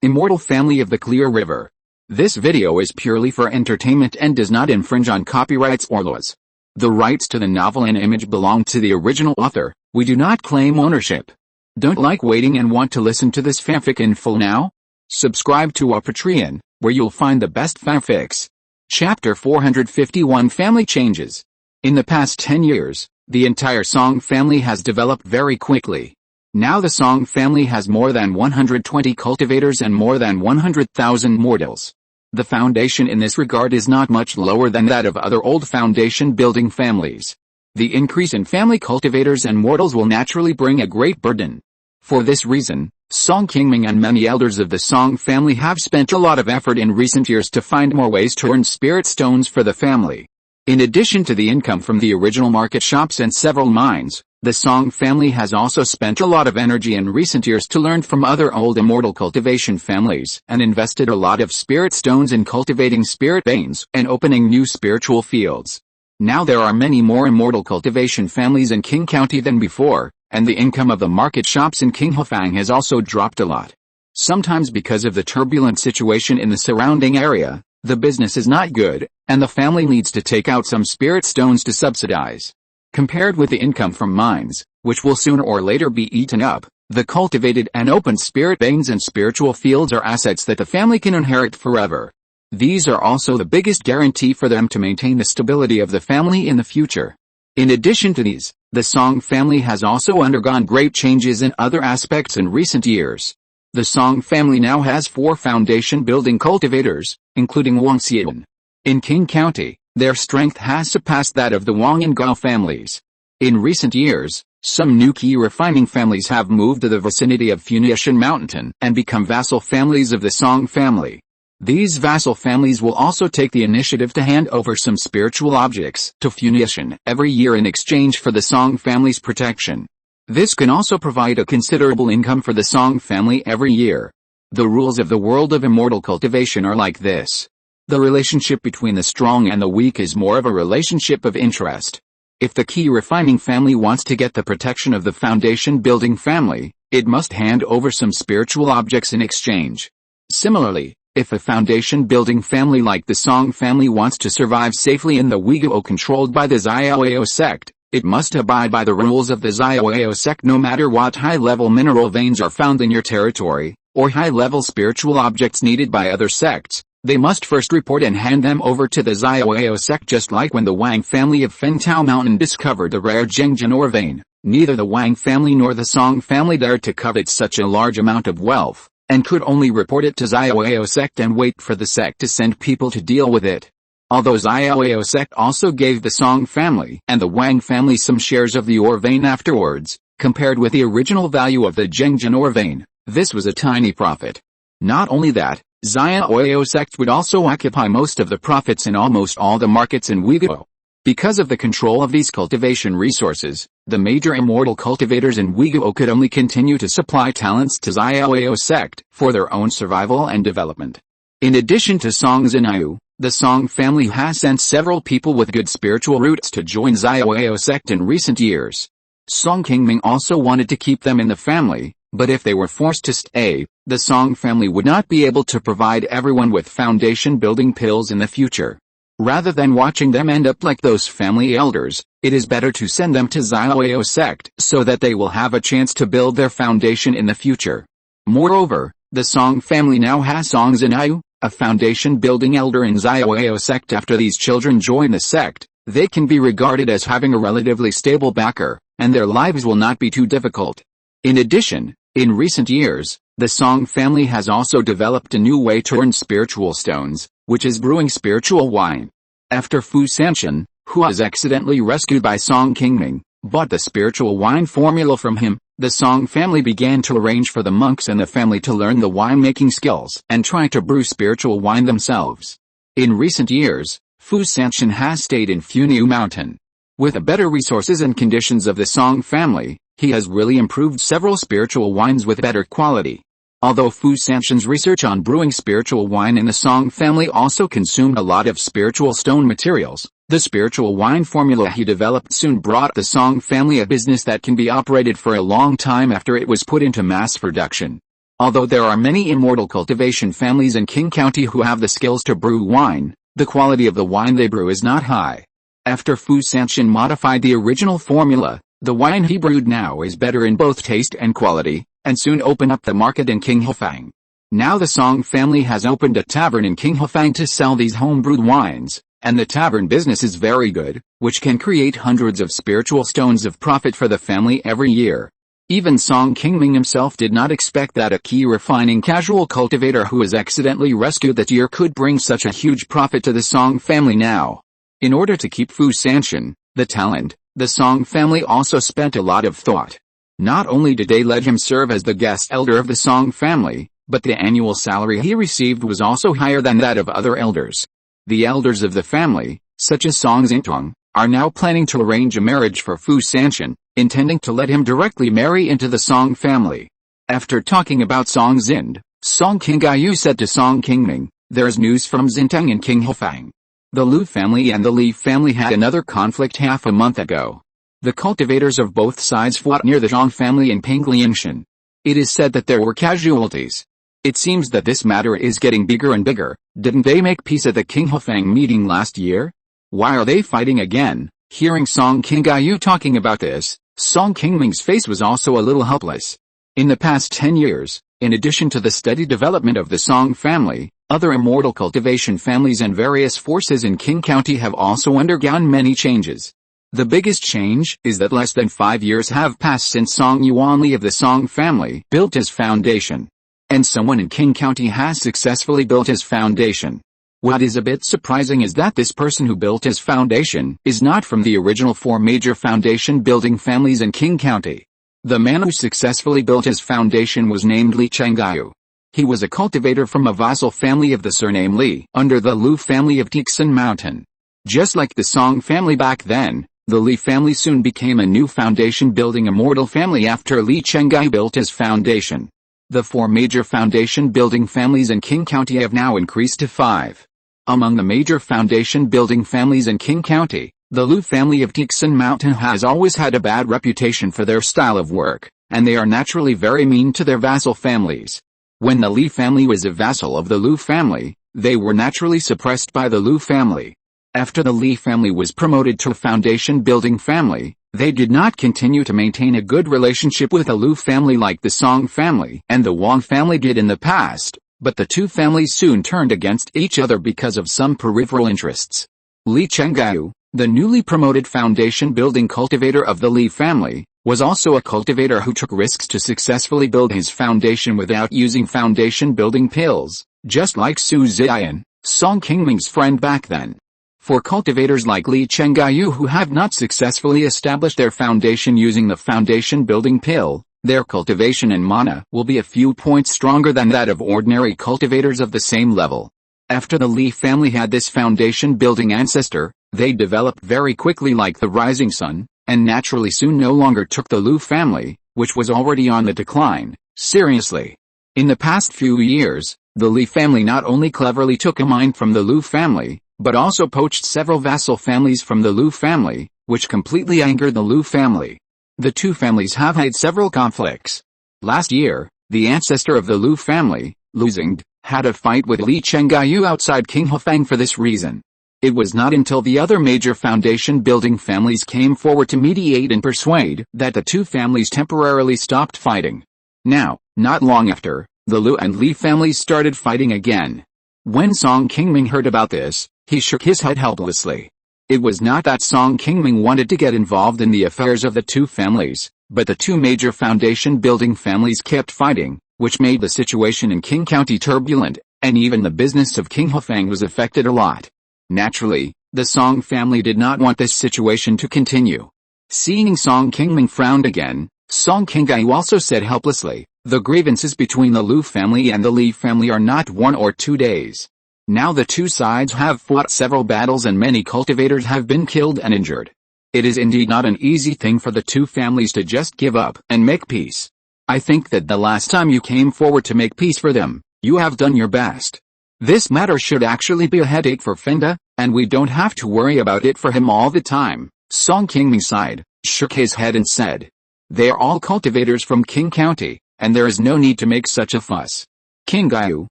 Immortal family of the Clear River. This video is purely for entertainment and does not infringe on copyrights or laws. The rights to the novel and image belong to the original author. We do not claim ownership. Don't like waiting and want to listen to this fanfic in full now? Subscribe to our Patreon, where you'll find the best fanfics. Chapter 451 Family Changes. In the past 10 years, the entire Song family has developed very quickly. Now the Song family has more than 120 cultivators and more than 100,000 mortals. The foundation in this regard is not much lower than that of other old foundation building families. The increase in family cultivators and mortals will naturally bring a great burden. For this reason, Song Qingming and many elders of the Song family have spent a lot of effort in recent years to find more ways to earn spirit stones for the family. In addition to the income from the original market shops and several mines, the Song family has also spent a lot of energy in recent years to learn from other old immortal cultivation families and invested a lot of spirit stones in cultivating spirit veins and opening new spiritual fields. Now there are many more immortal cultivation families in Qing County than before, and the income of the market shops in Qinghefang has also dropped a lot. Sometimes because of the turbulent situation in the surrounding area, the business is not good, and the family needs to take out some spirit stones to subsidize. Compared with the income from mines, which will sooner or later be eaten up, the cultivated and opened spirit veins and spiritual fields are assets that the family can inherit forever. These are also the biggest guarantee for them to maintain the stability of the family in the future. In addition to these, the Song family has also undergone great changes in other aspects in recent years. The Song family now has 4 foundation building cultivators, including Wang Xian. In Qing County, their strength has surpassed that of the Wang and Gao families. In recent years, some new Qi Refining families have moved to the vicinity of Funiu Mountain and become vassal families of the Song family. These vassal families will also take the initiative to hand over some spiritual objects to Funiu every year in exchange for the Song family's protection. This can also provide a considerable income for the Song family every year. The rules of the world of immortal cultivation are like this. The relationship between the strong and the weak is more of a relationship of interest. If the Qi Refining family wants to get the protection of the foundation building family, it must hand over some spiritual objects in exchange. Similarly, if a foundation building family like the Song family wants to survive safely in the Uyghur controlled by the Xiaoyao sect, it must abide by the rules of the Xiaoyao sect no matter what high-level mineral veins are found in your territory, or high-level spiritual objects needed by other sects. They must first report and hand them over to the Xiaoyao sect, just like when the Wang family of Funiu Mountain discovered the rare Zhengjian ore vein. Neither the Wang family nor the Song family dared to covet such a large amount of wealth, and could only report it to Xiaoyao sect and wait for the sect to send people to deal with it. Although Xiaoyao sect also gave the Song family and the Wang family some shares of the ore vein afterwards, compared with the original value of the Zhengjian ore vein, this was a tiny profit. Not only that, Xiaoyao sect would also occupy most of the profits in almost all the markets in Uyghur. Because of the control of these cultivation resources, the major immortal cultivators in Uyghur could only continue to supply talents to Xiaoyao sect for their own survival and development. In addition to Song Zinayu, the Song family has sent several people with good spiritual roots to join Xiaoyao sect in recent years. Song Qingming also wanted to keep them in the family, but if they were forced to stay, the Song family would not be able to provide everyone with foundation building pills in the future. Rather than watching them end up like those family elders, it is better to send them to Xiaoyao sect so that they will have a chance to build their foundation in the future. Moreover, the Song family now has Song Zinayu, a foundation building elder in Xiaoyao sect. After these children join the sect, they can be regarded as having a relatively stable backer, and their lives will not be too difficult. In addition, in recent years, the Song family has also developed a new way to earn spiritual stones, which is brewing spiritual wine. After Fu Sanchen, who was accidentally rescued by Song Qingming, bought the spiritual wine formula from him, the Song family began to arrange for the monks and the family to learn the winemaking skills and try to brew spiritual wine themselves. In recent years, Fu Sanchen has stayed in Funiu Mountain. With the better resources and conditions of the Song family, he has really improved several spiritual wines with better quality. Although Fu Sanchen's research on brewing spiritual wine in the Song family also consumed a lot of spiritual stone materials, the spiritual wine formula he developed soon brought the Song family a business that can be operated for a long time after it was put into mass production. Although there are many immortal cultivation families in Qing County who have the skills to brew wine, the quality of the wine they brew is not high. After Fu Sanchen modified the original formula, the wine he brewed now is better in both taste and quality, and soon open up the market in Qinghefang. Now the Song family has opened a tavern in Qinghefang to sell these home-brewed wines, and the tavern business is very good, which can create hundreds of spiritual stones of profit for the family every year. Even Song Qingming himself did not expect that a Qi refining casual cultivator who was accidentally rescued that year could bring such a huge profit to the Song family now. In order to keep Fu Sanchen, the talent, the Song family also spent a lot of thought. Not only did they let him serve as the guest elder of the Song family, but the annual salary he received was also higher than that of other elders. The elders of the family, such as Song Xintong, are now planning to arrange a marriage for Fu Sanchen, intending to let him directly marry into the Song family. After talking about Song Xind, Song Qinggayu said to Song Qingming, "There's news from Xintang in Qinghefang. The Lu family and the Li family had another conflict half a month ago. The cultivators of both sides fought near the Zhang family in Pinglianshan. It is said that there were casualties. It seems that this matter is getting bigger and bigger. Didn't they make peace at the Qinghefang meeting last year? Why are they fighting again?" Hearing Song Qinggayu talking about this, Song Qingming's face was also a little helpless. In the past 10 years, in addition to the steady development of the Song family, other immortal cultivation families and various forces in Qing County have also undergone many changes. The biggest change is that less than 5 years have passed since Song Yuanli of the Song family built his foundation. And someone in Qing County has successfully built his foundation. What is a bit surprising is that this person who built his foundation is not from the original 4 major foundation building families in Qing County. The man who successfully built his foundation was named Li Chenggayu. He was a cultivator from a vassal family of the surname Li, under the Lu family of Qi Mountain. Just like the Song family back then, the Li family soon became a new foundation building immortal family after Li Chenggayu built his foundation. The 4 major foundation building families in Qing County have now increased to 5. Among the major foundation building families in Qing County, the Lu family of Qi Mountain has always had a bad reputation for their style of work, and they are naturally very mean to their vassal families. When the Li family was a vassal of the Lu family, they were naturally suppressed by the Lu family. After the Li family was promoted to a foundation building family, they did not continue to maintain a good relationship with the Lu family like the Song family and the Wang family did in the past, but the two families soon turned against each other because of some peripheral interests. Li Chenggayu, the newly promoted foundation building cultivator of the Li family, was also a cultivator who took risks to successfully build his foundation without using foundation building pills, just like Su Ziyan, Song Qingming's friend back then. For cultivators like Li Chenggayu who have not successfully established their foundation using the foundation building pill, their cultivation and mana will be a few points stronger than that of ordinary cultivators of the same level. After the Li family had this foundation building ancestor, they developed very quickly like the rising sun, and naturally soon no longer took the Lu family, which was already on the decline, seriously. In the past few years, the Li family not only cleverly took a mine from the Lu family, but also poached several vassal families from the Lu family, which completely angered the Lu family. The two families have had several conflicts. Last year, the ancestor of the Lu family, Lu Xingd, had a fight with Li Chenggayu outside Qinghefang for this reason. It was not until the other major foundation building families came forward to mediate and persuade that the two families temporarily stopped fighting. Now, not long after, the Lu and Li families started fighting again. When Song Qingming heard about this, he shook his head helplessly. It was not that Song Qingming wanted to get involved in the affairs of the two families, but the two major foundation building families kept fighting, which made the situation in Qing County turbulent, and even the business of Qinghefang was affected a lot. Naturally, the Song family did not want this situation to continue. Seeing Song Qingming frowned again, Song Qinggayu also said helplessly, "The grievances between the Lu family and the Li family are not 1 or 2 days. Now the two sides have fought several battles and many cultivators have been killed and injured. It is indeed not an easy thing for the two families to just give up and make peace. I think that the last time you came forward to make peace for them, you have done your best. This matter should actually be a headache for Fenda, and we don't have to worry about it for him all the time." Song Qingming sighed, shook his head and said, "They are all cultivators from Qing County. and there is no need to make such a fuss. King Gaiu,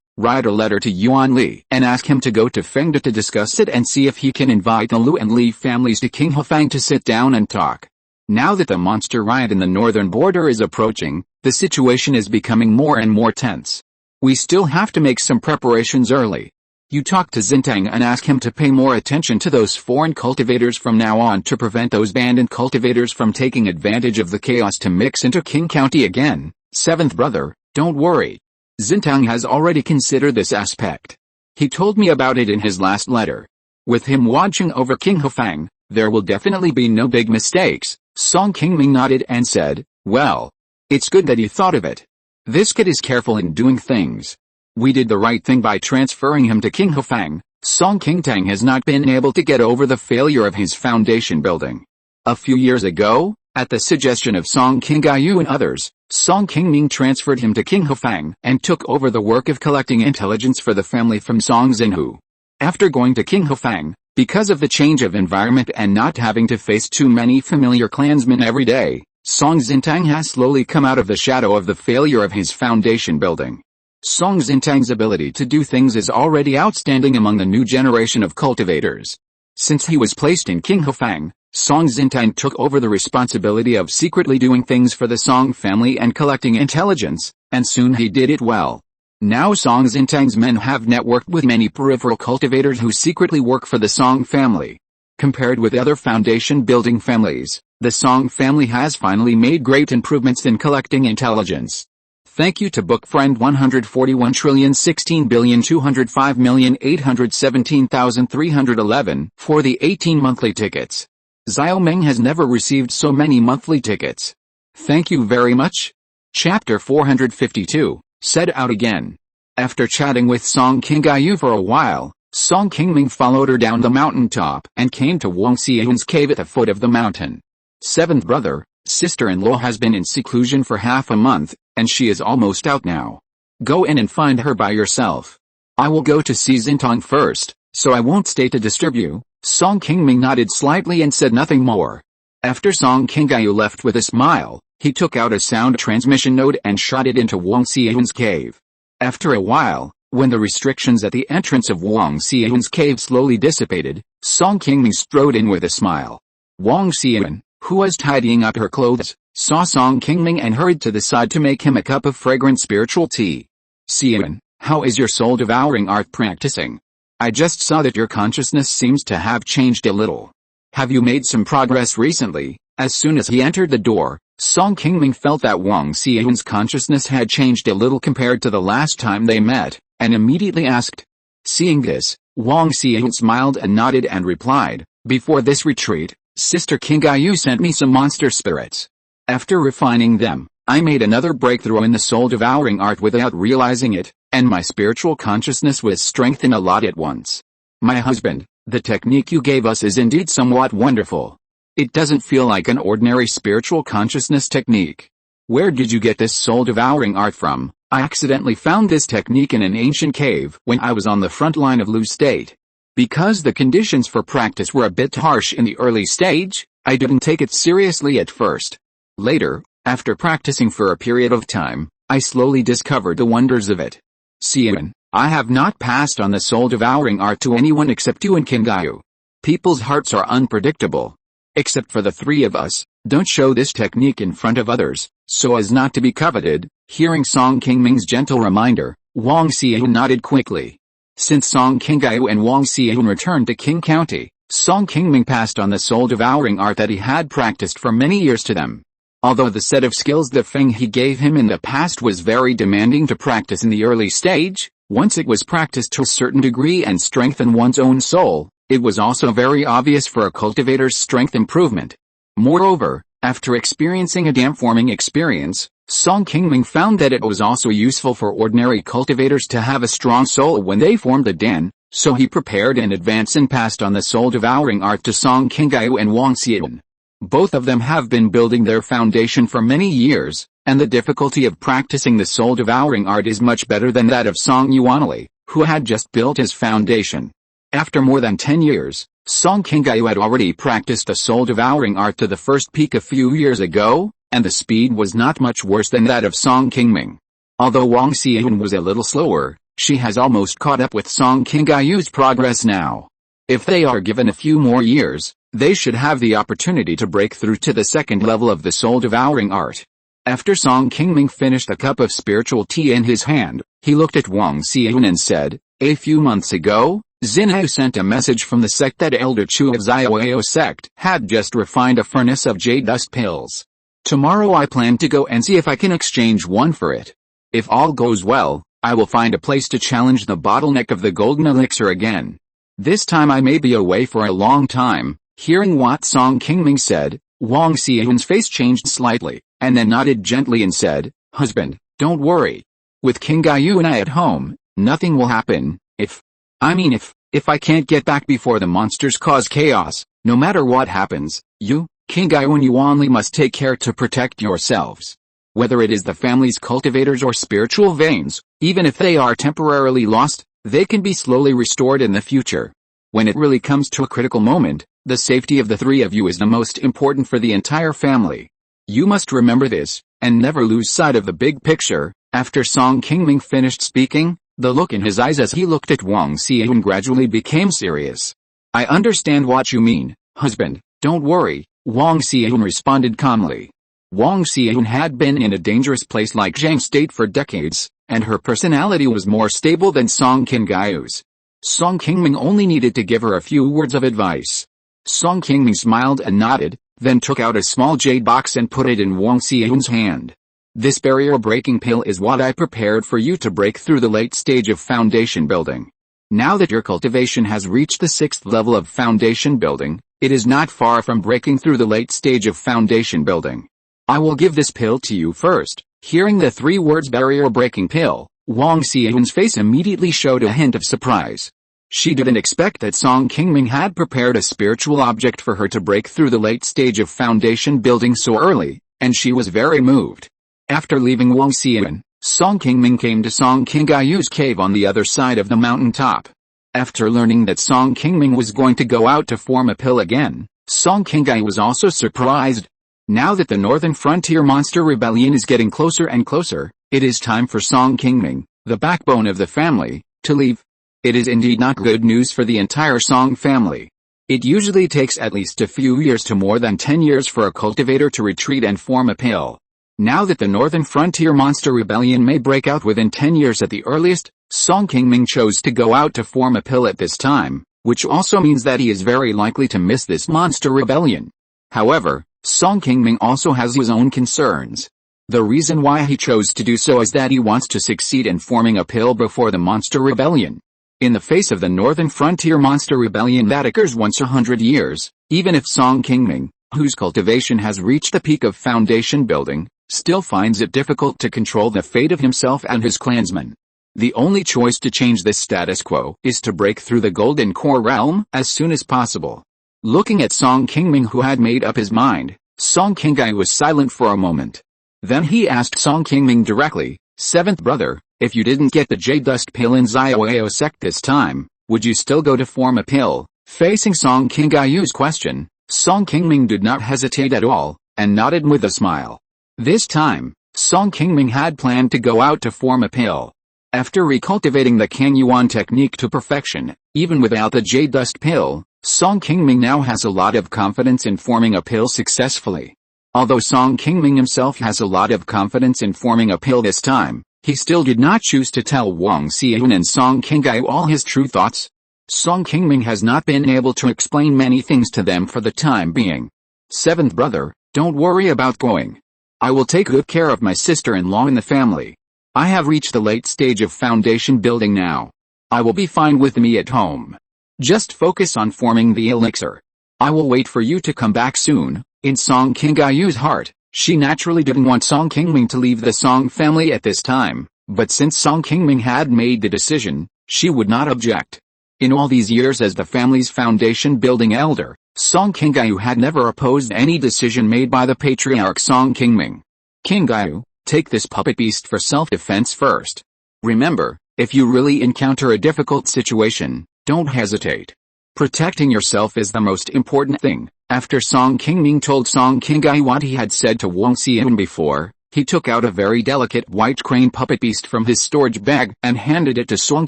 write a letter to Yuan Li and ask him to go to Fengde to discuss it and see if he can invite the Lu and Li families to King Hefang to sit down and talk. Now that the monster riot in the northern border is approaching, the situation is becoming more and more tense. We still have to make some preparations early. You talk to Xintang and ask him to pay more attention to those foreign cultivators from now on to prevent those bandit cultivators from taking advantage of the chaos to mix into Qing County again. Seventh brother, don't worry. Xintang has already considered this aspect. He told me about it in his last letter. With him watching over King Hefang, there will definitely be no big mistakes. Song Qingming nodded and said, well, it's good that he thought of it. This kid is careful in doing things. We did the right thing by transferring him to King Hefang. Song Qingtang has not been able to get over the failure of his foundation building. A few years ago, at the suggestion of Song Qingaiyu and others, Song Qingming transferred him to King Hefang and took over the work of collecting intelligence for the family from Song Xinhu. After going to King Hefang, because of the change of environment and not having to face too many familiar clansmen every day, Song Xintang has slowly come out of the shadow of the failure of his foundation building. Song Xintang's ability to do things is already outstanding among the new generation of cultivators. Since he was placed in King Hefang, Song Xintang took over the responsibility of secretly doing things for the Song family and collecting intelligence, and soon he did it well. Now Song Xintang's men have networked with many peripheral cultivators who secretly work for the Song family. Compared with other foundation-building families, the Song family has finally made great improvements in collecting intelligence. Thank you to book friend 141,16,205,817,311 for the 18 monthly tickets. Xiao Meng has never received so many monthly tickets. Thank you very much. Chapter 452, Set Out Again. After chatting with Song Qingaiyu for a while, Song Qingming followed her down the mountaintop and came to Wang Xian's cave at the foot of the mountain. Seventh brother, sister-in-law has been in seclusion for half a month, and she is almost out now. Go in and find her by yourself. I will go to see Xintang first, so I won't stay to disturb you. Song Qingming nodded slightly and said nothing more. After Song Qingaiyu left with a smile, he took out a sound transmission node and shot it into Wang Xian's cave. After a while, when the restrictions at the entrance of Wang Xian's cave slowly dissipated, Song Qingming strode in with a smile. Wang Xian, who was tidying up her clothes, saw Song Qingming and hurried to the side to make him a cup of fragrant spiritual tea. Xian, how is your soul-devouring art practicing? I just saw that your consciousness seems to have changed a little. Have you made some progress recently? As soon as he entered the door, Song Qingming felt that Wang Xian's consciousness had changed a little compared to the last time they met, and immediately asked. Seeing this, Wang Xian smiled and nodded and replied, before this retreat, Sister Qingaiyu sent me some monster spirits. After refining them, I made another breakthrough in the soul-devouring art without realizing it, and my spiritual consciousness was strengthened a lot at once. My husband, the technique you gave us is indeed somewhat wonderful. It doesn't feel like an ordinary spiritual consciousness technique. Where did you get this soul-devouring art from? I accidentally found this technique in an ancient cave when I was on the front line of Lu State. Because the conditions for practice were a bit harsh in the early stage, I didn't take it seriously at first. Later, after practicing for a period of time, I slowly discovered the wonders of it. Xian, I have not passed on the soul-devouring art to anyone except you and Qingaiyu. People's hearts are unpredictable. Except for the three of us, don't show this technique in front of others, so as not to be coveted. Hearing Song Qingming's gentle reminder, Wang Xian nodded quickly. Since Song Qingaiyu and Wang Xian returned to Qing County, Song Qingming passed on the soul-devouring art that he had practiced for many years to them. Although the set of skills that Feng He gave him in the past was very demanding to practice in the early stage, once it was practiced to a certain degree and strengthen one's own soul, it was also very obvious for a cultivator's strength improvement. Moreover, after experiencing a dam-forming experience, Song Qingming found that it was also useful for ordinary cultivators to have a strong soul when they formed a dam, so he prepared in advance and passed on the soul-devouring art to Song Qingaiyu and Wang Xian. Both of them have been building their foundation for many years, and the difficulty of practicing the soul-devouring art is much better than that of Song Yuanli, who had just built his foundation. After more than 10 years, Song Qingaiyu had already practiced the soul-devouring art to the first peak a few years ago, and the speed was not much worse than that of Song Qingming. Although Wang Xian was a little slower, she has almost caught up with Song Qingyu's progress now. If they are given a few more years, they should have the opportunity to break through to the second level of the soul-devouring art. After Song Qingming finished a cup of spiritual tea in his hand, he looked at Wang Xian and said, "A few months ago, Xinhao sent a message from the sect that Elder Chu of Xiaoyao sect had just refined a furnace of jade dust pills. Tomorrow I plan to go and see if I can exchange one for it. If all goes well, I will find a place to challenge the bottleneck of the golden elixir again. This time I may be away for a long time." Hearing what Song Qingming said, Wang Xian's face changed slightly, and then nodded gently and said, "Husband, don't worry. With Qingyu and I at home, nothing will happen. If I can't get back before the monsters cause chaos, no matter what happens, you, Qingyu and you only must take care to protect yourselves. Whether it is the family's cultivators or spiritual veins, even if they are temporarily lost, they can be slowly restored in the future. When it really comes to a critical moment, the safety of the three of you is the most important for the entire family. You must remember this, and never lose sight of the big picture." After Song Qingming finished speaking, the look in his eyes as he looked at Wang Xian gradually became serious. "I understand what you mean, husband, don't worry," Wang Xian responded calmly. Wang Xian had been in a dangerous place like Zhang State for decades, and her personality was more stable than Song Qingyu's. Song Qingming only needed to give her a few words of advice. Song Qingming smiled and nodded, then took out a small jade box and put it in Wang Xian's hand. "This barrier-breaking pill is what I prepared for you to break through the late stage of foundation building. Now that your cultivation has reached the 6th level of foundation building, it is not far from breaking through the late stage of foundation building. I will give this pill to you first." Hearing the 3 words barrier-breaking pill, Wang Xian's face immediately showed a hint of surprise. She didn't expect that Song Qingming had prepared a spiritual object for her to break through the late stage of foundation building so early, and she was very moved. After leaving Wang Xian, Song Qingming came to Song Qingyu's cave on the other side of the mountain top. After learning that Song Qingming was going to go out to form a pill again, Song Qingyu was also surprised. Now that the Northern Frontier Monster Rebellion is getting closer and closer, it is time for Song Qingming, the backbone of the family, to leave. It is indeed not good news for the entire Song family. It usually takes at least a few years to more than 10 years for a cultivator to retreat and form a pill. Now that the Northern Frontier Monster Rebellion may break out within 10 years at the earliest, Song Qingming chose to go out to form a pill at this time, which also means that he is very likely to miss this Monster Rebellion. However, Song Qingming also has his own concerns. The reason why he chose to do so is that he wants to succeed in forming a pill before the Monster Rebellion. In the face of the Northern Frontier Monster Rebellion that occurs once 100 years, even if Song Qingming, whose cultivation has reached the peak of foundation building, still finds it difficult to control the fate of himself and his clansmen. The only choice to change this status quo is to break through the Golden Core realm as soon as possible. Looking at Song Qingming, who had made up his mind, Song Qingyu was silent for a moment. Then he asked Song Qingming directly, "Seventh brother, if you didn't get the jade dust pill in Xiaoyao sect this time, would you still go to form a pill?" Facing Song Qingyu's question, Song Qingming did not hesitate at all, and nodded with a smile. This time, Song Qingming had planned to go out to form a pill. After recultivating the Qingyuan technique to perfection, even without the jade dust pill, Song Qingming now has a lot of confidence in forming a pill successfully. Although Song Qingming himself has a lot of confidence in forming a pill this time, he still did not choose to tell Wang Xian and Song Qingyu all his true thoughts. Song Qingming has not been able to explain many things to them for the time being. "Seventh brother, don't worry about going. I will take good care of my sister-in-law in the family. I have reached the late stage of foundation building now. I will be fine with me at home. Just focus on forming the elixir. I will wait for you to come back soon." In Song Qingyu's heart, she naturally didn't want Song Qingming to leave the Song family at this time, but since Song Qingming had made the decision, she would not object. In all these years as the family's foundation building elder, Song Qingyu had never opposed any decision made by the patriarch Song Qingming. "Qingyu, take this puppet beast for self-defense first. Remember, if you really encounter a difficult situation, don't hesitate. Protecting yourself is the most important thing. After Song Qingming told Song Qinggai what he had said to Wang Xian before, he took out a very delicate white crane puppet beast from his storage bag and handed it to Song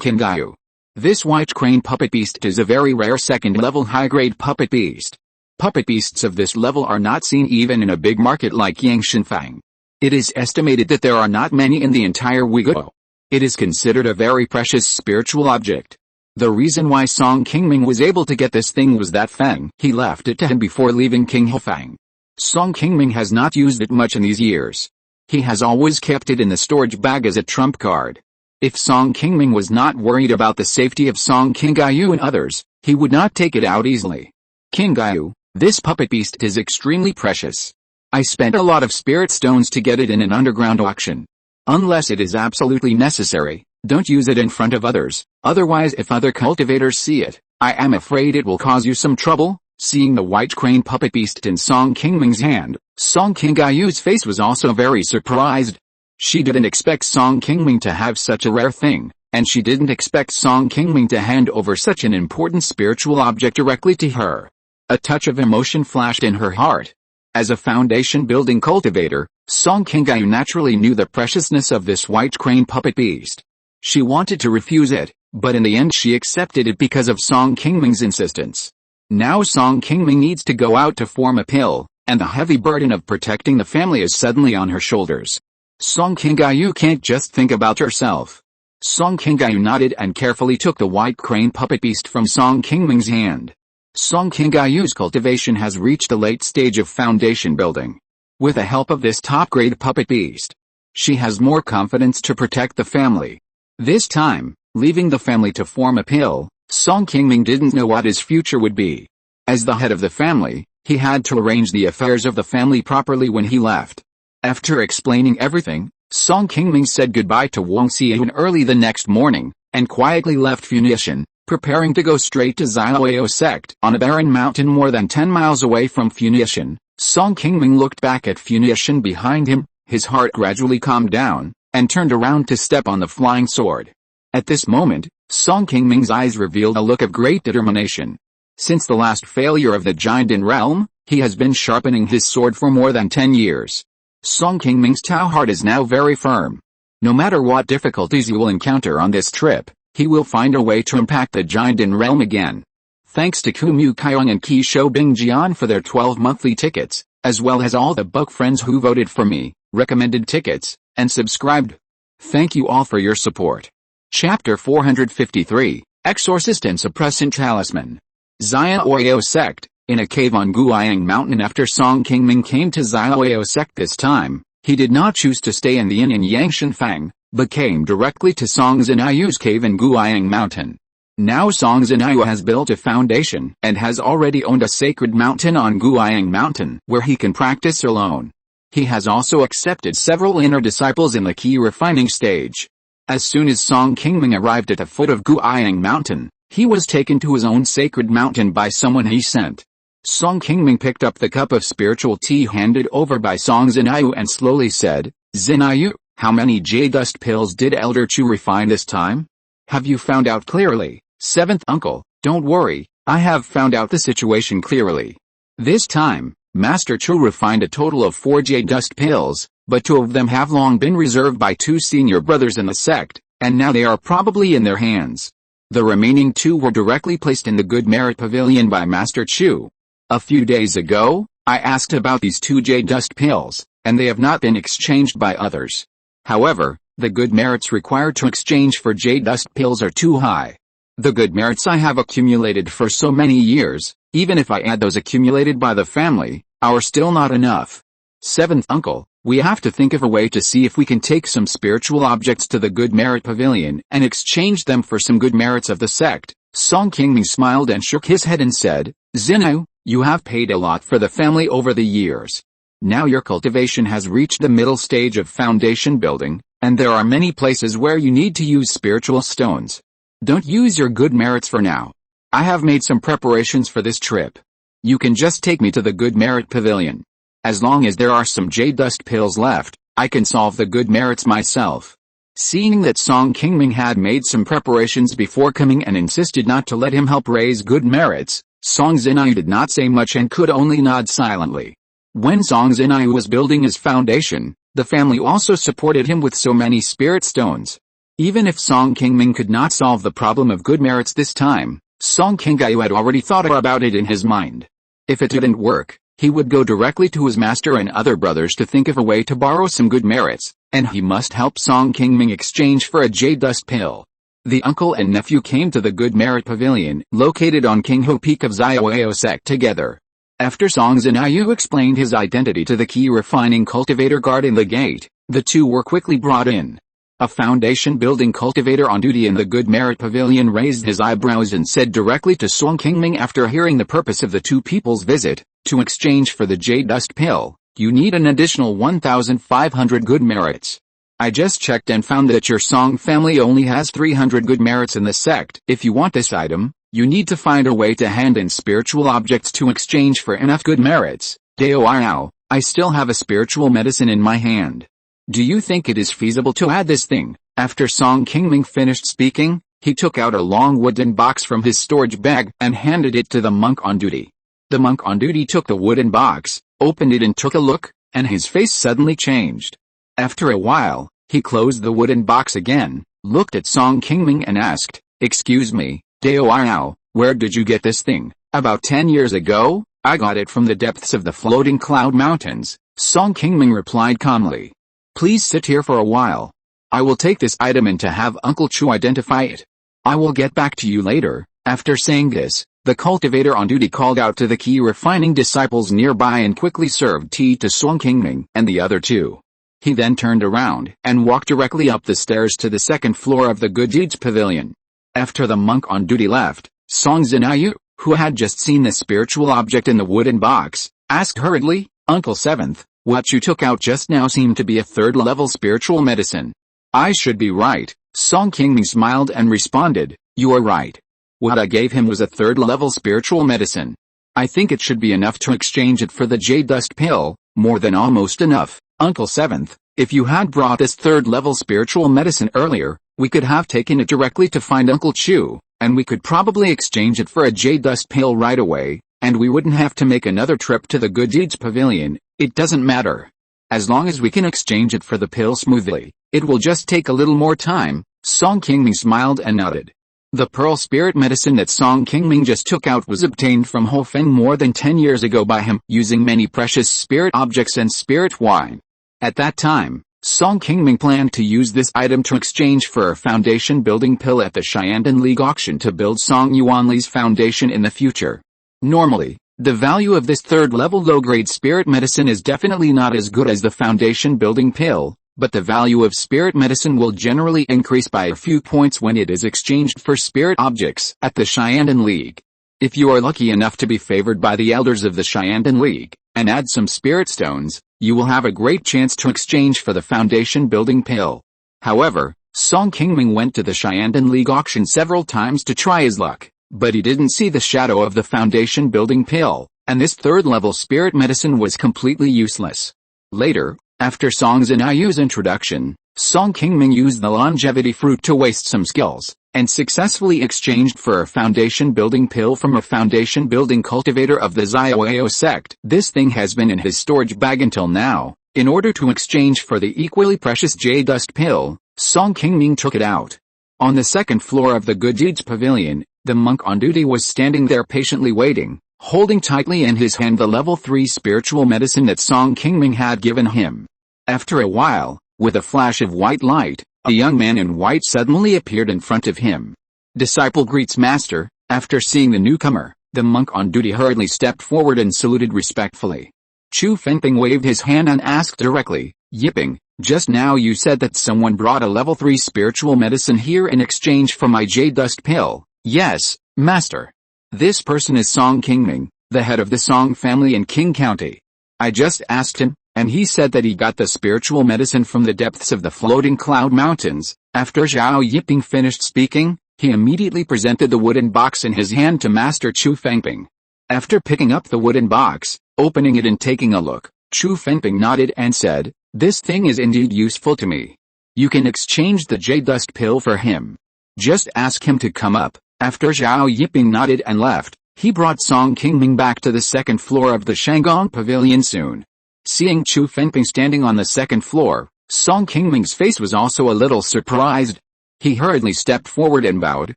Qinggai. This white crane puppet beast is a very rare second-level high-grade puppet beast. Puppet beasts of this level are not seen even in a big market like Yangshanfang. It is estimated that there are not many in the entire Uyghur. It is considered a very precious spiritual object. The reason why Song Qingming was able to get this thing was that Feng he left it to him before leaving King Hefang. Song Qingming has not used it much in these years. He has always kept it in the storage bag as a trump card. If Song Qingming was not worried about the safety of Song Qinggai and others, he would not take it out easily. Qinggai, this puppet beast is extremely precious. I spent a lot of spirit stones to get it in an underground auction. Unless it is absolutely necessary, don't use it in front of others, otherwise if other cultivators see it, I am afraid it will cause you some trouble. Seeing the white crane puppet beast in Song Qingming's hand, Song Qinggai's face was also very surprised. She didn't expect Song Qingming to have such a rare thing, and she didn't expect Song Qingming to hand over such an important spiritual object directly to her. A touch of emotion flashed in her heart. As a foundation-building cultivator, Song Qinggai naturally knew the preciousness of this white crane puppet beast. She wanted to refuse it, but in the end she accepted it because of Song Qingming's insistence. Now Song Qingming needs to go out to form a pill, and the heavy burden of protecting the family is suddenly on her shoulders. Song Qinggai can't just think about herself. Song Qinggai nodded and carefully took the white crane puppet beast from Song Qingming's hand. Song Qinggai's cultivation has reached the late stage of foundation building. With the help of this top-grade puppet beast, she has more confidence to protect the family. This time, leaving the family to form a pill, Song Qingming didn't know what his future would be. As the head of the family, he had to arrange the affairs of the family properly when he left. After explaining everything, Song Qingming said goodbye to Wang Xian early the next morning, and quietly left Funiu, preparing to go straight to Xiaoyao sect on a barren mountain more than 10 miles away from Funiu. Song Qingming looked back at Funiu behind him, his heart gradually calmed down, and turned around to step on the flying sword. At this moment, Song Qingming's eyes revealed a look of great determination. Since the last failure of the giant in realm, he has been sharpening his sword for more than 10 years. Song Qingming's Tao heart is now very firm. No matter what difficulties he will encounter on this trip, he will find a way to impact the giant in realm again. Thanks to Kumu Kaiyong and Qi Bingjian for their 12 monthly tickets, as well as all the book friends who voted for me, recommended tickets, and subscribed. Thank you all for your support. Chapter 453, Exorcist and Suppressant Talisman. Xiaoyao sect, in a cave on Guiyang Mountain. After Song Qingming came to Xiaoyao sect this time, he did not choose to stay in the inn in Yangshanfang, but came directly to Song Xinyu's cave in Guiyang Mountain. Now Song Xinyu has built a foundation and has already owned a sacred mountain on Guiyang Mountain where he can practice alone. He has also accepted several inner disciples in the Qi refining stage. As soon as Song Qingming arrived at the foot of Guiyang Mountain, he was taken to his own sacred mountain by someone he sent. Song Qingming picked up the cup of spiritual tea handed over by Song Xinyu and slowly said, "Xinyu, how many jade dust pills did Elder Qi refine this time? Have you found out clearly?" "Seventh uncle, don't worry, I have found out the situation clearly. This time, Master Qi refined a total of 4 jade dust pills, but 2 of them have long been reserved by 2 senior brothers in the sect, and now they are probably in their hands. The remaining 2 were directly placed in the Good Merit Pavilion by Master Qi. A few days ago, I asked about these 2 jade dust pills, and they have not been exchanged by others. However, the good merits required to exchange for jade dust pills are too high. The good merits I have accumulated for so many years, even if I add those accumulated by the family, are still not enough. Seventh uncle, we have to think of a way to see if we can take some spiritual objects to the Good Merit Pavilion and exchange them for some good merits of the sect." Song Qingming smiled and shook his head and said, "Xinyu, you have paid a lot for the family over the years. Now your cultivation has reached the middle stage of foundation building, and there are many places where you need to use spiritual stones. Don't use your good merits for now. I have made some preparations for this trip. You can just take me to the Good Merit Pavilion. As long as there are some jade dust pills left, I can solve the good merits myself." Seeing that Song Qingming had made some preparations before coming and insisted not to let him help raise good merits, Song Zinai did not say much and could only nod silently. When Song Zinai was building his foundation, the family also supported him with so many spirit stones. Even if Song Qingming could not solve the problem of good merits this time, Song Qingyu had already thought about it in his mind. If it didn't work, he would go directly to his master and other brothers to think of a way to borrow some good merits, and he must help Song Qingming exchange for a jade dust pill. The uncle and nephew came to the Good Merit Pavilion, located on Qinghu Peak of Xiaoyao sect together. After Song Zinayu explained his identity to the Qi Refining cultivator guarding the gate, the two were quickly brought in. A foundation-building cultivator on duty in the Good Merit Pavilion raised his eyebrows and said directly to Song Qingming after hearing the purpose of the two people's visit, to exchange for the jade dust pill, you need an additional 1,500 good merits. I just checked and found that your Song family only has 300 good merits in the sect. If you want this item, you need to find a way to hand in spiritual objects to exchange for enough good merits. Dao, I still have a spiritual medicine in my hand. Do you think it is feasible to add this thing? After Song Qingming finished speaking, he took out a long wooden box from his storage bag and handed it to the monk on duty. The monk on duty took the wooden box, opened it and took a look, and his face suddenly changed. After a while, he closed the wooden box again, looked at Song Qingming and asked, "Excuse me, Dao, where did you get this thing?" "About 10 years ago, I got it from the depths of the floating cloud mountains," Song Qingming replied calmly. "Please sit here for a while. I will take this item and to have Uncle Chu identify it. I will get back to you later." After saying this, the cultivator on duty called out to the Qi Refining disciples nearby and quickly served tea to Song Qingming and the other two. He then turned around and walked directly up the stairs to the second floor of the Good Deeds Pavilion. After the monk on duty left, Song Zinayu, who had just seen the spiritual object in the wooden box, asked hurriedly, "Uncle Seventh, what you took out just now seemed to be a third-level spiritual medicine." "I should be right," Song Qingming smiled and responded, "You are right. What I gave him was a third-level spiritual medicine. I think it should be enough to exchange it for the jade dust pill, more than almost enough. Uncle Seventh, if you had brought this third-level spiritual medicine earlier, we could have taken it directly to find Uncle Chu, and we could probably exchange it for a jade dust pill right away, and we wouldn't have to make another trip to the Good Deeds Pavilion. It doesn't matter. As long as we can exchange it for the pill smoothly, it will just take a little more time." Song Qingming smiled and nodded. The pearl spirit medicine that Song Qingming just took out was obtained from Ho Feng more than 10 years ago by him, using many precious spirit objects and spirit wine. At that time, Song Qingming planned to use this item to exchange for a foundation building pill at the Xiandan League auction to build Song Yuanli's foundation in the future. Normally, the value of this third-level low-grade spirit medicine is definitely not as good as the foundation building pill, but the value of spirit medicine will generally increase by a few points when it is exchanged for spirit objects at the Xiandan League. If you are lucky enough to be favored by the elders of the Xiandan League, and add some spirit stones, you will have a great chance to exchange for the foundation building pill. However, Song Qingming went to the Xiandan League auction several times to try his luck, but he didn't see the shadow of the foundation building pill, and this third-level spirit medicine was completely useless. Later, after Song Zinayu's introduction, Song Qingming used the longevity fruit to waste some skills, and successfully exchanged for a foundation building pill from a foundation building cultivator of the Xiaoyao sect. This thing has been in his storage bag until now. In order to exchange for the equally precious jade dust pill, Song Qingming took it out. On the second floor of the Good Deeds Pavilion, the monk on duty was standing there patiently waiting, holding tightly in his hand the level 3 spiritual medicine that Song Qingming had given him. After a while, with a flash of white light, a young man in white suddenly appeared in front of him. "Disciple greets master." After seeing the newcomer, the monk on duty hurriedly stepped forward and saluted respectfully. Chu Fengping waved his hand and asked directly, "Yiping, just now you said that someone brought a level 3 spiritual medicine here in exchange for my jade dust pill." "Yes, master. This person is Song Qingming, the head of the Song family in Qing County. I just asked him, and he said that he got the spiritual medicine from the depths of the floating cloud mountains." After Zhao Yiping finished speaking, he immediately presented the wooden box in his hand to Master Chu Fengping. After picking up the wooden box, opening it and taking a look, Chu Fengping nodded and said, "This thing is indeed useful to me. You can exchange the jade dust pill for him. Just ask him to come up." After Zhao Yiping nodded and left, He brought Song Qingming back to the second floor of the Shanggong Pavilion soon. Seeing Qi Refinement standing on the second floor, Song Qingming's face was also a little surprised. He hurriedly stepped forward and bowed.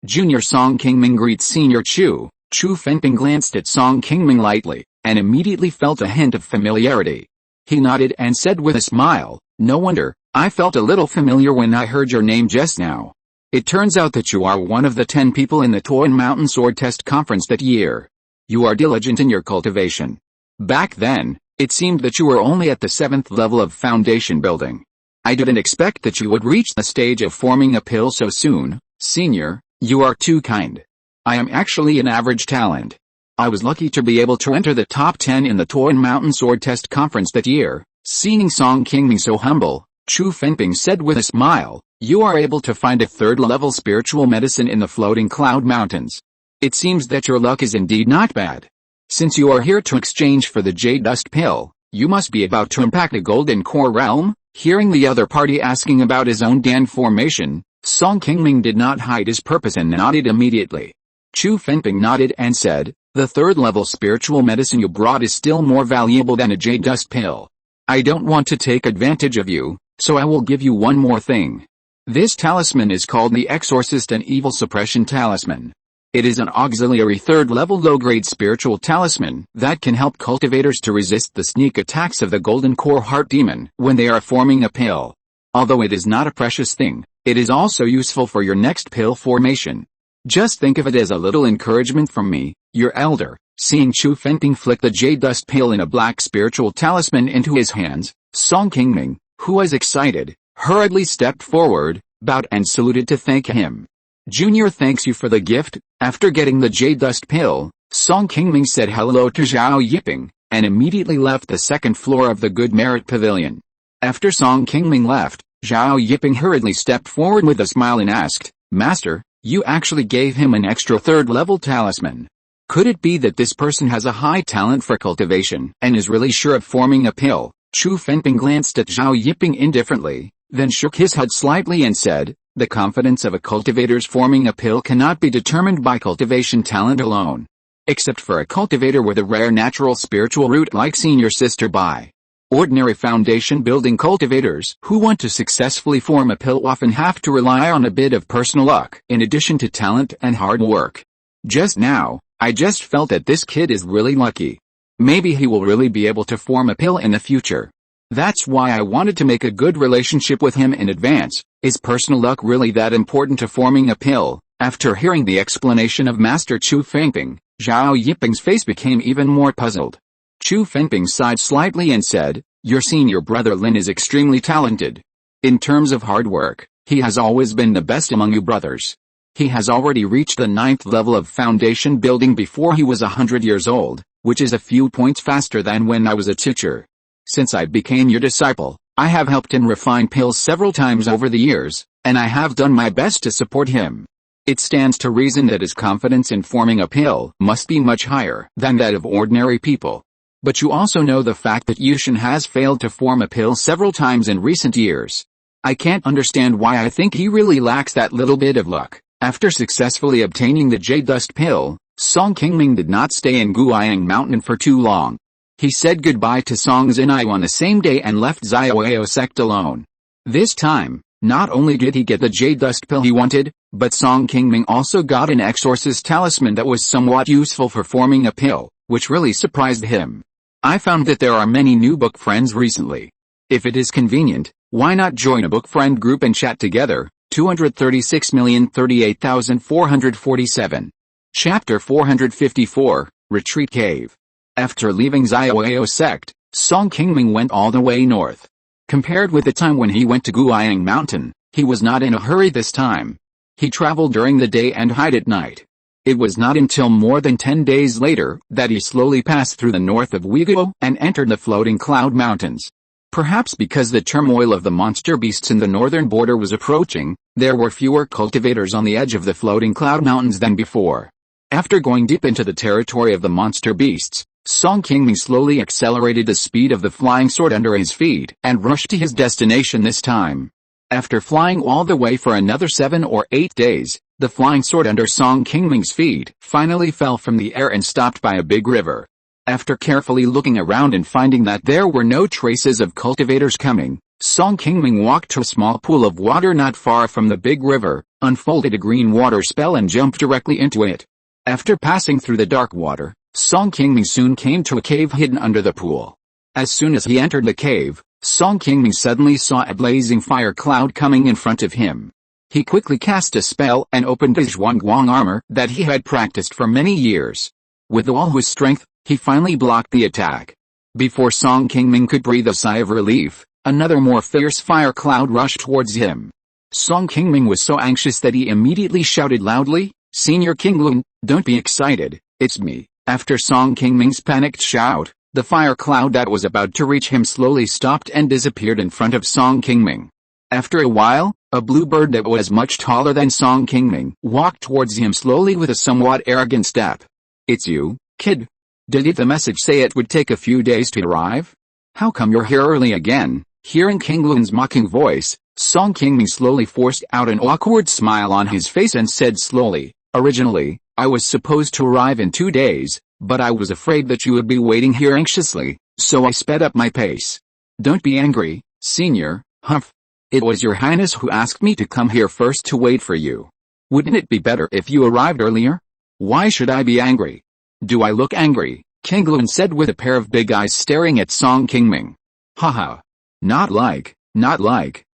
Junior Song Qingming greets Senior Qi Refinement glanced at Song Qingming lightly, and immediately felt a hint of familiarity. He nodded and said with a smile, "No wonder, I felt a little familiar when I heard your name just now. It turns out that you are one of the 10 people in the Funiu Mountain Sword Test Conference that year. You are diligent in your cultivation. Back then, it seemed that you were only at the 7th level of foundation building. I didn't expect that you would reach the stage of forming a pill so soon. Senior, you are too kind. I am actually an average talent. I was lucky to be able to enter the top 10 in the Funiu Mountain Sword Test Conference that year." Seeing Song Qingming so humble, Qi Refinement said with a smile, "You are able to find a 3rd-level spiritual medicine in the floating cloud mountains. It seems that your luck is indeed not bad. Since you are here to exchange for the jade dust pill, you must be about to impact a golden core realm." Hearing the other party asking about his own Dan formation, Song Qingming did not hide his purpose and nodded immediately. Qi Refinement nodded and said, "The 3rd-level spiritual medicine you brought is still more valuable than a jade dust pill. I don't want to take advantage of you, so I will give you one more thing. This talisman is called the Exorcist and Evil Suppression Talisman. It is an auxiliary 3rd-level low-grade spiritual talisman that can help cultivators to resist the sneak attacks of the Golden Core Heart Demon when they are forming a pill. Although it is not a precious thing, it is also useful for your next pill formation. Just think of it as a little encouragement from me, your elder." Seeing Qi Refinement flick the jade dust pill in a black spiritual talisman into his hands, Song Qingming, who was excited, hurriedly stepped forward, bowed and saluted to thank him. "Junior thanks you for the gift." After getting the jade dust pill, Song Qingming said hello to Zhao Yiping, and immediately left the second floor of the Good Merit Pavilion. After Song Qingming left, Zhao Yiping hurriedly stepped forward with a smile and asked, "Master, you actually gave him an extra 3rd-level talisman. Could it be that this person has a high talent for cultivation and is really sure of forming a pill?" Qi Refinement glanced at Zhao Yiping indifferently, then shook his head slightly and said, "The confidence of a cultivator's forming a pill cannot be determined by cultivation talent alone. Except for a cultivator with a rare natural spiritual root like Senior Sister Bai. Ordinary foundation building cultivators who want to successfully form a pill often have to rely on a bit of personal luck in addition to talent and hard work. Just now, I just felt that this kid is really lucky. Maybe he will really be able to form a pill in the future. That's why I wanted to make a good relationship with him in advance. Is personal luck really that important to forming a pill?" After hearing the explanation of Master Qi Refinement, Zhao Yiping's face became even more puzzled. Qi Refinement sighed slightly and said, "Your senior brother Lin is extremely talented. In terms of hard work, he has always been the best among you brothers. He has already reached the 9th level of foundation building before he was 100 years old, which is a few points faster than when I was a teacher. Since I became your disciple, I have helped him refine pills several times over the years, and I have done my best to support him. It stands to reason that his confidence in forming a pill must be much higher than that of ordinary people. But you also know the fact that Yushin has failed to form a pill several times in recent years. I can't understand why I think he really lacks that little bit of luck." After successfully obtaining the jade dust pill, Song Qingming did not stay in Qingming Mountain for too long. He said goodbye to Song Zinai on the same day and left Xiaoao sect alone. This time, not only did he get the jade dust pill he wanted, but Song Qingming also got an exorcist talisman that was somewhat useful for forming a pill, which really surprised him. "I found that there are many new book friends recently. If it is convenient, why not join a book friend group and chat together?" 236,038,447. Chapter 454, Retreat Cave. After leaving Xiaoao sect, Song Qingming went all the way north. Compared with the time when he went to Qingming Mountain, he was not in a hurry this time. He traveled during the day and hid at night. It was not until more than 10 days later that he slowly passed through the north of Uyghur and entered the floating cloud mountains. Perhaps because the turmoil of the monster beasts in the northern border was approaching, there were fewer cultivators on the edge of the floating cloud mountains than before. After going deep into the territory of the monster beasts, Song Qingming slowly accelerated the speed of the flying sword under his feet and rushed to his destination this time. After flying all the way for another 7 or 8 days, The flying sword under Song Qingming's feet finally fell from the air and stopped by a big river. After carefully looking around and finding that there were no traces of cultivators coming, Song Qingming walked to a small pool of water not far from the big river, unfolded a green water spell and jumped directly into it. After passing through the dark water, Song Qingming soon came to a cave hidden under the pool. As soon as he entered the cave, Song Qingming suddenly saw a blazing fire cloud coming in front of him. He quickly cast a spell and opened his Zhuangguang armor that he had practiced for many years. With all his strength, he finally blocked the attack. Before Song Qingming could breathe a sigh of relief, another more fierce fire cloud rushed towards him. Song Qingming was so anxious that he immediately shouted loudly, "Senior Qingluan, don't be excited, it's me." After Song Qingming's panicked shout, the fire cloud that was about to reach him slowly stopped and disappeared in front of Song Qingming. After a while, a blue bird that was much taller than Song Qingming walked towards him slowly with a somewhat arrogant step. "It's you, kid. Did the message say it would take a few days to arrive? How come you're here early again?" Hearing Qingluan's mocking voice, Song Qingming slowly forced out an awkward smile on his face and said slowly, "Originally, I was supposed to arrive in 2 days, but I was afraid that you would be waiting here anxiously, so I sped up my pace. Don't be angry, Senior." "Humph. It was your highness who asked me to come here first to wait for you. Wouldn't it be better if you arrived earlier? Why should I be angry?" "Do I look angry?" Qingluan said with a pair of big eyes staring at Song Qingming. "Haha. Not like,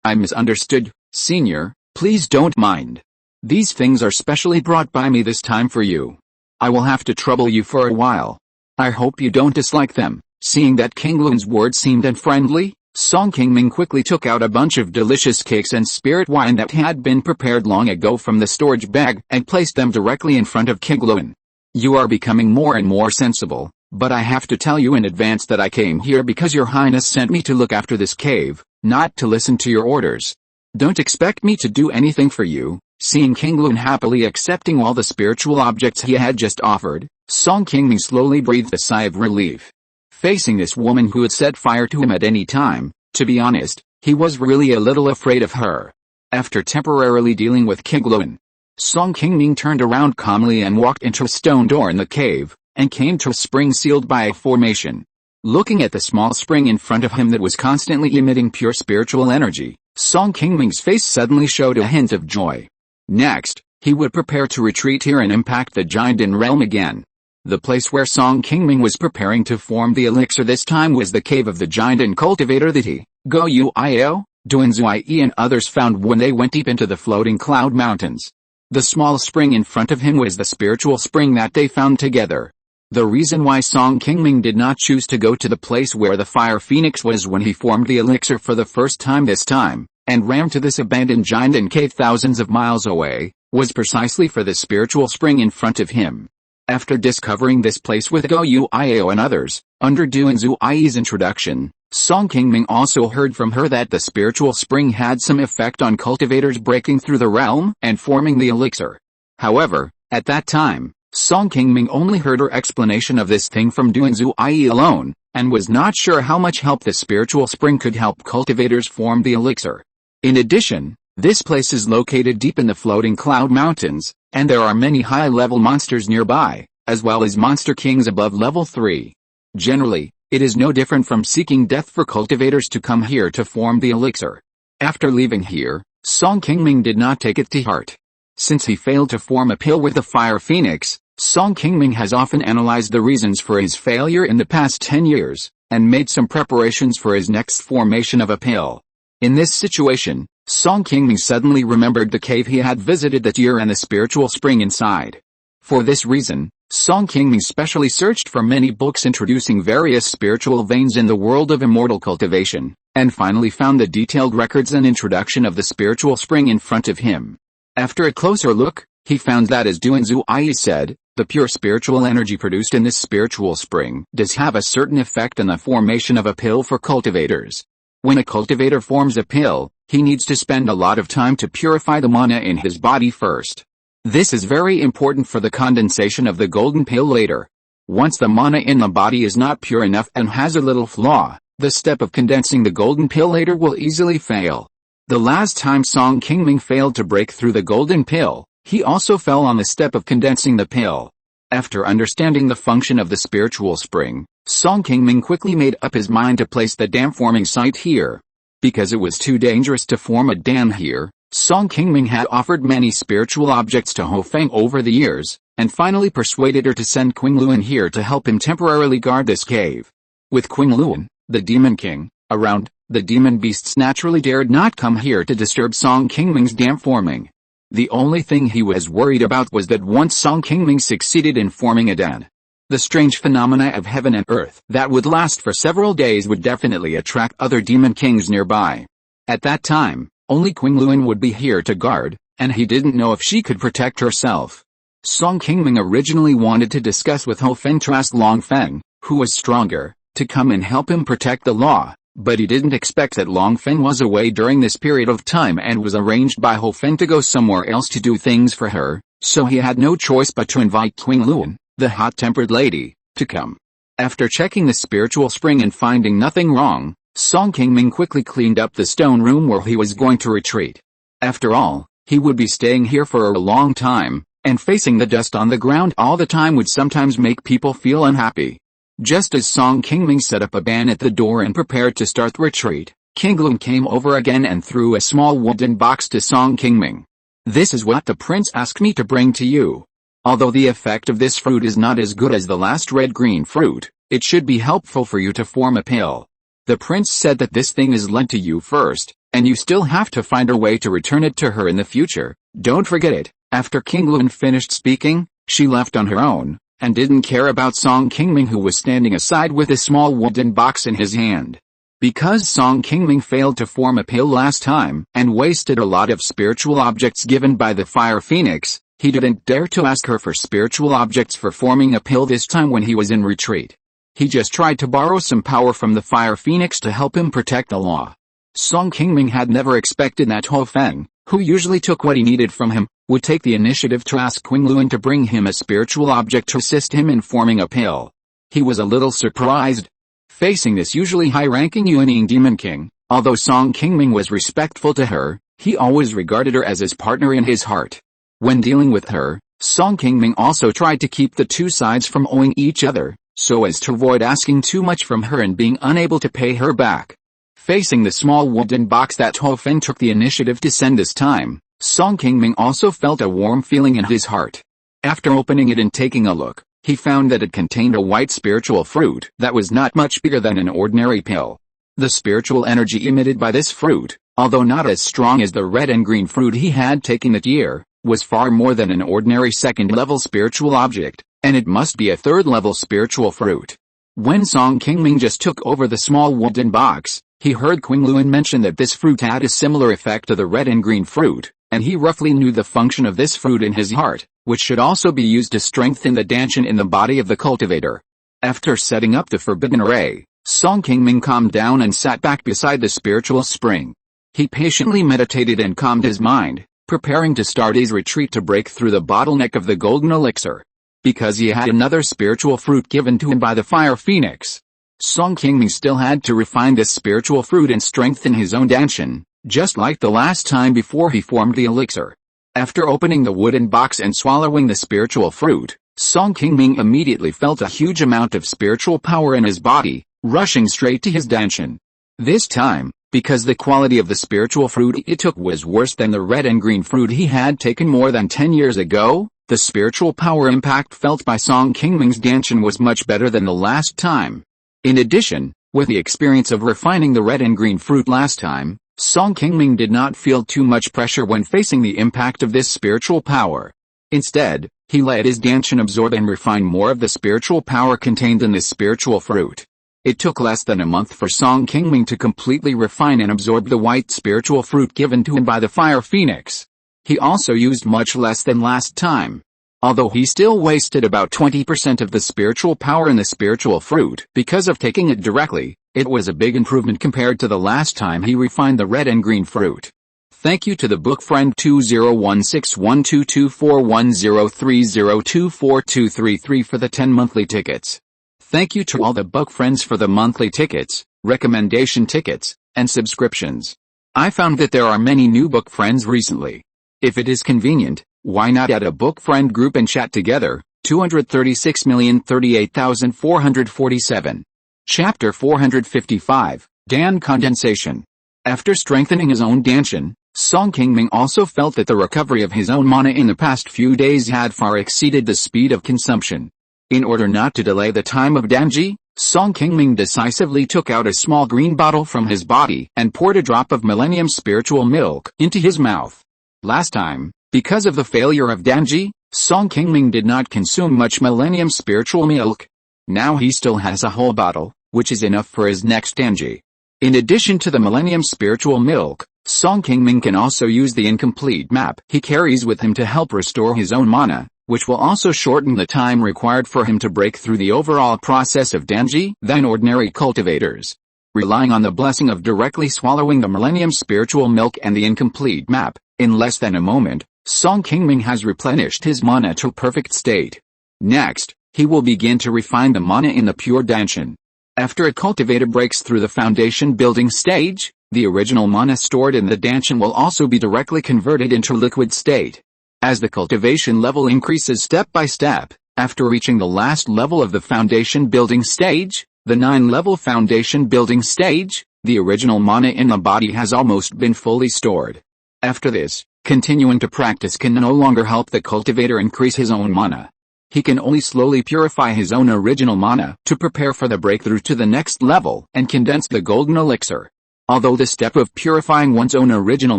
I misunderstood, Senior, please don't mind. These things are specially brought by me this time for you. I will have to trouble you for a while. I hope you don't dislike them." Seeing that Qingluan's words seemed unfriendly, Song Qingming quickly took out a bunch of delicious cakes and spirit wine that had been prepared long ago from the storage bag and placed them directly in front of Qingluan. "You are becoming more and more sensible, but I have to tell you in advance that I came here because your highness sent me to look after this cave, not to listen to your orders. Don't expect me to do anything for you." Seeing Qingluan happily accepting all the spiritual objects he had just offered, Song Qingming slowly breathed a sigh of relief. Facing this woman who would set fire to him at any time, to be honest, he was really a little afraid of her. After temporarily dealing with Qingluan, Song Qingming turned around calmly and walked into a stone door in the cave, and came to a spring sealed by a formation. Looking at the small spring in front of him that was constantly emitting pure spiritual energy, Song Qingming's face suddenly showed a hint of joy. Next, he would prepare to retreat here and impact the Jiandan realm again. The place where Song Qingming was preparing to form the elixir this time was the cave of the Jiandan cultivator that he, Guo Yuio, Duanzuai and others found when they went deep into the floating cloud mountains. The small spring in front of him was the spiritual spring that they found together. The reason why Song Qingming did not choose to go to the place where the fire phoenix was when he formed the elixir for the first time this time, and ran to this abandoned Jiandan cave thousands of miles away, was precisely for the spiritual spring in front of him. After discovering this place with Guo Yuio and others, under Duanzuai's introduction, Song Qingming also heard from her that the spiritual spring had some effect on cultivators breaking through the realm and forming the elixir. However, at that time, Song Qingming only heard her explanation of this thing from Duanzuai alone, and was not sure how much help the spiritual spring could help cultivators form the elixir. In addition, this place is located deep in the floating cloud mountains, and there are many high-level monsters nearby, as well as monster kings above level 3. Generally, it is no different from seeking death for cultivators to come here to form the elixir. After leaving here, Song Qingming did not take it to heart. Since he failed to form a pill with the fire phoenix, Song Qingming has often analyzed the reasons for his failure in the past 10 years, and made some preparations for his next formation of a pill. In this situation, Song Qingming suddenly remembered the cave he had visited that year and the spiritual spring inside. For this reason, Song Qingming specially searched for many books introducing various spiritual veins in the world of immortal cultivation, and finally found the detailed records and introduction of the spiritual spring in front of him. After a closer look, he found that as Duanzuai said, the pure spiritual energy produced in this spiritual spring does have a certain effect on the formation of a pill for cultivators. When a cultivator forms a pill, he needs to spend a lot of time to purify the mana in his body first. This is very important for the condensation of the golden pill later. Once the mana in the body is not pure enough and has a little flaw, the step of condensing the golden pill later will easily fail. The last time Song Qingming failed to break through the golden pill, He also fell on the step of condensing the pill. After understanding the function of the spiritual spring, Song Qingming quickly made up his mind to place the dam-forming site here. Because it was too dangerous to form a dam here, Song Qingming had offered many spiritual objects to Ho Feng over the years, and finally persuaded her to send Qingluan here to help him temporarily guard this cave. With Qingluan, the demon king, around, the demon beasts naturally dared not come here to disturb Song Qingming's dam forming. The only thing he was worried about was that once Song Qingming succeeded in forming a dam, the strange phenomena of heaven and earth that would last for several days would definitely attract other demon kings nearby. At that time, only Qingluan would be here to guard, and he didn't know if she could protect herself. Song Qingming originally wanted to discuss with Ho Feng to ask Long Feng, who was stronger, to come and help him protect the law, but he didn't expect that Long Feng was away during this period of time and was arranged by Ho Feng to go somewhere else to do things for her, so he had no choice but to invite Qingluan, the hot-tempered lady, to come. After checking the spiritual spring and finding nothing wrong, Song Qingming quickly cleaned up the stone room where he was going to retreat. After all, he would be staying here for a long time, and facing the dust on the ground all the time would sometimes make people feel unhappy. Just as Song Qingming set up a ban at the door and prepared to start the retreat, Qingluan came over again and threw a small wooden box to Song Qingming. "This is what the prince asked me to bring to you. Although the effect of this fruit is not as good as the last red-green fruit, it should be helpful for you to form a pill. The prince said that this thing is lent to you first, and you still have to find a way to return it to her in the future. Don't forget it." After Qingluan finished speaking, she left on her own, and didn't care about Song Qingming, who was standing aside with a small wooden box in his hand. Because Song Qingming failed to form a pill last time, and wasted a lot of spiritual objects given by the Fire Phoenix, he didn't dare to ask her for spiritual objects for forming a pill this time when he was in retreat. He just tried to borrow some power from the Fire Phoenix to help him protect the law. Song Qingming had never expected that Ho Feng, who usually took what he needed from him, would take the initiative to ask Qingluan to bring him a spiritual object to assist him in forming a pill. He was a little surprised. Facing this usually high-ranking Yuanying demon king, although Song Qingming was respectful to her, he always regarded her as his partner in his heart. When dealing with her, Song Qingming also tried to keep the two sides from owing each other, so as to avoid asking too much from her and being unable to pay her back. Facing the small wooden box that Ho Feng took the initiative to send this time, Song Qingming also felt a warm feeling in his heart. After opening it and taking a look, he found that it contained a white spiritual fruit that was not much bigger than an ordinary pill. The spiritual energy emitted by this fruit, although not as strong as the red and green fruit he had taken that year, was far more than an ordinary second-level spiritual object, and it must be a third-level spiritual fruit. When Song Qingming just took over the small wooden box, he heard Qingluan mention that this fruit had a similar effect to the red and green fruit, and he roughly knew the function of this fruit in his heart, which should also be used to strengthen the danshan in the body of the cultivator. After setting up the forbidden array, Song Qingming calmed down and sat back beside the spiritual spring. He patiently meditated and calmed his mind, preparing to start his retreat to break through the bottleneck of the golden elixir. Because he had another spiritual fruit given to him by the Fire Phoenix, Song Qingming still had to refine this spiritual fruit and strengthen his own danshan, just like the last time before he formed the elixir. After opening the wooden box and swallowing the spiritual fruit, Song Qingming immediately felt a huge amount of spiritual power in his body, rushing straight to his danshan. This time, because the quality of the spiritual fruit it took was worse than the red and green fruit he had taken more than 10 years ago, the spiritual power impact felt by Song Qingming's danshan was much better than the last time. In addition, with the experience of refining the red and green fruit last time, Song Qingming did not feel too much pressure when facing the impact of this spiritual power. Instead, he let his danshan absorb and refine more of the spiritual power contained in this spiritual fruit. It took less than a month for Song Qingming to completely refine and absorb the white spiritual fruit given to him by the Fire Phoenix. He also used much less than last time. Although he still wasted about 20% of the spiritual power in the spiritual fruit because of taking it directly, it was a big improvement compared to the last time he refined the red and green fruit. Thank you to the book friend 20161224103020424233 for the 10 monthly tickets. Thank you to all the book friends for the monthly tickets, recommendation tickets, and subscriptions. I found that there are many new book friends recently. If it is convenient, Why not add a book friend group and chat together? 236,038,447. Chapter 455, Dan Condensation. After strengthening his own Danshin, Song Qingming also felt that the recovery of his own mana in the past few days had far exceeded the speed of consumption. In order not to delay the time of Danji, Song Qingming decisively took out a small green bottle from his body and poured a drop of Millennium Spiritual Milk into his mouth. Last time, because of the failure of Danji, Song Qingming did not consume much Millennium Spiritual Milk. Now he still has a whole bottle, which is enough for his next Danji. In addition to the Millennium Spiritual Milk, Song Qingming can also use the incomplete map he carries with him to help restore his own mana, which will also shorten the time required for him to break through the overall process of Danji than ordinary cultivators. Relying on the blessing of directly swallowing the Millennium Spiritual Milk and the incomplete map, in less than a moment, Song Qingming has replenished his mana to perfect state. Next, he will begin to refine the mana in the pure Danshin. After a cultivator breaks through the foundation building stage, the original mana stored in the Danshin will also be directly converted into liquid state. As the cultivation level increases step by step, after reaching the last level of the foundation building stage, the 9-level foundation building stage, the original mana in the body has almost been fully stored. After this, continuing to practice can no longer help the cultivator increase his own mana. He can only slowly purify his own original mana to prepare for the breakthrough to the next level and condense the golden elixir. Although the step of purifying one's own original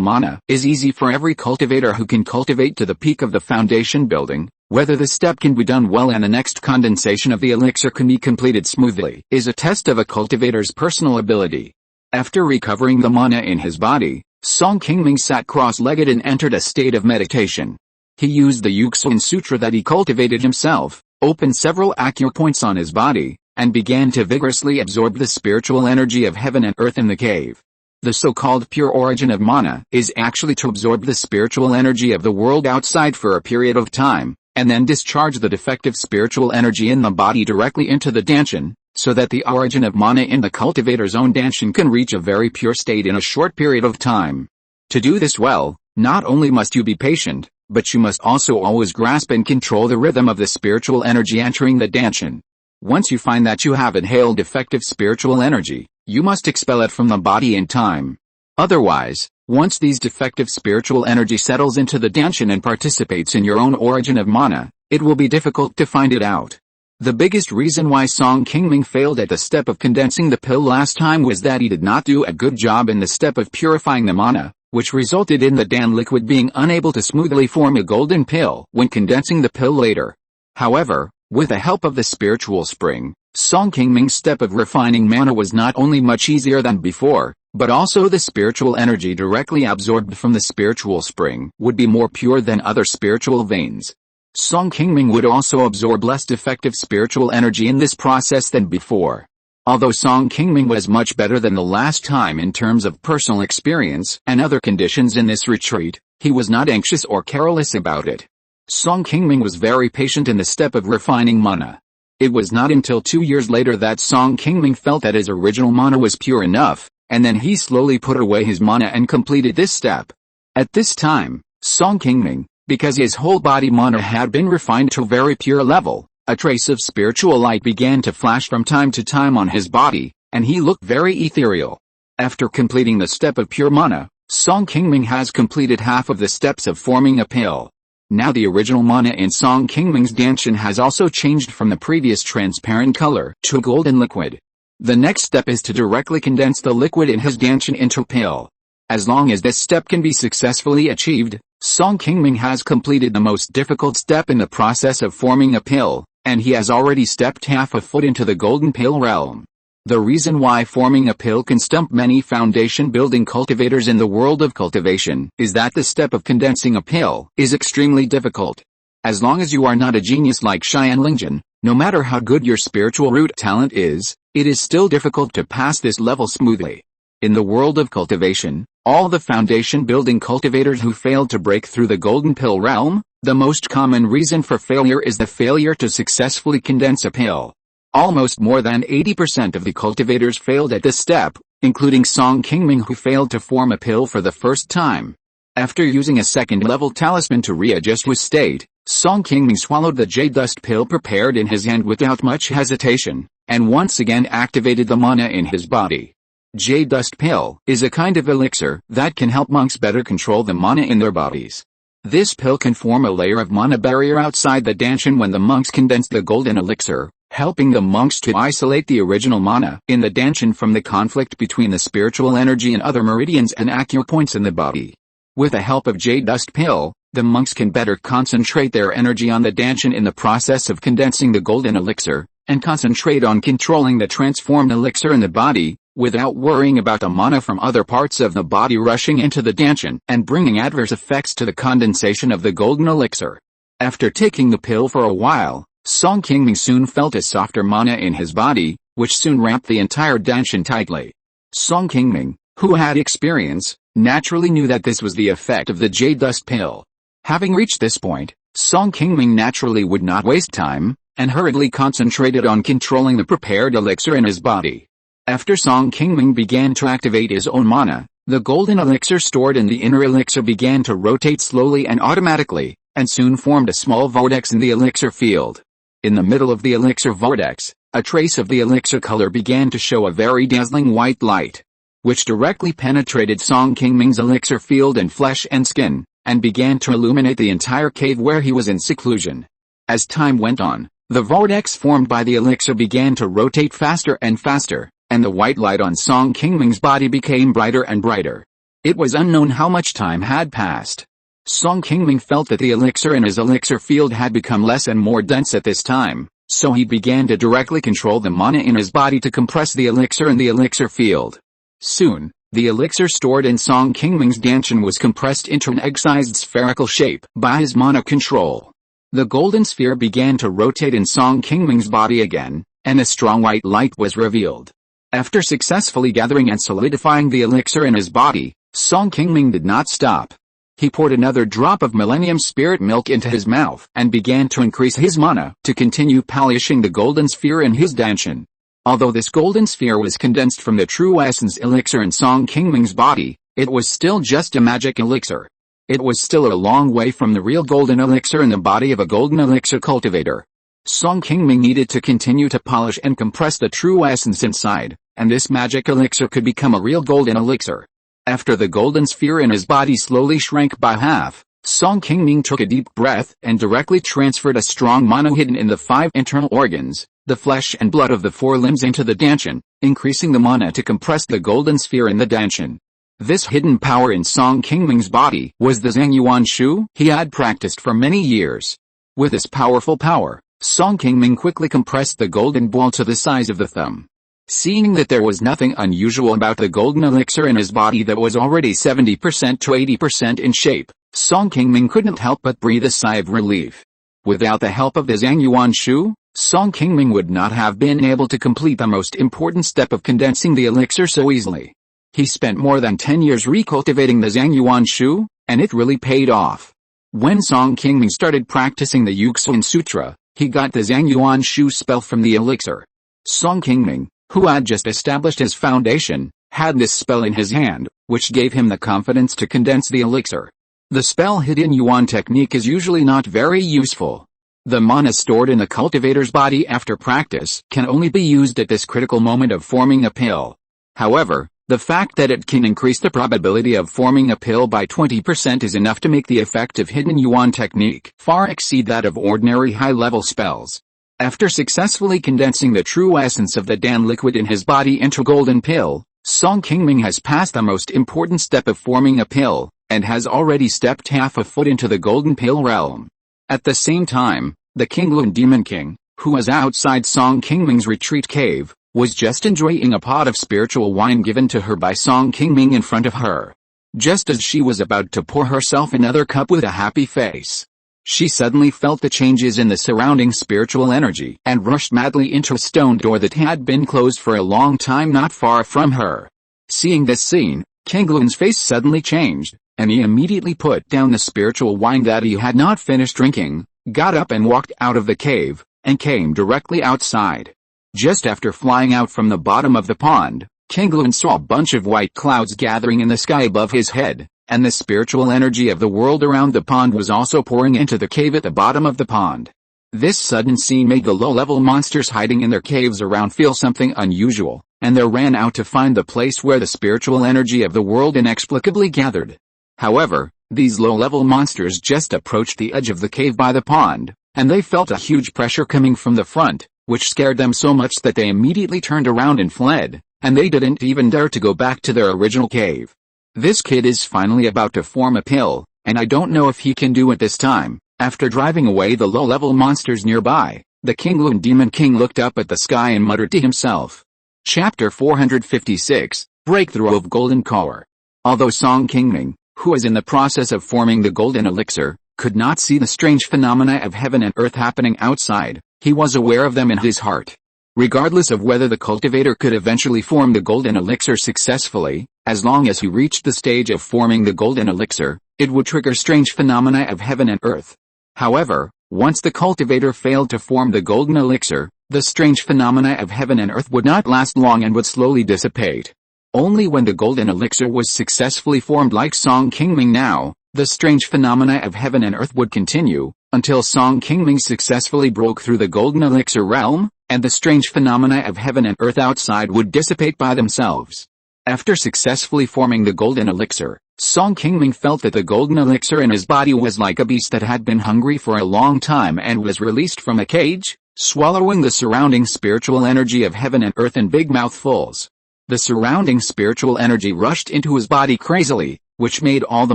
mana is easy for every cultivator who can cultivate to the peak of the foundation building, whether the step can be done well and the next condensation of the elixir can be completed smoothly is a test of a cultivator's personal ability. After recovering the mana in his body, Song Qingming sat cross-legged and entered a state of meditation. He used the Yuxin Sutra that he cultivated himself, opened several acupoints on his body, and began to vigorously absorb the spiritual energy of heaven and earth in the cave. The so-called pure origin of mana is actually to absorb the spiritual energy of the world outside for a period of time, and then discharge the defective spiritual energy in the body directly into the Danshin, so that the origin of mana in the cultivator's own Danshin can reach a very pure state in a short period of time. To do this well, not only must you be patient, but you must also always grasp and control the rhythm of the spiritual energy entering the Danshin. Once you find that you have inhaled defective spiritual energy, you must expel it from the body in time. Otherwise, once these defective spiritual energy settles into the Danshin and participates in your own origin of mana, it will be difficult to find it out. The biggest reason why Song Qingming failed at the step of condensing the pill last time was that he did not do a good job in the step of purifying the mana, which resulted in the Dan liquid being unable to smoothly form a golden pill when condensing the pill later. However, with the help of the spiritual spring, Song Qingming's step of refining mana was not only much easier than before, but also the spiritual energy directly absorbed from the spiritual spring would be more pure than other spiritual veins. Song Qingming would also absorb less defective spiritual energy in this process than before. Although Song Qingming was much better than the last time in terms of personal experience and other conditions in this retreat, he was not anxious or careless about it. Song Qingming was very patient in the step of refining mana. It was not until 2 years later that Song Qingming felt that his original mana was pure enough, and then he slowly put away his mana and completed this step. At this time, Song Qingming, because his whole body mana had been refined to a very pure level, a trace of spiritual light began to flash from time to time on his body, and he looked very ethereal. After completing the step of pure mana, Song Qingming has completed half of the steps of forming a pill. Now the original mana in Song Qingming's Danshin has also changed from the previous transparent color to a golden liquid. The next step is to directly condense the liquid in his Danshin into a pill. As long as this step can be successfully achieved, Song Qingming has completed the most difficult step in the process of forming a pill, and he has already stepped half a foot into the golden pill realm. The reason why forming a pill can stump many foundation building cultivators in the world of cultivation is that the step of condensing a pill is extremely difficult. As long as you are not a genius like Xian Lingyuan, no matter how good your spiritual root talent is, it is still difficult to pass this level smoothly. In the world of cultivation, all the foundation building cultivators who failed to break through the golden pill realm, the most common reason for failure is the failure to successfully condense a pill. Almost more than 80% of the cultivators failed at this step, including Song Qingming who failed to form a pill for the first time. After using a second-level talisman to readjust his state, Song Qingming swallowed the jade dust pill prepared in his hand without much hesitation, and once again activated the mana in his body. Jade dust pill is a kind of elixir that can help monks better control the mana in their bodies. This pill can form a layer of mana barrier outside the danshan when the monks condense the golden elixir, helping the monks to isolate the original mana in the danshan from the conflict between the spiritual energy and other meridians and acupoints in the body. With the help of jade dust pill, the monks can better concentrate their energy on the danshan in the process of condensing the golden elixir, and concentrate on controlling the transformed elixir in the body, without worrying about the mana from other parts of the body rushing into the danshan and bringing adverse effects to the condensation of the golden elixir. After taking the pill for a while, Song Qingming soon felt a softer mana in his body, which soon wrapped the entire danshan tightly. Song Qingming, who had experience, naturally knew that this was the effect of the jade dust pill. Having reached this point, Song Qingming naturally would not waste time, and hurriedly concentrated on controlling the prepared elixir in his body. After Song Qingming began to activate his own mana, the golden elixir stored in the inner elixir began to rotate slowly and automatically, and soon formed a small vortex in the elixir field. In the middle of the elixir vortex, a trace of the elixir color began to show a very dazzling white light, which directly penetrated Song Qingming's elixir field in flesh and skin, and began to illuminate the entire cave where he was in seclusion. As time went on, the vortex formed by the elixir began to rotate faster and faster, and the white light on Song Qingming's body became brighter and brighter. It was unknown how much time had passed. Song Qingming felt that the elixir in his elixir field had become less and more dense at this time, so he began to directly control the mana in his body to compress the elixir in the elixir field. Soon, the elixir stored in Song Qingming's danshan was compressed into an egg-sized spherical shape by his mana control. The golden sphere began to rotate in Song Qingming's body again, and a strong white light was revealed. After successfully gathering and solidifying the elixir in his body, Song Qingming did not stop. He poured another drop of Millennium Spirit Milk into his mouth and began to increase his mana to continue polishing the golden sphere in his danshan. Although this golden sphere was condensed from the true essence elixir in Song Qingming's body, it was still just a magic elixir. It was still a long way from the real golden elixir in the body of a golden elixir cultivator. Song Qingming needed to continue to polish and compress the true essence inside, and this magic elixir could become a real golden elixir. After the golden sphere in his body slowly shrank by half, Song Qingming took a deep breath and directly transferred a strong mana hidden in the 5 internal organs, the flesh and blood of the 4 limbs into the danshan, increasing the mana to compress the golden sphere in the danshan. This hidden power in Song Qingming's body was the Zhangyuan Shu he had practiced for many years. With this powerful power, Song Qingming quickly compressed the golden ball to the size of the thumb. Seeing that there was nothing unusual about the golden elixir in his body that was already 70% to 80% in shape, Song Qingming couldn't help but breathe a sigh of relief. Without the help of the Zhangyuan Shu, Song Qingming would not have been able to complete the most important step of condensing the elixir so easily. He spent more than 10 years recultivating the Zhangyuan Shu, and it really paid off. When Song Qingming started practicing the Yuxin Sutra, he got the Zhangyuan Shu spell from the elixir. Song Qingming, who had just established his foundation, had this spell in his hand, which gave him the confidence to condense the elixir. The spell hidden Yuan technique is usually not very useful. The mana stored in the cultivator's body after practice can only be used at this critical moment of forming a pill. However, the fact that it can increase the probability of forming a pill by 20% is enough to make the effect of hidden Yuan technique far exceed that of ordinary high-level spells. After successfully condensing the true essence of the Dan liquid in his body into golden pill, Song Qingming has passed the most important step of forming a pill, and has already stepped half a foot into the golden pill realm. At the same time, the Qingluan Demon King, who was outside Song Qingming's retreat cave, was just enjoying a pot of spiritual wine given to her by Song Qingming in front of her. Just as she was about to pour herself another cup with a happy face, she suddenly felt the changes in the surrounding spiritual energy and rushed madly into a stone door that had been closed for a long time not far from her. Seeing this scene, Qingluan's face suddenly changed, and he immediately put down the spiritual wine that he had not finished drinking, got up and walked out of the cave, and came directly outside. Just after flying out from the bottom of the pond, Qingluan saw a bunch of white clouds gathering in the sky above his head, and the spiritual energy of the world around the pond was also pouring into the cave at the bottom of the pond. This sudden scene made the low-level monsters hiding in their caves around feel something unusual, and they ran out to find the place where the spiritual energy of the world inexplicably gathered. However, these low-level monsters just approached the edge of the cave by the pond, and they felt a huge pressure coming from the front, which scared them so much that they immediately turned around and fled, and they didn't even dare to go back to their original cave. This kid is finally about to form a pill, and I don't know if he can do it this time. After driving away the low-level monsters nearby, the Qingming Demon King looked up at the sky and muttered to himself. Chapter 456, Breakthrough of Golden Core. Although Song Qingming, who was in the process of forming the golden elixir, could not see the strange phenomena of heaven and earth happening outside, he was aware of them in his heart. Regardless of whether the cultivator could eventually form the golden elixir successfully, as long as he reached the stage of forming the golden elixir, it would trigger strange phenomena of heaven and earth. However, once the cultivator failed to form the golden elixir, the strange phenomena of heaven and earth would not last long and would slowly dissipate. Only when the golden elixir was successfully formed like Song Qingming now, the strange phenomena of heaven and earth would continue, until Song Qingming successfully broke through the golden elixir realm, and the strange phenomena of heaven and earth outside would dissipate by themselves. After successfully forming the golden elixir, Song Qingming felt that the golden elixir in his body was like a beast that had been hungry for a long time and was released from a cage, swallowing the surrounding spiritual energy of heaven and earth in big mouthfuls. The surrounding spiritual energy rushed into his body crazily, which made all the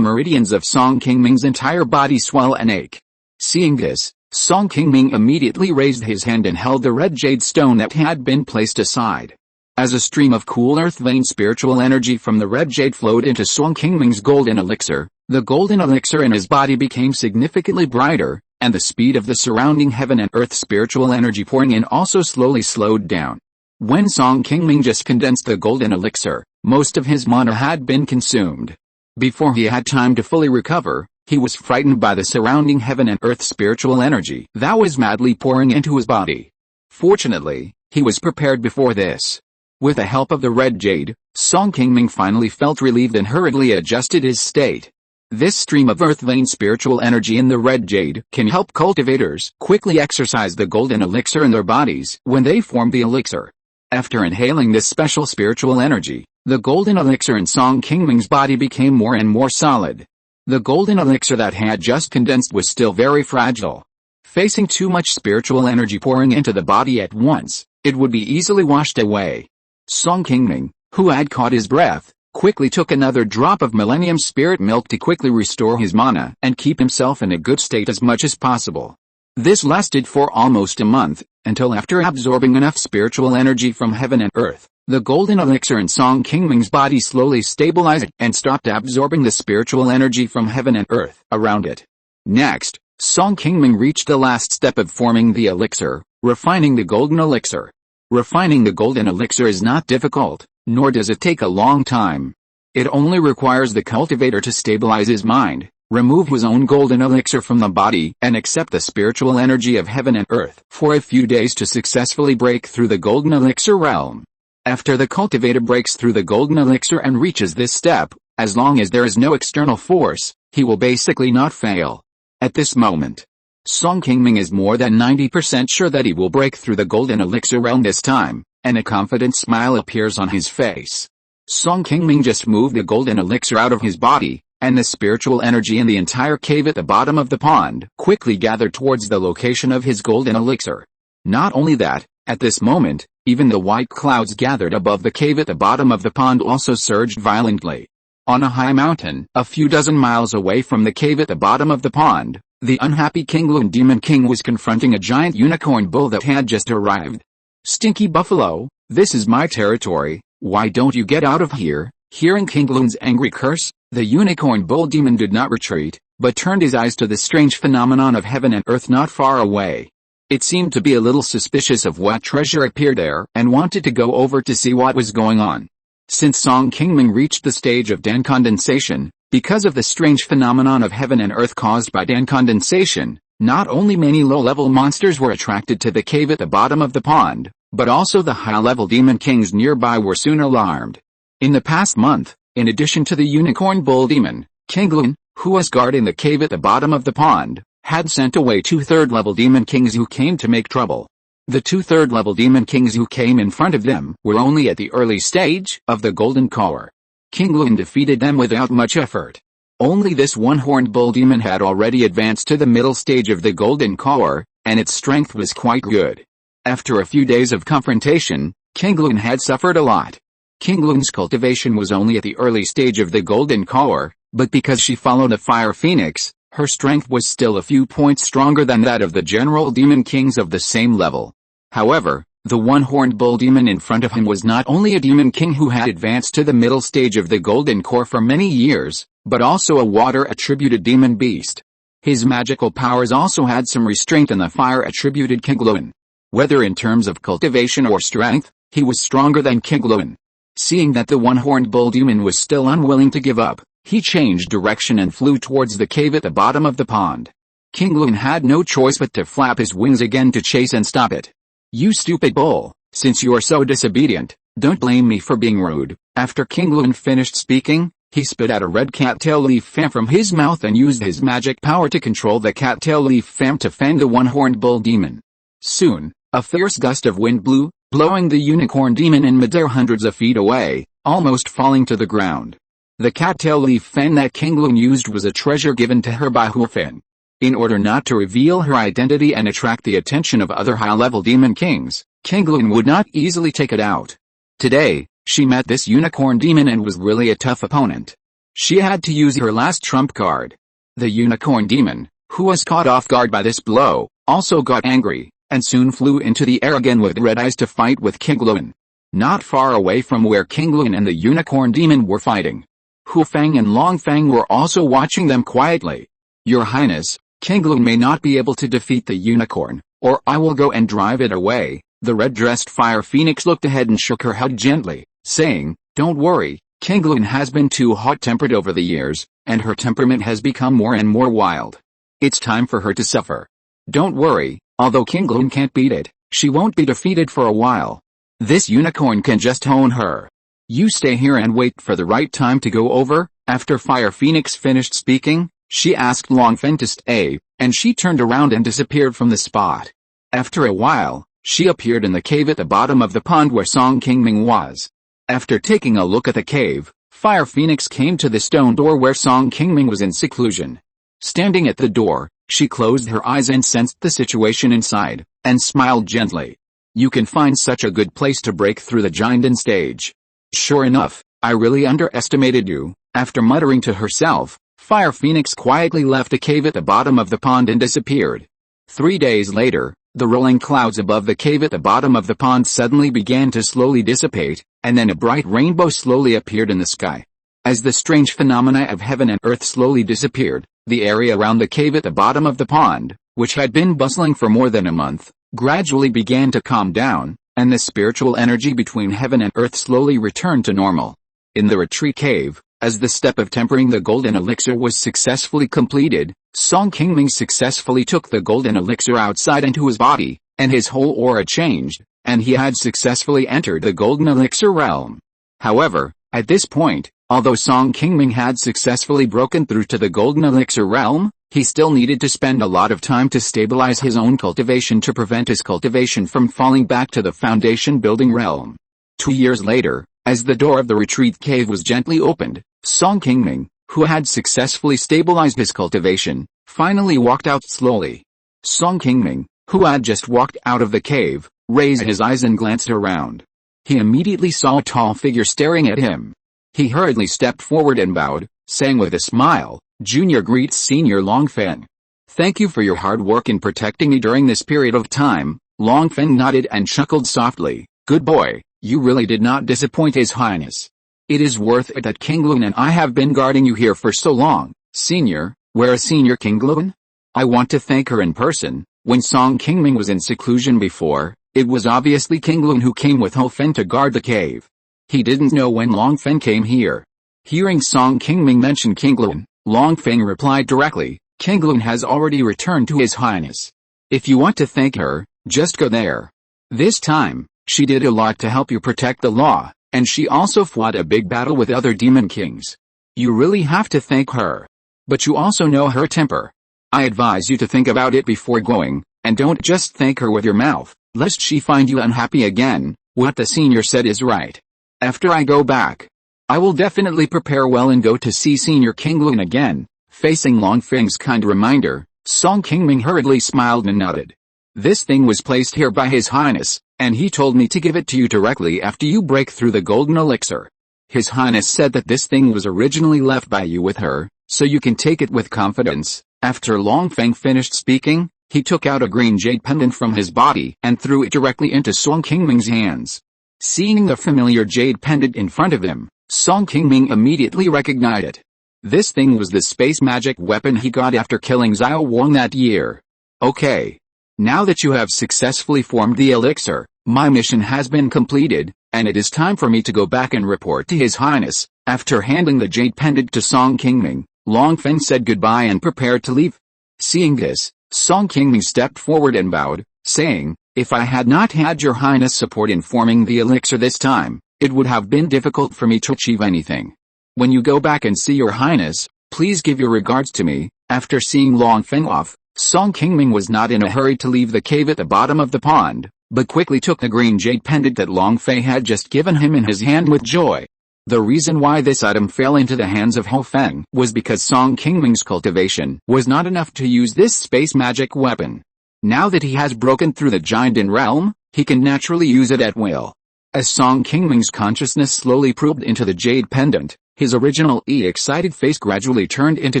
meridians of Song Qingming's entire body swell and ache. Seeing this, Song Qingming immediately raised his hand and held the red jade stone that had been placed aside. As a stream of cool earth vein spiritual energy from the red jade flowed into Song Qingming's golden elixir, the golden elixir in his body became significantly brighter, and the speed of the surrounding heaven and earth spiritual energy pouring in also slowly slowed down. When Song Qingming just condensed the golden elixir, most of his mana had been consumed. Before he had time to fully recover, he was frightened by the surrounding heaven and earth spiritual energy that was madly pouring into his body. Fortunately, he was prepared before this. With the help of the red jade, Song Qingming finally felt relieved and hurriedly adjusted his state. This stream of earth vein spiritual energy in the red jade can help cultivators quickly exercise the golden elixir in their bodies when they form the elixir. After inhaling this special spiritual energy, the golden elixir in Song Qingming's body became more and more solid. The golden elixir that had just condensed was still very fragile. Facing too much spiritual energy pouring into the body at once, it would be easily washed away. Song Qingming, who had caught his breath, quickly took another drop of Millennium Spirit Milk to quickly restore his mana and keep himself in a good state as much as possible. This lasted for almost a month, until after absorbing enough spiritual energy from heaven and earth, the golden elixir in Song Qingming's body slowly stabilized and stopped absorbing the spiritual energy from heaven and earth around it. Next, Song Qingming reached the last step of forming the elixir, refining the golden elixir. Refining the golden elixir is not difficult, nor does it take a long time. It only requires the cultivator to stabilize his mind, remove his own golden elixir from the body, and accept the spiritual energy of heaven and earth for a few days to successfully break through the golden elixir realm. After the cultivator breaks through the golden elixir and reaches this step, as long as there is no external force, he will basically not fail. At this moment, Song Qingming is more than 90% sure that he will break through the golden elixir realm this time, and a confident smile appears on his face. Song Qingming just moved the golden elixir out of his body, and the spiritual energy in the entire cave at the bottom of the pond quickly gathered towards the location of his golden elixir. Not only that, at this moment, even the white clouds gathered above the cave at the bottom of the pond also surged violently. On a high mountain, a few dozen miles away from the cave at the bottom of the pond, the unhappy Qingming Demon King was confronting a giant unicorn bull that had just arrived. "Stinky buffalo, this is my territory, why don't you get out of here?" Hearing Qingming's angry curse, the unicorn bull demon did not retreat, but turned his eyes to the strange phenomenon of heaven and earth not far away. It seemed to be a little suspicious of what treasure appeared there and wanted to go over to see what was going on. Since Song Qingming reached the stage of Dan condensation, because of the strange phenomenon of heaven and earth caused by Dan condensation, not only many low-level monsters were attracted to the cave at the bottom of the pond, but also the high-level demon kings nearby were soon alarmed. In the past month, in addition to the unicorn bull demon, Qingming, who was guarding the cave at the bottom of the pond, had sent away 2 third-level demon kings who came to make trouble. The 2 third-level demon kings who came in front of them were only at the early stage of the golden core. Qingming defeated them without much effort. Only this one-horned bull demon had already advanced to the middle stage of the golden core, and its strength was quite good. After a few days of confrontation, Qingming had suffered a lot. Qingming's cultivation was only at the early stage of the golden core, but because she followed a fire phoenix, her strength was still a few points stronger than that of the general demon kings of the same level. However, the one-horned bull demon in front of him was not only a demon king who had advanced to the middle stage of the golden core for many years, but also a water-attributed demon beast. His magical powers also had some restraint on the fire-attributed Qingming. Whether in terms of cultivation or strength, he was stronger than Qingming. Seeing that the one-horned bull demon was still unwilling to give up, he changed direction and flew towards the cave at the bottom of the pond. Qingming had no choice but to flap his wings again to chase and stop it. "You stupid bull, since you are so disobedient, don't blame me for being rude." After Qingming finished speaking, he spit out a red cattail leaf fan from his mouth and used his magic power to control the cattail leaf fan to fend the one-horned bull demon. Soon, a fierce gust of wind blew, blowing the unicorn demon in midair hundreds of feet away, almost falling to the ground. The cattail leaf fan that Qingming used was a treasure given to her by Huofeng. In order not to reveal her identity and attract the attention of other high-level demon kings, Qingming would not easily take it out. Today, she met this unicorn demon and was really a tough opponent. She had to use her last trump card. The unicorn demon, who was caught off guard by this blow, also got angry, and soon flew into the air again with red eyes to fight with Qingming. Not far away from where Qingming and the unicorn demon were fighting, Huofeng and Longfeng were also watching them quietly. "Your Highness, Qingming may not be able to defeat the unicorn, or I will go and drive it away." The red-dressed fire phoenix looked ahead and shook her head gently, saying, "Don't worry, Qingming has been too hot-tempered over the years, and her temperament has become more and more wild. It's time for her to suffer. Don't worry, although Qingming can't beat it, she won't be defeated for a while. This unicorn can just own her. You stay here and wait for the right time to go over." After Fire Phoenix finished speaking, she asked Longfeng to stay, and she turned around and disappeared from the spot. After a while, she appeared in the cave at the bottom of the pond where Song Qingming was. After taking a look at the cave, Fire Phoenix came to the stone door where Song Qingming was in seclusion. Standing at the door, she closed her eyes and sensed the situation inside, and smiled gently. "You can find such a good place to break through the giant stage. Sure enough, I really underestimated you." After muttering to herself, Fire Phoenix quietly left the cave at the bottom of the pond and disappeared. 3 days later, the rolling clouds above the cave at the bottom of the pond suddenly began to slowly dissipate, and then a bright rainbow slowly appeared in the sky. As the strange phenomena of heaven and earth slowly disappeared, the area around the cave at the bottom of the pond, which had been bustling for more than a month, gradually began to calm down, and the spiritual energy between heaven and earth slowly returned to normal. In the retreat cave, as the step of tempering the golden elixir was successfully completed, Song Qingming successfully took the golden elixir outside into his body, and his whole aura changed, and he had successfully entered the golden elixir realm. However, at this point, although Song Qingming had successfully broken through to the golden elixir realm, he still needed to spend a lot of time to stabilize his own cultivation to prevent his cultivation from falling back to the foundation building realm. 2 years later, as the door of the retreat cave was gently opened, Song Qingming, who had successfully stabilized his cultivation, finally walked out slowly. Song Qingming, who had just walked out of the cave, raised his eyes and glanced around. He immediately saw a tall figure staring at him. He hurriedly stepped forward and bowed, saying with a smile, "Junior greets Senior Longfeng. Thank you for your hard work in protecting me during this period of time." Longfeng nodded and chuckled softly. "Good boy, you really did not disappoint His Highness. It is worth it that Qingming and I have been guarding you here for so long." "Senior, where is Senior Qingming? I want to thank her in person." When Song Qingming was in seclusion before, it was obviously Qingming who came with Huofeng to guard the cave. He didn't know when Longfeng came here. Hearing Song Qingming mention Qingming, Longfeng replied directly, "Qingming has already returned to His Highness. If you want to thank her, just go there. This time, she did a lot to help you protect the law, and she also fought a big battle with other demon kings. You really have to thank her. But you also know her temper. I advise you to think about it before going, and don't just thank her with your mouth, lest she find you unhappy again. What the senior said is right. After I go back, I will definitely prepare well and go to see Senior Qingming again. Facing Long Feng's kind reminder, Song Qingming hurriedly smiled and nodded. This thing was placed here by His Highness, and he told me to give it to you directly after you break through the golden elixir. His Highness said that this thing was originally left by you with her, so you can take it with confidence. After Long Feng finished speaking, he took out a green jade pendant from his body and threw it directly into Song Qingming's hands. Seeing the familiar jade pendant in front of him, Song Qingming immediately recognized it. This thing was the space magic weapon he got after killing Xiao Wang that year. Okay. Now that you have successfully formed the elixir, my mission has been completed, and it is time for me to go back and report to His Highness. After handing the jade pendant to Song Qingming, Long Feng said goodbye and prepared to leave. Seeing this, Song Qingming stepped forward and bowed, saying, "If I had not had your Highness' support in forming the elixir this time, it would have been difficult for me to achieve anything. When you go back and see your Highness, please give your regards to me." After seeing Long Feng off, Song Qingming was not in a hurry to leave the cave at the bottom of the pond, but quickly took the green jade pendant that Long Fei had just given him in his hand with joy. The reason why this item fell into the hands of Ho Feng was because Song Qingming's cultivation was not enough to use this space magic weapon. Now that he has broken through the Jianden realm, he can naturally use it at will. As Song Qingming's consciousness slowly probed into the jade pendant, his original excited face gradually turned into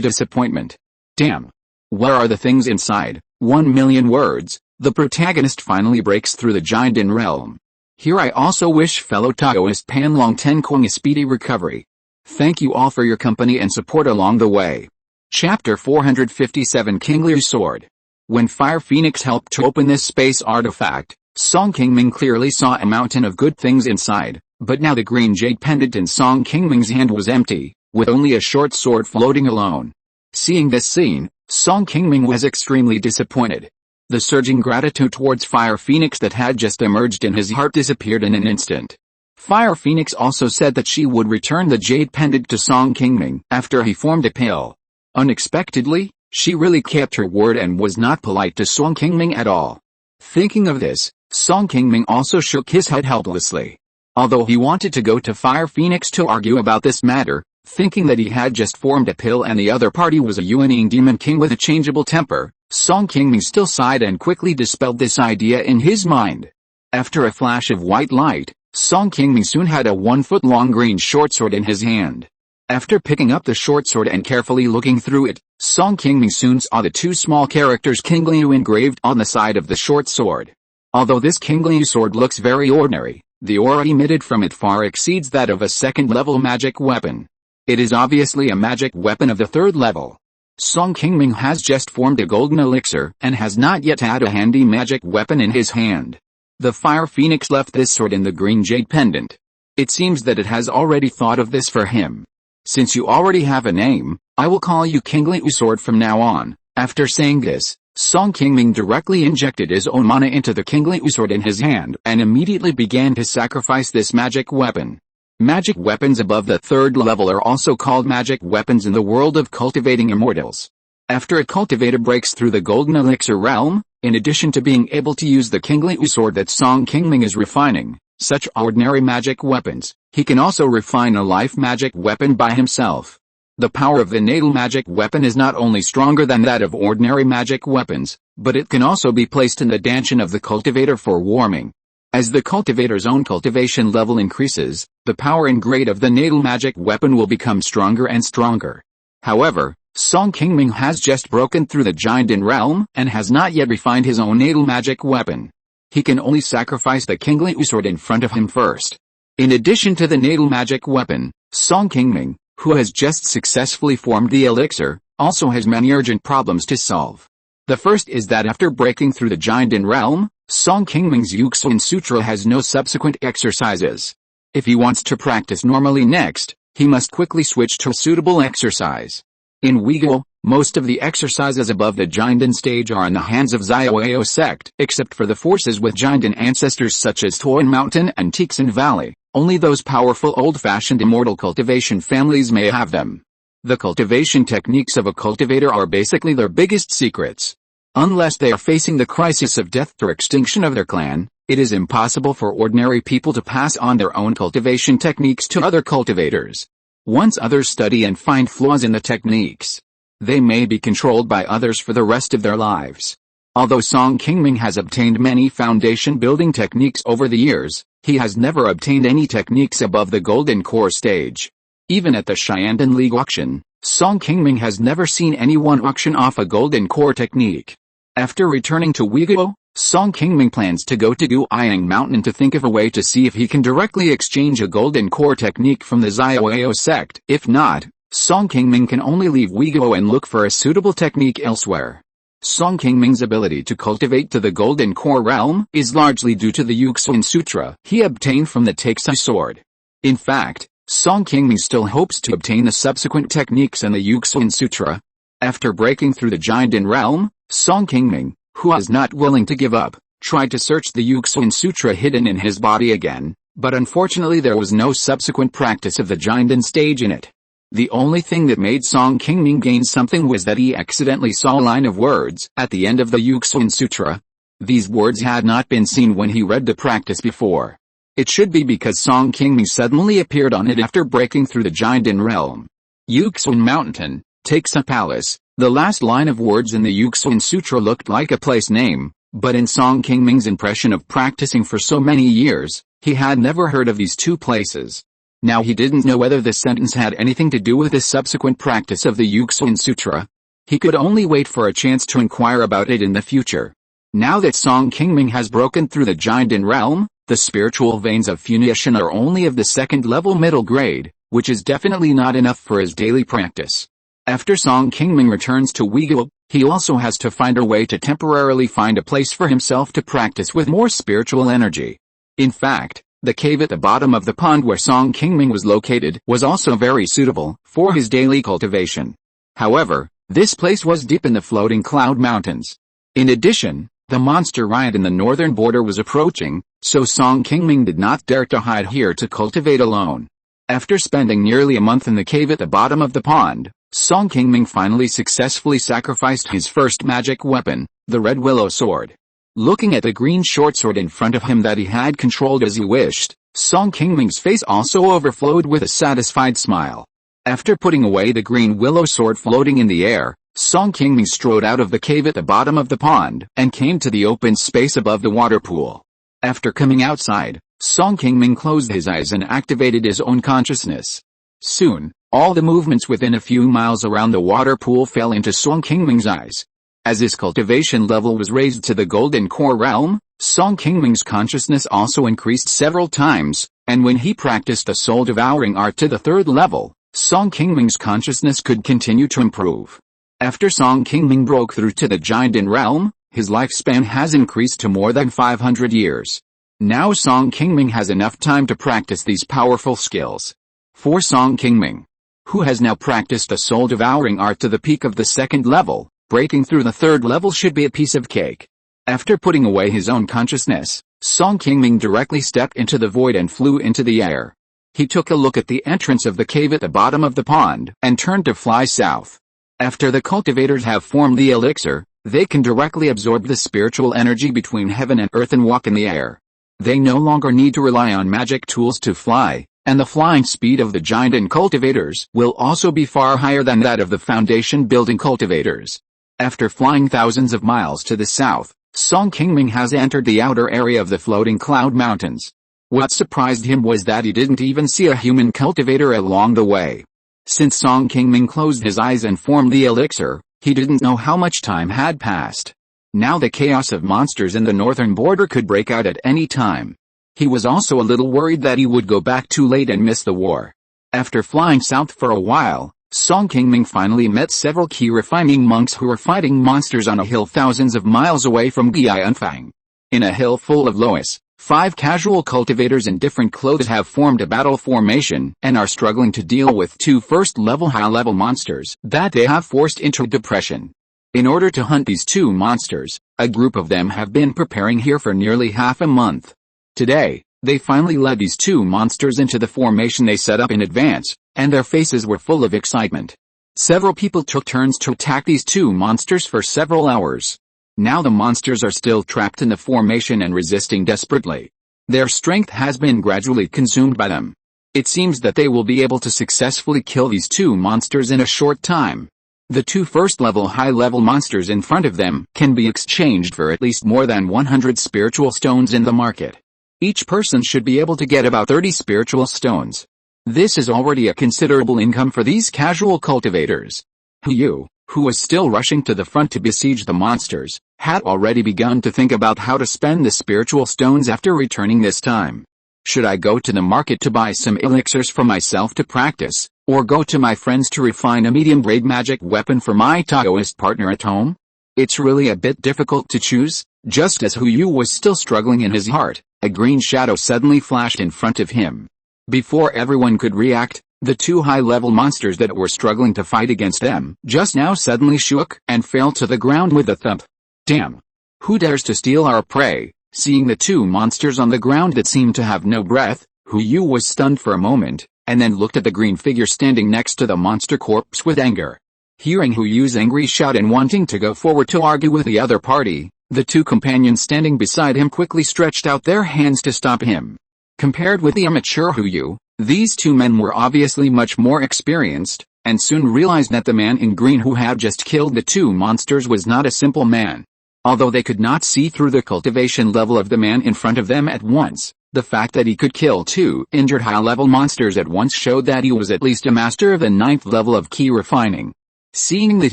disappointment. Damn! Where are the things inside? 1,000,000 words. The protagonist finally breaks through the Jianden realm. Here I also wish fellow Taoist Pan Long Ten Kong a speedy recovery. Thank you all for your company and support along the way. Chapter 457 King Liu's Sword. When Fire Phoenix helped to open this space artifact, Song Qingming clearly saw a mountain of good things inside, but now the green jade pendant in Song Qingming's hand was empty, with only a short sword floating alone. Seeing this scene, Song Qingming was extremely disappointed. The surging gratitude towards Fire Phoenix that had just emerged in his heart disappeared in an instant. Fire Phoenix also said that she would return the jade pendant to Song Qingming after he formed a pill. Unexpectedly, she really kept her word and was not polite to Song Qingming at all. Thinking of this, Song Qingming also shook his head helplessly. Although he wanted to go to Fire Phoenix to argue about this matter, thinking that he had just formed a pill and the other party was a Yuaning demon king with a changeable temper, Song Qingming still sighed and quickly dispelled this idea in his mind. After a flash of white light, Song Qingming soon had a 1-foot-long green short sword in his hand. After picking up the short sword and carefully looking through it, Song Qingming soon saw the two small characters King Liu engraved on the side of the short sword. Although this King Liu sword looks very ordinary, the aura emitted from it far exceeds that of a second-level magic weapon. It is obviously a magic weapon of the third level. Song Qingming has just formed a golden elixir and has not yet had a handy magic weapon in his hand. The Fire Phoenix left this sword in the green jade pendant. It seems that it has already thought of this for him. Since you already have a name, I will call you King Liu Sword from now on. After saying this, Song Qingming directly injected his own mana into the King Liu Sword in his hand and immediately began to sacrifice this magic weapon. Magic weapons above the third level are also called magic weapons in the world of cultivating immortals. After a cultivator breaks through the golden elixir realm, in addition to being able to use the King Liu sword that Song Qingming is refining, such ordinary magic weapons, he can also refine a life magic weapon by himself. The power of the natal magic weapon is not only stronger than that of ordinary magic weapons, but it can also be placed in the dantian of the cultivator for warming. As the cultivator's own cultivation level increases, the power and grade of the natal magic weapon will become stronger and stronger. However, Song Qingming has just broken through the Jianden realm and has not yet refined his own natal magic weapon. He can only sacrifice the King Liu sword in front of him first. In addition to the natal magic weapon, Song Qingming, who has just successfully formed the elixir, also has many urgent problems to solve. The first is that after breaking through the Jianden realm, Song Qingming's Yuxin Sutra has no subsequent exercises. If he wants to practice normally next, he must quickly switch to a suitable exercise. In Uyghur, most of the exercises above the Jianden stage are in the hands of Xiaoao sect, except for the forces with Jianden ancestors such as Funiu Mountain and Tixin Valley. Only those powerful old-fashioned immortal cultivation families may have them. The cultivation techniques of a cultivator are basically their biggest secrets. Unless they are facing the crisis of death or extinction of their clan, it is impossible for ordinary people to pass on their own cultivation techniques to other cultivators. Once others study and find flaws in the techniques, they may be controlled by others for the rest of their lives. Although Song Qingming has obtained many foundation building techniques over the years, he has never obtained any techniques above the golden core stage. Even at the Xiandan League auction, Song Qingming has never seen anyone auction off a golden core technique. After returning to Uyiguo, Song Qingming plans to go to Qingming Mountain to think of a way to see if he can directly exchange a golden core technique from the Xiaoyao sect. If not, Song Qingming can only leave Uyiguo and look for a suitable technique elsewhere. Song Qingming's ability to cultivate to the golden core realm is largely due to the Yuxuan Sutra he obtained from the Taixi sword. In fact, Song Qingming still hopes to obtain the subsequent techniques in the Yuxuan Sutra. After breaking through the Jiandan realm, Song Qingming, who is not willing to give up, tried to search the Yuxuan Sutra hidden in his body again, but unfortunately there was no subsequent practice of the Jiandan stage in it. The only thing that made Song Qingming gain something was that he accidentally saw a line of words at the end of the Yuxuan Sutra. These words had not been seen when he read the practice before. It should be because Song Qingming suddenly appeared on it after breaking through the Jiandan realm. Yuxuan Mountain, Taixi Palace. The last line of words in the Yuxuan Sutra looked like a place name, but in Song Qingming's impression of practicing for so many years, he had never heard of these two places. Now he didn't know whether this sentence had anything to do with the subsequent practice of the Yuxuan Sutra. He could only wait for a chance to inquire about it in the future. Now that Song Qingming has broken through the Jiandan realm, the spiritual veins of Funiu Mountain are only of the second level middle grade, which is definitely not enough for his daily practice. After Song Qingming returns to Uyiguo, he also has to find a way to temporarily find a place for himself to practice with more spiritual energy. In fact, the cave at the bottom of the pond where Song Qingming was located was also very suitable for his daily cultivation. However, this place was deep in the floating cloud mountains. In addition, the monster riot in the northern border was approaching, so Song Qingming did not dare to hide here to cultivate alone. After spending nearly a month in the cave at the bottom of the pond, Song Qingming finally successfully sacrificed his first magic weapon, the Red Willow Sword. Looking at the green short sword in front of him that he had controlled as he wished, Song Qingming's face also overflowed with a satisfied smile. After putting away the green willow sword floating in the air, Song Qingming strode out of the cave at the bottom of the pond and came to the open space above the water pool. After coming outside, Song Qingming closed his eyes and activated his own consciousness. Soon, all the movements within a few miles around the water pool fell into Song Qingming's eyes. As his cultivation level was raised to the golden core realm, Song Qingming's consciousness also increased several times, and when he practiced the soul-devouring art to the third level, Song Qingming's consciousness could continue to improve. After Song Qingming broke through to the Jiandan realm, his lifespan has increased to more than 500 years. Now Song Qingming has enough time to practice these powerful skills. For Song Qingming, who has now practiced the soul-devouring art to the peak of the second level, breaking through the third level should be a piece of cake. After putting away his own consciousness, Song Qingming directly stepped into the void and flew into the air. He took a look at the entrance of the cave at the bottom of the pond and turned to fly south. After the cultivators have formed the elixir, they can directly absorb the spiritual energy between heaven and earth and walk in the air. They no longer need to rely on magic tools to fly, and the flying speed of the Jiandan cultivators will also be far higher than that of the foundation building cultivators. After flying thousands of miles to the south, Song Qingming has entered the outer area of the floating cloud mountains. What surprised him was that he didn't even see a human cultivator along the way. Since Song Qingming closed his eyes and formed the elixir, he didn't know how much time had passed. Now the chaos of monsters in the northern border could break out at any time. He was also a little worried that he would go back too late and miss the war. After flying south for a while, Song Qingming finally met several Qi Refining monks who were fighting monsters on a hill thousands of miles away from Guianfang. In a hill full of loess, 5 casual cultivators in different clothes have formed a battle formation and are struggling to deal with 2 first-level high-level monsters that they have forced into depression. In order to hunt these 2 monsters, a group of them have been preparing here for nearly half a month. Today, they finally led these 2 monsters into the formation they set up in advance, and their faces were full of excitement. Several people took turns to attack these two monsters for several hours. Now the monsters are still trapped in the formation and resisting desperately. Their strength has been gradually consumed by them. It seems that they will be able to successfully kill these two monsters in a short time. The two first-level high-level monsters in front of them can be exchanged for at least more than 100 spiritual stones in the market. Each person should be able to get about 30 spiritual stones. This is already a considerable income for these casual cultivators. Funiu, who was still rushing to the front to besiege the monsters, had already begun to think about how to spend the spiritual stones after returning this time. Should I go to the market to buy some elixirs for myself to practice, or go to my friends to refine a medium-grade magic weapon for my Taoist partner at home? It's really a bit difficult to choose. Just as Funiu was still struggling in his heart, a green shadow suddenly flashed in front of him. Before everyone could react, the two high-level monsters that were struggling to fight against them just now suddenly shook and fell to the ground with a thump. Damn! Who dares to steal our prey? Seeing the two monsters on the ground that seemed to have no breath, Funiu was stunned for a moment, and then looked at the green figure standing next to the monster corpse with anger. Hearing Funiu's angry shout and wanting to go forward to argue with the other party, the two companions standing beside him quickly stretched out their hands to stop him. Compared with the immature Funiu, these two men were obviously much more experienced, and soon realized that the man in green who had just killed the two monsters was not a simple man. Although they could not see through the cultivation level of the man in front of them at once, the fact that he could kill two injured high-level monsters at once showed that he was at least a master of the 9th level of Qi Refining. Seeing that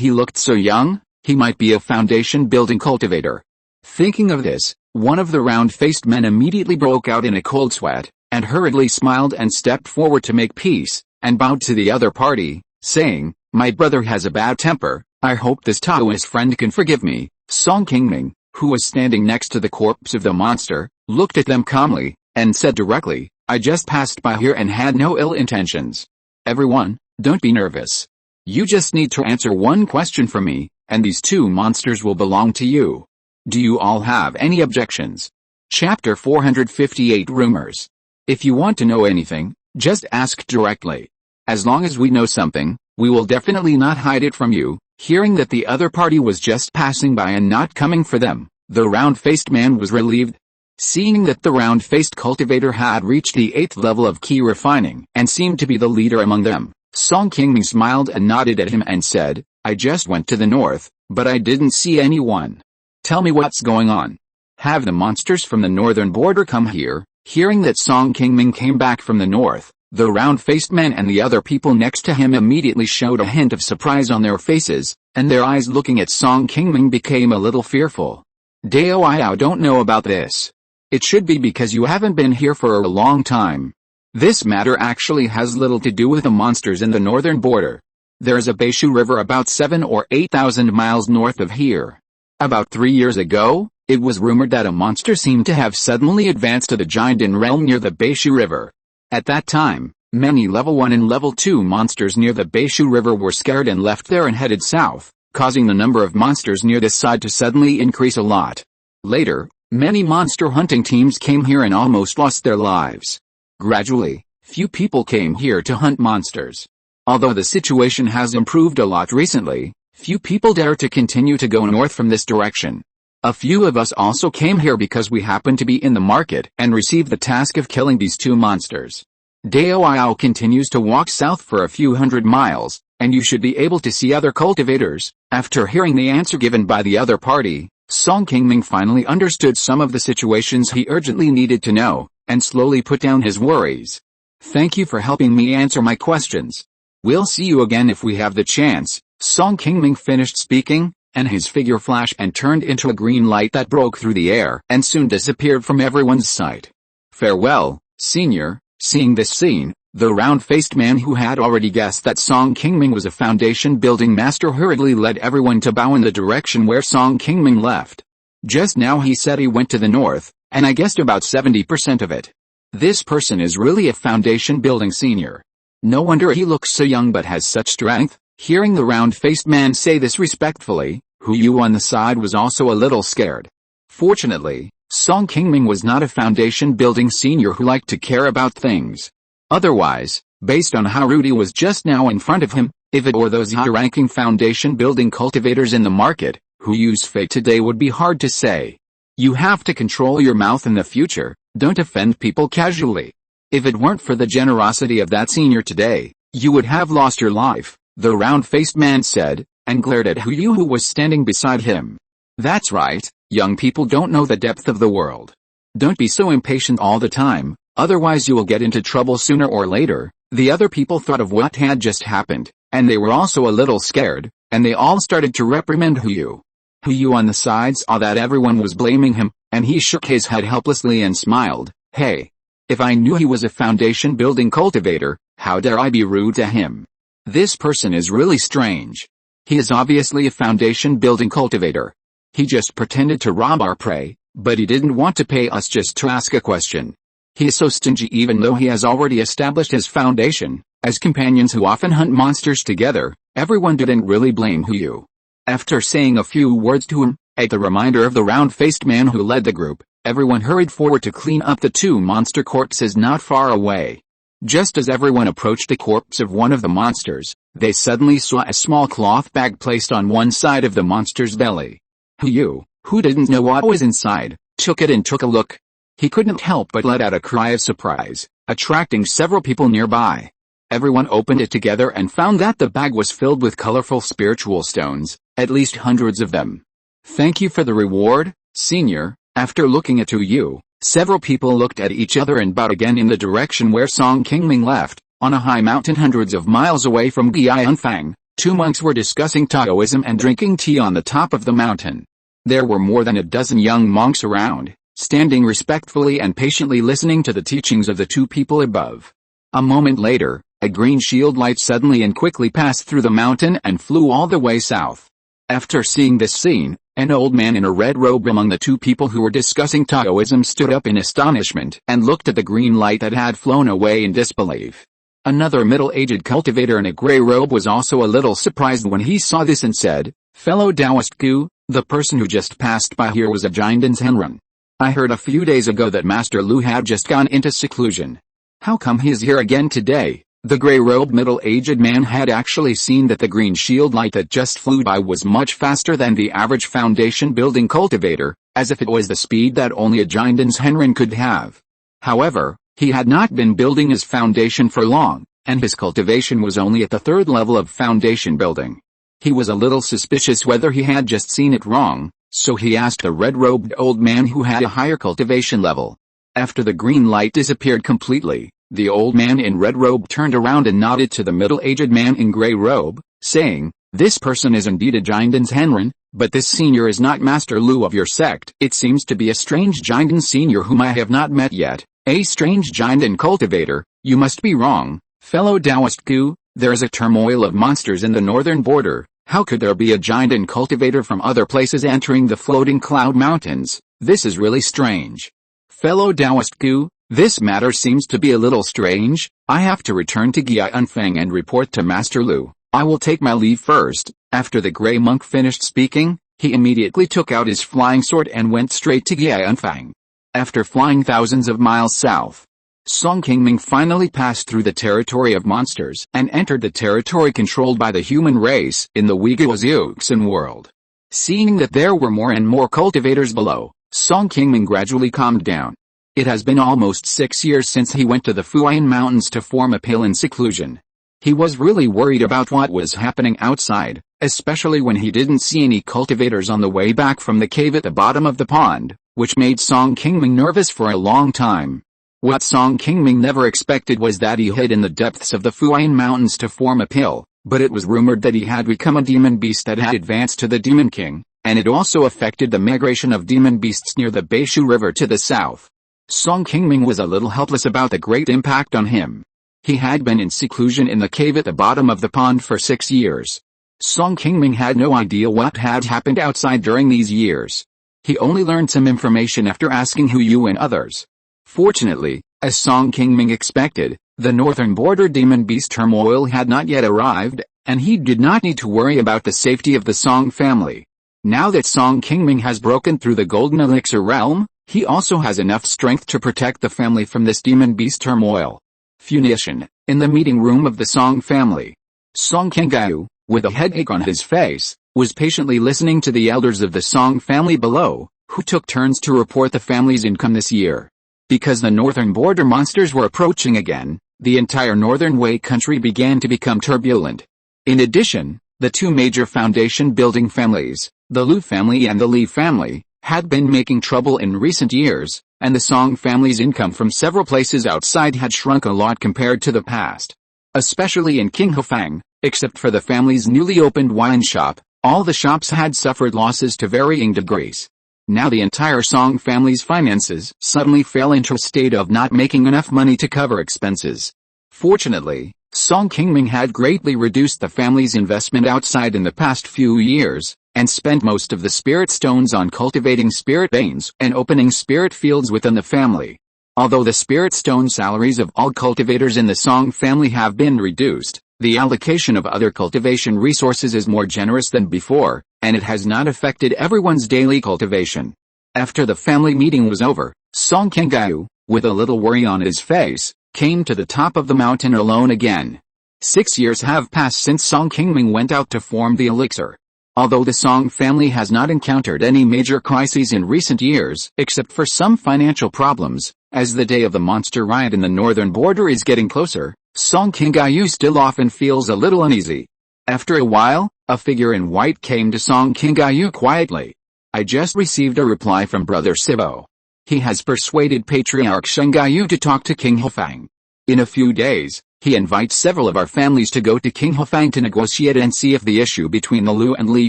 he looked so young, he might be a foundation-building cultivator. Thinking of this, one of the round-faced men immediately broke out in a cold sweat, and hurriedly smiled and stepped forward to make peace, and bowed to the other party, saying, "My brother has a bad temper, I hope this Taoist friend can forgive me." Qingming, who was standing next to the corpse of the monster, looked at them calmly, and said directly, "I just passed by here and had no ill intentions. Everyone, don't be nervous. You just need to answer one question for me, and these two monsters will belong to you. Do you all have any objections?" Chapter 458 Rumors. If you want to know anything, just ask directly. As long as we know something, we will definitely not hide it from you. Hearing that the other party was just passing by and not coming for them, the round-faced man was relieved. Seeing that the round-faced cultivator had reached the 8th level of Qi Refining and seemed to be the leader among them, Qingming smiled and nodded at him and said, "I just went to the north, but I didn't see anyone. Tell me what's going on. Have the monsters from the northern border come here?" Hearing that Qingming came back from the north, the round-faced man and the other people next to him immediately showed a hint of surprise on their faces, and their eyes looking at Qingming became a little fearful. "Dao I don't know about this. It should be because you haven't been here for a long time. This matter actually has little to do with the monsters in the northern border. There's a Beishu River about 7 or 8,000 miles north of here. About 3 years ago, it was rumored that a monster seemed to have suddenly advanced to the Jianden realm near the Beishu River. At that time, many level 1 and level 2 monsters near the Beishu River were scared and left there and headed south, causing the number of monsters near this side to suddenly increase a lot. Later, many monster hunting teams came here and almost lost their lives. Gradually, few people came here to hunt monsters. Although the situation has improved a lot recently, few people dare to continue to go north from this direction. A few of us also came here because we happened to be in the market and received the task of killing these two monsters. Dao continues to walk south for a few hundred miles, and you should be able to see other cultivators." After hearing the answer given by the other party, Qingming finally understood some of the situations he urgently needed to know, and slowly put down his worries. "Thank you for helping me answer my questions. We'll see you again if we have the chance." Qingming finished speaking, and his figure flashed and turned into a green light that broke through the air and soon disappeared from everyone's sight. "Farewell, senior." Seeing this scene, the round-faced man who had already guessed that Qingming was a foundation-building master hurriedly led everyone to bow in the direction where Qingming left. Just now he said he went to the north, and I guessed about 70% of it. This person is really a foundation-building senior. No wonder he looks so young but has such strength. Hearing the round-faced man say this respectfully, Funiu on the side was also a little scared. Fortunately, Qingming was not a foundation-building senior who liked to care about things. Otherwise, Based on how Rudy was just now in front of him, if it were those high-ranking foundation-building cultivators in the market, who use fate today would be hard to say. You have to control your mouth in the future, don't offend people casually. If it weren't for the generosity of that senior today, you would have lost your life, the round-faced man said, and glared at Huyu who was standing beside him. That's right, young people don't know the depth of the world. Don't be so impatient all the time, otherwise you will get into trouble sooner or later. The other people thought of what had just happened, and they were also a little scared, and they all started to reprimand Huyu. Huyu on the side saw that everyone was blaming him, and he shook his head helplessly and smiled. Hey! If I knew he was a foundation-building cultivator, how dare I be rude to him? This person is really strange. He is obviously a foundation-building cultivator. He just pretended to rob our prey, but he didn't want to pay us just to ask a question. He is so stingy even though he has already established his foundation. As companions who often hunt monsters together, everyone didn't really blame Huyu. After saying a few words to him, at the reminder of the round-faced man who led the group, everyone hurried forward to clean up the two monster corpses not far away. Just as everyone approached the corpse of one of the monsters, they suddenly saw a small cloth bag placed on one side of the monster's belly. Huyu, who didn't know what was inside, took it and took a look. He couldn't help but let out a cry of surprise, attracting several people nearby. Everyone opened it together and found that the bag was filled with colorful spiritual stones, at least hundreds of them. Thank you for the reward, senior. After looking at Huyu, several people looked at each other and bowed again in the direction where Song Qingming left. On a high mountain hundreds of miles away from Gianfang, two monks were discussing Taoism and drinking tea on the top of the mountain. There were more than a dozen young monks around, standing respectfully and patiently listening to the teachings of the two people above. A moment later, a green shield light suddenly and quickly passed through the mountain and flew all the way south. After seeing this scene, an old man in a red robe among the two people who were discussing Taoism stood up in astonishment and looked at the green light that had flown away in disbelief. Another middle-aged cultivator in a gray robe was also a little surprised when he saw this and said, "Fellow Taoist Gu, the person who just passed by here was a Jindan Henren. I heard a few days ago that Master Lu had just gone into seclusion. How come he is here again today?" The gray-robed middle-aged man had actually seen that the green shield light that just flew by was much faster than the average foundation-building cultivator, as if it was the speed that only a Jindan's Henren could have. However, he had not been building his foundation for long, and his cultivation was only at the third level of foundation building. He was a little suspicious whether he had just seen it wrong, so he asked the red-robed old man who had a higher cultivation level. After the green light disappeared completely, the old man in red robe turned around and nodded to the middle-aged man in gray robe, saying, "This person is indeed a Jindan's Henren, but this senior is not Master Lu of your sect. It seems to be a strange Jindan senior whom I have not met yet. A strange Jindan cultivator, you must be wrong, fellow Taoist Gu. There is a turmoil of monsters in the northern border. How could there be a Jindan cultivator from other places entering the floating cloud mountains? This is really strange. Fellow Taoist Gu, this matter seems to be a little strange. I have to return to Gianfang and report to Master Lu. I will take my leave first." After the gray monk finished speaking, he immediately took out his flying sword and went straight to Gianfang. After flying thousands of miles south, Song Qingming finally passed through the territory of monsters and entered the territory controlled by the human race in the Uyghur world. Seeing that there were more and more cultivators below, Song Qingming gradually calmed down. It has been almost 6 years since he went to the Funiu Mountains to form a pale in seclusion. He was really worried about what was happening outside, especially when he didn't see any cultivators on the way back from the cave at the bottom of the pond, which made Song Qingming nervous for a long time. What Song Qingming never expected was that he hid in the depths of the Funiu Mountains to form a pill, but it was rumored that he had become a demon beast that had advanced to the Demon King, and it also affected the migration of demon beasts near the Beishu River to the south. Song Qingming was a little helpless about the great impact on him. He had been in seclusion in the cave at the bottom of the pond for 6 years. Song Qingming had no idea what had happened outside during these years. He only learned some information after asking Huyu and others. Fortunately, as Song Qingming expected, the northern border demon beast turmoil had not yet arrived, and he did not need to worry about the safety of the Song family. Now that Song Qingming has broken through the Golden Elixir realm, he also has enough strength to protect the family from this demon beast turmoil. Funiu, in the meeting room of the Song family. Song Qingming, with a headache on his face, was patiently listening to the elders of the Song family below, who took turns to report the family's income this year. Because the northern border monsters were approaching again, the entire northern Wei country began to become turbulent. In addition, the two major foundation-building families, the Lu family and the Li family, had been making trouble in recent years, and the Song family's income from several places outside had shrunk a lot compared to the past. Especially in Qinghofang, except for the family's newly opened wine shop, all the shops had suffered losses to varying degrees. Now the entire Song family's finances suddenly fell into a state of not making enough money to cover expenses. Fortunately, Song Qingming had greatly reduced the family's investment outside in the past few years, and spent most of the spirit stones on cultivating spirit veins and opening spirit fields within the family. Although the spirit stone salaries of all cultivators in the Song family have been reduced, the allocation of other cultivation resources is more generous than before, and it has not affected everyone's daily cultivation. After the family meeting was over, Song Qingming, with a little worry on his face, came to the top of the mountain alone again. 6 years have passed since Song Qingming went out to form the elixir. Although the Song family has not encountered any major crises in recent years, except for some financial problems, as the day of the monster riot in the northern border is getting closer, Song Qingming still often feels a little uneasy. After a while, a figure in white came to Song Qingming quietly. I just received a reply from Brother Sibo. He has persuaded Patriarch Shengyu to talk to Qinghofang. In a few days, he invites several of our families to go to Qinghofang to negotiate and see if the issue between the Lu and Li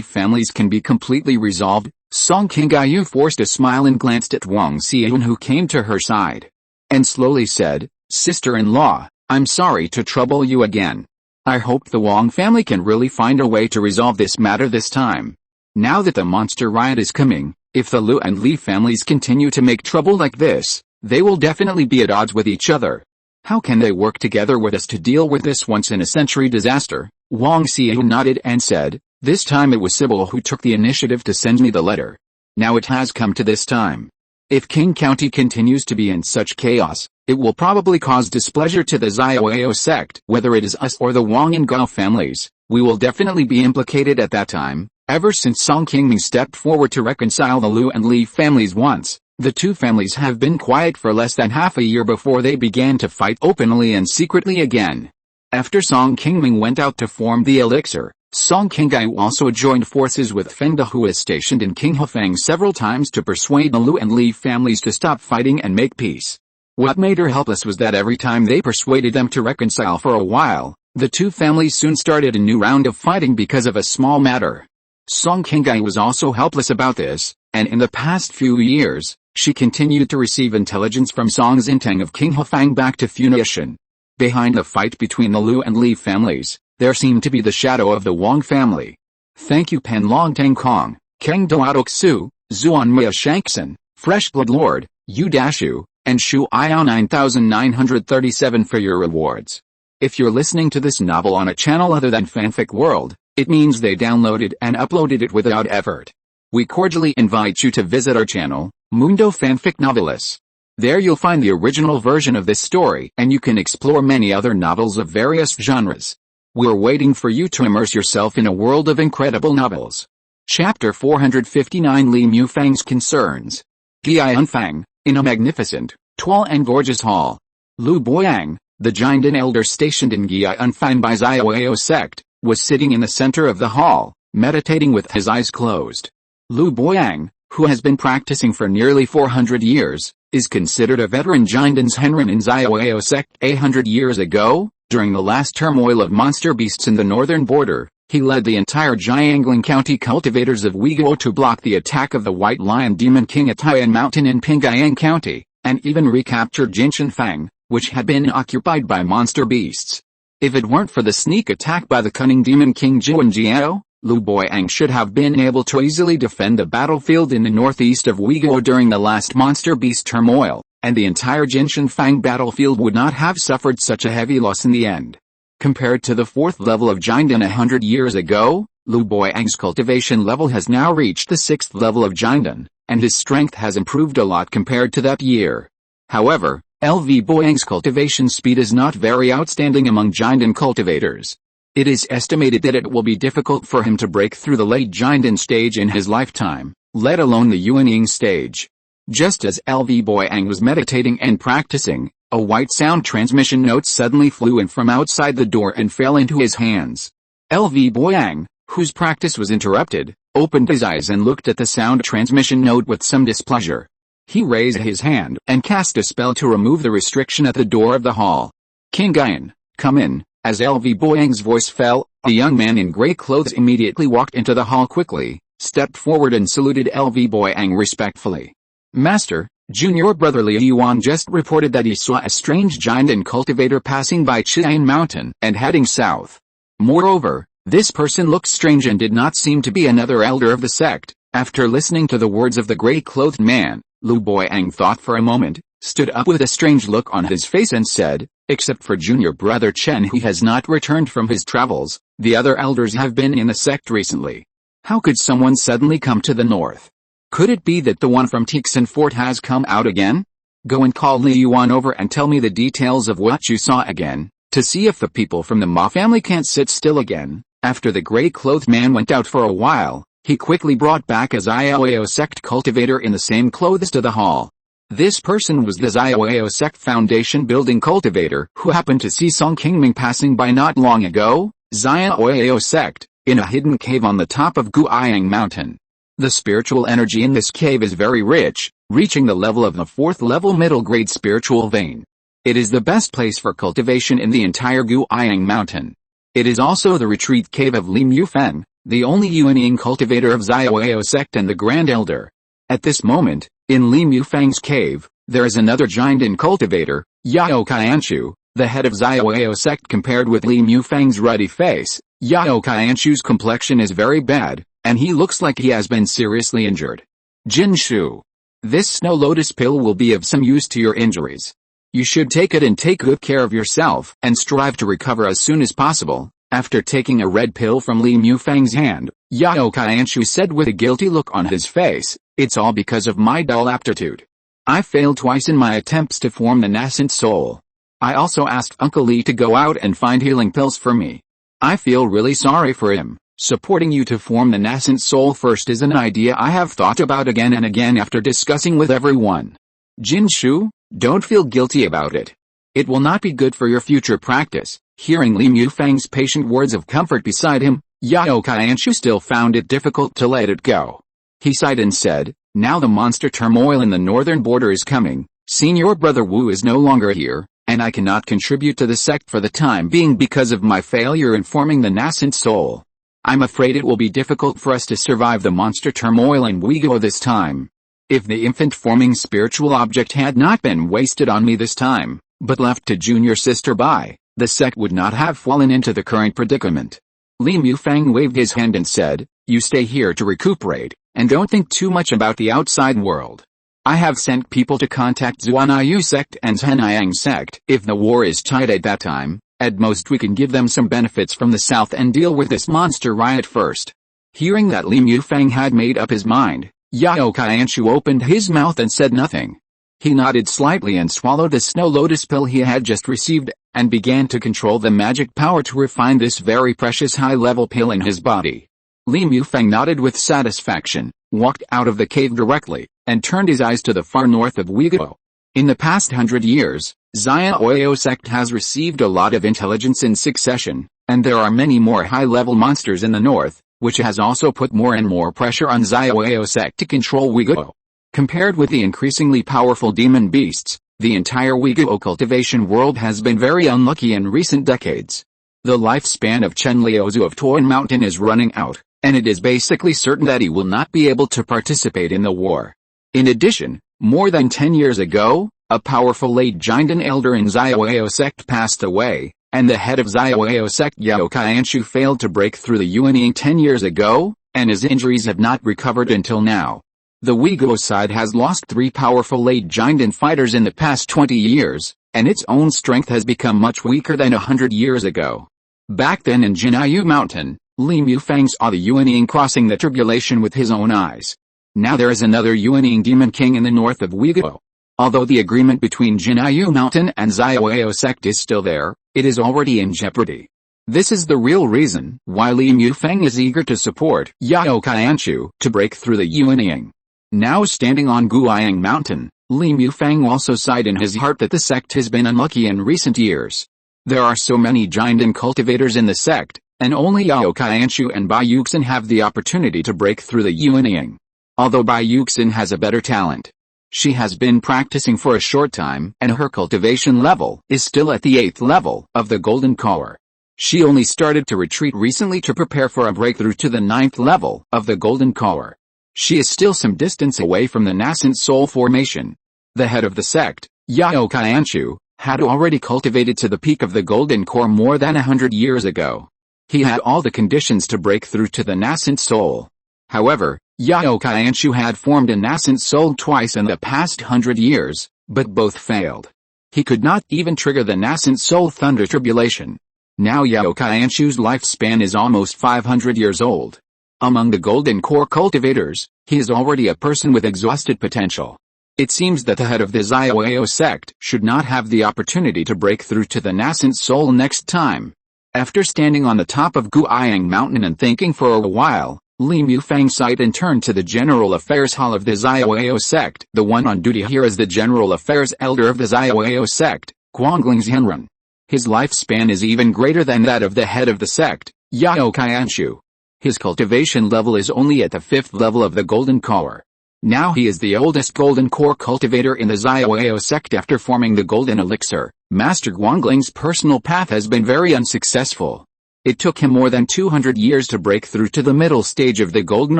families can be completely resolved. Song Qingming forced a smile and glanced at Wang Xian, who came to her side, and slowly said, "Sister-in-law, I'm sorry to trouble you again. I hope the Wang family can really find a way to resolve this matter this time. Now that the monster riot is coming, if the Lu and Li families continue to make trouble like this, they will definitely be at odds with each other. How can they work together with us to deal with this once-in-a-century disaster?" Wang Xian nodded and said, "This time it was Sybil who took the initiative to send me the letter. Now it has come to this time. If Qing County continues to be in such chaos, it will probably cause displeasure to the Xiaoyao sect. Whether it is us or the Wang and Gao families, we will definitely be implicated at that time." Ever since Song Qingming stepped forward to reconcile the Lu and Li families once, the two families have been quiet for less than half a year before they began to fight openly and secretly again. After Song Qingming went out to form the elixir, Song Qingming also joined forces with Fengde, who is stationed in Qinghofang, several times to persuade the Lu and Li families to stop fighting and make peace. What made her helpless was that every time they persuaded them to reconcile for a while, the two families soon started a new round of fighting because of a small matter. Song Qingming was also helpless about this, and in the past few years, she continued to receive intelligence from Song Xintang of Qinghofang back to Funiu. Behind the fight between the Lu and Li families, there seemed to be the shadow of the Wang family. Thank you Pen Long Tang Kong, Kang Doadok Su, Zuan Mia Shankson, Fresh Blood Lord, Yu Dashu, and Shu Iao 9937 for your rewards. If you're listening to this novel on a channel other than Fanfic World, it means they downloaded and uploaded it without effort. We cordially invite you to visit our channel, Mundo Fanfic Novelis. There you'll find the original version of this story, and you can explore many other novels of various genres. We're waiting for you to immerse yourself in a world of incredible novels. Chapter 459 Li Mufang's Concerns. Gianfang, in a magnificent, tall and gorgeous hall. Lu Boyang, the Jindan elder stationed in Gianfang by Xiaoyao sect, was sitting in the center of the hall, meditating with his eyes closed. Lu Boyang, who has been practicing for nearly 400 years, is considered a veteran Jindan's Henren in Xiaoyao sect. 100 years ago, during the last turmoil of monster beasts in the northern border, he led the entire Jiangling County cultivators of Weiguo to block the attack of the White Lion Demon King at Taiyan Mountain in Pingyang County, and even recaptured Jinshanfang, which had been occupied by monster beasts. If it weren't for the sneak attack by the cunning Demon King Jian Jiao, Lu Boyang should have been able to easily defend the battlefield in the northeast of Weiguo during the last monster beast turmoil, and the entire Jinshanfang battlefield would not have suffered such a heavy loss in the end. Compared to the 4th level of Jindan 100 years ago, Lu Boyang's cultivation level has now reached the 6th level of Jindan, and his strength has improved a lot compared to that year. However, LV Boyang's cultivation speed is not very outstanding among Jinden cultivators. It is estimated that it will be difficult for him to break through the late Jinden stage in his lifetime, let alone the unyielding stage. Just as LV Boyang was meditating and practicing, a white sound transmission note suddenly flew in from outside the door and fell into his hands. LV Boyang, whose practice was interrupted, opened his eyes and looked at the sound transmission note with some displeasure. He raised his hand and cast a spell to remove the restriction at the door of the hall. Qingming, come in. As LV Boyang's voice fell, a young man in gray clothes immediately walked into the hall quickly, stepped forward and saluted LV Boyang respectfully. Master, Junior Brother Lingyuan just reported that he saw a strange Jinden cultivator passing by Funiu Mountain and heading south. Moreover, this person looked strange and did not seem to be another elder of the sect. After listening to the words of the gray-clothed man, Lu Boyang thought for a moment, stood up with a strange look on his face and said, except for Junior Brother Chen, he has not returned from his travels. The other elders have been in the sect recently. How could someone suddenly come to the north? Could it be that the one from Tixin Fort has come out again? Go and call Lingyuan over and tell me the details of what you saw again, to see if the people from the Ma family can't sit still again. After the gray-clothed man went out for a while, he quickly brought back a Xiaoyao sect cultivator in the same clothes to the hall. This person was the Xiaoyao sect foundation building cultivator who happened to see Song Qingming passing by not long ago. Xiaoyao sect, in a hidden cave on the top of Qi Mountain. The spiritual energy in this cave is very rich, reaching the level of the 4th level middle grade spiritual vein. It is the best place for cultivation in the entire Qi Mountain. It is also the retreat cave of Li Mufeng, the only unyielding cultivator of Xiaoyao sect and the Grand Elder. At this moment, in Li Mufeng's cave, there is another Jinden cultivator, Yao Qianshu, the head of Xiaoyao sect. Compared with Li Mufeng's ruddy face, Yao Qianshu's complexion is very bad, and he looks like he has been seriously injured. Jinshu. This snow lotus pill will be of some use to your injuries. You should take it and take good care of yourself, and strive to recover as soon as possible. After taking a red pill from Li Mufeng's hand, Yao Qianshu said with a guilty look on his face, it's all because of my dull aptitude. I failed twice in my attempts to form the nascent soul. I also asked Uncle Li to go out and find healing pills for me. I feel really sorry for him. Supporting you to form the nascent soul first is an idea I have thought about again and again after discussing with everyone. Jinshu, don't feel guilty about it. It will not be good for your future practice. Hearing Li Mufeng's patient words of comfort beside him, Yao Qianshu still found it difficult to let it go. He sighed and said, now the monster turmoil in the northern border is coming. Senior Brother Wu is no longer here, and I cannot contribute to the sect for the time being because of my failure in forming the nascent soul. I'm afraid it will be difficult for us to survive the monster turmoil in Uyghur this time. If the infant-forming spiritual object had not been wasted on me this time, but left to junior sister Bai, the sect would not have fallen into the current predicament. Li Mufeng waved his hand and said, you stay here to recuperate, and don't think too much about the outside world. I have sent people to contact Zuanayu sect and Zhenayang sect. If the war is tight at that time, at most we can give them some benefits from the south and deal with this monster riot first. Hearing that Li Mufeng had made up his mind, Yao Qianshu opened his mouth and said nothing. He nodded slightly and swallowed the snow lotus pill he had just received, and began to control the magic power to refine this very precious high-level pill in his body. Li Mufeng nodded with satisfaction, walked out of the cave directly, and turned his eyes to the far north of Uyghur. In the past 100 years, Xiaoyao sect has received a lot of intelligence in succession, and there are many more high-level monsters in the north, which has also put more and more pressure on Xiaoyao sect to control Uyghur. Compared with the increasingly powerful demon beasts, the entire Uyghur cultivation world has been very unlucky in recent decades. The lifespan of Chen Liuzu of Qi Mountain is running out, and it is basically certain that he will not be able to participate in the war. In addition, more than 10 years ago, a powerful late Jinden elder in Xiaoyao sect passed away, and the head of Xiaoyao sect Yao Qianshu failed to break through the Yuanying 10 years ago, and his injuries have not recovered until now. The Uyghur side has lost 3 powerful late Jinden fighters in the past 20 years, and its own strength has become much weaker than 100 years ago. Back then in Funiu Mountain, Li Mufeng saw the Yuanying crossing the tribulation with his own eyes. Now there is another Yuanying demon king in the north of Uyghur. Although the agreement between Funiu Mountain and Xiaoyao sect is still there, it is already in jeopardy. This is the real reason why Li Mufeng is eager to support Yao Qianshu to break through the Yuanying. Now standing on Guiyang Mountain, Li Mufeng also sighed in his heart that the sect has been unlucky in recent years. There are so many giant and cultivators in the sect, and only Yao Qianshu and Bai Yuxin have the opportunity to break through the Yuanying. Although Bai Yuxin has a better talent. She has been practicing for a short time and her cultivation level is still at the 8th level of the Golden Core. She only started to retreat recently to prepare for a breakthrough to the 9th level of the Golden Core. She is still some distance away from the nascent soul formation. The head of the sect, Yao Qianshu, had already cultivated to the peak of the Golden Core more than 100 years ago. He had all the conditions to break through to the nascent soul. However, Yao Qianshu had formed a nascent soul twice in the past 100 years, but both failed. He could not even trigger the nascent soul thunder tribulation. Now Yao Qianshu's lifespan is almost 500 years old. Among the Golden Core cultivators, he is already a person with exhausted potential. It seems that the head of the Xiaoyao sect should not have the opportunity to break through to the nascent soul next time. After standing on the top of Guiyang Mountain and thinking for a while, Li Mufeng sighed and turned to the General Affairs Hall of the Xiaoyao sect. The one on duty here is the General Affairs Elder of the Xiaoyao sect, Xianren. His lifespan is even greater than that of the head of the sect, Yao Qianshu. His cultivation level is only at the 5th level of the Golden Core. Now he is the oldest Golden Core cultivator in the Xiaoyao sect after forming the Golden Elixir. Master Guangling's personal path has been very unsuccessful. It took him more than 200 years to break through to the middle stage of the Golden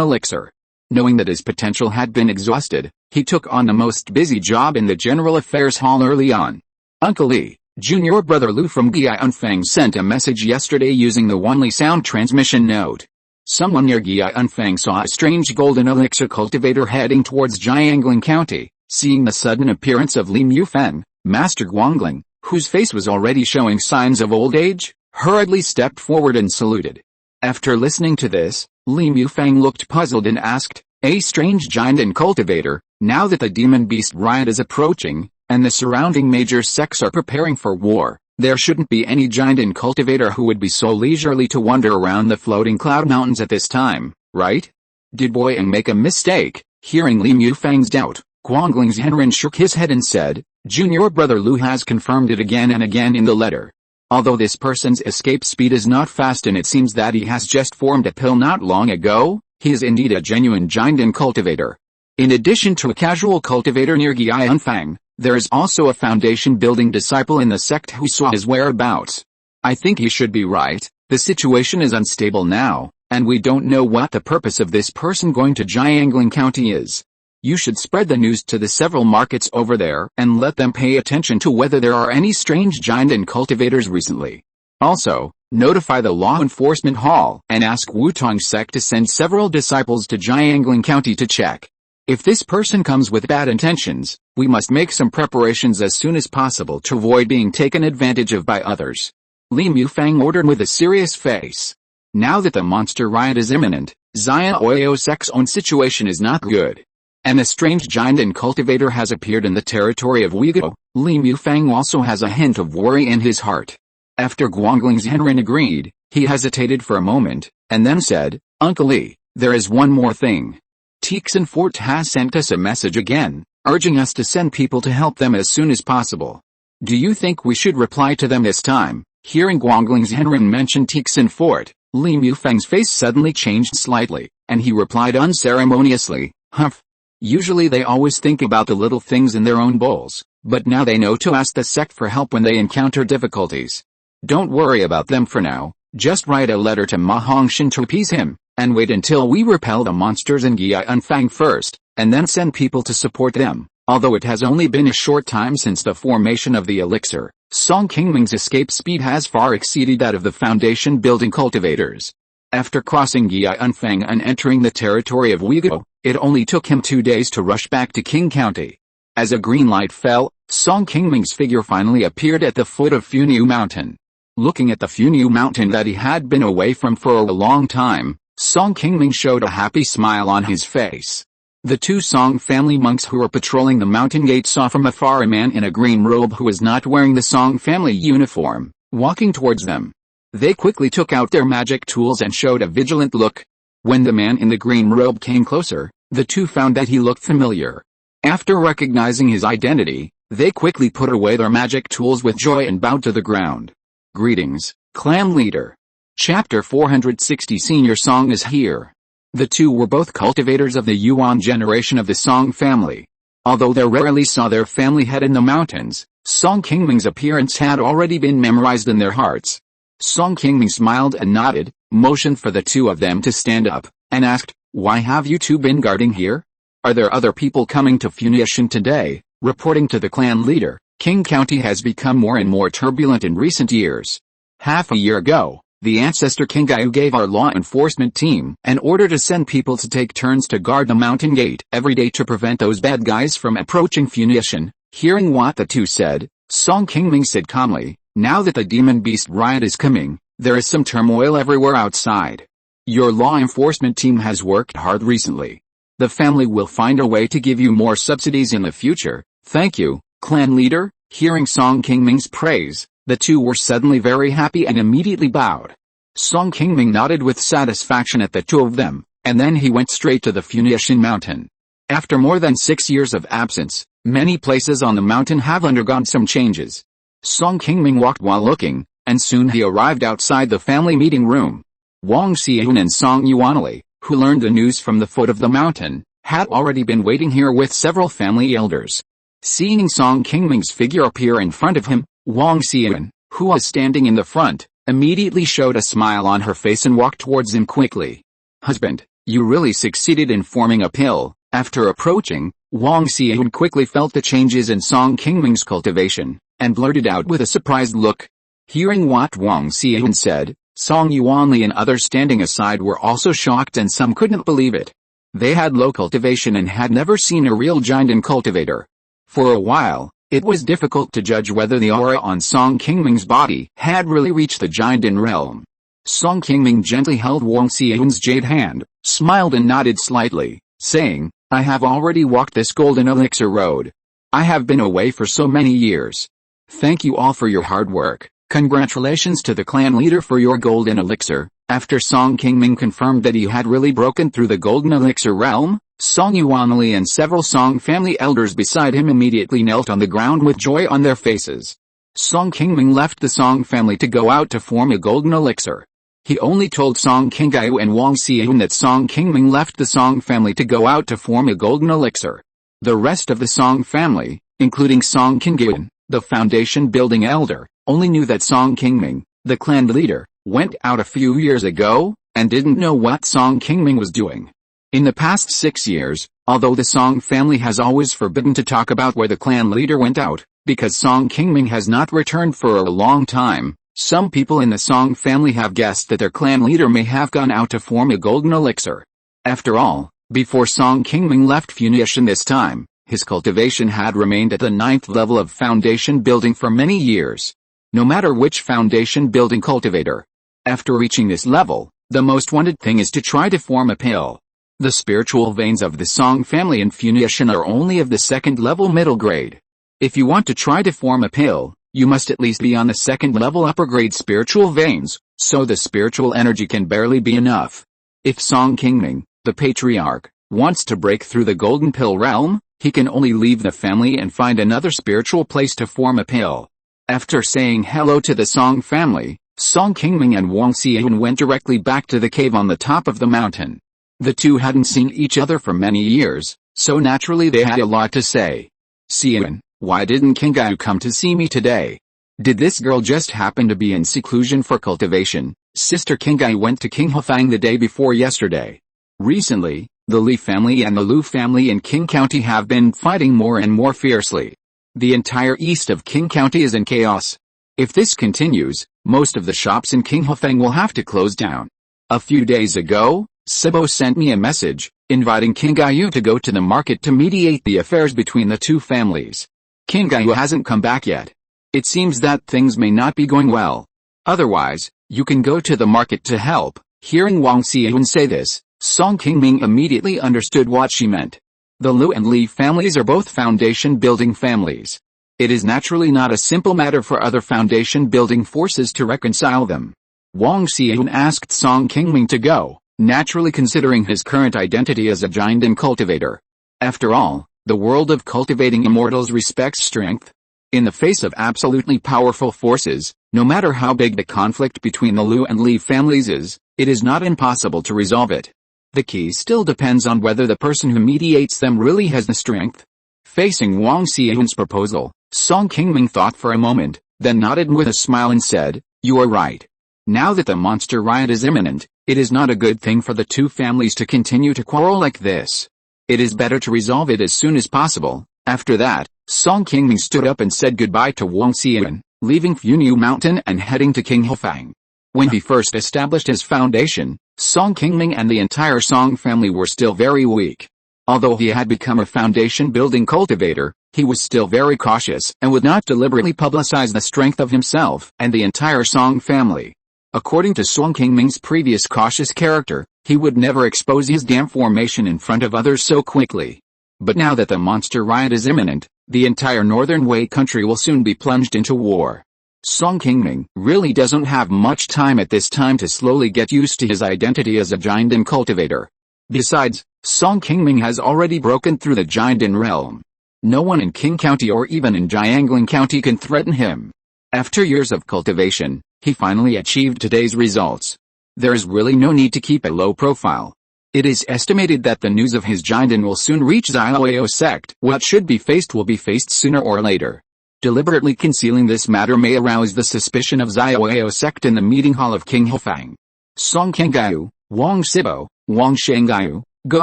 Elixir. Knowing that his potential had been exhausted, he took on the most busy job in the General Affairs Hall early on. Uncle Li, junior brother Lu from Guiyangfeng sent a message yesterday using the Wanli sound transmission node. Someone near Guiyangfeng saw a strange Golden Elixir cultivator heading towards Jiangling County. Seeing the sudden appearance of Li Mufeng, Master Guangling, whose face was already showing signs of old age, hurriedly stepped forward and saluted. After listening to this, Li Mufeng looked puzzled and asked, "A strange giant and cultivator, now that the demon beast riot is approaching, and the surrounding major sects are preparing for war, there shouldn't be any giant and cultivator who would be so leisurely to wander around the floating cloud mountains at this time, right? Did Boyang make a mistake?" Hearing Li Mufeng's doubt, Xianren shook his head and said, "Junior brother Lu has confirmed it again and again in the letter. Although this person's escape speed is not fast and it seems that he has just formed a pill not long ago, he is indeed a genuine giant and cultivator. In addition to a casual cultivator near Guiyangfeng, there is also a foundation-building disciple in the sect who saw his whereabouts. I think he should be right. The situation is unstable now, and we don't know what the purpose of this person going to Jiangling County is. You should spread the news to the several markets over there and let them pay attention to whether there are any strange giant and cultivators recently. Also, notify the Law Enforcement Hall and ask Wutong sect to send several disciples to Jiangling County to check. If this person comes with bad intentions, we must make some preparations as soon as possible to avoid being taken advantage of by others." Li Mufeng ordered with a serious face. Now that the monster riot is imminent, Xiaoyao sect's own situation is not good. And a strange giant and cultivator has appeared in the territory of Uyghur. Li Mufeng also has a hint of worry in his heart. After Xianren agreed, he hesitated for a moment, and then said, "Uncle Li, there is one more thing. Tixin Fort has sent us a message again, urging us to send people to help them as soon as possible. Do you think we should reply to them this time?" Hearing Xianren mention Tixin Fort, Li Mufeng's face suddenly changed slightly, and he replied unceremoniously, "Humph. Usually they always think about the little things in their own bowls, but now they know to ask the sect for help when they encounter difficulties. Don't worry about them for now, just write a letter to Ma Hongshan to appease him, and wait until we repel the monsters in Guiyangfeng first, and then send people to support them." Although it has only been a short time since the formation of the elixir, Song Qingming's escape speed has far exceeded that of the foundation-building cultivators. After crossing Guiyangfeng and entering the territory of Uyghur, it only took him 2 days to rush back to Qing County. As a green light fell, Song Qingming's figure finally appeared at the foot of Funiu Mountain. Looking at the Funiu Mountain that he had been away from for a long time, Song Qingming showed a happy smile on his face. The two Song family monks who were patrolling the mountain gate saw from afar a man in a green robe who was not wearing the Song family uniform, walking towards them. They quickly took out their magic tools and showed a vigilant look. When the man in the green robe came closer, the two found that he looked familiar. After recognizing his identity, they quickly put away their magic tools with joy and bowed to the ground. Greetings, clan leader. Chapter 460 Senior Song is here. The two were both cultivators of the Yuan generation of the Song family. Although they rarely saw their family head in the mountains, Song Qingming's appearance had already been memorized in their hearts. Song Qingming smiled and nodded, motioned for the two of them to stand up, and asked, "Why have you two been guarding here? Are there other people coming to Funiu today?" Reporting to the clan leader, Qing County has become more and more turbulent in recent years. Half a year ago, the ancestor Qingyu gave our law enforcement team an order to send people to take turns to guard the mountain gate every day to prevent those bad guys from approaching Funiu. Hearing what the two said, Song Qingming said calmly, "Now that the demon beast riot is coming, there is some turmoil everywhere outside. Your law enforcement team has worked hard recently. The family will find a way to give you more subsidies in the future. Thank you, clan leader." Hearing Song Qingming's praise, the two were suddenly very happy and immediately bowed. Song Qingming nodded with satisfaction at the two of them, and then he went straight to the Funiu Mountain. After more than 6 years of absence, many places on the mountain have undergone some changes. Song Qingming walked while looking, and soon he arrived outside the family meeting room. Wang Xian and Song Yuanli, who learned the news from the foot of the mountain, had already been waiting here with several family elders. Seeing Song Qingming's figure appear in front of him, Wang Xian, who was standing in the front, immediately showed a smile on her face and walked towards him quickly. "Husband, you really succeeded in forming a pill." After approaching, Wang Xian quickly felt the changes in Song Qingming's cultivation, and blurted out with a surprised look. Hearing what Wang Xian said, Song Yuanli and others standing aside were also shocked, and some couldn't believe it. They had low cultivation and had never seen a real giant cultivator. For a while, it was difficult to judge whether the aura on Song Qingming's body had really reached the giant realm. Song Qingming gently held Wang Xian's jade hand, smiled and nodded slightly, saying, "I have already walked this golden elixir road. I have been away for so many years. Thank you all for your hard work. Congratulations to the clan leader for your golden elixir." After Song Qingming confirmed that he had really broken through the golden elixir realm, Song Yuanli and several Song family elders beside him immediately knelt on the ground with joy on their faces. Song Qingming left the Song family to go out to form a golden elixir. He only told Song Qingyu and Wang Xian that Song Qingming left the Song family to go out to form a golden elixir. The rest of the Song family, including Song Qingyu, the foundation building elder, only knew that Song Qingming, the clan leader, went out a few years ago, and didn't know what Song Qingming was doing. In the past 6 years, although the Song family has always forbidden to talk about where the clan leader went out, because Song Qingming has not returned for a long time, some people in the Song family have guessed that their clan leader may have gone out to form a golden elixir. After all, before Song Qingming left Funiu this time, his cultivation had remained at the 9th level of foundation building for many years. No matter which foundation building cultivator. After reaching this level, the most wanted thing is to try to form a pill. The spiritual veins of the Song family in Funiu are only of the 2nd level middle grade. If you want to try to form a pill, you must at least be on the 2nd level upper grade spiritual veins, so the spiritual energy can barely be enough. If Song Qingming, the patriarch, wants to break through the golden pill realm, he can only leave the family and find another spiritual place to form a pill. After saying hello to the Song family, Song Qingming and Wang Xian went directly back to the cave on the top of the mountain. The two hadn't seen each other for many years, so naturally they had a lot to say. "Xian, why didn't Qingyu come to see me today? Did this girl just happen to be in seclusion for cultivation?" Sister Qingyu went to Qinghofang the day before yesterday. Recently, the Li family and the Lu family in Qing County have been fighting more and more fiercely. The entire east of Qing County is in chaos. If this continues, most of the shops in Qinghofang will have to close down. A few days ago, Sibo sent me a message, inviting Qingyu to go to the market to mediate the affairs between the two families. Qingyu hasn't come back yet. It seems that things may not be going well. Otherwise, you can go to the market to help. Hearing Wang Xian say this, Song Qingming immediately understood what she meant. The Liu and Li families are both foundation-building families. It is naturally not a simple matter for other foundation-building forces to reconcile them. Wang Xian asked Song Qingming to go, naturally considering his current identity as a giant and cultivator. After all, the world of cultivating immortals respects strength. In the face of absolutely powerful forces, no matter how big the conflict between the Liu and Li families is, it is not impossible to resolve it. The key still depends on whether the person who mediates them really has the strength. Facing Wang Xian's proposal, Song Qingming thought for a moment, then nodded with a smile and said, "You are right. Now that the monster riot is imminent, it is not a good thing for the two families to continue to quarrel like this. It is better to resolve it as soon as possible." After that, Song Qingming stood up and said goodbye to Wang Xian, leaving Funiu Mountain and heading to Qingming. When he first established his foundation, Song Qingming and the entire Song family were still very weak. Although he had become a foundation-building cultivator, he was still very cautious and would not deliberately publicize the strength of himself and the entire Song family. According to Song Qingming's previous cautious character, he would never expose his dam formation in front of others so quickly. But now that the monster riot is imminent, the entire northern Wei country will soon be plunged into war. Song Qingming really doesn't have much time at this time to slowly get used to his identity as a giant and cultivator. Besides, Song Qingming has already broken through the Jiangdan realm. No one in Qing County or even in Jiangling County can threaten him. After years of cultivation, he finally achieved today's results. There is really no need to keep a low profile. It is estimated that the news of his Jiangdan will soon reach Xiaoyao sect. What should be faced will be faced sooner or later. Deliberately concealing this matter may arouse the suspicion of Xiaoyao sect in the meeting hall of Qingming. Song Qingyu, Wang Sibo, Wang Shengyu, Go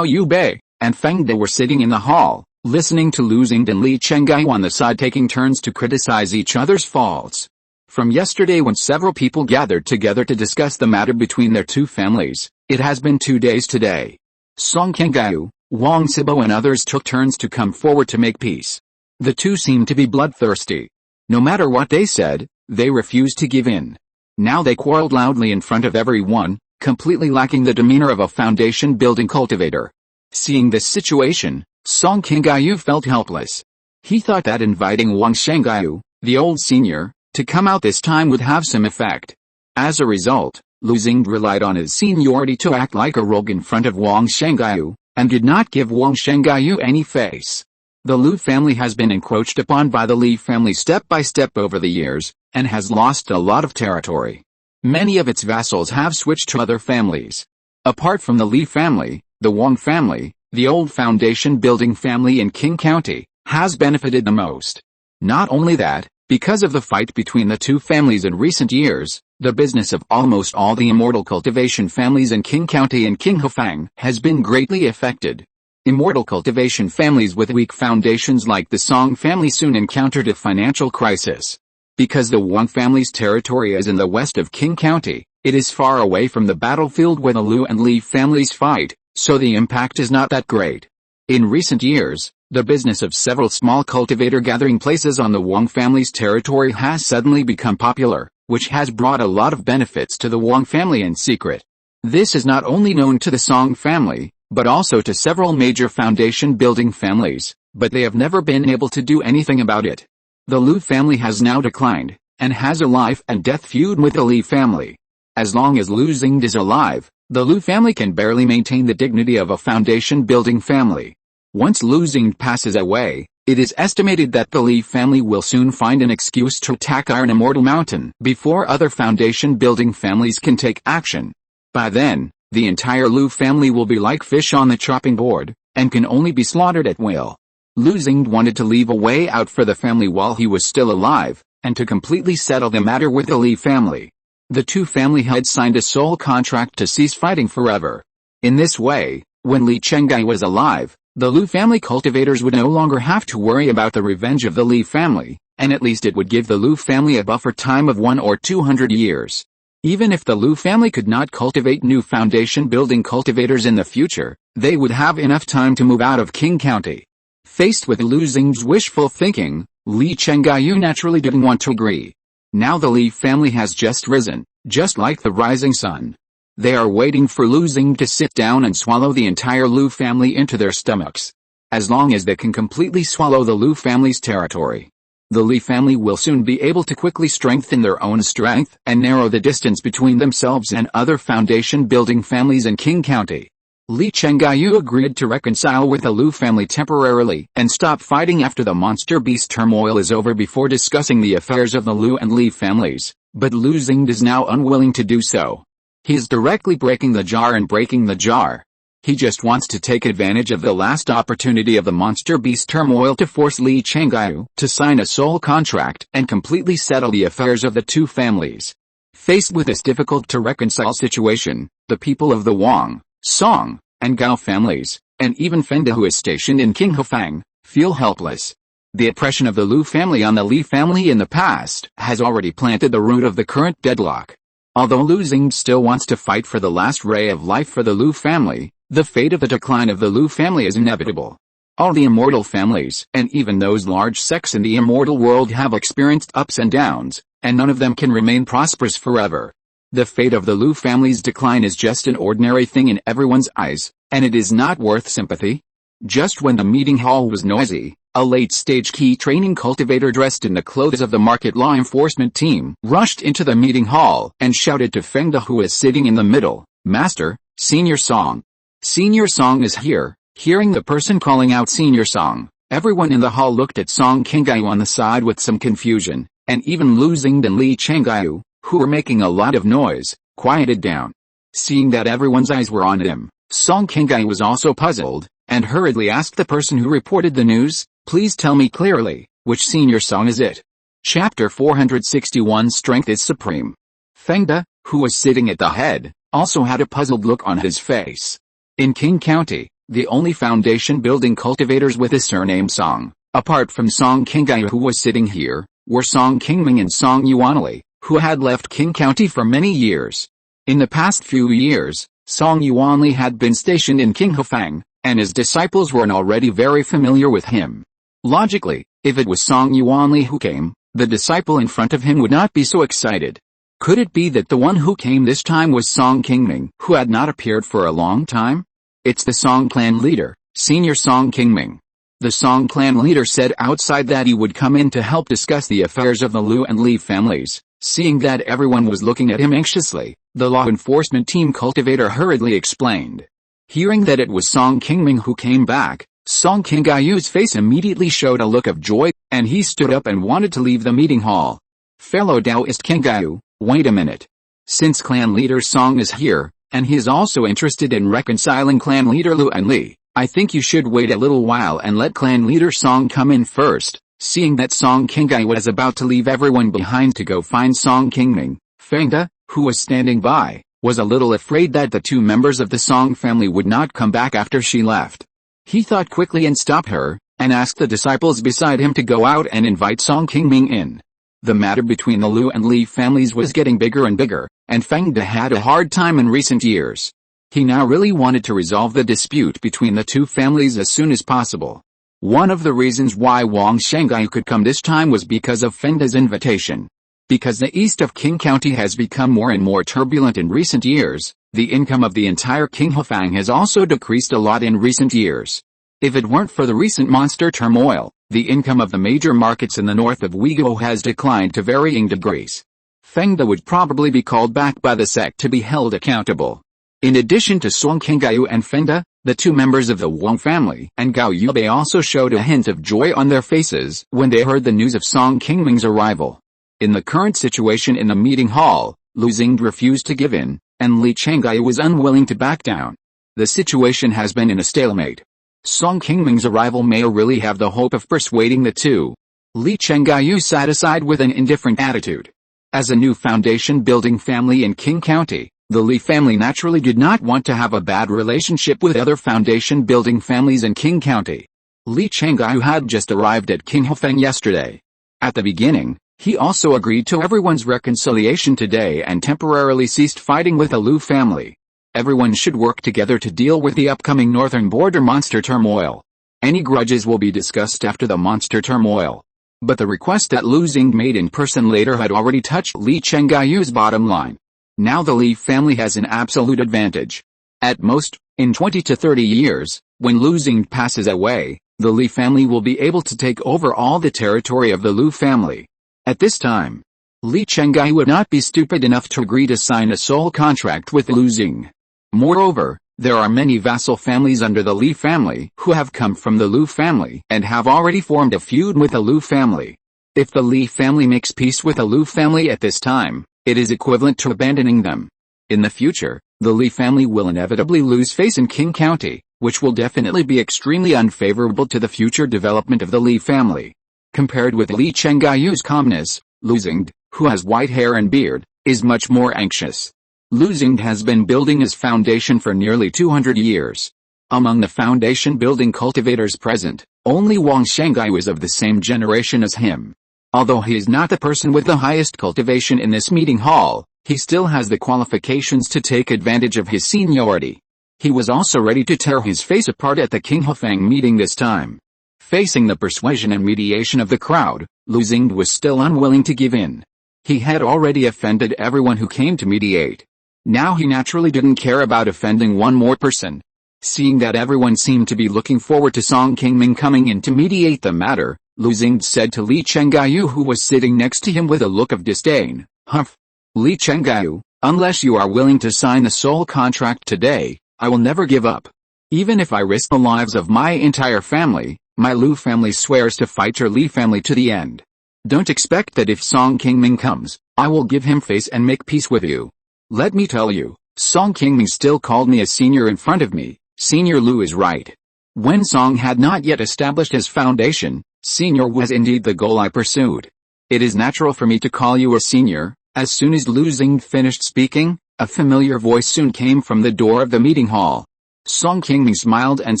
Yubei, and Feng De were sitting in the hall, listening to Lu Xingde and Li Chengyu on the side taking turns to criticize each other's faults. From yesterday when several people gathered together to discuss the matter between their two families, it has been 2 days today. Song Qingyu, Wang Sibo and others took turns to come forward to make peace. The two seemed to be bloodthirsty. No matter what they said, they refused to give in. Now they quarreled loudly in front of everyone, completely lacking the demeanor of a foundation-building cultivator. Seeing this situation, Song Qingyu felt helpless. He thought that inviting Wang Shengyu, the old senior, to come out this time would have some effect. As a result, Lu Xingde relied on his seniority to act like a rogue in front of Wang Shengyu, and did not give Wang Shengyu any face. The Lu family has been encroached upon by the Li family step by step over the years, and has lost a lot of territory. Many of its vassals have switched to other families. Apart from the Li family, the Wang family, the old foundation-building family in Qing County, has benefited the most. Not only that, because of the fight between the two families in recent years, the business of almost all the immortal cultivation families in Qing County and Qingming has been greatly affected. Immortal cultivation families with weak foundations like the Song family soon encountered a financial crisis. Because the Wang family's territory is in the west of Qing County, it is far away from the battlefield where the Liu and Li families fight, so the impact is not that great. In recent years, the business of several small cultivator gathering places on the Wang family's territory has suddenly become popular, which has brought a lot of benefits to the Wang family in secret. This is not only known to the Song family, but also to several major foundation-building families, but they have never been able to do anything about it. The Liu family has now declined, and has a life and death feud with the Li family. As long as Lu Xingde is alive, the Liu family can barely maintain the dignity of a foundation-building family. Once Lu Xingde passes away, it is estimated that the Li family will soon find an excuse to attack Immortal Mountain before other foundation-building families can take action. By then, the entire Liu family will be like fish on the chopping board, and can only be slaughtered at will. Lu Xingde wanted to leave a way out for the family while he was still alive, and to completely settle the matter with the Li family. The two family heads signed a sole contract to cease fighting forever. In this way, when Li Chengyu was alive, the Liu family cultivators would no longer have to worry about the revenge of the Li family, and at least it would give the Liu family a buffer time of 100 or 200 years. Even if the Liu family could not cultivate new foundation-building cultivators in the future, they would have enough time to move out of Qing County. Faced with Lu Xingde's wishful thinking, Li Chengyu naturally didn't want to agree. Now the Li family has just risen, just like the rising sun. They are waiting for Lu Xingde to sit down and swallow the entire Liu family into their stomachs. as long as they can completely swallow the Lu family's territory. The Li family will soon be able to quickly strengthen their own strength and narrow the distance between themselves and other foundation-building families in Qing County. Li Chengyu agreed to reconcile with the Lu family temporarily and stop fighting after the monster beast turmoil is over before discussing the affairs of the Lu and Li families, but Lu Xing is now unwilling to do so. He is directly breaking the jar and breaking the jar. He just wants to take advantage of the last opportunity of the monster beast turmoil to force Li Chengyu to sign a soul contract and completely settle the affairs of the two families. Faced with this difficult to reconcile situation, the people of the Wang, Song, and Gao families, and even Fengde, who is stationed in Qinghofang, feel helpless. The oppression of the Lu family on the Li family in the past has already planted the root of the current deadlock. Although Lu Xing still wants to fight for the last ray of life for the Lu family, the fate of the decline of the Lu family is inevitable. All the immortal families, and even those large sects in the immortal world, have experienced ups and downs, and none of them can remain prosperous forever. The fate of the Lu family's decline is just an ordinary thing in everyone's eyes, and it is not worth sympathy. Just when the meeting hall was noisy, a late-stage key training cultivator dressed in the clothes of the market law enforcement team rushed into the meeting hall and shouted to Fengde, who is sitting in the middle, "Master, Senior Song. Senior Song is here." Hearing the person calling out Senior Song, everyone in the hall looked at Song Qingyu on the side with some confusion, and even Lu Xing and Li Chengyu, who were making a lot of noise, quieted down. Seeing that everyone's eyes were on him, Song Qingyu was also puzzled, and hurriedly asked the person who reported the news, "Please tell me clearly, which Senior Song is it?" Chapter 461 Strength is Supreme. Fengde, who was sitting at the head, also had a puzzled look on his face. In Qing County, the only foundation-building cultivators with a surname Song, apart from Song Qingyu, who was sitting here, were Song Qingming and Song Yuanli, who had left Qing County for many years. In the past few years, Song Yuanli had been stationed in Qinghofang, and his disciples were already very familiar with him. Logically, if it was Song Yuanli who came, the disciple in front of him would not be so excited. Could it be that the one who came this time was Song Qingming, who had not appeared for a long time? It's the Song clan leader, Senior Song Qingming. The Song clan leader said outside that he would come in to help discuss the affairs of the Lu and Li families. Seeing that everyone was looking at him anxiously, the law enforcement team cultivator hurriedly explained. Hearing that it was Song Qingming who came back, Song Qingyu's face immediately showed a look of joy, and he stood up and wanted to leave the meeting hall. Fellow Taoist Qingyu, wait a minute. Since clan leader Song is here, and he is also interested in reconciling clan leader Lu and Li, I think you should wait a little while and let clan leader Song come in first. Seeing that Song Qingyu was about to leave everyone behind to go find Song Qingming, Fengde, who was standing by, was a little afraid that the two members of the Song family would not come back after she left. He thought quickly and stopped her, and asked the disciples beside him to go out and invite Song Qingming in. The matter between the Lu and Li families was getting bigger and bigger, and Fengde had a hard time in recent years. He now really wanted to resolve the dispute between the two families as soon as possible. One of the reasons why Wang Shengai could come this time was because of Fengde's invitation. Because the east of Qing County has become more and more turbulent in recent years, the income of the entire Qinghofang has also decreased a lot in recent years. If it weren't for the recent monster turmoil, the income of the major markets in the north of Uyghur has declined to varying degrees. Fengde would probably be called back by the sect to be held accountable. In addition to Song Qingyu and Fengde, the two members of the Wang family and Gao Yubei also showed a hint of joy on their faces when they heard the news of Song Qingming's arrival. In the current situation in the meeting hall, Lu Xing refused to give in, and Li Chengyu was unwilling to back down. The situation has been in a stalemate. Song Qingming's arrival may really have the hope of persuading the two. Li Chengyu sat aside with an indifferent attitude. As a new foundation-building family in Qing County, the Li family naturally did not want to have a bad relationship with other foundation-building families in Qing County. Li Chengyu had just arrived at Qinghofang yesterday. At the beginning, he also agreed to everyone's reconciliation today and temporarily ceased fighting with the Lu family. Everyone should work together to deal with the upcoming northern border monster turmoil. Any grudges will be discussed after the monster turmoil. But the request that Lu Xing made in person later had already touched Li Chengyu's bottom line. Now the Li family has an absolute advantage. At most, in 20 to 30 years, when Lu Xing passes away, The Li family will be able to take over all the territory of the Lu family. At this time, Li Chenggai would not be stupid enough to agree to sign a soul contract with Lu Xing. Moreover, there are many vassal families under the Li family who have come from the Lu family and have already formed a feud with the Lu family. If the Li family makes peace with the Lu family at this time, it is equivalent to abandoning them. In the future, the Li family will inevitably lose face in Qing County, which will definitely be extremely unfavorable to the future development of the Li family. Compared with Li Chenggai's calmness, Lu Xing, who has white hair and beard, is much more anxious. Lu Xing has been building his foundation for nearly 200 years. Among the foundation building cultivators present, only Wang Shengai was of the same generation as him. Although he is not the person with the highest cultivation in this meeting hall, he still has the qualifications to take advantage of his seniority. He was also ready to tear his face apart at the King Hufang meeting this time. Facing the persuasion and mediation of the crowd, Lu Xing was still unwilling to give in. He had already offended everyone who came to mediate. Now he naturally didn't care about offending one more person. Seeing that everyone seemed to be looking forward to Song Qingming coming in to mediate the matter, Lu Xing said to Li Chenggaiu, who was sitting next to him with a look of disdain, "Humph! Li Chenggaiu, unless you are willing to sign the soul contract today, I will never give up. Even if I risk the lives of my entire family, my Lu family swears to fight your Li family to the end. Don't expect that if Song Qingming comes, I will give him face and make peace with you. Let me tell you, Song Qingming still called me a senior in front of me. Senior Lu is right. When Song had not yet established his foundation, senior was indeed the goal I pursued. It is natural for me to call you a senior." As soon as Lu Xing finished speaking, a familiar voice soon came from the door of the meeting hall. Song Qingming smiled and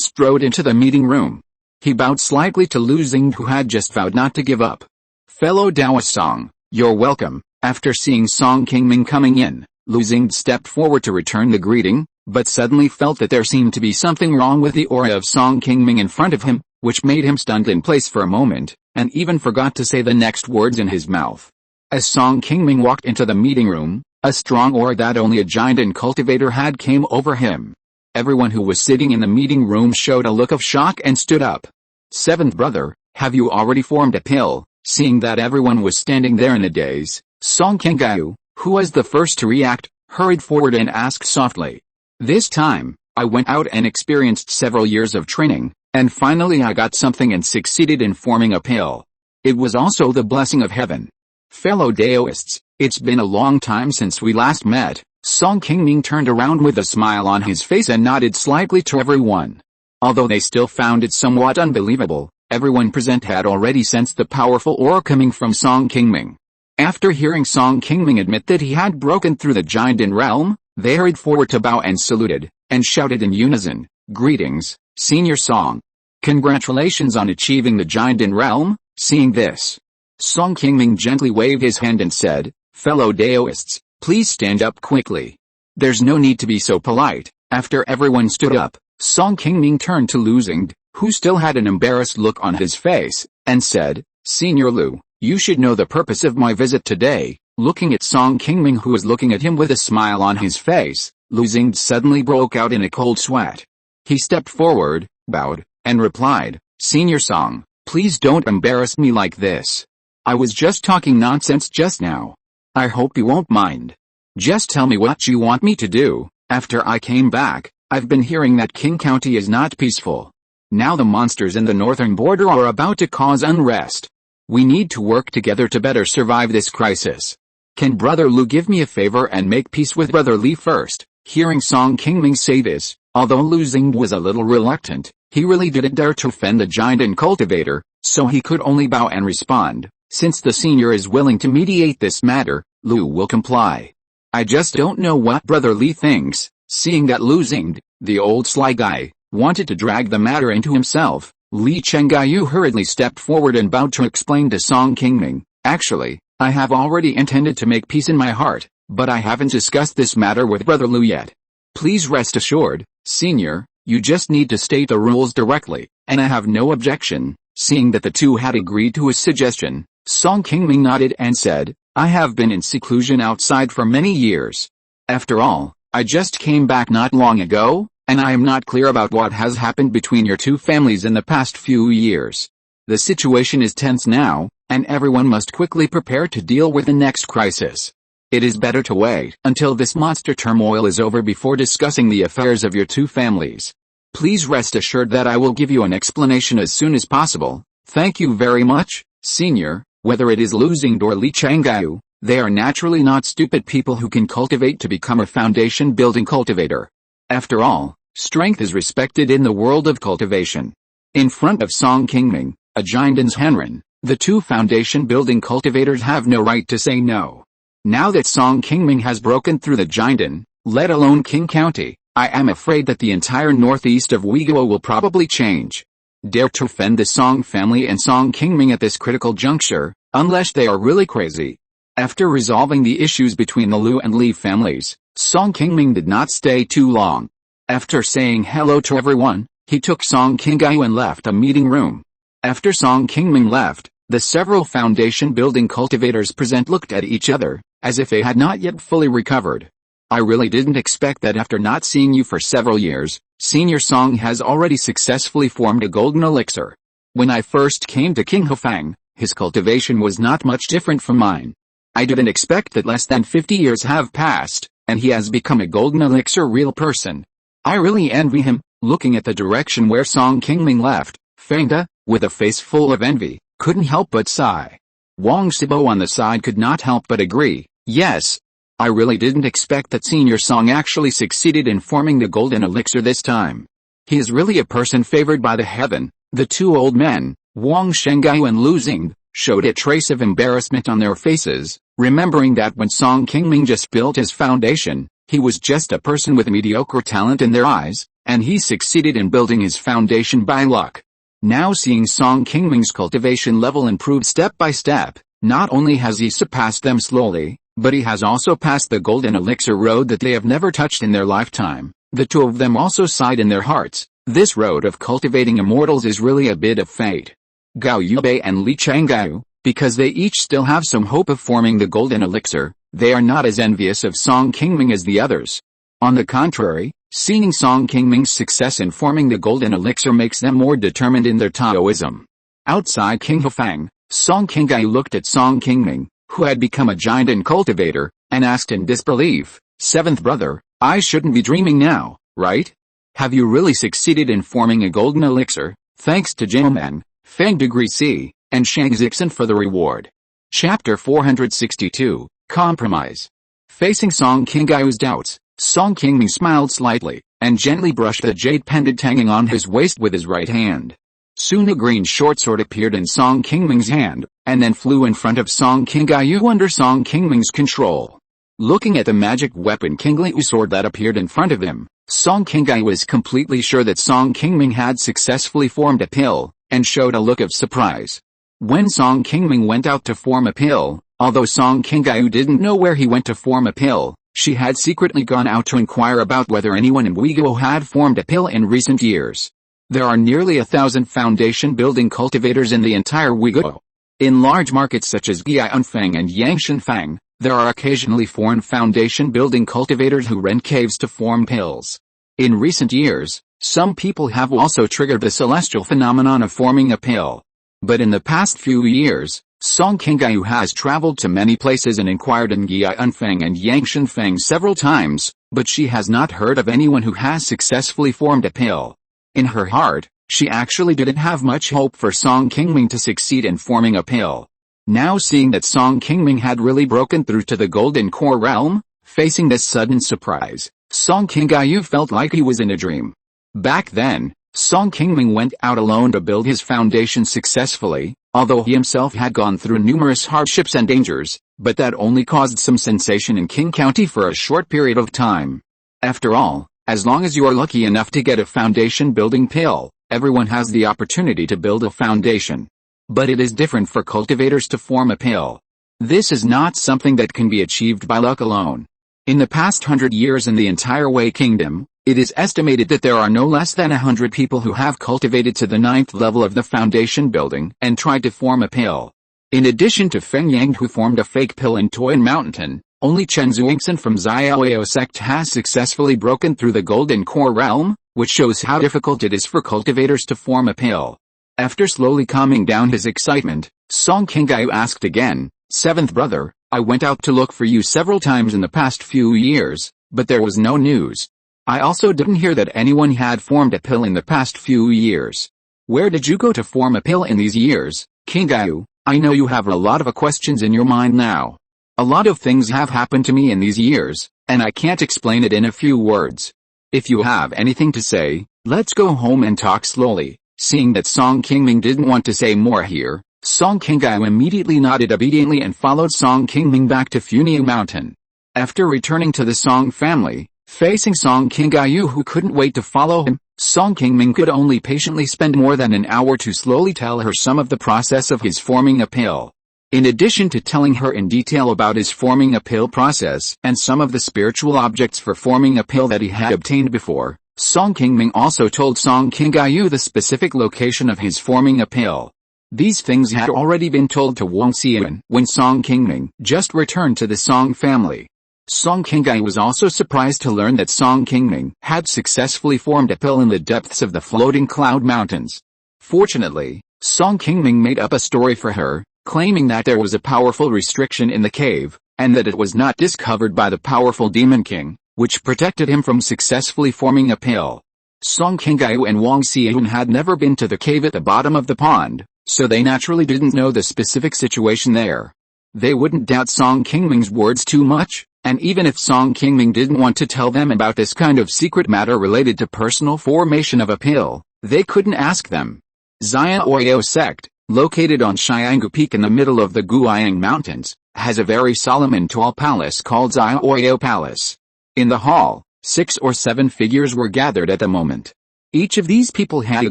strode into the meeting room. He bowed slightly to Lu Xing, who had just vowed not to give up. "Fellow Taoist Song, you're welcome." After seeing Song Qingming coming in, Lu Xing stepped forward to return the greeting, but suddenly felt that there seemed to be something wrong with the aura of Song Qingming in front of him, which made him stunned in place for a moment, and even forgot to say the next words in his mouth. As Song Qingming walked into the meeting room, a strong aura that only a giant and cultivator had came over him. Everyone who was sitting in the meeting room showed a look of shock and stood up. "Seventh brother, have you already formed a pill?" Seeing that everyone was standing there in a daze, Song Qingming, who was the first to react, hurried forward and asked softly. "This time, I went out and experienced several years of training, and finally I got something and succeeded in forming a pill. It was also the blessing of heaven." "Fellow Daoists, it's been a long time since we last met." Song Qingming turned around with a smile on his face and nodded slightly to everyone. Although they still found it somewhat unbelievable, everyone present had already sensed the powerful aura coming from Song Qingming. After hearing Song Qingming admit that he had broken through the giant realm, they hurried forward to bow and saluted, and shouted in unison, "Greetings, Senior Song. Congratulations on achieving the giant realm." Seeing this, Song Qingming gently waved his hand and said, "Fellow Daoists, please stand up quickly. There's no need to be so polite." After everyone stood up, Song Qingming turned to Lu Xing, who still had an embarrassed look on his face, and said, "Senior Lu, you should know the purpose of my visit today." Looking at Song Qingming, who was looking at him with a smile on his face, Lu Xing suddenly broke out in a cold sweat. He stepped forward, bowed, and replied, "Senior Song, please don't embarrass me like this. I was just talking nonsense just now. I hope you won't mind. Just tell me what you want me to do." After I came back, I've been hearing that Qing County is not peaceful. Now the monsters in the northern border are about to cause unrest. We need to work together to better survive this crisis. Can Brother Lu give me a favor and make peace with Brother Li first? Hearing Song Qingming say this, although Lu Xing was a little reluctant, he really didn't dare to offend the giant and cultivator, so he could only bow and respond, "Since the senior is willing to mediate this matter, Lu will comply. I just don't know what Brother Li thinks." Seeing that Lu Xing, the old sly guy, wanted to drag the matter into himself, Li Chenggaiu hurriedly stepped forward and bowed to explain to Song Qingming, "Actually, I have already intended to make peace in my heart, but I haven't discussed this matter with Brother Lu yet. Please rest assured, Senior, you just need to state the rules directly, and I have no objection." Seeing that the two had agreed to his suggestion, Song Qingming nodded and said, "I have been in seclusion outside for many years. After all, I just came back not long ago." and I am not clear about what has happened between your two families in the past few years. The situation is tense now, and everyone must quickly prepare to deal with the next crisis. It is better to wait until this monster turmoil is over before discussing the affairs of your two families. Please rest assured that I will give you an explanation as soon as possible. Thank you very much, Senior. Whether it is Lu Xing or Li Changyu, they are naturally not stupid people who can cultivate to become a foundation-building cultivator. After all, strength is respected in the world of cultivation. In front of Song Qingming, a Jindan's Henren, the two foundation-building cultivators have no right to say no. Now that Song Qingming has broken through the Jindan, let alone Qing County, I am afraid that the entire northeast of Uiguo will probably change. Dare to offend the Song family and Song Qingming at this critical juncture, unless they are really crazy. After resolving the issues between the Lu and Li families, Song Qingming did not stay too long. After saying hello to everyone, he took Song Qingyu and left a meeting room. After Song Qingming left, the several foundation-building cultivators present looked at each other, as if they had not yet fully recovered. I really didn't expect that after not seeing you for several years, Senior Song has already successfully formed a golden elixir. When I first came to King Hefang, his cultivation was not much different from mine. I didn't expect that less than 50 years have passed, and he has become a golden elixir real person. I really envy him. Looking at the direction where Song Qingming left, Fengda, with a face full of envy, couldn't help but sigh. Wang Sibo on the side could not help but agree. Yes, I really didn't expect that Senior Song actually succeeded in forming the golden elixir this time. He is really a person favored by the heaven. The two old men, Wang Shengyu and Lu Xing, showed a trace of embarrassment on their faces, remembering that when Song Qingming just built his foundation, he was just a person with mediocre talent in their eyes, and he succeeded in building his foundation by luck. Now seeing Song Qingming's cultivation level improve step by step, not only has he surpassed them slowly, but he has also passed the golden elixir road that they have never touched in their lifetime. The two of them also sighed in their hearts. This road of cultivating immortals is really a bit of fate. Gao Yubei and Li Changyu, because they each still have some hope of forming the golden elixir, they are not as envious of Song Qingming as the others. On the contrary, seeing Song Qingming's success in forming the golden elixir makes them more determined in their Taoism. Outside King Hefang, Song Qingyu looked at Song Qingming, who had become a giant cultivator, and asked in disbelief, "Seventh brother, I shouldn't be dreaming now, right? Have you really succeeded in forming a golden elixir, thanks to Jiaomen, Feng Degree C, and Shang Zixin for the reward?" Chapter 462, Compromise. Facing Song Qingyu's doubts, Song Qingming smiled slightly, and gently brushed the jade pendant hanging on his waist with his right hand. Soon a green short sword appeared in Song Qingming's hand, and then flew in front of Song Qingyu under Song Qingming's control. Looking at the magic weapon Qingli sword that appeared in front of him, Song Qingyu was completely sure that Song Qingming had successfully formed a pill, and showed a look of surprise. When Song Qingming went out to form a pill, although Song Qingyu didn't know where he went to form a pill, she had secretly gone out to inquire about whether anyone in Uiguo had formed a pill in recent years. There are nearly 1,000 foundation-building cultivators in the entire Uiguo. In large markets such as Guianfeng and Yangshanfang, there are occasionally foreign foundation-building cultivators who rent caves to form pills. In recent years, some people have also triggered the celestial phenomenon of forming a pill. But in the past few years, Song Qingyu has traveled to many places and inquired in Guianfeng and Yangshanfeng several times, but she has not heard of anyone who has successfully formed a pill. In her heart, she actually didn't have much hope for Song Qingming to succeed in forming a pill. Now seeing that Song Qingming had really broken through to the Golden Core realm, facing this sudden surprise, Song Qingyu felt like he was in a dream. Back then, Song Qingming went out alone to build his foundation successfully, although he himself had gone through numerous hardships and dangers, but that only caused some sensation in Qing County for a short period of time. After all, as long as you are lucky enough to get a foundation-building pill, everyone has the opportunity to build a foundation. But it is different for cultivators to form a pill. This is not something that can be achieved by luck alone. In the past 100 years in the entire Wei Kingdom, it is estimated that there are no less than 100 people who have cultivated to the 9th level of the foundation building and tried to form a pill. In addition to Feng Yang who formed a fake pill in Qi Mountain, Only Chen Zuingson from Xiaoyao sect has successfully broken through the Golden Core realm, which shows how difficult it is for cultivators to form a pill. After slowly calming down his excitement, Song Qingyu asked again, "Seventh brother, I went out to look for you several times in the past few years, but there was no news. I also didn't hear that anyone had formed a pill in the past few years. Where did you go to form a pill in these years, Qingyu? I know you have a lot of questions in your mind now. A lot of things have happened to me in these years, and I can't explain it in a few words. If you have anything to say, let's go home and talk slowly." Seeing that Song Qingming didn't want to say more here, Song Qingyu immediately nodded obediently and followed Song Qingming back to Funiu Mountain. After returning to the Song family, facing Song Qingyu who couldn't wait to follow him, Song Qingming could only patiently spend more than an hour to slowly tell her some of the process of his forming a pill. In addition to telling her in detail about his forming a pill process and some of the spiritual objects for forming a pill that he had obtained before, Song Qingming also told Song Qingyu the specific location of his forming a pill. These things had already been told to Wang Xian when Song Qingming just returned to the Song family. Song Qingyu was also surprised to learn that Song Qingming had successfully formed a pill in the depths of the floating cloud mountains. Fortunately, Song Qingming made up a story for her, claiming that there was a powerful restriction in the cave, and that it was not discovered by the powerful Demon King, which protected him from successfully forming a pill. Song Qingyu and Wang Xian had never been to the cave at the bottom of the pond, so they naturally didn't know the specific situation there. They wouldn't doubt Song Qingming's words too much, and even if Song Qingming didn't want to tell them about this kind of secret matter related to personal formation of a pill, they couldn't ask them. Xiaoyao sect, located on Xianggu Peak in the middle of the Guiyang Mountains, has a very solemn and tall palace called Xiaoyao Palace. In the hall, 6 or 7 figures were gathered at the moment. Each of these people had a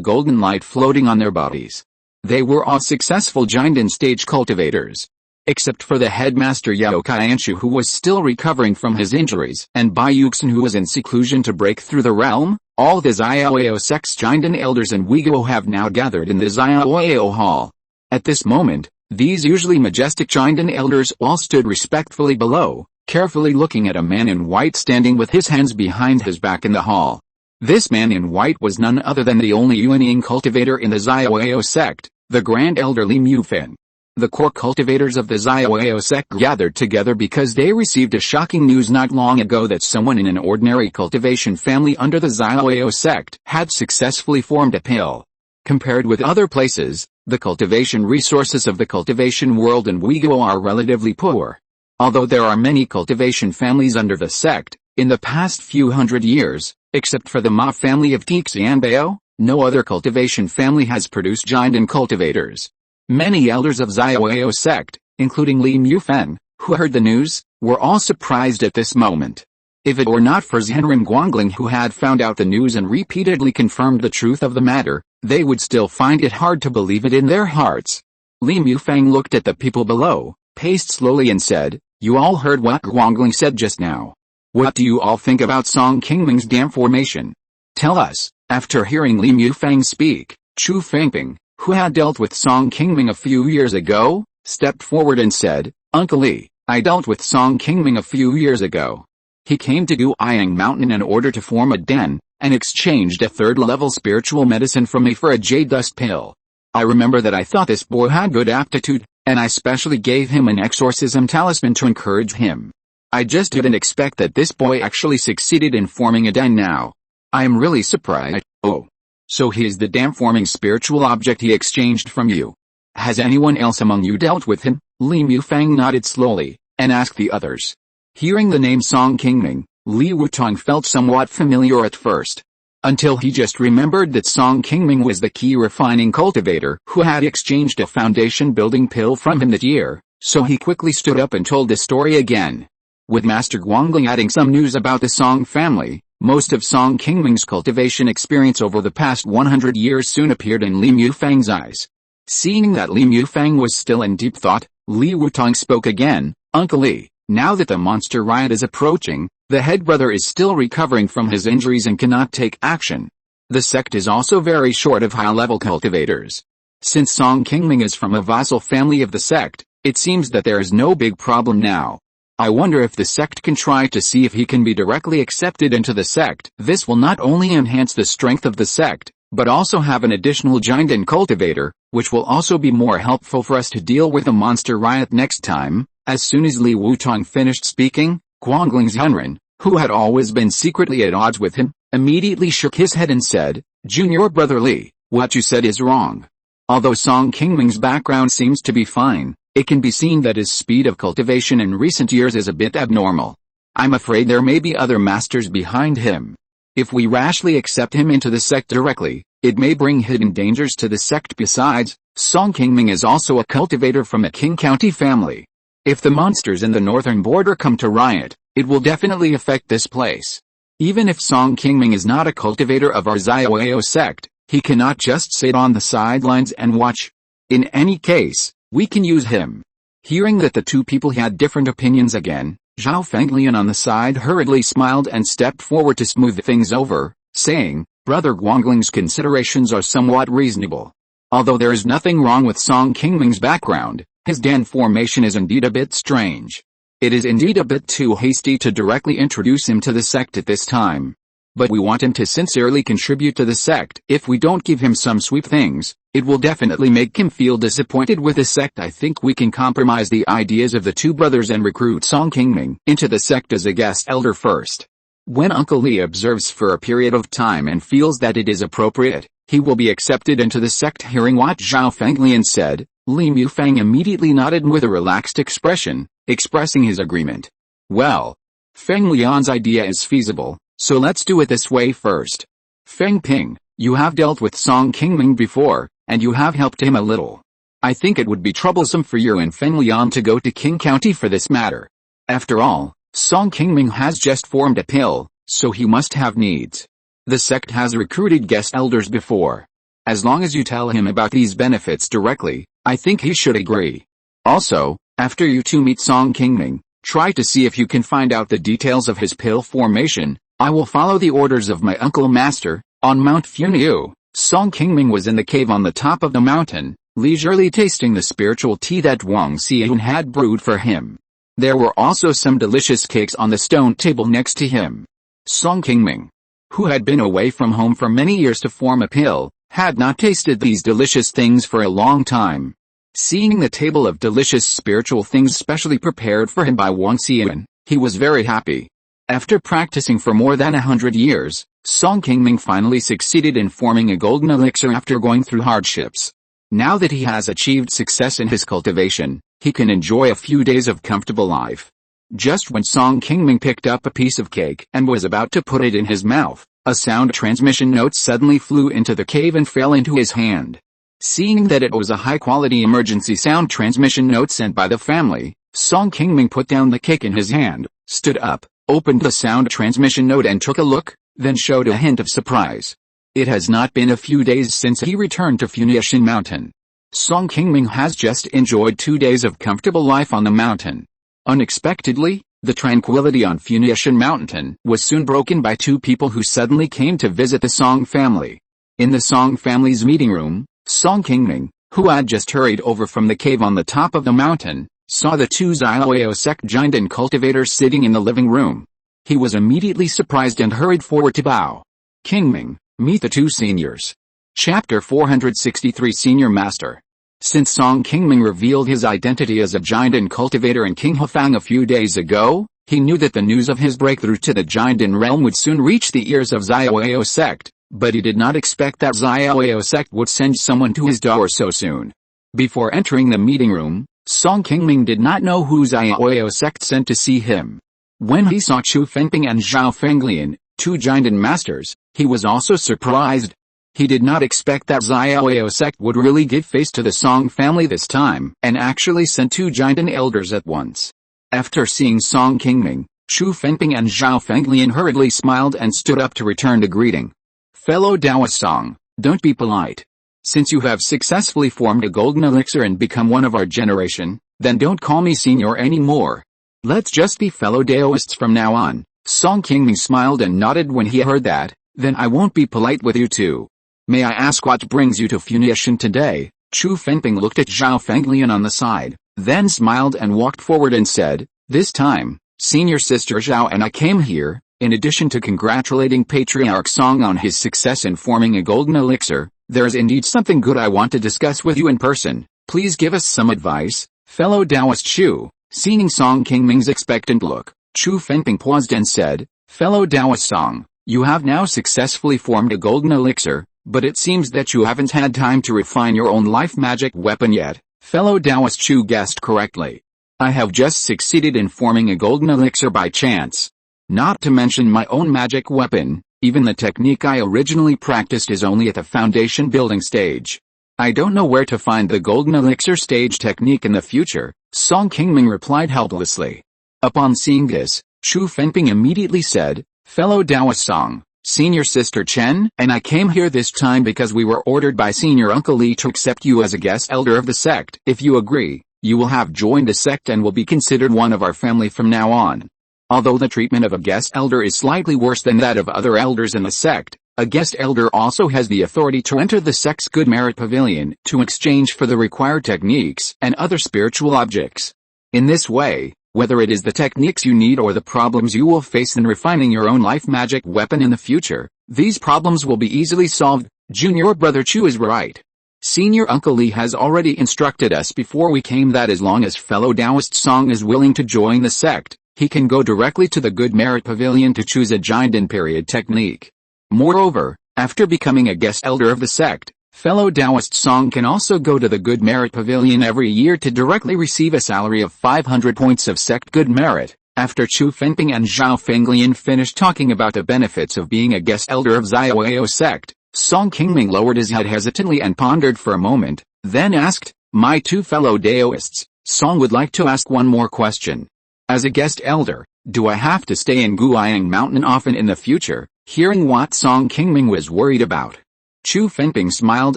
golden light floating on their bodies. They were all successful Jinden stage cultivators. Except for the headmaster Yao Qianshu who was still recovering from his injuries, and Bai Yuxin who was in seclusion to break through the realm, all the Xiaoyao sect's Jinden elders and Weiguo have now gathered in the Xiaoyao hall. At this moment, these usually majestic Jinden elders all stood respectfully below, carefully looking at a man in white standing with his hands behind his back in the hall. This man in white was none other than the only unyielding cultivator in the Xiaoyao sect, the Grand Elder Li Mufeng. The core cultivators of the Xiaoyao sect gathered together because they received a shocking news not long ago that someone in an ordinary cultivation family under the Xiaoyao sect had successfully formed a pill. Compared with other places, the cultivation resources of the cultivation world in Weiguo are relatively poor. Although there are many cultivation families under the sect, in the past few hundred years, except for the Ma family of Tixianbao, no other cultivation family has produced Jinden cultivators. Many elders of Xiaoyao sect, including Li Mufeng, who heard the news, were all surprised at this moment. If it were not for Zhenren Guangling who had found out the news and repeatedly confirmed the truth of the matter, they would still find it hard to believe it in their hearts. Li Mufeng looked at the people below, paced slowly and said, "You all heard what Guangling said just now. What do you all think about Song Qingming's dam formation? Tell us." After hearing Li Mufeng speak, Chu Fengping, who had dealt with Song Qingming a few years ago, stepped forward and said, "Uncle Li, I dealt with Song Qingming a few years ago. He came to Guiyang Mountain in order to form a den, and exchanged a third-level spiritual medicine from me for a jade dust pill. I remember that I thought this boy had good aptitude, and I specially gave him an exorcism talisman to encourage him. I just didn't expect that this boy actually succeeded in forming a den now. I am really surprised." "Oh. So he is the dam-forming spiritual object he exchanged from you. Has anyone else among you dealt with him?" Li Mufeng nodded slowly, and asked the others. Hearing the name Song Qingming, Li Wutong felt somewhat familiar at first. Until he just remembered that Song Qingming was the Qi Refining cultivator who had exchanged a foundation-building pill from him that year, so he quickly stood up and told the story again. With Master Guangling adding some news about the Song family, most of Song Qingming's cultivation experience over the past 100 years soon appeared in Li Mufeng's eyes. Seeing that Li Mufeng was still in deep thought, Li Wutong spoke again, "Uncle Li, now that the monster riot is approaching, the head brother is still recovering from his injuries and cannot take action. The sect is also very short of high-level cultivators. Since Song Qingming is from a vassal family of the sect, it seems that there is no big problem now. I wonder if the sect can try to see if he can be directly accepted into the sect. This will not only enhance the strength of the sect, but also have an additional giant and cultivator, which will also be more helpful for us to deal with the monster riot next time. As soon as Li Wutong finished speaking, Guangling's Hunren, who had always been secretly at odds with him, immediately shook his head and said, Junior brother Li, what you said is wrong. Although Song Qingming's background seems to be fine, it can be seen that his speed of cultivation in recent years is a bit abnormal. I'm afraid there may be other masters behind him. If we rashly accept him into the sect directly, it may bring hidden dangers to the sect. Besides, Song Qingming is also a cultivator from a Qing County family. If the monsters in the northern border come to riot, it will definitely affect this place. Even if Song Qingming is not a cultivator of our Xiaoyao sect, he cannot just sit on the sidelines and watch. In any case, we can use him. Hearing that the two people had different opinions again, Zhao Fenglian on the side hurriedly smiled and stepped forward to smooth things over, saying, Brother Guangling's considerations are somewhat reasonable. Although there is nothing wrong with Song Qingming's background, his Dan formation is indeed a bit strange. It is indeed a bit too hasty to directly introduce him to the sect at this time. But we want him to sincerely contribute to the sect. If we don't give him some sweet things, it will definitely make him feel disappointed with the sect. I think we can compromise the ideas of the two brothers and recruit Song Qingming into the sect as a guest elder first. When Uncle Li observes for a period of time and feels that it is appropriate, he will be accepted into the sect. Hearing what Zhao Fenglian said, Li Mufang immediately nodded with a relaxed expression, expressing his agreement. Well, Feng Lian's idea is feasible. So let's do it this way first. Feng Ping, you have dealt with Song Qingming before, and you have helped him a little. I think it would be troublesome for you and Feng Lian to go to Qing County for this matter. After all, Song Qingming has just formed a pill, so he must have needs. The sect has recruited guest elders before. As long as you tell him about these benefits directly, I think he should agree. Also, after you two meet Song Qingming, try to see if you can find out the details of his pill formation. I will follow the orders of my uncle master. On Mount Funiu, Song Qingming was in the cave on the top of the mountain, leisurely tasting the spiritual tea that Wang Xian had brewed for him. There were also some delicious cakes on the stone table next to him. Song Qingming, who had been away from home for many years to form a pill, had not tasted these delicious things for a long time. Seeing the table of delicious spiritual things specially prepared for him by Wang Xian, he was very happy. After practicing for more than 100 years, Song Qingming finally succeeded in forming a golden elixir after going through hardships. Now that he has achieved success in his cultivation, he can enjoy a few days of comfortable life. Just when Song Qingming picked up a piece of cake and was about to put it in his mouth, a sound transmission note suddenly flew into the cave and fell into his hand. Seeing that it was a high-quality emergency sound transmission note sent by the family, Song Qingming put down the cake in his hand, stood up, opened the sound transmission note and took a look, then showed a hint of surprise. It has not been a few days since he returned to Funiu Mountain. Song Qingming has just enjoyed 2 days of comfortable life on the mountain. Unexpectedly, the tranquility on Funiu Mountain was soon broken by two people who suddenly came to visit the Song family. In the Song family's meeting room, Song Qingming, who had just hurried over from the cave on the top of the mountain, saw the two Xiaoyao sect giant and cultivators sitting in the living room. He was immediately surprised and hurried forward to bow. Qingming, meet the two seniors. Chapter 463 Senior Master. Since Song Qingming revealed his identity as a giant and cultivator in Qinghefang a few days ago, he knew that the news of his breakthrough to the giant realm would soon reach the ears of Xiaoyao sect, but he did not expect that Xiaoyao sect would send someone to his door so soon. Before entering the meeting room, Song Qingming did not know who Xiaoyao sect sent to see him. When he saw Chu Fengping and Zhao Fenglian, two giant masters, he was also surprised. He did not expect that Xiaoyao sect would really give face to the Song family this time, and actually sent two giant elders at once. After seeing Song Qingming, Chu Fengping and Zhao Fenglian hurriedly smiled and stood up to return the greeting. Fellow Taoist Song, don't be polite. Since you have successfully formed a golden elixir and become one of our generation, then don't call me senior anymore. Let's just be fellow Taoists from now on. Song Qingming smiled and nodded when he heard that. Then I won't be polite with you too. May I ask what brings you to Funiu today? Chu Fengping looked at Zhao Fenglian on the side, then smiled and walked forward and said, This time, senior sister Zhao and I came here, in addition to congratulating Patriarch Song on his success in forming a golden elixir. There is indeed something good I want to discuss with you in person. Please give us some advice, fellow Taoist Chu. Seeing Song Qingming's expectant look, Chu Fengping paused and said, fellow Taoist Song, you have now successfully formed a golden elixir, but it seems that you haven't had time to refine your own life magic weapon yet. Fellow Taoist Chu guessed correctly. I have just succeeded in forming a golden elixir by chance. Not to mention my own magic weapon. Even the technique I originally practiced is only at the foundation building stage. I don't know where to find the golden elixir stage technique in the future, Song Qingming replied helplessly. Upon seeing this, Chu Fengping immediately said, fellow Taoist Song, senior sister Chen and I came here this time because we were ordered by senior uncle Li to accept you as a guest elder of the sect. If you agree, you will have joined the sect and will be considered one of our family from now on. Although the treatment of a guest elder is slightly worse than that of other elders in the sect, a guest elder also has the authority to enter the sect's good merit pavilion to exchange for the required techniques and other spiritual objects. In this way, whether it is the techniques you need or the problems you will face in refining your own life magic weapon in the future, these problems will be easily solved. Junior brother Chu is right. Senior uncle Li has already instructed us before we came that as long as fellow Taoist Song is willing to join the sect, he can go directly to the Good Merit Pavilion to choose a Jinden period technique. Moreover, after becoming a guest elder of the sect, fellow Taoist Song can also go to the Good Merit Pavilion every year to directly receive a salary of 500 points of sect good merit. After Chu Fengping and Zhao Fenglian finished talking about the benefits of being a guest elder of Xiaoao sect, Song Qingming lowered his head hesitantly and pondered for a moment, then asked, my two fellow Taoists, Song would like to ask one more question. As a guest elder, do I have to stay in Qingming Mountain often in the future? Hearing what Song Qingming was worried about, Chu Fengping smiled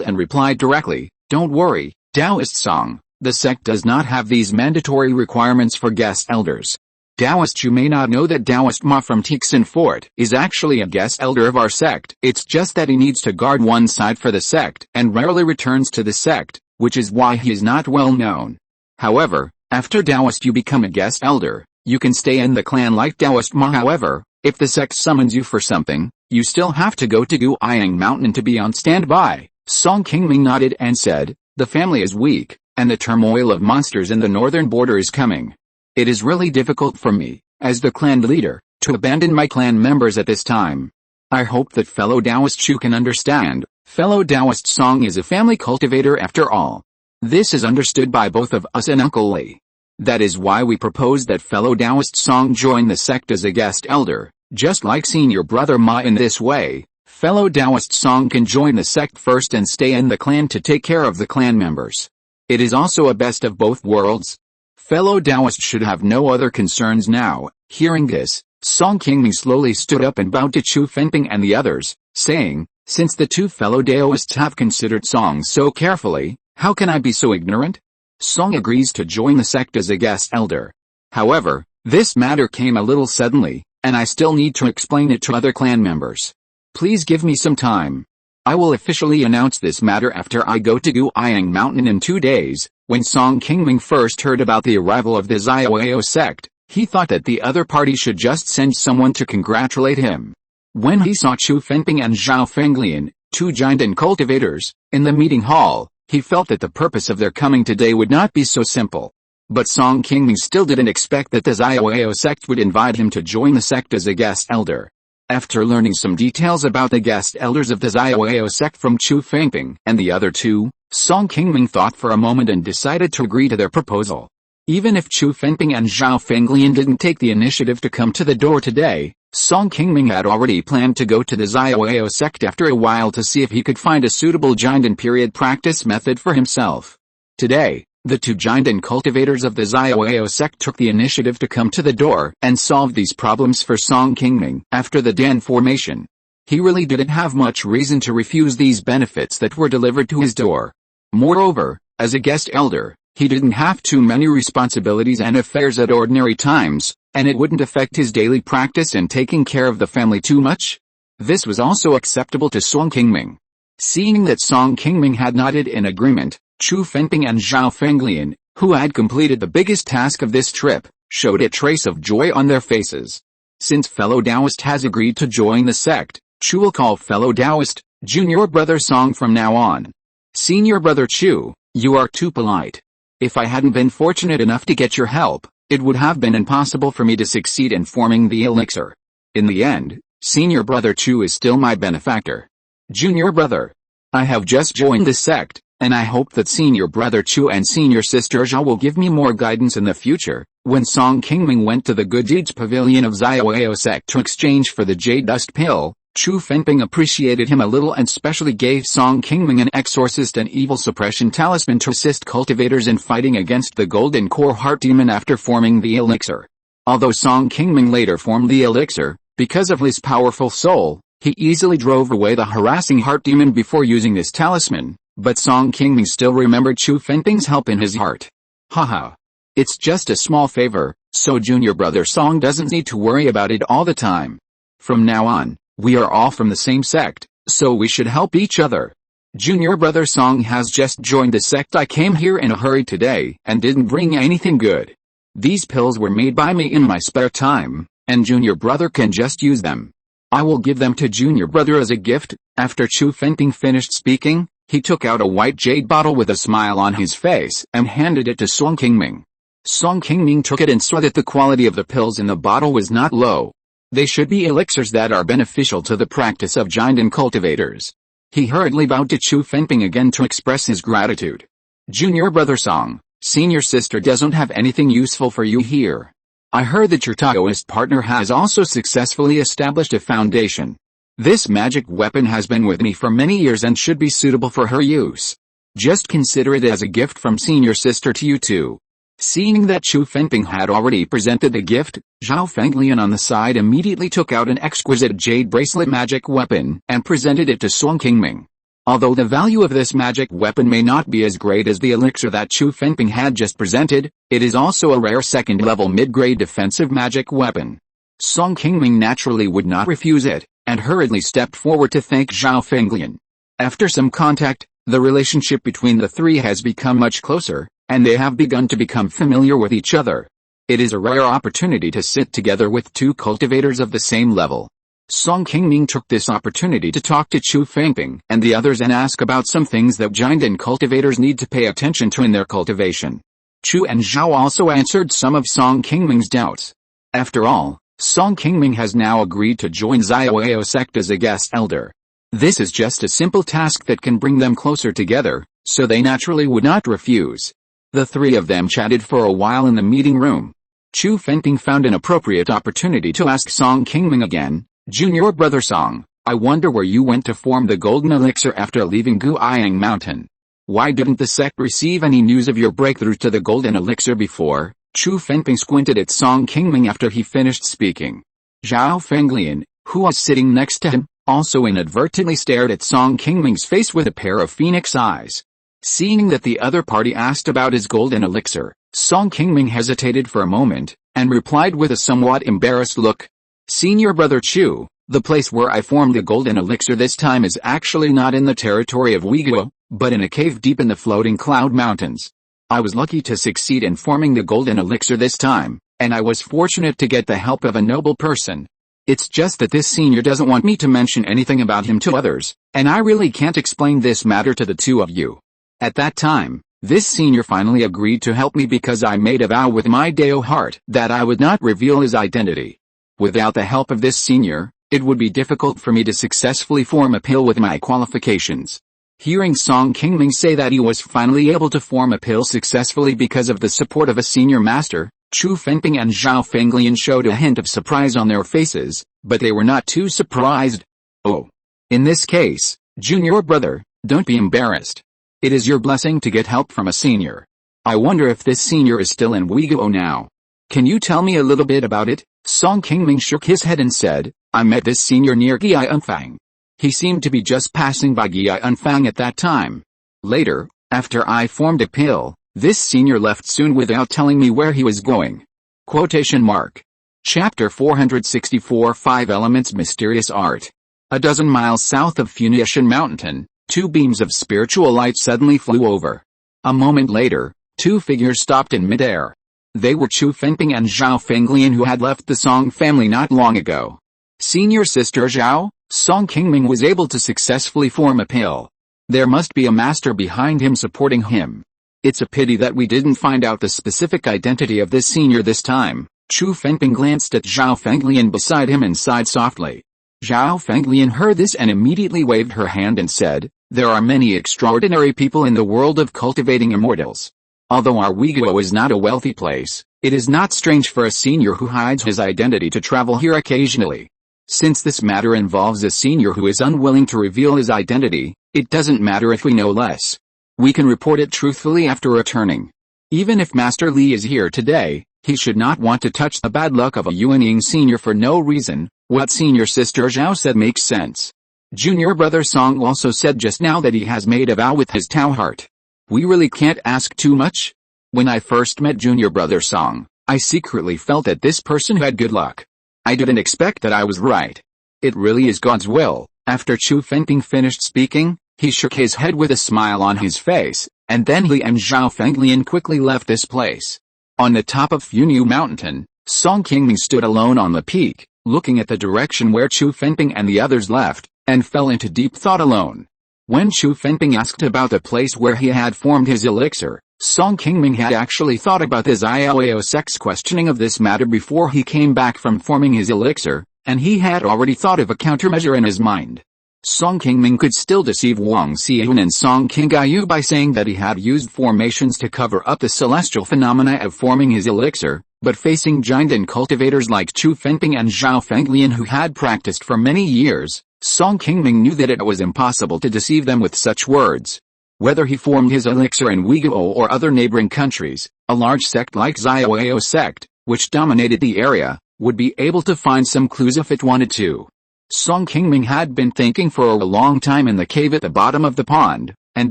and replied directly, don't worry, Taoist Song, the sect does not have these mandatory requirements for guest elders. Taoist Chu may not know that Taoist Ma from Tixin Fort is actually a guest elder of our sect. It's just that he needs to guard one side for the sect and rarely returns to the sect, which is why he is not well known. However, after Taoist you become a guest elder, you can stay in the clan like Taoist Ma. However, if the sect summons you for something, you still have to go to Qingming Mountain to be on standby. Song Qingming nodded and said, the family is weak, and the turmoil of monsters in the northern border is coming. It is really difficult for me, as the clan leader, to abandon my clan members at this time. I hope that fellow Taoist Chu can understand. Fellow Taoist Song is a family cultivator after all. This is understood by both of us and Uncle Li. That is why we propose that fellow Taoist Song join the sect as a guest elder, just like senior brother Ma. In this way, fellow Taoist Song can join the sect first and stay in the clan to take care of the clan members. It is also a best of both worlds. Fellow Taoist should have no other concerns now. Hearing this, Song Qingming slowly stood up and bowed to Chu Fengping and the others, saying, since the two fellow Taoists have considered Song so carefully, how can I be so ignorant? Song agrees to join the sect as a guest elder. However, this matter came a little suddenly, and I still need to explain it to other clan members. Please give me some time. I will officially announce this matter after I go to Qingming Mountain in 2 days. When Song Qingming first heard about the arrival of the Xiaoao sect, he thought that the other party should just send someone to congratulate him. When he saw Chu Fengping and Zhao Fenglian, two Jinden cultivators, in the meeting hall, he felt that the purpose of their coming today would not be so simple. But Song Qingming still didn't expect that the Xiaoao sect would invite him to join the sect as a guest elder. After learning some details about the guest elders of the Xiaoao sect from Chu Fengping and the other two, Song Qingming thought for a moment and decided to agree to their proposal. Even if Chu Fengping and Zhao Fenglian didn't take the initiative to come to the door today, Song Qingming had already planned to go to the Xiaoao sect after a while to see if he could find a suitable Jinden period practice method for himself. Today, the two Jinden cultivators of the Xiaoao sect took the initiative to come to the door and solve these problems for Song Qingming. After the Dan formation, he really didn't have much reason to refuse these benefits that were delivered to his door. Moreover, as a guest elder, he didn't have too many responsibilities and affairs at ordinary times, and it wouldn't affect his daily practice in taking care of the family too much. This was also acceptable to Song Qingming. Seeing that Song Qingming had nodded in agreement, Chu Fengping and Zhao Fenglian, who had completed the biggest task of this trip, showed a trace of joy on their faces. Since fellow Taoist has agreed to join the sect, Chu will call fellow Taoist, Junior Brother Song from now on. Senior Brother Chu, you are too polite. If I hadn't been fortunate enough to get your help, it would have been impossible for me to succeed in forming the elixir. In the end, Senior Brother Chu is still my benefactor. Junior Brother, I have just joined the sect, and I hope that Senior Brother Chu and Senior Sister Zhao will give me more guidance in the future. When Song Qingming went to the Good Deeds Pavilion of Xiaoyao sect to exchange for the Jade Dust Pill, Chu Fengping appreciated him a little and specially gave Song Qingming an Exorcist and Evil Suppression Talisman to assist cultivators in fighting against the Golden Core Heart Demon after forming the elixir. Although Song Qingming later formed the elixir, because of his powerful soul, he easily drove away the harassing Heart Demon before using this talisman, but Song Qingming still remembered Chu Fengping's help in his heart. Haha. It's just a small favor, so Junior Brother Song doesn't need to worry about it all the time. From now on, we are all from the same sect, so we should help each other. Junior Brother Song has just joined the sect. I came here in a hurry today and didn't bring anything good. These pills were made by me in my spare time, and Junior Brother can just use them. I will give them to Junior Brother as a gift. After Chu Fengping finished speaking, he took out a white jade bottle with a smile on his face and handed it to Song Qingming. Song Qingming took it and saw that the quality of the pills in the bottle was not low. They should be elixirs that are beneficial to the practice of giant and cultivators. He hurriedly bowed to Chu Fengping again to express his gratitude. Junior Brother Song, Senior Sister doesn't have anything useful for you here. I heard that your Taoist partner has also successfully established a foundation. This magic weapon has been with me for many years and should be suitable for her use. Just consider it as a gift from Senior Sister to you too. Seeing that Chu Fengping had already presented the gift, Zhao Fenglian on the side immediately took out an exquisite jade bracelet magic weapon and presented it to Song Qingming. Although the value of this magic weapon may not be as great as the elixir that Chu Fengping had just presented, it is also a rare second-level mid-grade defensive magic weapon. Song Qingming naturally would not refuse it, and hurriedly stepped forward to thank Zhao Fenglian. After some contact, the relationship between the three has become much closer, and they have begun to become familiar with each other. It is a rare opportunity to sit together with two cultivators of the same level. Song Qingming took this opportunity to talk to Chu Fengping and the others and ask about some things that giant and cultivators need to pay attention to in their cultivation. Chu and Zhao also answered some of Song Qingming's doubts. After all, Song Qingming has now agreed to join Xiaoyao sect as a guest elder. This is just a simple task that can bring them closer together, so they naturally would not refuse. The three of them chatted for a while in the meeting room. Chu Fengping found an appropriate opportunity to ask Song Qingming again, Junior Brother Song, I wonder where you went to form the golden elixir after leaving Qingming Mountain. Why didn't the sect receive any news of your breakthrough to the golden elixir before? Chu Fengping squinted at Song Qingming after he finished speaking. Zhao Fenglian, who was sitting next to him, also inadvertently stared at Song Qingming's face with a pair of phoenix eyes. Seeing that the other party asked about his golden elixir, Song Qingming hesitated for a moment, and replied with a somewhat embarrassed look. Senior Brother Chu, the place where I formed the golden elixir this time is actually not in the territory of Uyiguo, but in a cave deep in the floating cloud mountains. I was lucky to succeed in forming the golden elixir this time, and I was fortunate to get the help of a noble person. It's just that this senior doesn't want me to mention anything about him to others, and I really can't explain this matter to the two of you. At that time, this senior finally agreed to help me because I made a vow with my Dao heart that I would not reveal his identity. Without the help of this senior, it would be difficult for me to successfully form a pill with my qualifications. Hearing Song Qingming say that he was finally able to form a pill successfully because of the support of a senior master, Chu Fengping and Zhao Fenglian showed a hint of surprise on their faces, but they were not too surprised. Oh. In this case, Junior Brother, don't be embarrassed. It is your blessing to get help from a senior. I wonder if this senior is still in Uyiguo now. Can you tell me a little bit about it? Song Qingming shook his head and said, I met this senior near Qingming. He seemed to be just passing by Qingming at that time. Later, after I formed a pill, this senior left soon without telling me where he was going. Quotation mark. Chapter 464 5 Elements Mysterious Art. A dozen miles south of Funiu Mountain, two beams of spiritual light suddenly flew over. A moment later, two figures stopped in midair. They were Qu Fengping and Zhao Fenglian, who had left the Song family not long ago. Senior sister Zhao, Song Qingming was able to successfully form a pill. There must be a master behind him supporting him. It's a pity that we didn't find out the specific identity of this senior this time. Qu Fengping glanced at Zhao Fenglian beside him and sighed softly. Zhao Fenglian heard this and immediately waved her hand and said, "There are many extraordinary people in the world of cultivating immortals. Although our Weiguo is not a wealthy place, it is not strange for a senior who hides his identity to travel here occasionally. Since this matter involves a senior who is unwilling to reveal his identity, it doesn't matter if we know less. We can report it truthfully after returning. Even if Master Li is here today, he should not want to touch the bad luck of a Yuanying senior for no reason." What senior sister Zhao said makes sense. Junior brother Song also said just now that he has made a vow with his Tao heart. We really can't ask too much. When I first met junior brother Song, I secretly felt that this person had good luck. I didn't expect that I was right. It really is God's will. After Qu Fengping finished speaking, he shook his head with a smile on his face, and then he and Zhao Fenglian quickly left this place. On the top of Funiu Mountain, Song Qingming stood alone on the peak, looking at the direction where Qu Fengping and the others left, and fell into deep thought alone. When Qu Fengping asked about the place where he had formed his elixir, Song Qingming had actually thought about the Xiaoyao sect's questioning of this matter before he came back from forming his elixir, and he had already thought of a countermeasure in his mind. Song Qingming could still deceive Wang Xian and Song Qingyu by saying that he had used formations to cover up the celestial phenomena of forming his elixir, but facing giant and cultivators like Qu Fengping and Zhao Fenglian who had practiced for many years, Song Qingming knew that it was impossible to deceive them with such words. Whether he formed his elixir in Weiguo or other neighboring countries, a large sect like Xiaoyao sect, which dominated the area, would be able to find some clues if it wanted to. Song Qingming had been thinking for a long time in the cave at the bottom of the pond, and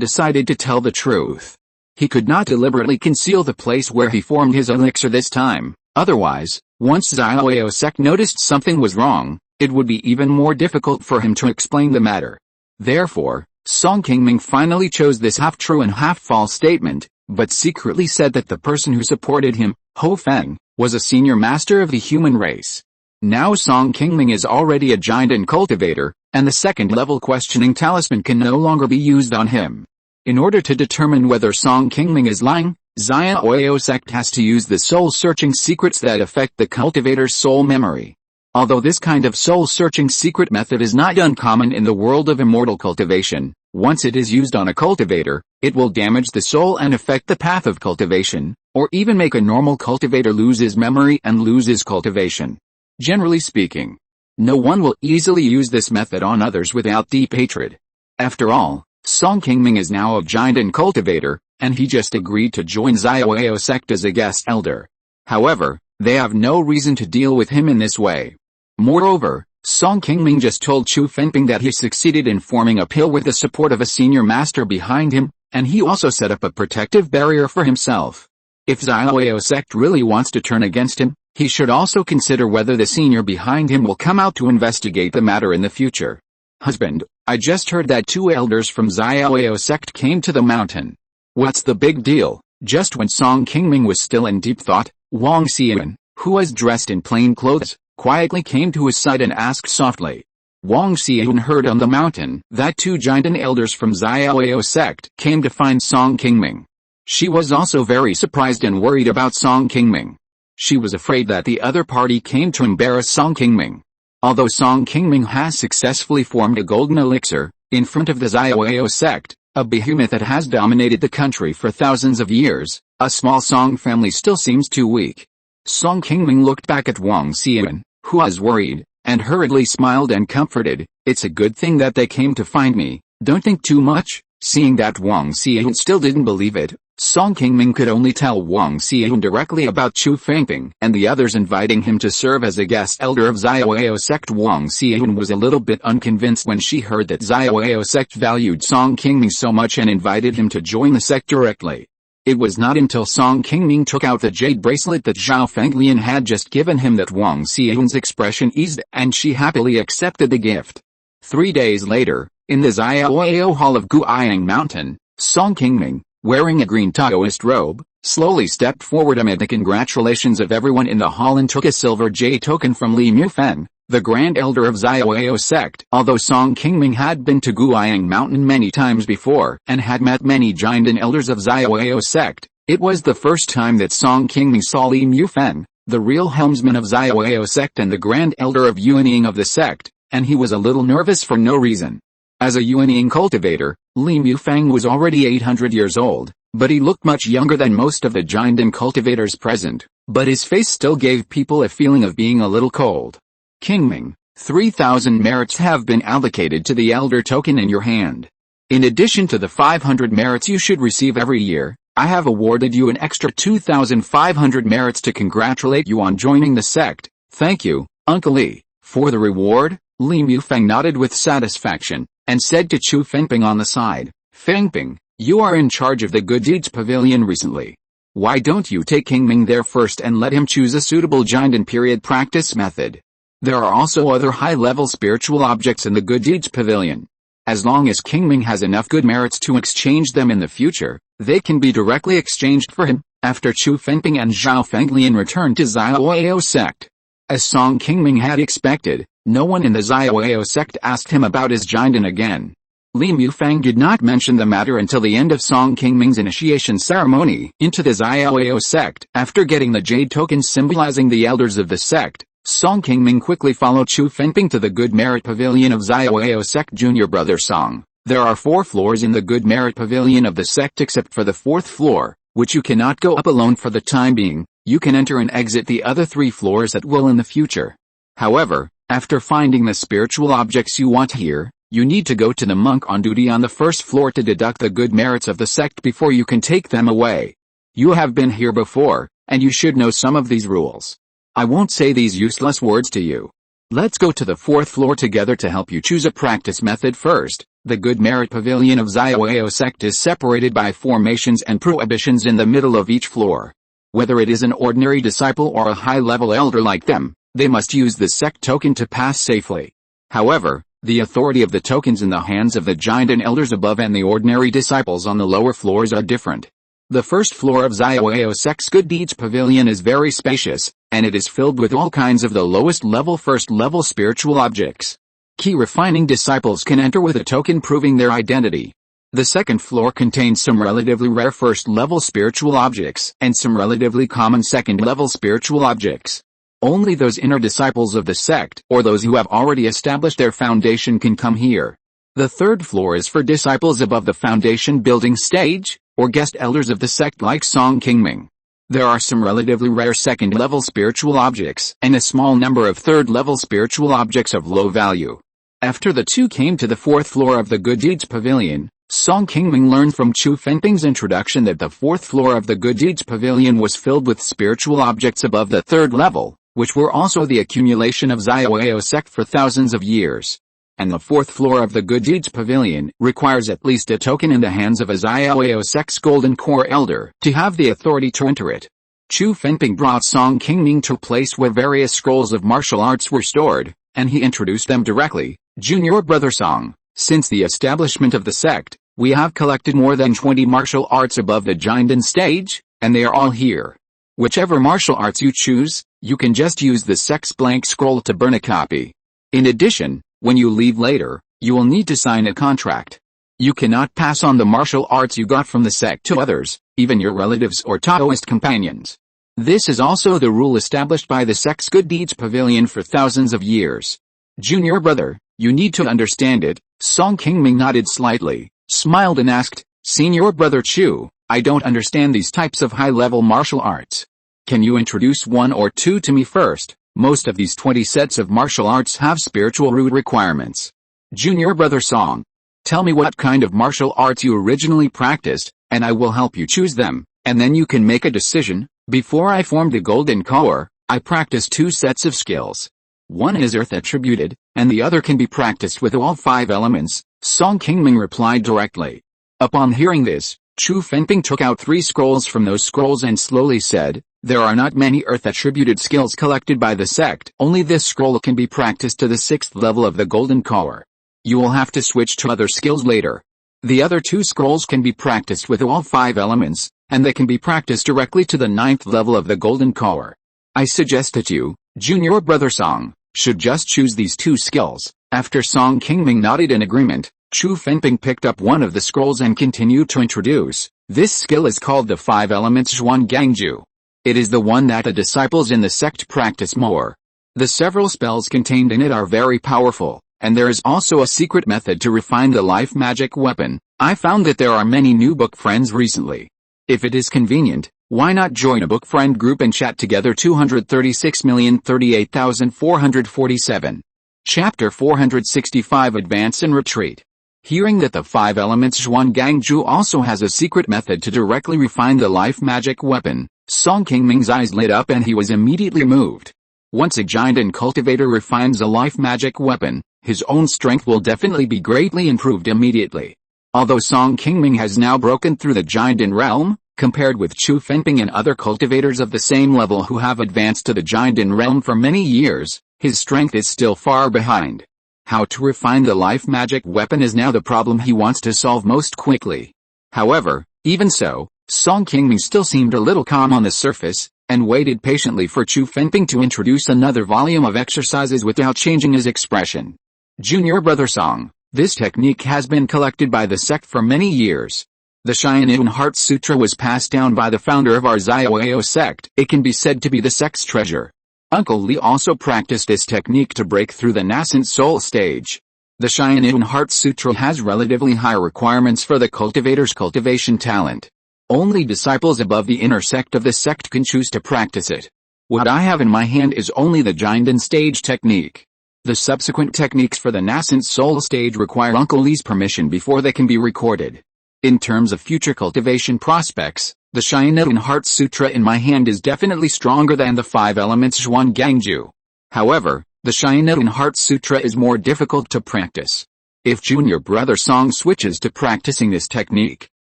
decided to tell the truth. He could not deliberately conceal the place where he formed his elixir this time, otherwise, once Xiaoyao sect noticed something was wrong, it would be even more difficult for him to explain the matter. Therefore, Song Qingming finally chose this half-true and half-false statement, but secretly said that the person who supported him, Ho Feng, was a senior master of the human race. Now Song Qingming is already a giant and cultivator, and the second-level questioning talisman can no longer be used on him. In order to determine whether Song Qingming is lying, Xiaoyao sect has to use the soul-searching secrets that affect the cultivator's soul memory. Although this kind of soul-searching secret method is not uncommon in the world of immortal cultivation, once it is used on a cultivator, it will damage the soul and affect the path of cultivation, or even make a normal cultivator lose his memory and lose his cultivation. Generally speaking, no one will easily use this method on others without deep hatred. After all, Song Qingming is now a giant and cultivator, and he just agreed to join Xiaoyao sect as a guest elder. However, they have no reason to deal with him in this way. Moreover, Song Qingming just told Qu Fengping that he succeeded in forming a pill with the support of a senior master behind him, and he also set up a protective barrier for himself. If Xiaoyao sect really wants to turn against him, he should also consider whether the senior behind him will come out to investigate the matter in the future. Husband, I just heard that 2 elders from Xiaoyao sect came to the mountain. What's the big deal? Just when Song Qingming was still in deep thought, Wang Xian, who was dressed in plain clothes, quietly came to his side and asked softly. Wang Xian heard on the mountain that 2 giant and elders from Xiaoyao sect came to find Song Qingming. She was also very surprised and worried about Song Qingming. She was afraid that the other party came to embarrass Song Qingming. Although Song Qingming has successfully formed a golden elixir, in front of the Xiaoyao sect, a behemoth that has dominated the country for thousands of years, a small Song family still seems too weak. Song Qingming looked back at Wang Xian, who was worried, and hurriedly smiled and comforted. It's a good thing that they came to find me, don't think too much. Seeing that Wang Xian still didn't believe it, Song Qingming could only tell Wang Xian directly about Qu Fengping and the others inviting him to serve as a guest elder of Xiaoyao sect. Wang Xian was a little bit unconvinced when she heard that Xiaoyao sect valued Song Qingming so much and invited him to join the sect directly. It was not until Song Qingming took out the jade bracelet that Zhao Fenglian had just given him that Wang Xian's expression eased and she happily accepted the gift. 3 days later, in the Xiaoyao hall of Qingming Mountain, Song Qingming, wearing a green Taoist robe, slowly stepped forward amid the congratulations of everyone in the hall and took a silver jade token from Li Mufeng, the Grand Elder of Xiaoyao sect. Although Song Qingming had been to Guiyang Mountain many times before and had met many giant and elders of Xiaoyao sect, it was the first time that Song Qingming saw Li Mufeng, the real helmsman of Xiaoyao sect and the Grand Elder of Yuanying of the sect, and he was a little nervous for no reason. As a Yuanying cultivator, Li Mufeng was already 800 years old, but he looked much younger than most of the giant and cultivators present, but his face still gave people a feeling of being a little cold. Qingming, 3,000 merits have been allocated to the elder token in your hand. In addition to the 500 merits you should receive every year, I have awarded you an extra 2,500 merits to congratulate you on joining the sect. Thank you, Uncle Li, for the reward. Li Mufeng nodded with satisfaction, and said to Chu Fengping on the side, Fengping, you are in charge of the Good Deeds Pavilion recently. Why don't you take Qingming there first and let him choose a suitable giant and period practice method? There are also other high-level spiritual objects in the Good Deeds Pavilion. As long as Qingming has enough good merits to exchange them in the future, they can be directly exchanged for him. After Chu Fengping and Zhao Fenglian returned to Xiaoyao sect. As Song Qingming had expected, no one in the Xiaoyao sect asked him about his giant again. Li Mufeng did not mention the matter until the end of Song Qingming's initiation ceremony into the Xiaoyao sect. After getting the jade token symbolizing the elders of the sect, Song Qingming quickly followed Chu Fengping to the Good Merit Pavilion of Xiaoyao sect. Junior brother Song, there are 4 floors in the Good Merit Pavilion of the sect except for the 4th floor, which you cannot go up alone for the time being. You can enter and exit the other 3 floors at will in the future. However, after finding the spiritual objects you want here, you need to go to the monk on duty on the 1st floor to deduct the good merits of the sect before you can take them away. You have been here before, and you should know some of these rules. I won't say these useless words to you. Let's go to the 4th floor together to help you choose a practice method first. The Good Merit Pavilion of Xiaoyao sect is separated by formations and prohibitions in the middle of each floor. Whether it is an ordinary disciple or a high-level elder like them, they must use the sect token to pass safely. However, the authority of the tokens in the hands of the giant and elders above and the ordinary disciples on the lower floors are different. The 1st floor of Xiaoyao sect's Good Deeds Pavilion is very spacious, and it is filled with all kinds of the lowest level 1st level spiritual objects. Qi Refining disciples can enter with a token proving their identity. The 2nd floor contains some relatively rare 1st level spiritual objects and some relatively common 2nd level spiritual objects. Only those inner disciples of the sect or those who have already established their foundation can come here. The 3rd floor is for disciples above the foundation building stage, or guest elders of the sect like Song Qingming. There are some relatively rare 2nd level spiritual objects and a small number of 3rd level spiritual objects of low value. After the 2 came to the 4th floor of the Good Deeds Pavilion, Song Qingming learned from Chu Fengping's introduction that the 4th floor of the Good Deeds Pavilion was filled with spiritual objects above the 3rd level, which were also the accumulation of Xiaoyao sect for thousands of years. And the 4th floor of the Good Deeds Pavilion requires at least a token in the hands of a Xiaoyao sect's Golden Core Elder to have the authority to enter it. Chu Fengping brought Song Qingming to a place where various scrolls of martial arts were stored, and he introduced them directly. Junior brother Song, since the establishment of the sect, we have collected more than 20 martial arts above the Jinden stage, and they are all here. Whichever martial arts you choose, you can just use the sect's blank scroll to burn a copy. In addition, when you leave later, you will need to sign a contract. You cannot pass on the martial arts you got from the sect to others, even your relatives or Taoist companions. This is also the rule established by the sect's Good Deeds Pavilion for thousands of years. Junior brother, you need to understand it. Song Qingming nodded slightly, smiled and asked, Senior brother Chu, I don't understand these types of high-level martial arts. Can you introduce 1 or 2 to me first? Most of these 20 sets of martial arts have spiritual root requirements. Junior brother Song, tell me what kind of martial arts you originally practiced, and I will help you choose them, and then you can make a decision. Before I formed the Golden Core, I practiced 2 sets of skills. One is earth attributed, and the other can be practiced with all 5 elements, Song Qingming replied directly. Upon hearing this, Chu Fengping took out 3 scrolls from those scrolls and slowly said, there are not many earth-attributed skills collected by the sect. Only this scroll can be practiced to the 6th level of the Golden Core. You will have to switch to other skills later. The other two scrolls can be practiced with all 5 elements, and they can be practiced directly to the 9th level of the golden core. I suggest that you, junior brother Song, should just choose these 2 skills. After Song Qingming nodded in agreement, Chu Fenping picked up one of the scrolls and continued to introduce. This skill is called the 5 elements Zhuan Gangju. It is the one that the disciples in the sect practice more. The several spells contained in it are very powerful, and there is also a secret method to refine the life magic weapon. I found that there are many new book friends recently. If it is convenient, why not join a book friend group and chat together? 236,038,447. Chapter 465 Advance and Retreat. Hearing that the 5 elements Zhuan Gangju also has a secret method to directly refine the life magic weapon, Song Qingming's eyes lit up and he was immediately moved. Once a giant and cultivator refines a life magic weapon, his own strength will definitely be greatly improved immediately. Although Song Qingming has now broken through the giant in realm, compared with Chu Fenping and other cultivators of the same level who have advanced to the giant in realm for many years, his strength is still far behind. How to refine the life magic weapon is now the problem he wants to solve most quickly. However, even so, Song Qingming still seemed a little calm on the surface, and waited patiently for Chu Fenping to introduce another volume of exercises without changing his expression. Junior brother Song, this technique has been collected by the sect for many years. The Xianyun Heart Sutra was passed down by the founder of our Xiaoao sect. It can be said to be the sect's treasure. Uncle Li also practiced this technique to break through the nascent soul stage. The Xianyun Heart Sutra has relatively high requirements for the cultivator's cultivation talent. Only disciples above the inner sect of the sect can choose to practice it. What I have in my hand is only the Jinden stage technique. The subsequent techniques for the nascent soul stage require Uncle Li's permission before they can be recorded. In terms of future cultivation prospects, the Xianyun Heart Sutra in my hand is definitely stronger than the 5 elements Zhuan Gangju. However, the Xianyun Heart Sutra is more difficult to practice. If junior brother Song switches to practicing this technique,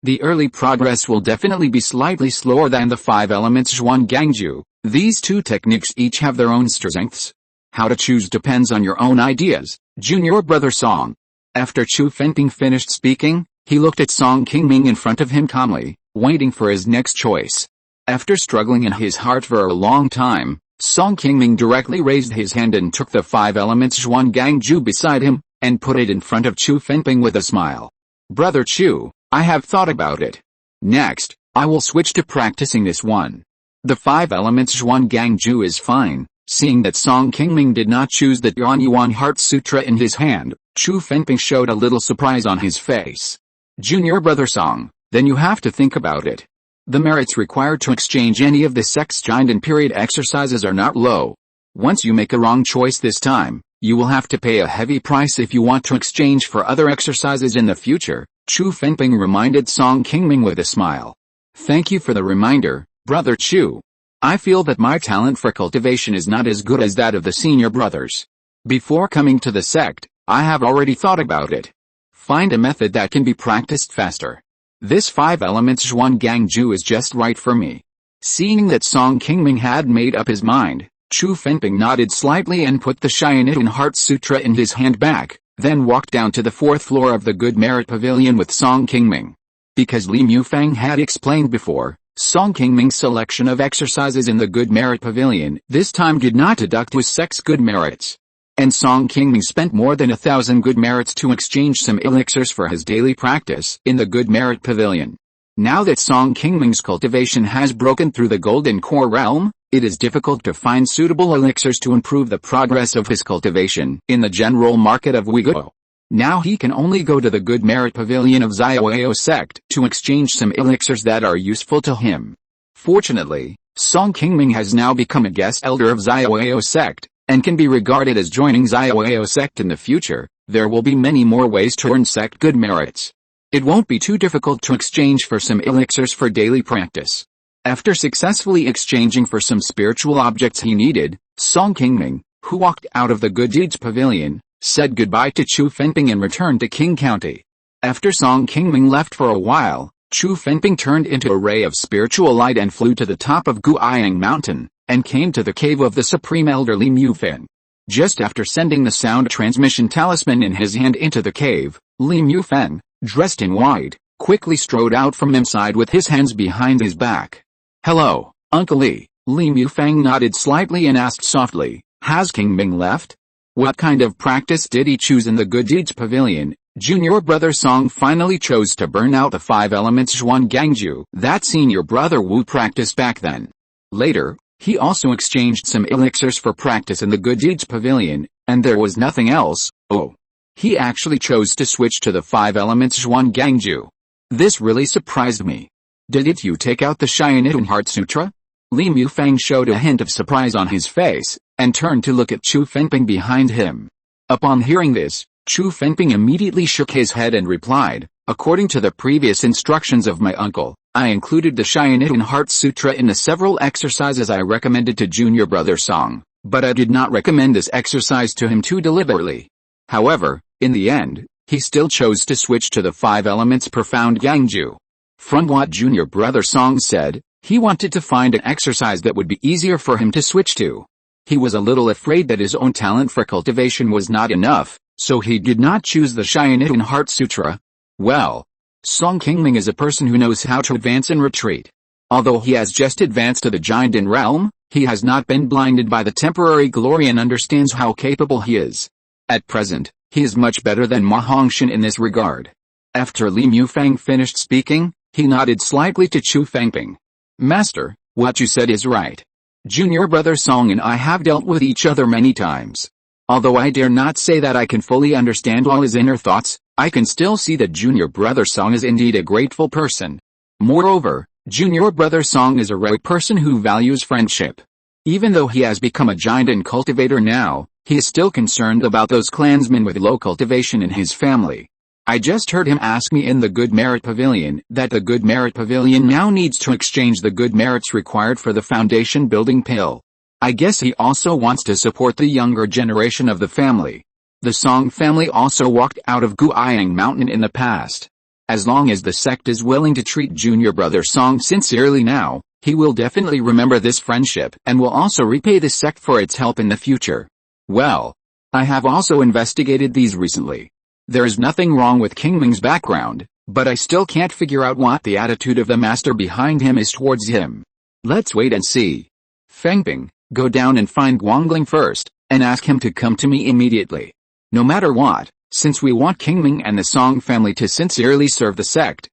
the early progress will definitely be slightly slower than the 5 elements Zhuan Gangju. These 2 techniques each have their own strengths. How to choose depends on your own ideas, junior brother Song. After Chu Fenping finished speaking, he looked at Song Qingming in front of him calmly, waiting for his next choice. After struggling in his heart for a long time, Song Qingming directly raised his hand and took the 5 elements Zhuan Gangju beside him, and put it in front of Chu Fenping with a smile. Brother Chu, I have thought about it. Next, I will switch to practicing this one. The 5 elements Zhuan Gangju is fine. Seeing that Song Qingming did not choose the Yuanyuan Heart Sutra in his hand, Chu Fenping showed a little surprise on his face. Junior brother Song, then you have to think about it. The merits required to exchange any of the sect's Jinden period exercises are not low. Once you make a wrong choice this time, you will have to pay a heavy price if you want to exchange for other exercises in the future, Chu Fenping reminded Song Qingming with a smile. Thank you for the reminder, brother Chu. I feel that my talent for cultivation is not as good as that of the senior brothers. Before coming to the sect, I have already thought about it. Find a method that can be practiced faster. This 5 elements Zhuan Gangju is just right for me. Seeing that Song Qingming had made up his mind, Chu Fenping nodded slightly and put the Xianyun Heart Sutra in his hand back, then walked down to the 4th floor of the Good Merit Pavilion with Song Qingming. Because Li Mufang had explained before, Song Qingming's selection of exercises in the Good Merit Pavilion this time did not deduct his sect's good merits. And Song Qingming spent more than 1,000 good merits to exchange some elixirs for his daily practice in the Good Merit Pavilion. Now that Song Qingming's cultivation has broken through the golden core realm, it is difficult to find suitable elixirs to improve the progress of his cultivation in the general market of Uyghur. Now he can only go to the Good Merit Pavilion of Xiaoao sect to exchange some elixirs that are useful to him. Fortunately, Song Qingming has now become a guest elder of Xiaoao sect, and can be regarded as joining Xiaoao sect in the future. There will be many more ways to earn sect good merits. It won't be too difficult to exchange for some elixirs for daily practice. After successfully exchanging for some spiritual objects he needed, Song Qingming, who walked out of the Good Deeds Pavilion, said goodbye to Chu Fenping and returned to Qing County. After Song Qingming left for a while, Chu Fenping turned into a ray of spiritual light and flew to the top of Qingming Mountain, and came to the cave of the Supreme Elder Li Mufang. Just after sending the sound transmission talisman in his hand into the cave, Li Mufang, dressed in white, quickly strode out from inside with his hands behind his back. "Hello, Uncle Li." Li Mufang nodded slightly and asked softly, "Has Qingming left?" What kind of practice did he choose in the Good Deeds Pavilion? Junior brother Song finally chose to burn out the 5 elements Zhuan Gangju that senior brother Wu practiced back then. Later, he also exchanged some elixirs for practice in the Good Deeds Pavilion, and there was nothing else. Oh. He actually chose to switch to the 5 elements Zhuan Gangju. This really surprised me. Did you take out the Xianitun Heart Sutra? Li Mufang showed a hint of surprise on his face, and turned to look at Chu Fengping behind him. Upon hearing this, Chu Fengping immediately shook his head and replied, "According to the previous instructions of my uncle, I included the Xianitun Heart Sutra in the several exercises I recommended to junior brother Song, but I did not recommend this exercise to him too deliberately." However, in the end, he still chose to switch to the 5 elements profound Gangju. From what junior brother Song said, he wanted to find an exercise that would be easier for him to switch to. He was a little afraid that his own talent for cultivation was not enough, so he did not choose the Xianitun Heart Sutra. Well, Song Qingming is a person who knows how to advance and retreat. Although he has just advanced to the Jiandan realm, he has not been blinded by the temporary glory and understands how capable he is. At present, he is much better than Ma Hongxuan in this regard. After Li Mufang finished speaking, he nodded slightly to Chu Fengping. "Master, what you said is right. Junior brother Song and I have dealt with each other many times. Although I dare not say that I can fully understand all his inner thoughts, I can still see that junior brother Song is indeed a grateful person. Moreover, junior brother Song is a rare person who values friendship. Even though he has become a giant and cultivator now, he is still concerned about those clansmen with low cultivation in his family. I just heard him ask me in the Good Merit Pavilion that the Good Merit Pavilion now needs to exchange the good merits required for the foundation building pill. I guess he also wants to support the younger generation of the family. The Song family also walked out of Qingming Mountain in the past. As long as the sect is willing to treat junior brother Song sincerely now, he will definitely remember this friendship and will also repay the sect for its help in the future. Well, I have also investigated these recently. There is nothing wrong with Qingming's background, but I still can't figure out what the attitude of the master behind him is towards him. Let's wait and see. Fengping, go down and find Guangling first, and ask him to come to me immediately. No matter what, since we want Qingming and the Song family to sincerely serve the sect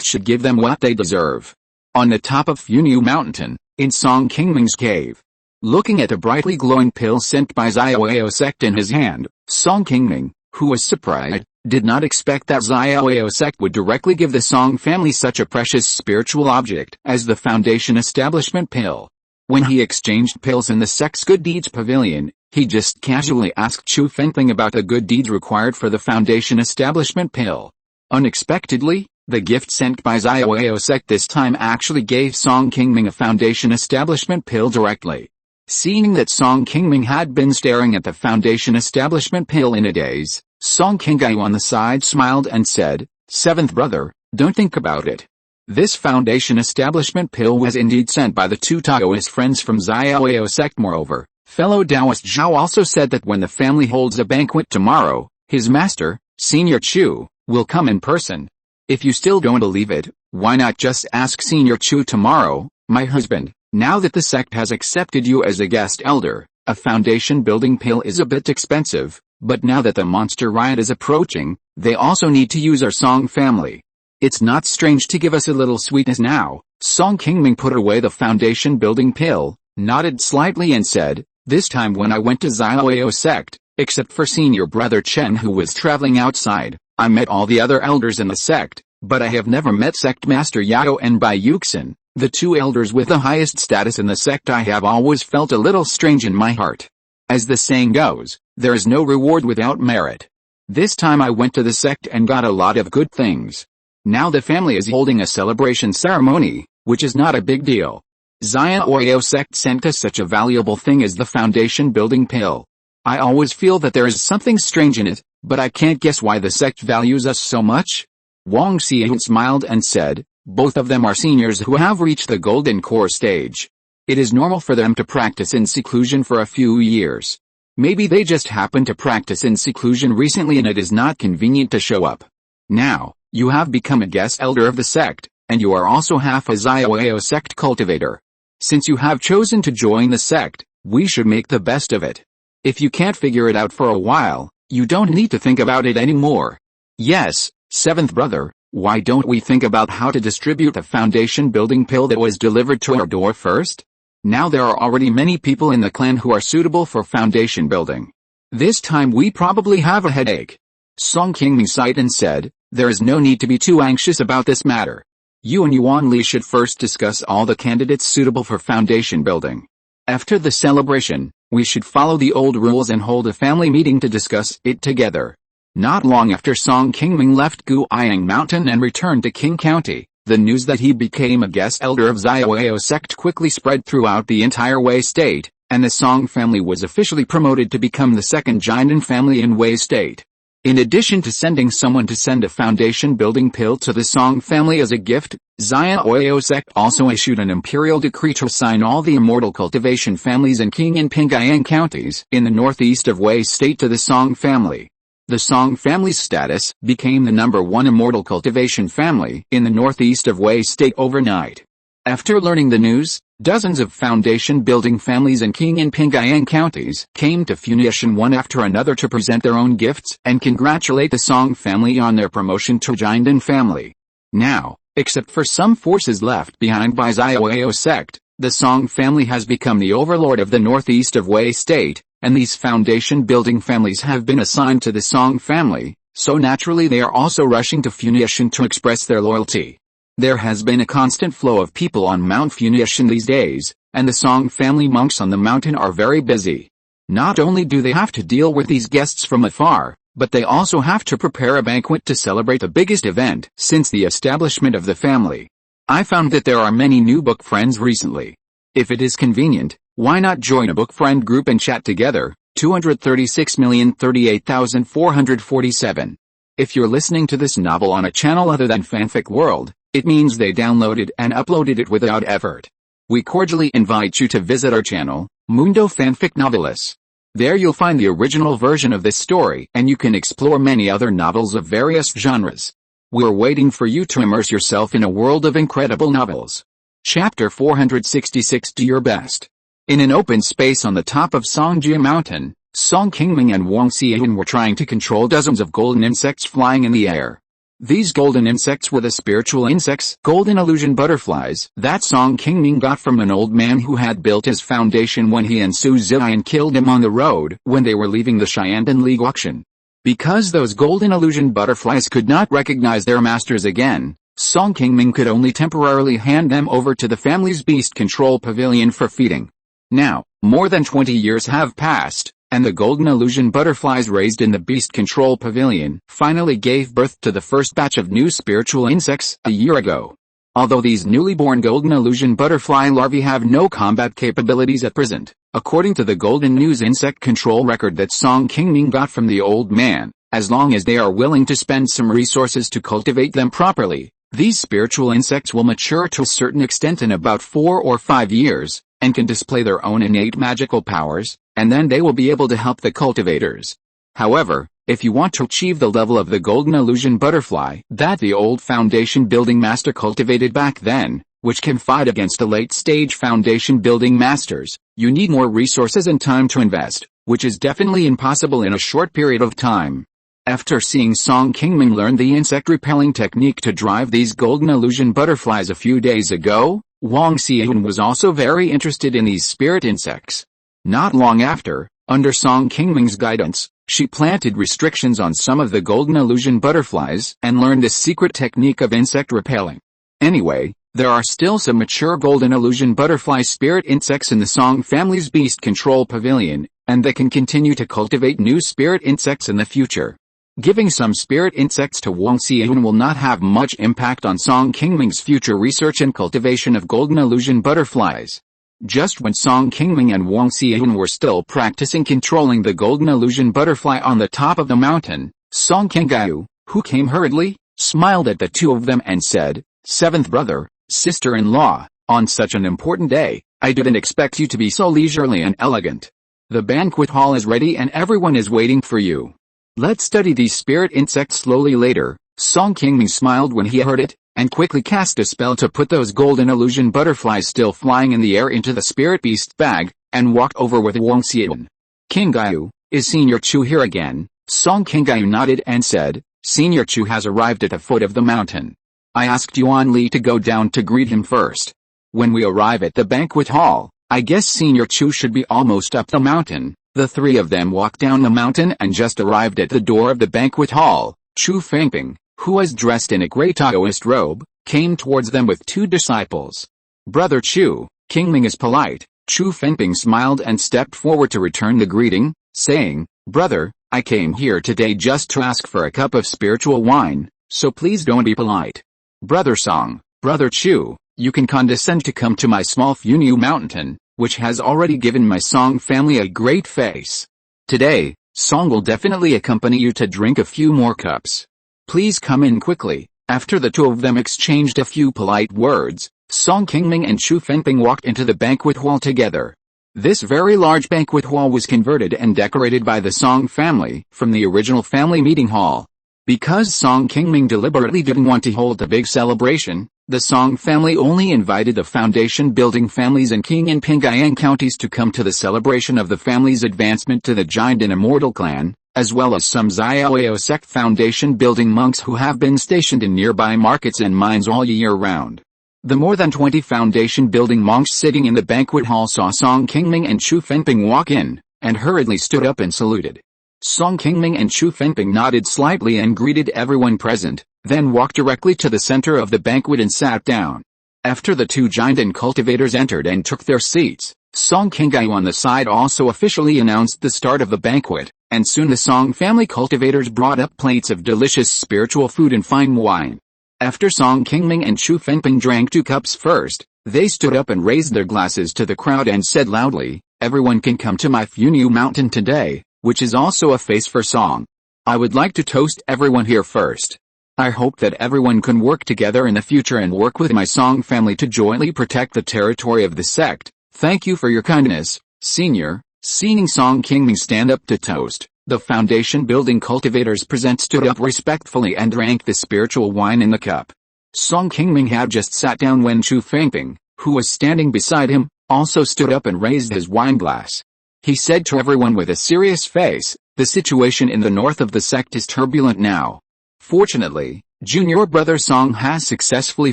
should give them what they deserve." On the top of Funiu Mountain, in Song Qingming's cave, looking at a brightly glowing pill sent by Xiaoao sect in his hand, Song Qingming, who was surprised, did not expect that Xiaoao sect would directly give the Song family such a precious spiritual object as the Foundation Establishment Pill. When he exchanged pills in the sect's Good Deeds Pavilion, he just casually asked Chu Fengping about the good deeds required for the Foundation Establishment Pill. Unexpectedly, the gift sent by Xiaoao sect this time actually gave Song Qingming a Foundation Establishment Pill directly. Seeing that Song Qingming had been staring at the Foundation Establishment Pill in a daze, Song Qingming on the side smiled and said, "Seventh brother, don't think about it. This Foundation Establishment Pill was indeed sent by the 2 Taoist friends from Xiaoao sect. Moreover, fellow Taoist Zhao also said that when the family holds a banquet tomorrow, his master, Senior Chu, will come in person. If you still don't believe it, why not just ask Senior Chu tomorrow, my husband? Now that the sect has accepted you as a guest elder, a foundation building pill is a bit expensive, but now that the monster riot is approaching, they also need to use our Song family. It's not strange to give us a little sweetness now." Song Qingming put away the foundation building pill, nodded slightly and said, "This time when I went to Xiaoao sect, except for senior brother Chen who was traveling outside, I met all the other elders in the sect, but I have never met sect master Yao and Bai Yuxin. The 2 elders with the highest status in the sect. I have always felt a little strange in my heart. As the saying goes, there is no reward without merit. This time I went to the sect and got a lot of good things. Now the family is holding a celebration ceremony, which is not a big deal. Xiaoao sect sent us such a valuable thing as the foundation building pill. I always feel that there is something strange in it, but I can't guess why the sect values us so much." Wang Xian smiled and said, "Both of them are seniors who have reached the golden core stage. It is normal for them to practice in seclusion for a few years. Maybe they just happened to practice in seclusion recently and it is not convenient to show up. Now, You have become a guest elder of the sect, and you are also half a Xiaoyao sect cultivator. Since you have chosen to join the sect, we should make the best of it. If you can't figure it out for a while, you don't need to think about it anymore. Yes, seventh brother, why don't we think about how to distribute the foundation building pill that was delivered to our door first? Now there are already many people in the clan who are suitable for foundation building. This time we probably have a headache. Song Qingming sighed and said, there is no need to be too anxious about this matter. You and Yuan Li should first discuss all the candidates suitable for foundation building. After the celebration, we should follow the old rules and hold a family meeting to discuss it together. Not long after Song Qingming left Guiyang Mountain and returned to Qing County, the news that he became a guest elder of Xiaoyao sect quickly spread throughout the entire Wei state, and the Song family was officially promoted to become the second Jinan family in Wei state. In addition to sending someone to send a foundation building pill to the Song family as a gift, Xiaoyao sect also issued an imperial decree to assign all the immortal cultivation families in Qing and Pingyang counties in the northeast of Wei state to the Song family. The Song family's status became the number one immortal cultivation family in the northeast of Wei state overnight. After learning the news, dozens of foundation building families in Qing and Pingyang counties came to Funiu Mountain one after another to present their own gifts and congratulate the Song family on their promotion to Jinan family. Now, except for some forces left behind by Xiaoyao sect, the Song family has become the overlord of the northeast of Wei state, and these foundation building families have been assigned to the Song family, so naturally they are also rushing to Funiu Mountain to express their loyalty. There has been a constant flow of people on Mount Funiu these days, and the Song family monks on the mountain are very busy. Not only do they have to deal with these guests from afar, but they also have to prepare a banquet to celebrate the biggest event since the establishment of the family. I found that there are many new book friends recently. If it is convenient, why not join a book friend group and chat together? 236,038,447. If you're listening to this novel on a channel other than Fanfic World, it means they downloaded and uploaded it without effort. We cordially invite you to visit our channel, Mundo Fanfic Novelis. There you'll find the original version of this story and you can explore many other novels of various genres. We're waiting for you to immerse yourself in a world of incredible novels. Chapter 466. Do your best. In an open space on the top of Qi Mountain, Song Qingming and Wang Xian were trying to control dozens of golden insects flying in the air. These golden insects were the spiritual insects, golden illusion butterflies, that Song Qingming got from an old man who had built his foundation when he and Su Ziyan killed him on the road when they were leaving the Xiandan League auction. Because those golden illusion butterflies could not recognize their masters again, Song Qingming could only temporarily hand them over to the family's beast control pavilion for feeding. Now, more than 20 years have passed, and the golden illusion butterflies raised in the beast control pavilion finally gave birth to the first batch of new spiritual insects a year ago. Although these newly born golden illusion butterfly larvae have no combat capabilities at present, according to the Golden News insect control record that Song Qingming got from the old man, as long as they are willing to spend some resources to cultivate them properly, these spiritual insects will mature to a certain extent in about 4 or 5 years, and can display their own innate magical powers, and then they will be able to help the cultivators. However, if you want to achieve the level of the golden illusion butterfly that the old foundation building master cultivated back then, which can fight against the late-stage foundation building masters, you need more resources and time to invest, which is definitely impossible in a short period of time. After seeing Song Qingming learn the insect-repelling technique to drive these golden illusion butterflies a few days ago, Wang Xian was also very interested in these spirit insects. Not long after, under Song Qingming's guidance, she planted restrictions on some of the golden illusion butterflies and learned the secret technique of insect repelling. Anyway, there are still some mature golden illusion butterfly spirit insects in the Song family's beast control pavilion, and they can continue to cultivate new spirit insects in the future. Giving some spirit insects to Wang Xian will not have much impact on Song Qingming's future research and cultivation of golden illusion butterflies. Just when Song Qingming and Wang Xian were still practicing controlling the golden illusion butterfly on the top of the mountain, Song Qingyu, who came hurriedly, smiled at the two of them and said, "Seventh brother, sister-in-law, on such an important day, I didn't expect you to be so leisurely and elegant. The banquet hall is ready and everyone is waiting for you. Let's study these spirit insects slowly later." Song Qingming smiled when he heard it, and quickly cast a spell to put those golden illusion butterflies still flying in the air into the spirit beast bag, and walked over with Wang Xian. King Gaiu, is Senior Chu here again? Song King Gaiu nodded and said, Senior Chu has arrived at the foot of the mountain. I asked Yuan Li to go down to greet him first. When we arrive at the banquet hall, I guess Senior Chu should be almost up the mountain. The three of them walked down the mountain and just arrived at the door of the banquet hall. Chu Fengping, who was dressed in a grey Taoist robe, came towards them with two disciples. Brother Chu, Qingming is polite. Chu Fengping smiled and stepped forward to return the greeting, saying, Brother, I came here today just to ask for a cup of spiritual wine, so please don't be polite. Brother Song, Brother Chu, you can condescend to come to my small Funiu Mountain, which has already given my Song family a great face. Today, Song will definitely accompany you to drink a few more cups. Please come in quickly. After the two of them exchanged a few polite words, Song Qingming and Chu Fengping walked into the banquet hall together. This very large banquet hall was converted and decorated by the Song family from the original family meeting hall. Because Song Qingming deliberately didn't want to hold a big celebration, the Song family only invited the foundation building families in Qing and Pingyang counties to come to the celebration of the family's advancement to the giant and Immortal clan, as well as some Xiaoyao sect foundation building monks who have been stationed in nearby markets and mines all year round. The more than 20 foundation building monks sitting in the banquet hall saw Song Qingming and Chu Fengping walk in, and hurriedly stood up and saluted. Song Qingming and Chu Fengping nodded slightly and greeted everyone present, then walked directly to the center of the banquet and sat down. After the two giant and cultivators entered and took their seats, Song Qingming on the side also officially announced the start of the banquet, and soon the Song family cultivators brought up plates of delicious spiritual food and fine wine. After Song Qingming and Chu Fengping drank 2 cups first, they stood up and raised their glasses to the crowd and said loudly, Everyone can come to my Funiu Mountain today, which is also a face for Song. I would like to toast everyone here first. I hope that everyone can work together in the future and work with my Song family to jointly protect the territory of the sect. Thank you for your kindness, Senior. Seeing Song Qingming stand up to toast, the foundation building cultivators present stood up respectfully and drank the spiritual wine in the cup. Song Qingming had just sat down when Chu Fengping, who was standing beside him, also stood up and raised his wine glass. He said to everyone with a serious face, the situation in the north of the sect is turbulent now. Fortunately, junior brother Song has successfully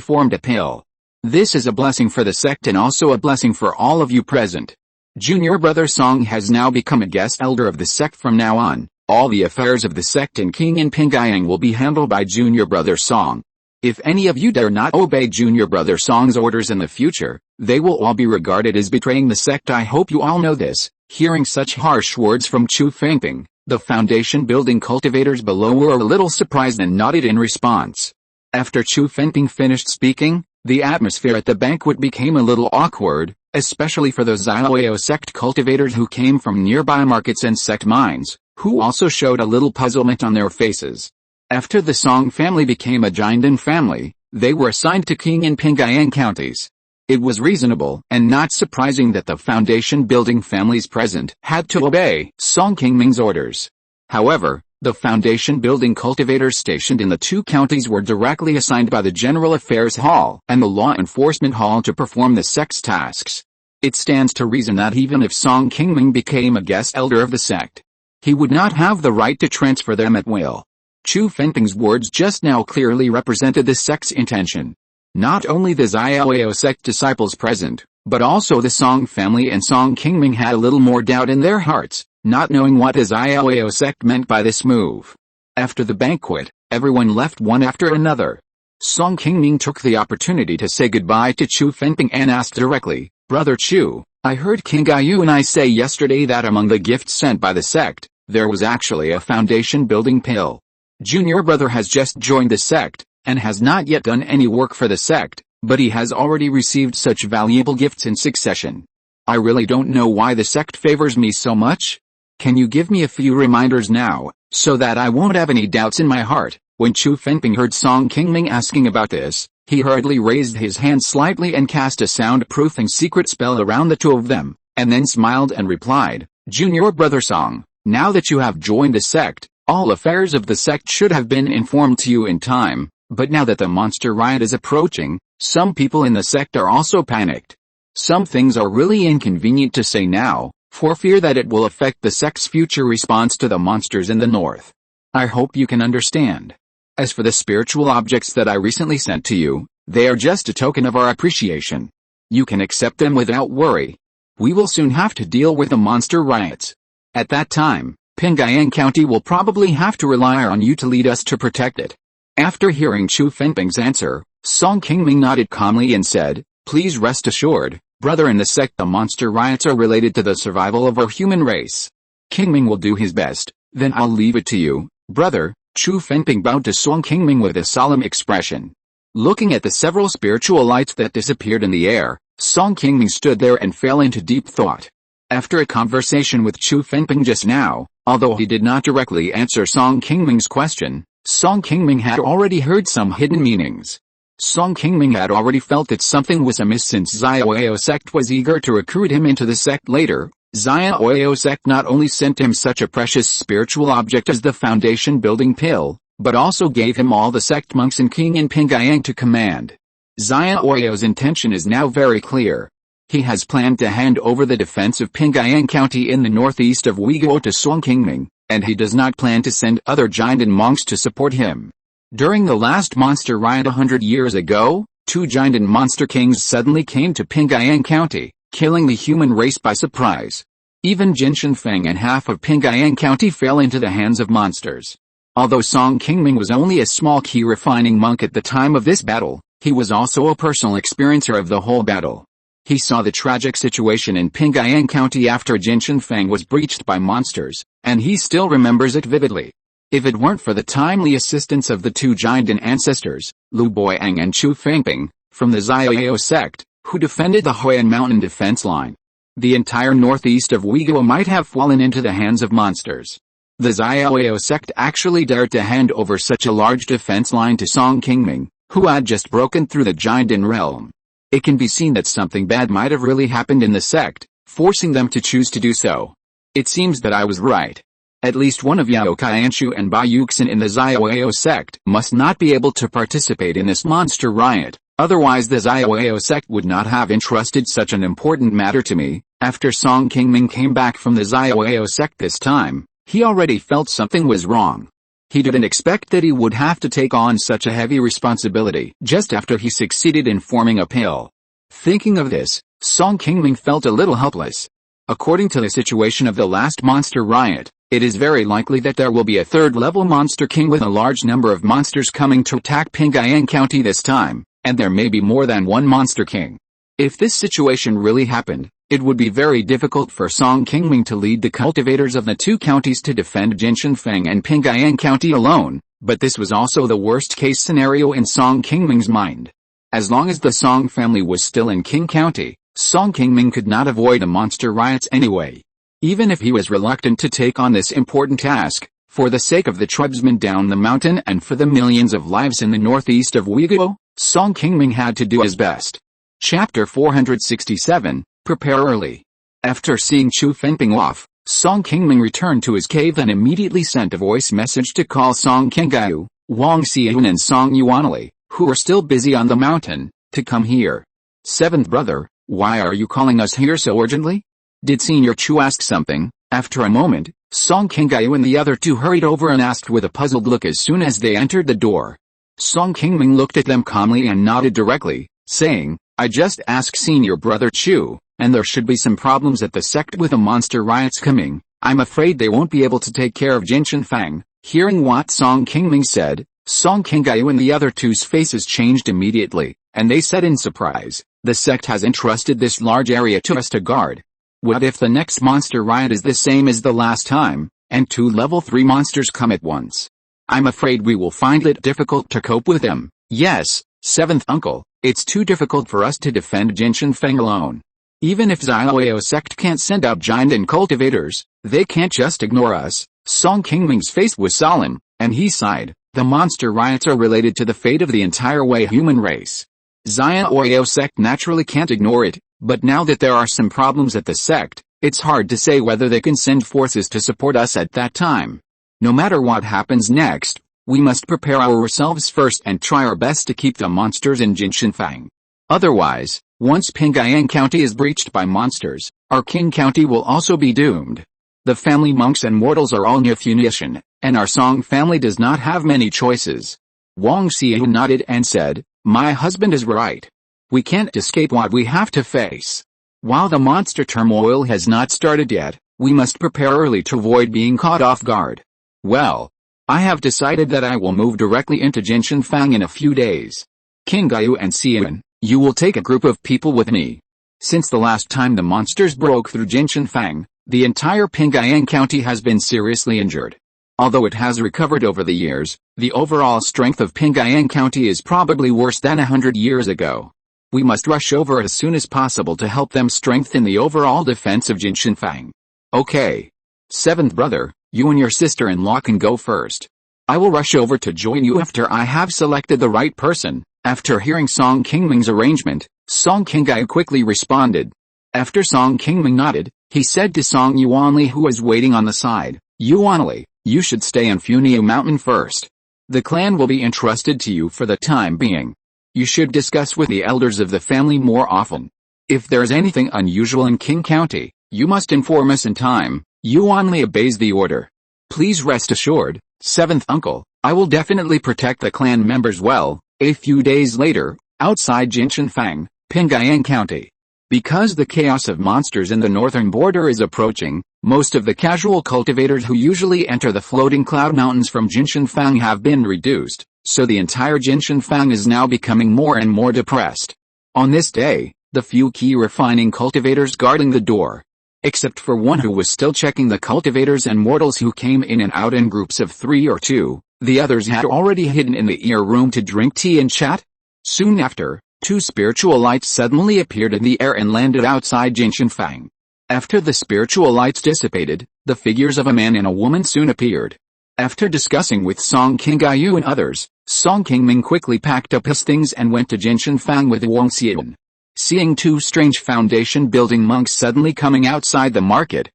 formed a pill. This is a blessing for the sect and also a blessing for all of you present. Junior brother Song has now become a guest elder of the sect from now on. All the affairs of the sect in Qing and Pingyang will be handled by junior brother Song. If any of you dare not obey junior brother Song's orders in the future, they will all be regarded as betraying the sect. I hope you all know this. Hearing such harsh words from Chu Fengping, the foundation building cultivators below were a little surprised and nodded in response. After Chu Fengping finished speaking, the atmosphere at the banquet became a little awkward, especially for those Xiaoyao sect cultivators who came from nearby markets and sect mines, who also showed a little puzzlement on their faces. After the Song family became a Jiandan family, they were assigned to Qing and Pingyang counties. It was reasonable and not surprising that the foundation building families present had to obey Song Qingming's orders. However, the foundation building cultivators stationed in the 2 counties were directly assigned by the General Affairs Hall and the Law Enforcement Hall to perform the sect's tasks. It stands to reason that even if Song Qingming became a guest elder of the sect, he would not have the right to transfer them at will. Chu Fengping's words just now clearly represented the sect's intention. Not only the Xiaoyao sect disciples present, but also the Song family and Song Qingming had a little more doubt in their hearts, not knowing what the Xiaoyao sect meant by this move. After the banquet, everyone left one after another. Song Qingming took the opportunity to say goodbye to Chu Fengping and asked directly, Brother Chu, I heard King Gaiyu and I say yesterday that among the gifts sent by the sect, there was actually a foundation building pill. Junior brother has just joined the sect, and has not yet done any work for the sect, but he has already received such valuable gifts in succession. I really don't know why the sect favors me so much. Can you give me a few reminders now, so that I won't have any doubts in my heart? When Chu Fengping heard Song Qingming asking about this, he hurriedly raised his hand slightly and cast a soundproofing secret spell around the 2 of them, and then smiled and replied, Junior brother Song, now that you have joined the sect, All affairs of the sect should have been informed to you in time, but now that the monster riot is approaching, some people in the sect are also panicked. Some things are really inconvenient to say now, for fear that it will affect the sect's future response to the monsters in the north. I hope you can understand. As for the spiritual objects that I recently sent to you, they are just a token of our appreciation. You can accept them without worry. We will soon have to deal with the monster riots. At that time, Pingayang County will probably have to rely on you to lead us to protect it. After hearing Chu Fengping's answer, Song Qingming nodded calmly and said, "Please rest assured, brother, in the sect the monster riots are related to the survival of our human race. Qingming will do his best, then I'll leave it to you, brother." Chu Fengping bowed to Song Qingming with a solemn expression. Looking at the several spiritual lights that disappeared in the air, Song Qingming stood there and fell into deep thought. After a conversation with Chu Fengping just now, although he did not directly answer Song Qingming's question, Song Qingming had already heard some hidden meanings. Song Qingming had already felt that something was amiss since Xiaoyao sect was eager to recruit him into the sect later. Xiaoyao sect not only sent him such a precious spiritual object as the foundation building pill, but also gave him all the sect monks and king in Pingayang to command. Xiaoyao's intention is now very clear. He has planned to hand over the defense of Pingayang County in the northeast of Uyghur to Song Qingming, and he does not plan to send other giant monks to support him. During the last monster riot 100 years ago, 2 giant monster kings suddenly came to Pingayang County, killing the human race by surprise. Even Jin Shenfeng and half of Pingayang County fell into the hands of monsters. Although Song Qingming was only a small Qi refining monk at the time of this battle, he was also a personal experiencer of the whole battle. He saw the tragic situation in Pingayang County after Jin Shenfeng was breached by monsters, and he still remembers it vividly. If it weren't for the timely assistance of the 2 giant ancestors, Lu Boyang and Chu Fengping, from the Xiaoyao sect, who defended the Huayan Mountain defense line, the entire northeast of Uyghur might have fallen into the hands of monsters. The Xiaoyao sect actually dared to hand over such a large defense line to Song Qingming, who had just broken through the giant realm. It can be seen that something bad might have really happened in the sect, forcing them to choose to do so. It seems that I was right. At least one of Yao Qianshu and Bai Yuxin in the Xiaoyao sect must not be able to participate in this monster riot, otherwise the Xiaoyao sect would not have entrusted such an important matter to me. After Song Qingming came back from the Xiaoyao sect this time, he already felt something was wrong. He didn't expect that he would have to take on such a heavy responsibility just after he succeeded in forming a pill. Thinking of this, Song Qingming felt a little helpless. According to the situation of the last monster riot, it is very likely that there will be a third-level monster king with a large number of monsters coming to attack Pingayang County this time, and there may be more than one monster king. If this situation really happened, it would be very difficult for Song Qingming to lead the cultivators of the 2 counties to defend Jin Shenfeng and Pingayang County alone, but this was also the worst-case scenario in Song Qingming's mind. As long as the Song family was still in Qing County, Song Qingming could not avoid the monster riots anyway. Even if he was reluctant to take on this important task, for the sake of the tribesmen down the mountain and for the millions of lives in the northeast of Uyghur, Song Qingming had to do his best. Chapter 467, Prepare Early. After seeing Chu Fengping off, Song Qingming returned to his cave and immediately sent a voice message to call Song Qingyu, Wang Xian and Song Yuanli, who were still busy on the mountain, to come here. "Seventh brother, why are you calling us here so urgently? Did Senior Chu ask something?" After a moment, Song Qingyu and the other 2 hurried over and asked with a puzzled look as soon as they entered the door. Song Qingming looked at them calmly and nodded directly, saying, "I just asked Senior Brother Chu, and there should be some problems at the sect with the monster riots coming. I'm afraid they won't be able to take care of Jin Shenfeng." Hearing what Song Qingming said, Song Qingyu and the other 2's faces changed immediately, and they said in surprise, "The sect has entrusted this large area to us to guard. What if the next monster riot is the same as the last time, and 2 level 3 monsters come at once? I'm afraid we will find it difficult to cope with them." "Yes, 7th uncle, it's too difficult for us to defend Jin Shenfeng alone. Even if Xiaoyao sect can't send out giant and cultivators, they can't just ignore us." Song Qingming's face was solemn, and he sighed. The monster riots are related to the fate of the entire Wei human race. Xiaoyao sect naturally can't ignore it, but now that there are some problems at the sect, it's hard to say whether they can send forces to support us at that time. No matter what happens next, we must prepare ourselves first and try our best to keep the monsters in Jinshanfang. Otherwise, once Pingayang County is breached by monsters, our King County will also be doomed. The family monks and mortals are all near Funiu, and our Song family does not have many choices. Wang Xiao nodded and said, "My husband is right. We can't escape what we have to face. While the monster turmoil has not started yet, we must prepare early to avoid being caught off guard. Well, I have decided that I will move directly into Jinshanfang in a few days. King Gaiyu and Xian, you will take a group of people with me. Since the last time the monsters broke through Jinshanfang, the entire Pingayang County has been seriously injured. Although it has recovered over the years, the overall strength of Pingayang County is probably worse than 100 years ago. We must rush over as soon as possible to help them strengthen the overall defense of Jinshanfang. Okay. Seventh brother, you and your sister-in-law can go first. I will rush over to join you after I have selected the right person." After hearing Song Qingming's arrangement, Song Qinggai quickly responded. After Song Qingming nodded, he said to Song Yuanli, who was waiting on the side, "Yuanli, you should stay on Funiu Mountain first. The clan will be entrusted to you for the time being. You should discuss with the elders of the family more often. If there is anything unusual in Qing County, you must inform us in time." Yuanli obeys the order. "Please rest assured, seventh uncle, I will definitely protect the clan members well." A few days later, outside Jinshanfang, Pingayang County. Because the chaos of monsters in the northern border is approaching, most of the casual cultivators who usually enter the floating cloud mountains from Jinshanfang have been reduced, so the entire Jinshanfang is now becoming more and more depressed. On this day, the few Qi refining cultivators guarding the door, except for one who was still checking the cultivators and mortals who came in and out in groups of 3 or 2, the others had already hidden in the ear room to drink tea and chat. Soon after, 2 spiritual lights suddenly appeared in the air and landed outside Jinshanfang. After the spiritual lights dissipated, the figures of a man and a woman soon appeared. After discussing with Song Qinggayu and others, Song Qingming quickly packed up his things and went to Jinshanfang with Wang Xian. Seeing 2 strange foundation-building monks suddenly coming outside the market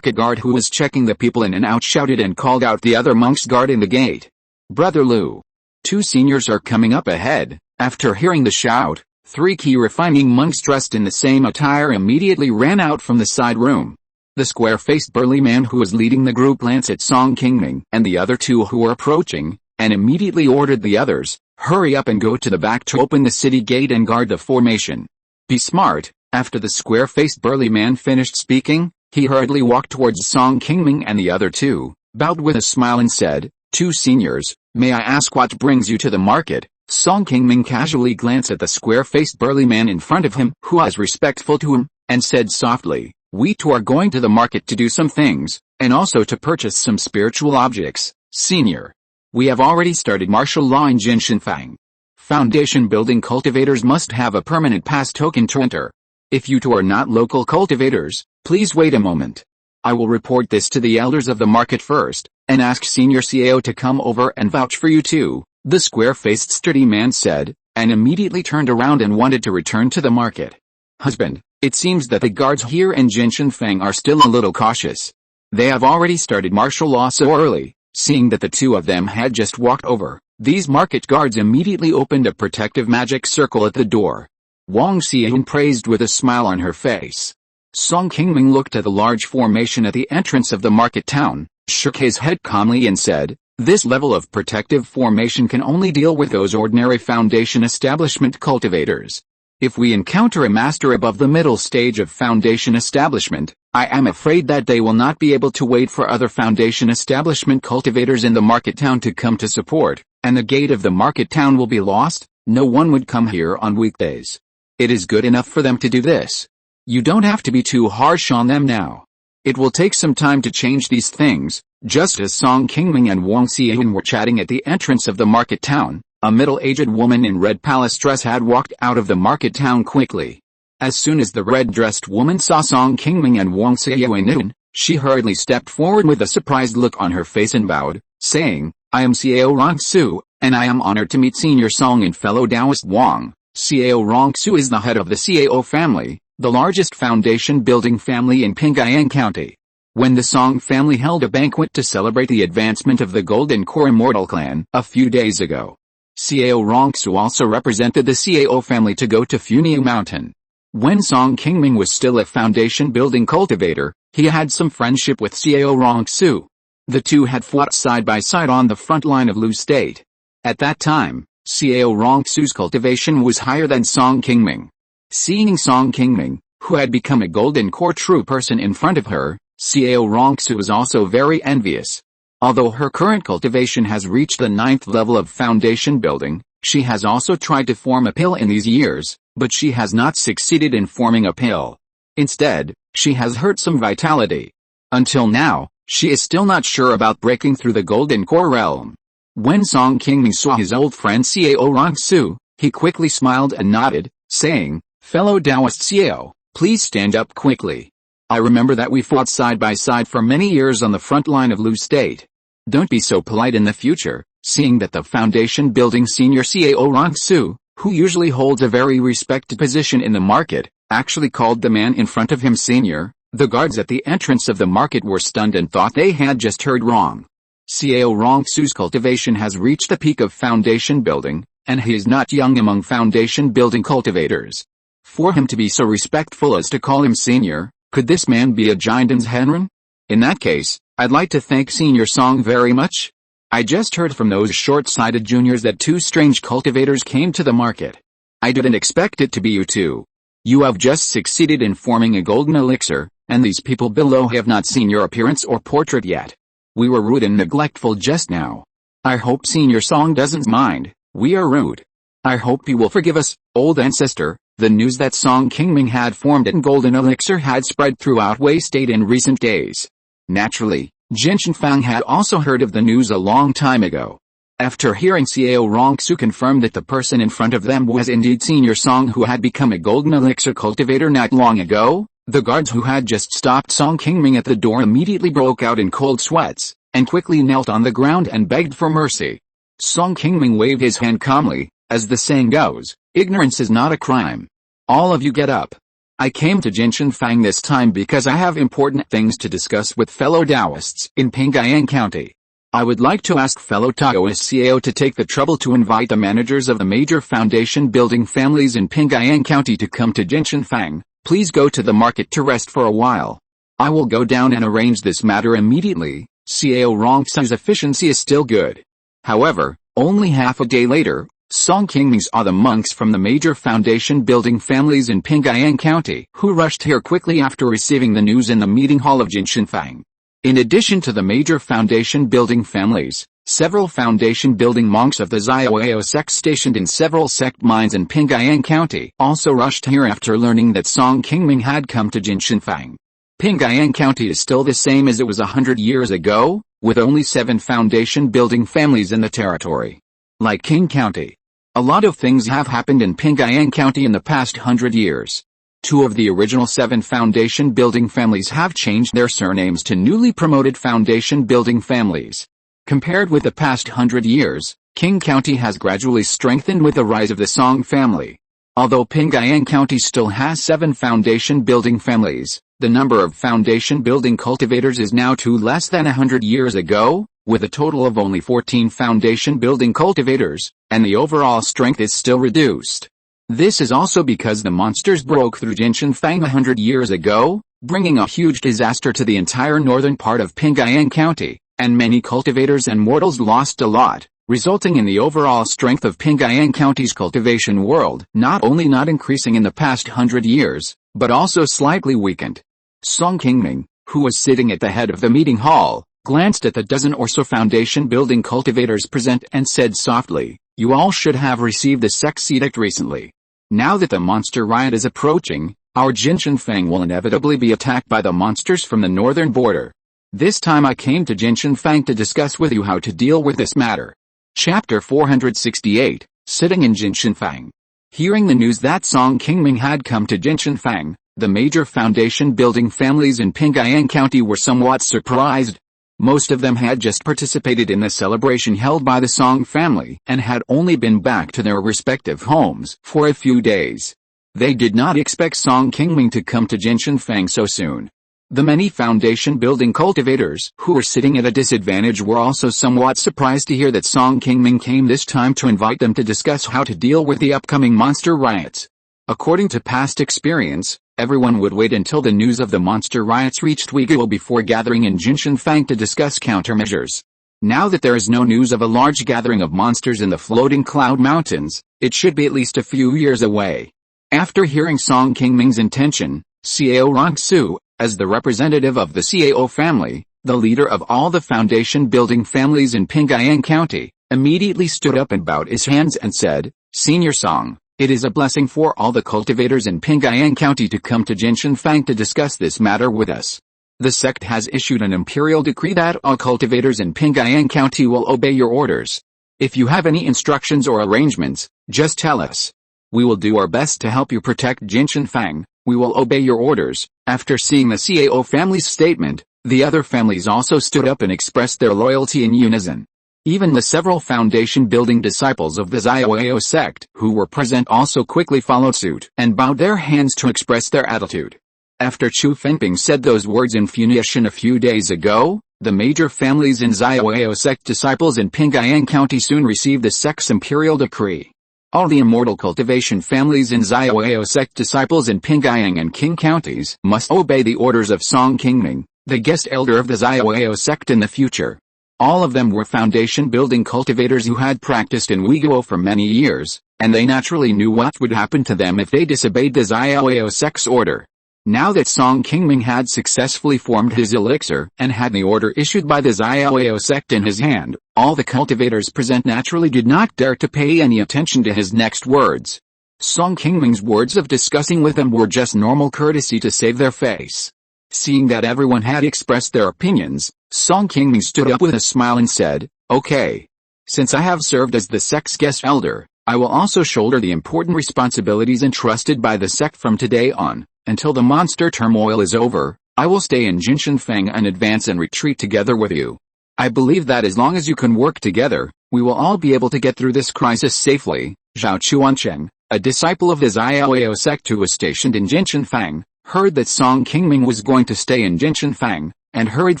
guard who was checking the people in and out shouted and called out the other monks guarding the gate. "Brother Lu, 2 seniors are coming up ahead." After hearing the shout, 3 Qi refining monks dressed in the same attire immediately ran out from the side room. The square-faced burly man who was leading the group glanced at Song Qingming and the other 2 who were approaching, and immediately ordered the others, "Hurry up and go to the back to open the city gate and guard the formation. Be smart." After the square-faced burly man finished speaking, he hurriedly walked towards Song Qingming and the other 2, bowed with a smile and said, "2 seniors, may I ask what brings you to the market?" Song Qingming casually glanced at the square-faced burly man in front of him, who was respectful to him, and said softly, "We 2 are going to the market to do some things, and also to purchase some spiritual objects, senior. We have already started martial law in Jinshanfang. Foundation building cultivators must have a permanent pass token to enter. If you 2 are not local cultivators, please wait a moment. I will report this to the elders of the market first, and ask Senior Xiao to come over and vouch for you 2, the square-faced sturdy man said, and immediately turned around and wanted to return to the market. "Husband, it seems that the guards here in Jinshanfang are still a little cautious. They have already started martial law so early." Seeing that the 2 of them had just walked over, these market guards immediately opened a protective magic circle at the door. Wang Xian praised with a smile on her face. Song Qingming looked at the large formation at the entrance of the market town, shook his head calmly and said, "This level of protective formation can only deal with those ordinary foundation establishment cultivators. If we encounter a master above the middle stage of foundation establishment, I am afraid that they will not be able to wait for other foundation establishment cultivators in the market town to come to support, and the gate of the market town will be lost. No one would come here on weekdays. It is good enough for them to do this. You don't have to be too harsh on them now. It will take some time to change these things." Just as Song Qingming and Wang Xian were chatting at the entrance of the market town, a middle-aged woman in red palace dress had walked out of the market town quickly. As soon as the red-dressed woman saw Song Qingming and Wang Xian, she hurriedly stepped forward with a surprised look on her face and bowed, saying, "I am Xiao Rongsu, and I am honored to meet Senior Song and fellow Taoist Wang." Xiao Rongsu is the head of the Xiao family, the largest foundation-building family in Pingayang County. When the Song family held a banquet to celebrate the advancement of the Golden Core Immortal clan a few days ago. Xiao Rongsu also represented the Xiao family to go to Funiu Mountain. When Song Qingming was still a foundation-building cultivator, he had some friendship with Xiao Rongsu. The two had fought side by side on the front line of Lu State. At that time, Xiao Rongsu's cultivation was higher than Song Qingming. Seeing Song Qingming, who had become a Golden Core true person in front of her, Xiao Rongsu was also very envious. Although her current cultivation has reached the 9th level of foundation building, she has also tried to form a pill in these years, but she has not succeeded in forming a pill. Instead, she has hurt some vitality. Until now, she is still not sure about breaking through the Golden Core realm. When Song Qingming saw his old friend Xiao Rongsu, he quickly smiled and nodded, saying, "Fellow Taoist Xiao, please stand up quickly. I remember that we fought side by side for many years on the front line of Lu State. Don't be so polite in the future," seeing that the foundation building senior Xiao Rongsu, who usually holds a very respected position in the market, actually called the man in front of him senior. The guards at the entrance of the market were stunned and thought they had just heard wrong. Xiao Rongsu's cultivation has reached the peak of foundation building, and he is not young among foundation building cultivators. For him to be so respectful as to call him senior, could this man be a Jinden's Henren? In that case, I'd like to thank Senior Song very much. I just heard from those short-sighted juniors that 2 strange cultivators came to the market. I didn't expect it to be you two. You have just succeeded in forming a golden elixir, and these people below have not seen your appearance or portrait yet. We were rude and neglectful just now. I hope Senior Song doesn't mind. We are rude. I hope you will forgive us, old ancestor." The news that Song Qingming had formed a golden elixir had spread throughout Wei State in recent days. Naturally, Jin Shenfang had also heard of the news a long time ago. After hearing Xiao Rongsu confirm that the person in front of them was indeed Senior Song who had become a golden elixir cultivator not long ago, the guards who had just stopped Song Qingming at the door immediately broke out in cold sweats, and quickly knelt on the ground and begged for mercy. Song Qingming waved his hand calmly. As the saying goes, ignorance is not a crime. All of you get up. I came to Jin Shenfang this time because I have important things to discuss with fellow Taoists in Pingyan County. I would like to ask fellow Taoist Xiao to take the trouble to invite the managers of the major foundation building families in Pingyan County to come to Jin Shenfang. Please go to the market to rest for a while. I will go down and arrange this matter immediately. Xiao Rongsu's efficiency is still good. However, only half a day later, Song Qingming saw the monks from the major foundation building families in Pingyan County, who rushed here quickly after receiving the news in the meeting hall of Jin Shenfang. In addition to the major foundation building families, several foundation building monks of the Xiaoao sect stationed in several sect mines in Pingyan County also rushed here after learning that Song Qingming had come to Jin Shenfang. Pingyan County is still the same as it was 100 years ago, with only 7 foundation building families in the territory. Like King County. A lot of things have happened in Pingyan County in the past 100 years. 2 of the original 7 foundation building families have changed their surnames to newly promoted foundation building families. Compared with the past 100 years, King County has gradually strengthened with the rise of the Song family. Although Pingyan County still has 7 foundation building families, the number of foundation building cultivators is now 2 less than 100 years ago, with a total of only 14 foundation building cultivators, and the overall strength is still reduced. This is also because the monsters broke through Jin Shenfang 100 years ago, bringing a huge disaster to the entire northern part of Pingyan County, and many cultivators and mortals lost a lot, resulting in the overall strength of Pingyan County's cultivation world not only not increasing in the past 100 years, but also slightly weakened. Song Qingming, who was sitting at the head of the meeting hall, glanced at the dozen or so foundation building cultivators present and said softly, "You all should have received the sex edict recently. Now that the monster riot is approaching, our Jin Shenfang will inevitably be attacked by the monsters from the northern border. This time I came to Jin Shenfang to discuss with you how to deal with this matter." Chapter 468, Sitting in Jin Shenfang. Hearing the news that Song Qingming had come to Jin Shenfang, the major foundation building families in Pingyan County were somewhat surprised. Most of them had just participated in the celebration held by the Song family and had only been back to their respective homes for a few days. They did not expect Song Qingming to come to Jin Shenfang so soon. The many foundation-building cultivators who were sitting at a disadvantage were also somewhat surprised to hear that Song Qingming came this time to invite them to discuss how to deal with the upcoming monster riots. According to past experience, everyone would wait until the news of the monster riots reached Weiguo before gathering in Jinshanfang to discuss countermeasures. Now that there is no news of a large gathering of monsters in the floating cloud mountains, it should be at least a few years away. After hearing Song Qingming's intention, Xiao Rongsu, as the representative of the Xiao family, the leader of all the foundation-building families in Pingayang County, immediately stood up and bowed his hands and said, "Senior Song, it is a blessing for all the cultivators in Pingayang County to come to Jinshanfang to discuss this matter with us. The sect has issued an imperial decree that all cultivators in Pingayang County will obey your orders. If you have any instructions or arrangements, just tell us. We will do our best to help you protect Jinshanfang. We will obey your orders." After seeing the Xiao family's statement, the other families also stood up and expressed their loyalty in unison. Even the several foundation-building disciples of the Xiao sect who were present also quickly followed suit and bowed their hands to express their attitude. After Chu Fengping said those words in Funiu Mountain a few days ago, the major families in Xiao sect disciples in Pingayang County soon received the sect's imperial decree. All the Immortal Cultivation families in Xiao sect disciples in Pingayang and Qing counties must obey the orders of Song Qingming, the guest elder of the Xiao sect in the future. All of them were foundation-building cultivators who had practiced in Weiguo for many years, and they naturally knew what would happen to them if they disobeyed the Xiao sect's order. Now that Song Qingming had successfully formed his elixir and had the order issued by the Xiao sect in his hand, all the cultivators present naturally did not dare to pay any attention to his next words. Song Qingming's words of discussing with them were just normal courtesy to save their face. Seeing that everyone had expressed their opinions, Song Qingming stood up with a smile and said, "Okay. Since I have served as the sect's guest elder, I will also shoulder the important responsibilities entrusted by the sect from today on. Until the monster turmoil is over, I will stay in Jinshanfang and advance and retreat together with you. I believe that as long as you can work together, we will all be able to get through this crisis safely." Zhao Chuancheng, a disciple of the Xiao sect who was stationed in Jinshanfang, heard that Song Qingming was going to stay in Jinshanfang, and hurried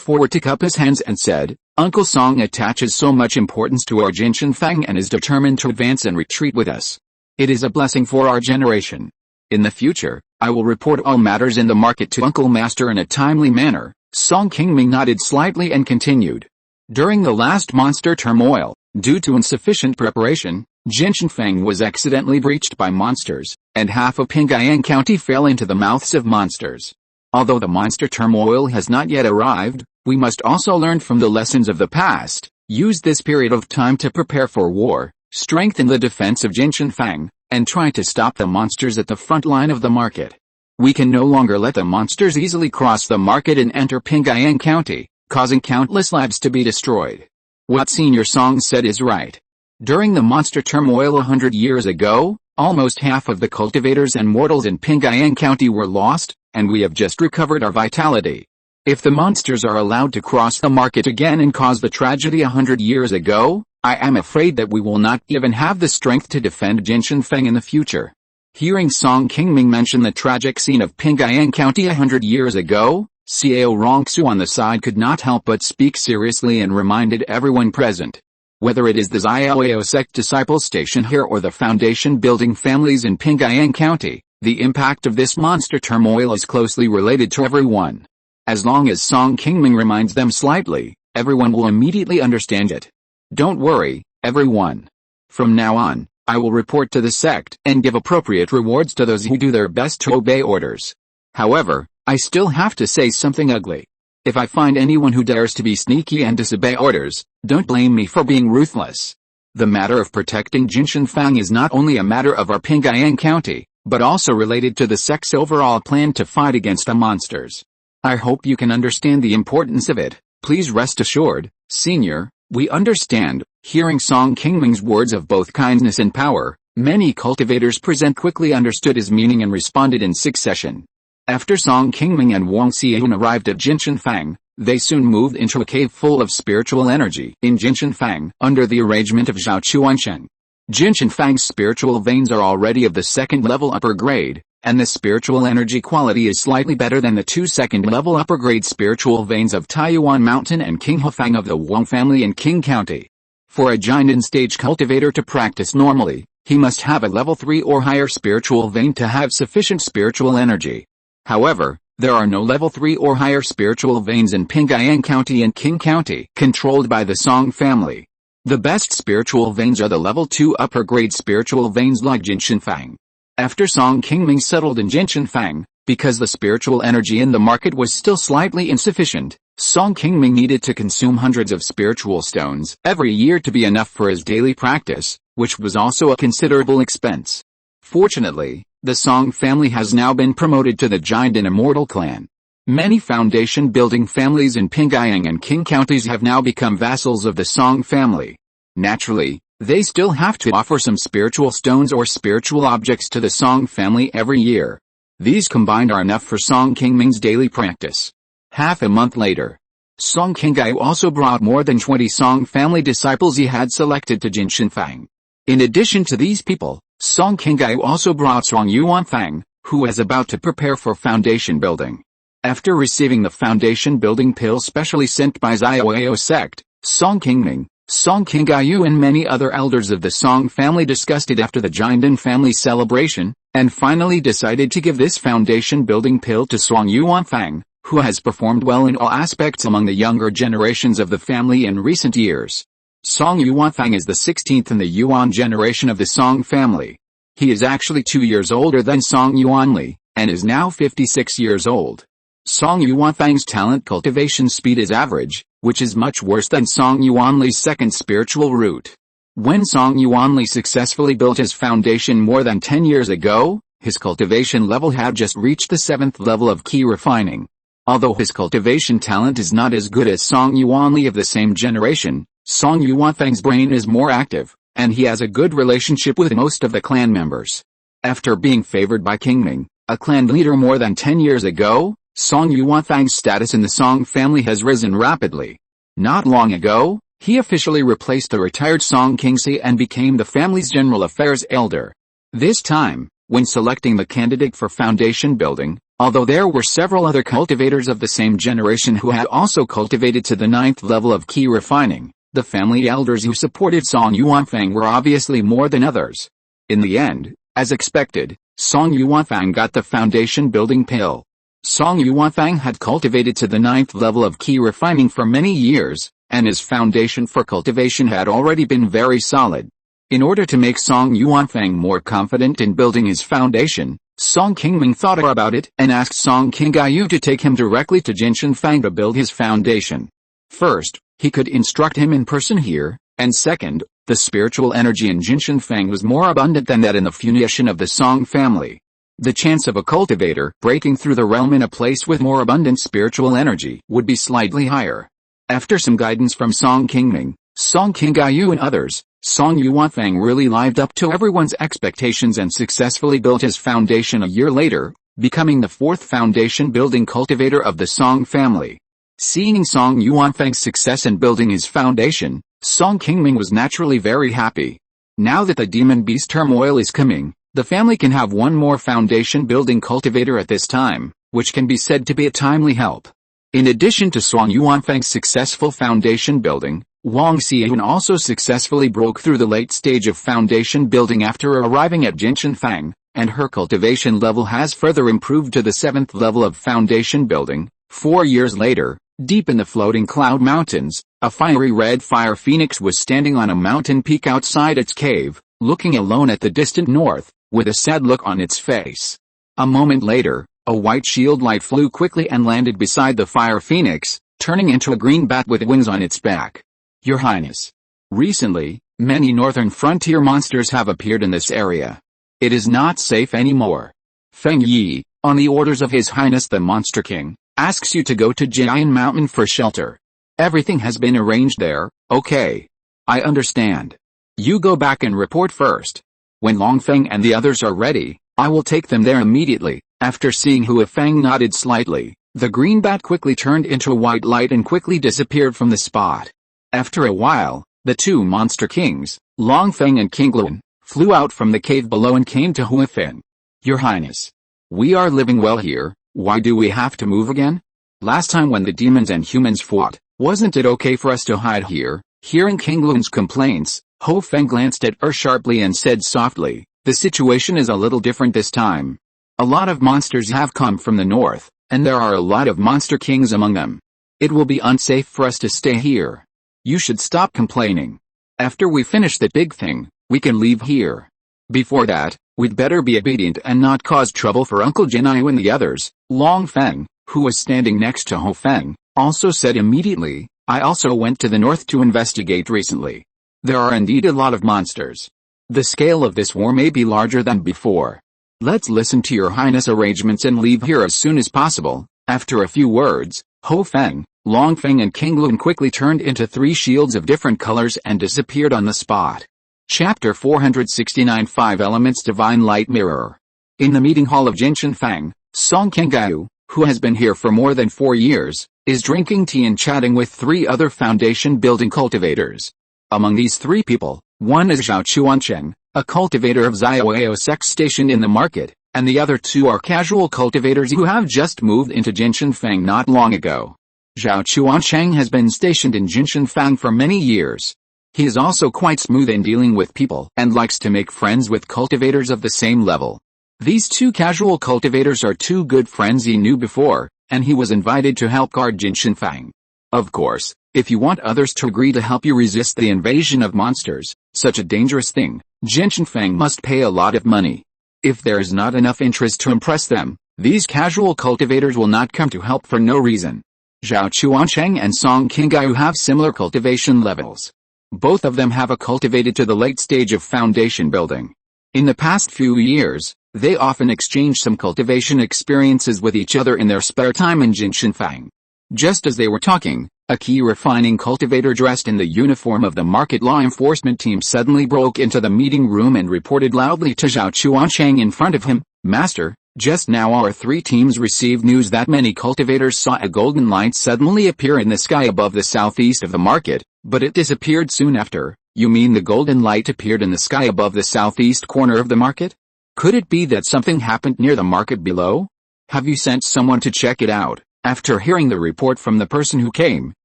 forward to cup his hands and said, "Uncle Song attaches so much importance to our Jinshanfang and is determined to advance and retreat with us. It is a blessing for our generation. In the future, I will report all matters in the market to Uncle Master in a timely manner." Song Qingming nodded slightly and continued. During the last monster turmoil, due to insufficient preparation, Jinshanfang was accidentally breached by monsters, and half of Pingayang County fell into the mouths of monsters. Although the monster turmoil has not yet arrived, we must also learn from the lessons of the past, use this period of time to prepare for war, strengthen the defense of Jinshanfang, and try to stop the monsters at the front line of the market. We can no longer let the monsters easily cross the market and enter Pingayang County, causing countless lives to be destroyed. What Senior Song said is right. During the monster turmoil 100 years ago, almost half of the cultivators and mortals in Pingayang County were lost, and we have just recovered our vitality. If the monsters are allowed to cross the market again and cause the tragedy 100 years ago, I am afraid that we will not even have the strength to defend Jinshanfang in the future. Hearing Song Qingming mention the tragic scene of Pingayang County 100 years ago, Xiao Rongsu on the side could not help but speak seriously and reminded everyone present. Whether it is the Xiao sect disciples stationed here or the foundation-building families in Pingayang County, the impact of this monster turmoil is closely related to everyone. As long as Song Qingming reminds them slightly, everyone will immediately understand it. Don't worry, everyone. From now on, I will report to the sect and give appropriate rewards to those who do their best to obey orders. However, I still have to say something ugly. If I find anyone who dares to be sneaky and disobey orders, don't blame me for being ruthless. The matter of protecting Jinshanfang is not only a matter of our Pingayang County, but also related to the sect's overall plan to fight against the monsters. I hope you can understand the importance of it. Please rest assured, Senior, we understand. Hearing Song Qingming's words of both kindness and power, many cultivators present quickly understood his meaning and responded in succession. After Song Qingming and Wang Xian arrived at Jinshanfang, they soon moved into a cave full of spiritual energy in Jinshanfang under the arrangement of Zhao Chuancheng. Jinshanfang's spiritual veins are already of the second level upper grade, and the spiritual energy quality is slightly better than the 2 second-level upper-grade spiritual veins of Taiyuan Mountain and Qinghefang of the Wang family in Qing County. For a Jinden stage cultivator to practice normally, he must have a level 3 or higher spiritual vein to have sufficient spiritual energy. However, there are no level 3 or higher spiritual veins in Pingyang County and Qing County, controlled by the Song family. The best spiritual veins are the level 2 upper-grade spiritual veins like Jinshanfang. After Song Qingming settled in Jinshanfang, because the spiritual energy in the market was still slightly insufficient, Song Qingming needed to consume hundreds of spiritual stones every year to be enough for his daily practice, which was also a considerable expense. Fortunately, the Song family has now been promoted to the Jinden Immortal clan. Many foundation-building families in Pingyang and Qing counties have now become vassals of the Song family. Naturally, they still have to offer some spiritual stones or spiritual objects to the Song family every year. These combined are enough for Song Qingming's daily practice. Half a month later, Song Qinggai also brought more than 20 Song family disciples he had selected to Jinshanfang. In addition to these people, Song Qinggai also brought Song Yuanfang, who was about to prepare for foundation building. After receiving the foundation building pill specially sent by Zioao sect, Song Qingming, Song Qinggai and many other elders of the Song family discussed it after the Jinden family celebration, and finally decided to give this foundation building pill to Song Yuanfang, who has performed well in all aspects among the younger generations of the family in recent years. Song Yuanfang is the 16th in the Yuan generation of the Song family. He is actually 2 years older than Song Yuanli, and is now 56 years old. Song Yuanfang's talent cultivation speed is average, which is much worse than Song Yuanli's second spiritual root. When Song Yuanli successfully built his foundation more than 10 years ago, his cultivation level had just reached the 7th level of Qi Refining. Although his cultivation talent is not as good as Song Yuanli of the same generation, Song Yuanfang's brain is more active, and he has a good relationship with most of the clan members. After being favored by Qingming, a clan leader more than 10 years ago, Song Yuanfang's status in the Song family has risen rapidly. Not long ago, he officially replaced the retired Song Qingsi and became the family's general affairs elder. This time, when selecting the candidate for foundation building, although there were several other cultivators of the same generation who had also cultivated to the 9th level of Qi Refining, the family elders who supported Song Yuanfang were obviously more than others. In the end, as expected, Song Yuanfang got the foundation building pill. Song Yuanfang had cultivated to the 9th level of Qi Refining for many years, and his foundation for cultivation had already been very solid. In order to make Song Yuanfang more confident in building his foundation, Song Qingming thought about it and asked Song Qinggai to take him directly to Jinshanfang to build his foundation. First, he could instruct him in person here, and second, the spiritual energy in Jinshanfang was more abundant than that in the Funiu of the Song family. The chance of a cultivator breaking through the realm in a place with more abundant spiritual energy would be slightly higher. After some guidance from Song Qingming, Song Qinggai and others, Song Yuanfang really lived up to everyone's expectations and successfully built his foundation a year later, becoming the 4th foundation building cultivator of the Song family. Seeing Song Yuanfang's success in building his foundation, Song Qingming was naturally very happy. Now that the demon beast turmoil is coming, the family can have one more foundation building cultivator at this time, which can be said to be a timely help. In addition to Song Yuanfang's successful foundation building, Wang Xian also successfully broke through the late stage of foundation building after arriving at Jinshanfang, and her cultivation level has further improved to the 7th level of foundation building. 4 years later, deep in the floating cloud mountains, a fiery red fire phoenix was standing on a mountain peak outside its cave, looking alone at the distant north, with a sad look on its face. A moment later, a white shield light flew quickly and landed beside the fire phoenix, turning into a green bat with wings on its back. Your Highness. Recently, many northern frontier monsters have appeared in this area. It is not safe anymore. Feng Yi, on the orders of His Highness the Monster King, asks you to go to Jian Mountain for shelter. Everything has been arranged there, okay? I understand. You go back and report first. When Longfeng and the others are ready, I will take them there immediately. After seeing Hua Feng nodded slightly, the green bat quickly turned into a white light and quickly disappeared from the spot. After a while, the two monster kings, Longfeng and Qingluan, flew out from the cave below and came to Hua Feng. Your Highness. We are living well here, why do we have to move again? Last time when the demons and humans fought, wasn't it okay for us to hide here? Hearing Qingming's complaints, Ho Feng glanced at her sharply and said softly, the situation is a little different this time. A lot of monsters have come from the north, and there are a lot of monster kings among them. It will be unsafe for us to stay here. You should stop complaining. After we finish that big thing, we can leave here. Before that, we'd better be obedient and not cause trouble for Uncle Jinai and the others. Long Feng, who was standing next to Ho Feng, also said immediately, I also went to the north to investigate recently. There are indeed a lot of monsters. The scale of this war may be larger than before. Let's listen to your highness arrangements and leave here as soon as possible. After a few words, Ho Feng, Long Feng and Qingming quickly turned into 3 shields of different colors and disappeared on the spot. Chapter 469 5 Elements Divine Light Mirror. In the meeting hall of Jinshan Fang, Song Qingming, who has been here for more than 4 years, is drinking tea and chatting with 3 other foundation building cultivators. Among these 3 people, one is Zhao Chuancheng, a cultivator of Xiaoao Sect stationed in the market, and the other 2 are casual cultivators who have just moved into Jinshan Fang not long ago. Zhao Chuancheng has been stationed in Jinshan Fang for many years. He is also quite smooth in dealing with people and likes to make friends with cultivators of the same level. These 2 casual cultivators are 2 good friends he knew before, and he was invited to help guard Jinshan Fang. Of course, if you want others to agree to help you resist the invasion of monsters, such a dangerous thing, Jinshan Fang must pay a lot of money. If there is not enough interest to impress them, these casual cultivators will not come to help for no reason. Zhao Chuancheng and Song Qingming have similar cultivation levels. Both of them have cultivated to the late stage of foundation building. In the past few years, they often exchange some cultivation experiences with each other in their spare time in Jinshan Fang. Just as they were talking, a Qi Refining cultivator dressed in the uniform of the market law enforcement team suddenly broke into the meeting room and reported loudly to Zhao Chuancheng in front of him, Master, just now our 3 teams received news that many cultivators saw a golden light suddenly appear in the sky above the southeast of the market, but it disappeared soon after. You mean the golden light appeared in the sky above the southeast corner of the market? Could it be that something happened near the market below? Have you sent someone to check it out? After hearing the report from the person who came,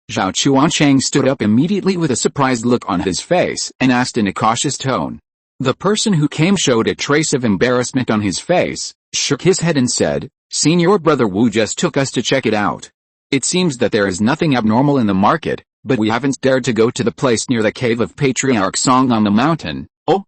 Zhao Chuancheng stood up immediately with a surprised look on his face and asked in a cautious tone. The person who came showed a trace of embarrassment on his face, shook his head and said, Senior Brother Wu just took us to check it out. It seems that there is nothing abnormal in the market, but we haven't dared to go to the place near the cave of Patriarch Song on the mountain. Oh!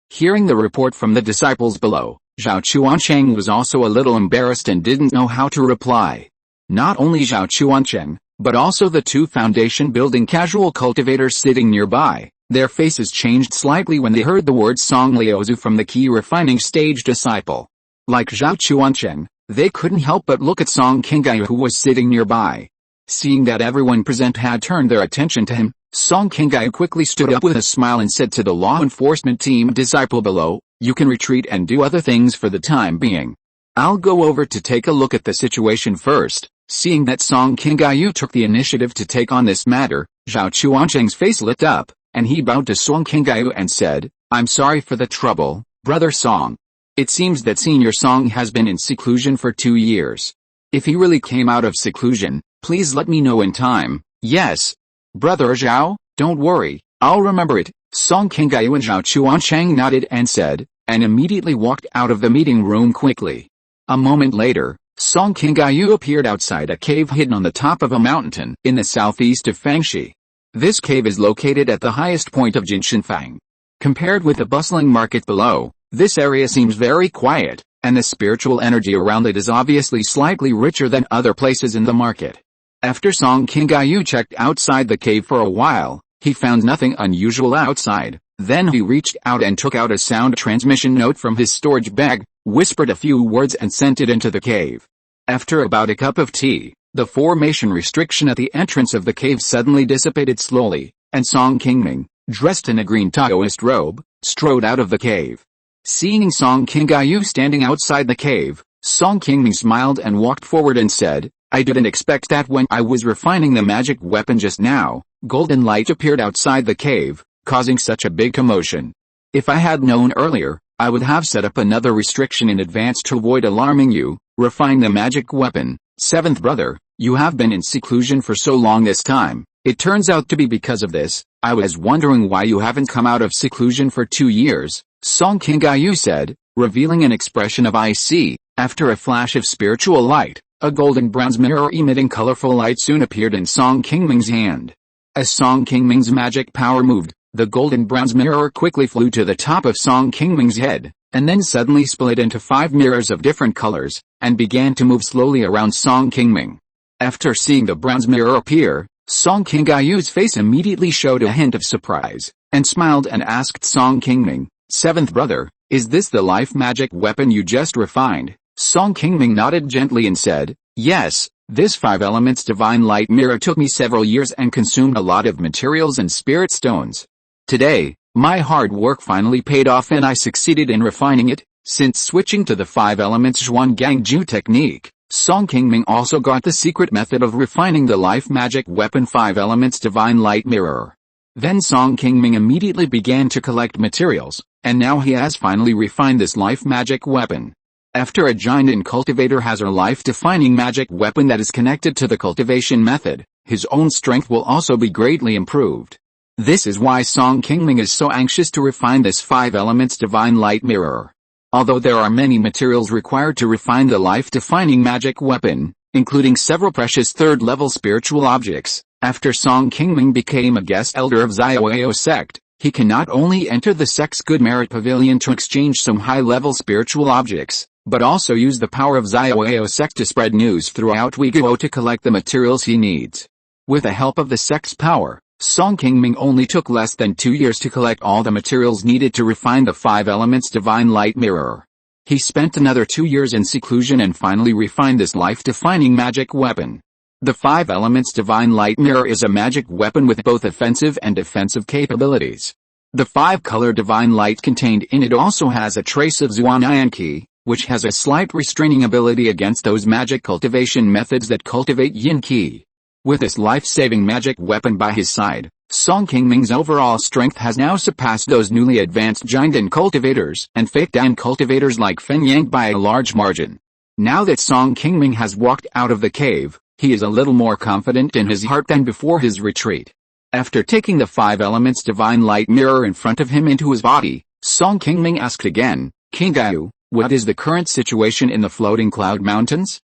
Hearing the report from the disciples below, Zhao Chuancheng was also a little embarrassed and didn't know how to reply. Not only Zhao Chuancheng, but also the 2 foundation building casual cultivators sitting nearby, their faces changed slightly when they heard the words Song Liaozu from the Qi Refining stage disciple. Like Zhao Chuancheng, they couldn't help but look at Song Qingming who was sitting nearby. Seeing that everyone present had turned their attention to him, Song Qingming quickly stood up with a smile and said to the law enforcement team disciple below, you can retreat and do other things for the time being. I'll go over to take a look at the situation first. Seeing that Song Qingming took the initiative to take on this matter, Zhao Chuancheng's face lit up, and he bowed to Song Qingming and said, I'm sorry for the trouble, Brother Song. It seems that Senior Song has been in seclusion for 2 years. If he really came out of seclusion, please let me know in time. Yes. Brother Zhao, don't worry, I'll remember it. Song Qingming and Zhao Chuancheng nodded and said, and immediately walked out of the meeting room quickly. A moment later, Song Qingming appeared outside a cave hidden on the top of a mountain in the southeast of Fangxi. This cave is located at the highest point of Jinshan Fang. Compared with the bustling market below, this area seems very quiet, and the spiritual energy around it is obviously slightly richer than other places in the market. After Song Qingming checked outside the cave for a while, he found nothing unusual outside. Then he reached out and took out a sound transmission note from his storage bag, whispered a few words and sent it into the cave. After about a cup of tea, the formation restriction at the entrance of the cave suddenly dissipated slowly, and Song Qingming, dressed in a green Taoist robe, strode out of the cave. Seeing Song Qingming standing outside the cave, Song Qingming smiled and walked forward and said, I didn't expect that when I was refining the magic weapon just now, golden light appeared outside the cave, causing such a big commotion. If I had known earlier, I would have set up another restriction in advance to avoid alarming you. Refine the magic weapon. Seventh brother, you have been in seclusion for so long this time. It turns out to be because of this. I was wondering why you haven't come out of seclusion for 2 years, Song Qingming said, revealing an expression of I see. After a flash of spiritual light, a golden bronze mirror emitting colorful light soon appeared in Song Qingming's hand. As Song Qingming's magic power moved, the golden bronze mirror quickly flew to the top of Song Qingming's head, and then suddenly split into 5 mirrors of different colors, and began to move slowly around Song Qingming. After seeing the bronze mirror appear, Song Qingming's face immediately showed a hint of surprise, and smiled and asked Song Qingming, "Seventh brother, is this the life magic weapon you just refined?" Song Qingming nodded gently and said, "Yes, this 5 elements divine light mirror took me several years and consumed a lot of materials and spirit stones. Today, my hard work finally paid off and I succeeded in refining it." Since switching to the 5 elements Zhuan Gangju technique, Song Qingming also got the secret method of refining the life magic weapon 5 elements divine light mirror. Then Song Qingming immediately began to collect materials, and now he has finally refined this life magic weapon. After a giant cultivator has a life-defining magic weapon that is connected to the cultivation method, his own strength will also be greatly improved. This is why Song Qingming is so anxious to refine this 5 elements divine light mirror. Although there are many materials required to refine the life-defining magic weapon, including several precious 3rd-level spiritual objects, after Song Qingming became a guest elder of Xiaoyao sect, he can not only enter the sect's good merit pavilion to exchange some high-level spiritual objects, but also use the power of Xiaoyao sect to spread news throughout Uyghur to collect the materials he needs. With the help of the sect's power, Song Qingming only took less than 2 years to collect all the materials needed to refine the 5 elements divine light mirror. He spent another 2 years in seclusion and finally refined this life-defining magic weapon. The 5 elements divine light mirror is a magic weapon with both offensive and defensive capabilities. The 5-color divine light contained in it also has a trace of Zuan Qi, which has a slight restraining ability against those magic cultivation methods that cultivate yin Qi. With this life-saving magic weapon by his side, Song Qingming's overall strength has now surpassed those newly advanced giant cultivators and fake Dan cultivators like Fen Yang by a large margin. Now that Song Qingming has walked out of the cave, he is a little more confident in his heart than before his retreat. After taking the 5 elements divine light mirror in front of him into his body, Song Qingming asked again, "Qingming, what is the current situation in the floating cloud mountains?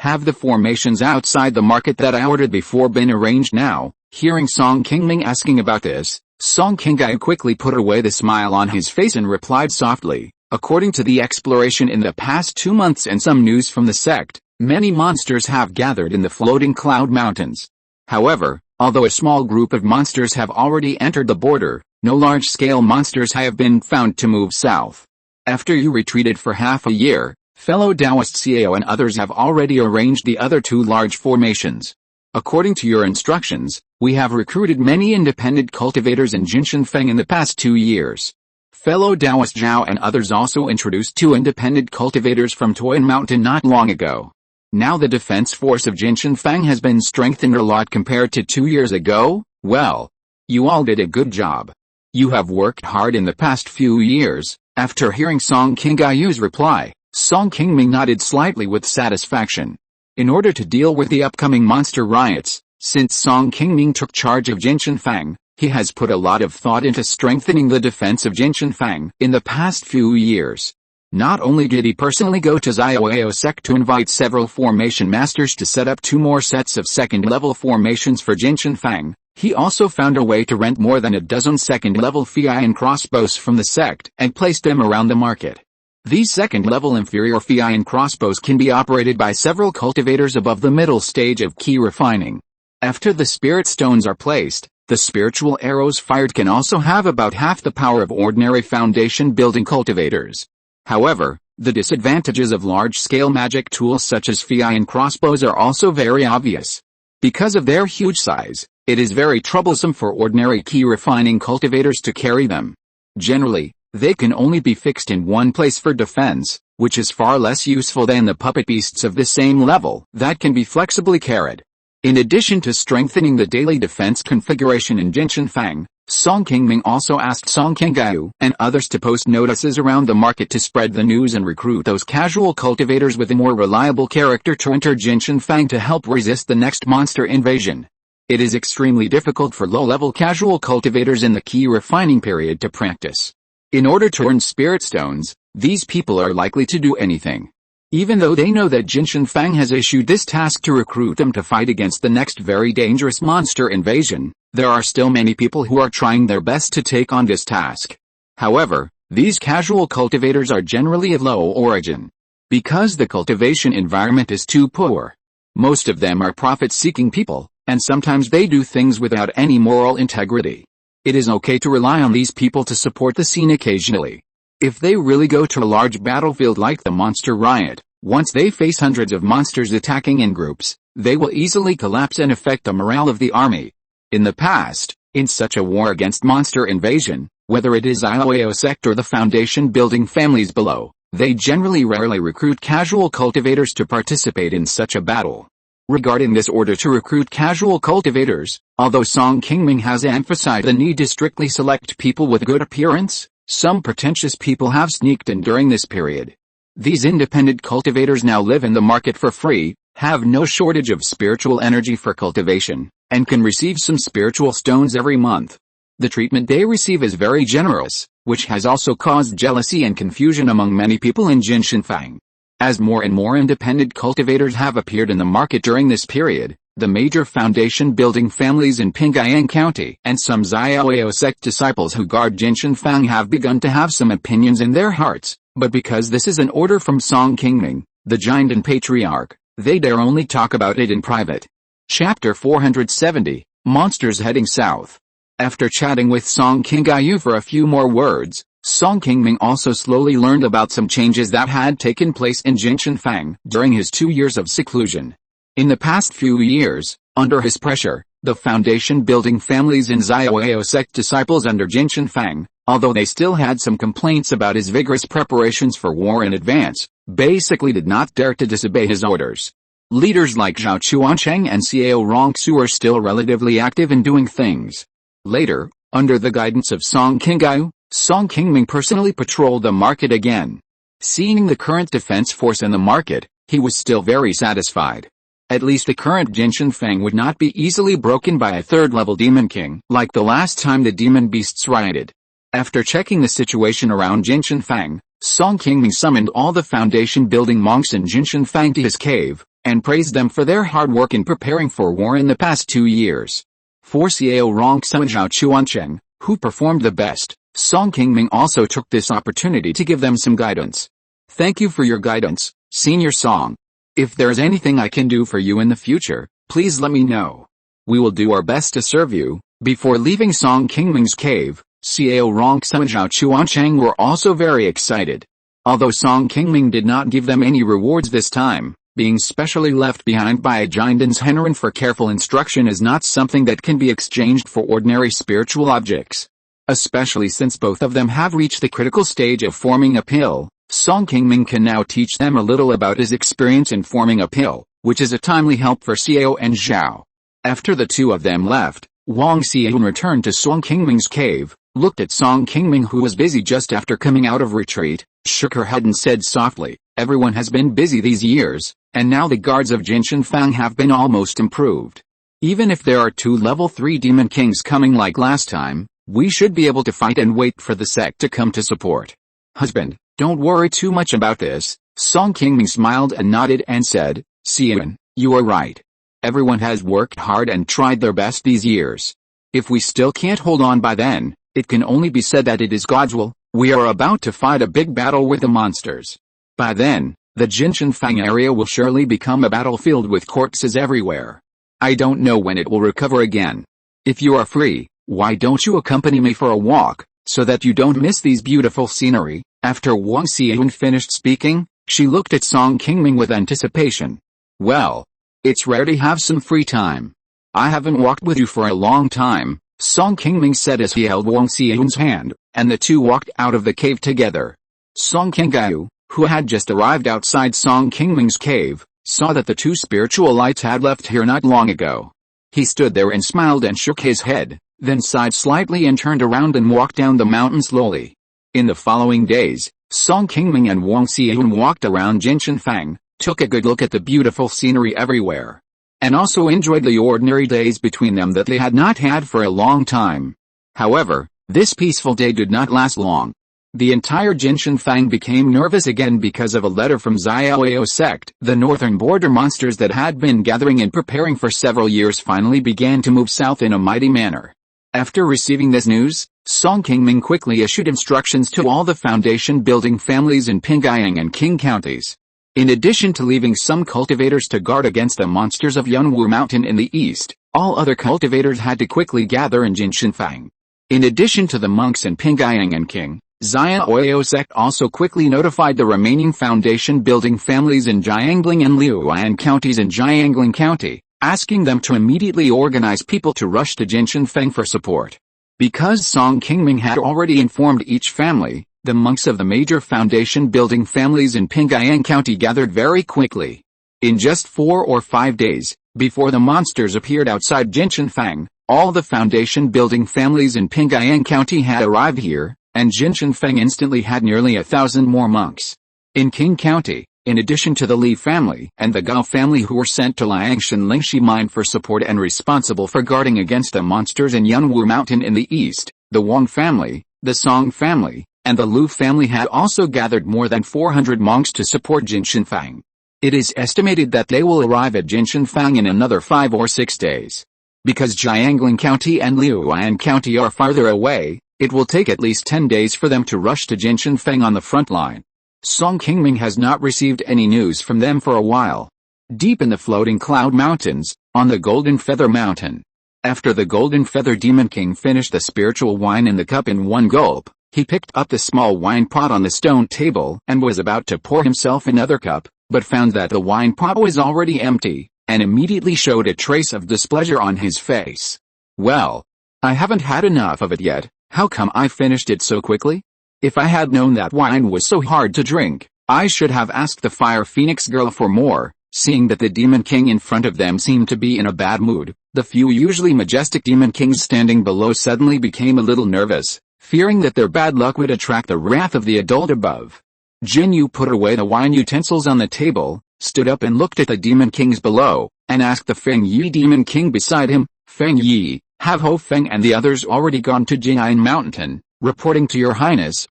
Have the formations outside the market that I ordered before been arranged now?" Hearing Song Qingming asking about this, Song Qingming quickly put away the smile on his face and replied softly, "According to the exploration in the past 2 months and some news from the sect, many monsters have gathered in the floating cloud mountains. However, although a small group of monsters have already entered the border, no large-scale monsters have been found to move south. After you retreated for half a year, fellow Taoist Xiao and others have already arranged the other 2 large formations. According to your instructions, we have recruited many independent cultivators in Jinshanfeng in the past 2 years. Fellow Taoist Zhao and others also introduced 2 independent cultivators from Funiu Mountain not long ago. Now the defense force of Jinshanfeng has been strengthened a lot compared to 2 years ago. Well, you all did a good job. You have worked hard in the past few years." After hearing Song Qingming's reply, Song Qingming nodded slightly with satisfaction. In order to deal with the upcoming monster riots, since Song Qingming took charge of Jinshanfeng, he has put a lot of thought into strengthening the defense of Jinshanfeng in the past few years. Not only did he personally go to Xiaoyao sect to invite several formation masters to set up 2 more sets of 2nd-level formations for Jinshanfeng, he also found a way to rent more than a dozen 2nd-level Fian crossbows from the sect and place them around the market. These 2nd-level inferior Fian crossbows can be operated by several cultivators above the middle stage of Qi Refining. After the spirit stones are placed, the spiritual arrows fired can also have about half the power of ordinary foundation building cultivators. However, the disadvantages of large-scale magic tools such as Fian crossbows are also very obvious. Because of their huge size, it is very troublesome for ordinary Qi Refining cultivators to carry them. Generally, they can only be fixed in one place for defense, which is far less useful than the puppet beasts of the same level that can be flexibly carried. In addition to strengthening the daily defense configuration in Jinshanfeng, Song Qingming also asked Song Qingyu and others to post notices around the market to spread the news and recruit those casual cultivators with a more reliable character to enter Jinshan Fang to help resist the next monster invasion. It is extremely difficult for low-level casual cultivators in the Qi refining period to practice. In order to earn spirit stones, these people are likely to do anything. Even though they know that Jinshan Fang has issued this task to recruit them to fight against the next very dangerous monster invasion, there are still many people who are trying their best to take on this task. However, these casual cultivators are generally of low origin. Because the cultivation environment is too poor. Most of them are profit-seeking people, and sometimes they do things without any moral integrity. It is okay to rely on these people to support the scene occasionally. If they really go to a large battlefield like the Monster Riot, once they face hundreds of monsters attacking in groups, they will easily collapse and affect the morale of the army. In the past, in such a war against monster invasion, whether it is Iloao sect or the foundation building families below, they generally rarely recruit casual cultivators to participate in such a battle. Regarding this order to recruit casual cultivators, although Song Qingming has emphasized the need to strictly select people with good appearance, some pretentious people have sneaked in during this period. These independent cultivators now live in the market for free, have no shortage of spiritual energy for cultivation, and can receive some spiritual stones every month. The treatment they receive is very generous, which has also caused jealousy and confusion among many people in Jinshan Fang. As more and more independent cultivators have appeared in the market during this period, the major foundation building families in Pingyang County and some Xiaoyao sect disciples who guard Jinshan Fang have begun to have some opinions in their hearts, but because this is an order from Song Qingming, the giant and patriarch, they dare only talk about it in private. Chapter 470, Monsters Heading South. After chatting with Song Qingyu for a few more words, Song Qingming also slowly learned about some changes that had taken place in Jinshan Fang during his 2 years of seclusion. In the past few years, under his pressure, the foundation building families in Xiaoyao sect disciples under Jinshan Fang, although they still had some complaints about his vigorous preparations for war in advance, basically did not dare to disobey his orders. Leaders like Zhao Chuancheng and Xiao Rongsu are still relatively active in doing things. Later, under the guidance of Song Qingyu, Song Qingming personally patrolled the market again. Seeing the current defense force in the market, he was still very satisfied. At least the current Jinshan Fang would not be easily broken by a third-level demon king, like the last time the demon beasts rioted. After checking the situation around Jinshan Fang, Song Qingming summoned all the foundation-building monks in Jinshan Fang to his cave, and praised them for their hard work in preparing for war in the past 2 years. For Xiao Rongsu and Zhao Chuancheng, who performed the best, Song Qingming also took this opportunity to give them some guidance. Thank you for your guidance, Senior Song. If there is anything I can do for you in the future, please let me know. We will do our best to serve you. Before leaving Song Qingming's cave, Xiao Rongsu and Zhao Chuancheng were also very excited. Although Song Qingming did not give them any rewards this time, being specially left behind by a Jinden's Henren for careful instruction is not something that can be exchanged for ordinary spiritual objects. Especially since both of them have reached the critical stage of forming a pill, Song Qingming can now teach them a little about his experience in forming a pill, which is a timely help for Xiao and Zhao. After the two of them left, Wang Xian returned to Song Qingming's cave, looked at Song Qingming who was busy just after coming out of retreat, shook her head and said softly, "Everyone has been busy these years, and now the guards of Jinshan Fang have been almost improved. Even if there are 2 level 3 demon kings coming like last time, we should be able to fight and wait for the sect to come to support. Husband, don't worry too much about this." Song Qingming smiled and nodded and said, "Xian, you are right. Everyone has worked hard and tried their best these years. If we still can't hold on by then, it can only be said that it is God's will. We are about to fight a big battle with the monsters. By then, the Jinshan Fang area will surely become a battlefield with corpses everywhere. I don't know when it will recover again. If you are free, why don't you accompany me for a walk, so that you don't miss these beautiful scenery?" After Wang Xian finished speaking, she looked at Song Qingming with anticipation. "Well, it's rare to have some free time. I haven't walked with you for a long time," Song Qingming said as he held Wang Xian's hand, and the two walked out of the cave together. Song Qingyu, who had just arrived outside Song Qingming's cave, saw that the 2 spiritual lights had left here not long ago. He stood there and smiled and shook his head, then sighed slightly and turned around and walked down the mountain slowly. In the following days, Song Qingming and Wang Xian walked around Jinshanfang, took a good look at the beautiful scenery everywhere, and also enjoyed the ordinary days between them that they had not had for a long time. However, this peaceful day did not last long. The entire Jinshanfang became nervous again because of a letter from Xiaoyao sect. The northern border monsters that had been gathering and preparing for several years finally began to move south in a mighty manner. After receiving this news, Song Qingming quickly issued instructions to all the foundation building families in Pingyang and Qing counties. In addition to leaving some cultivators to guard against the monsters of Funiu Mountain in the east, all other cultivators had to quickly gather in Jinshanfang. In addition to the monks in Pingyang and Qing, Xiaoyao sect also quickly notified the remaining foundation building families in Jiangling and Liuan counties in Jiangling County, asking them to immediately organize people to rush to Jinshanfang for support. Because Song Qingming had already informed each family, the monks of the major foundation building families in Pingyang County gathered very quickly. In just 4 or 5 days, before the monsters appeared outside Jinshanfang, all the foundation building families in Pingyang County had arrived here, and Jinshanfang instantly had nearly 1,000 more monks. In Qing County, in addition to the Li family and the Gao family who were sent to Liangshan Lingxi mine for support and responsible for guarding against the monsters in Funiu Mountain in the east, the Wang family, the Song family, and the Lu family had also gathered more than 400 monks to support Jinshanfang. It is estimated that they will arrive at Jinshanfang in another 5 or 6 days. Because Jiangling County and Liuan County are farther away, it will take at least 10 days for them to rush to Jinshanfang on the front line. Song Qingming has not received any news from them for a while. Deep in the floating cloud mountains, on the Golden Feather Mountain. After the Golden Feather Demon King finished the spiritual wine in the cup in one gulp, he picked up the small wine pot on the stone table and was about to pour himself another cup, but found that the wine pot was already empty, and immediately showed a trace of displeasure on his face. Well, I haven't had enough of it yet, how come I finished it so quickly? If I had known that wine was so hard to drink, I should have asked the Fire Phoenix girl for more. Seeing that the Demon King in front of them seemed to be in a bad mood, the few usually majestic Demon Kings standing below suddenly became a little nervous, fearing that their bad luck would attract the wrath of the adult above. Jin Yu put away the wine utensils on the table, stood up and looked at the Demon Kings below, and asked the Feng Yi Demon King beside him, Feng Yi, have Ho Feng and the others already gone to Jian Mountain? Reporting to Your Highness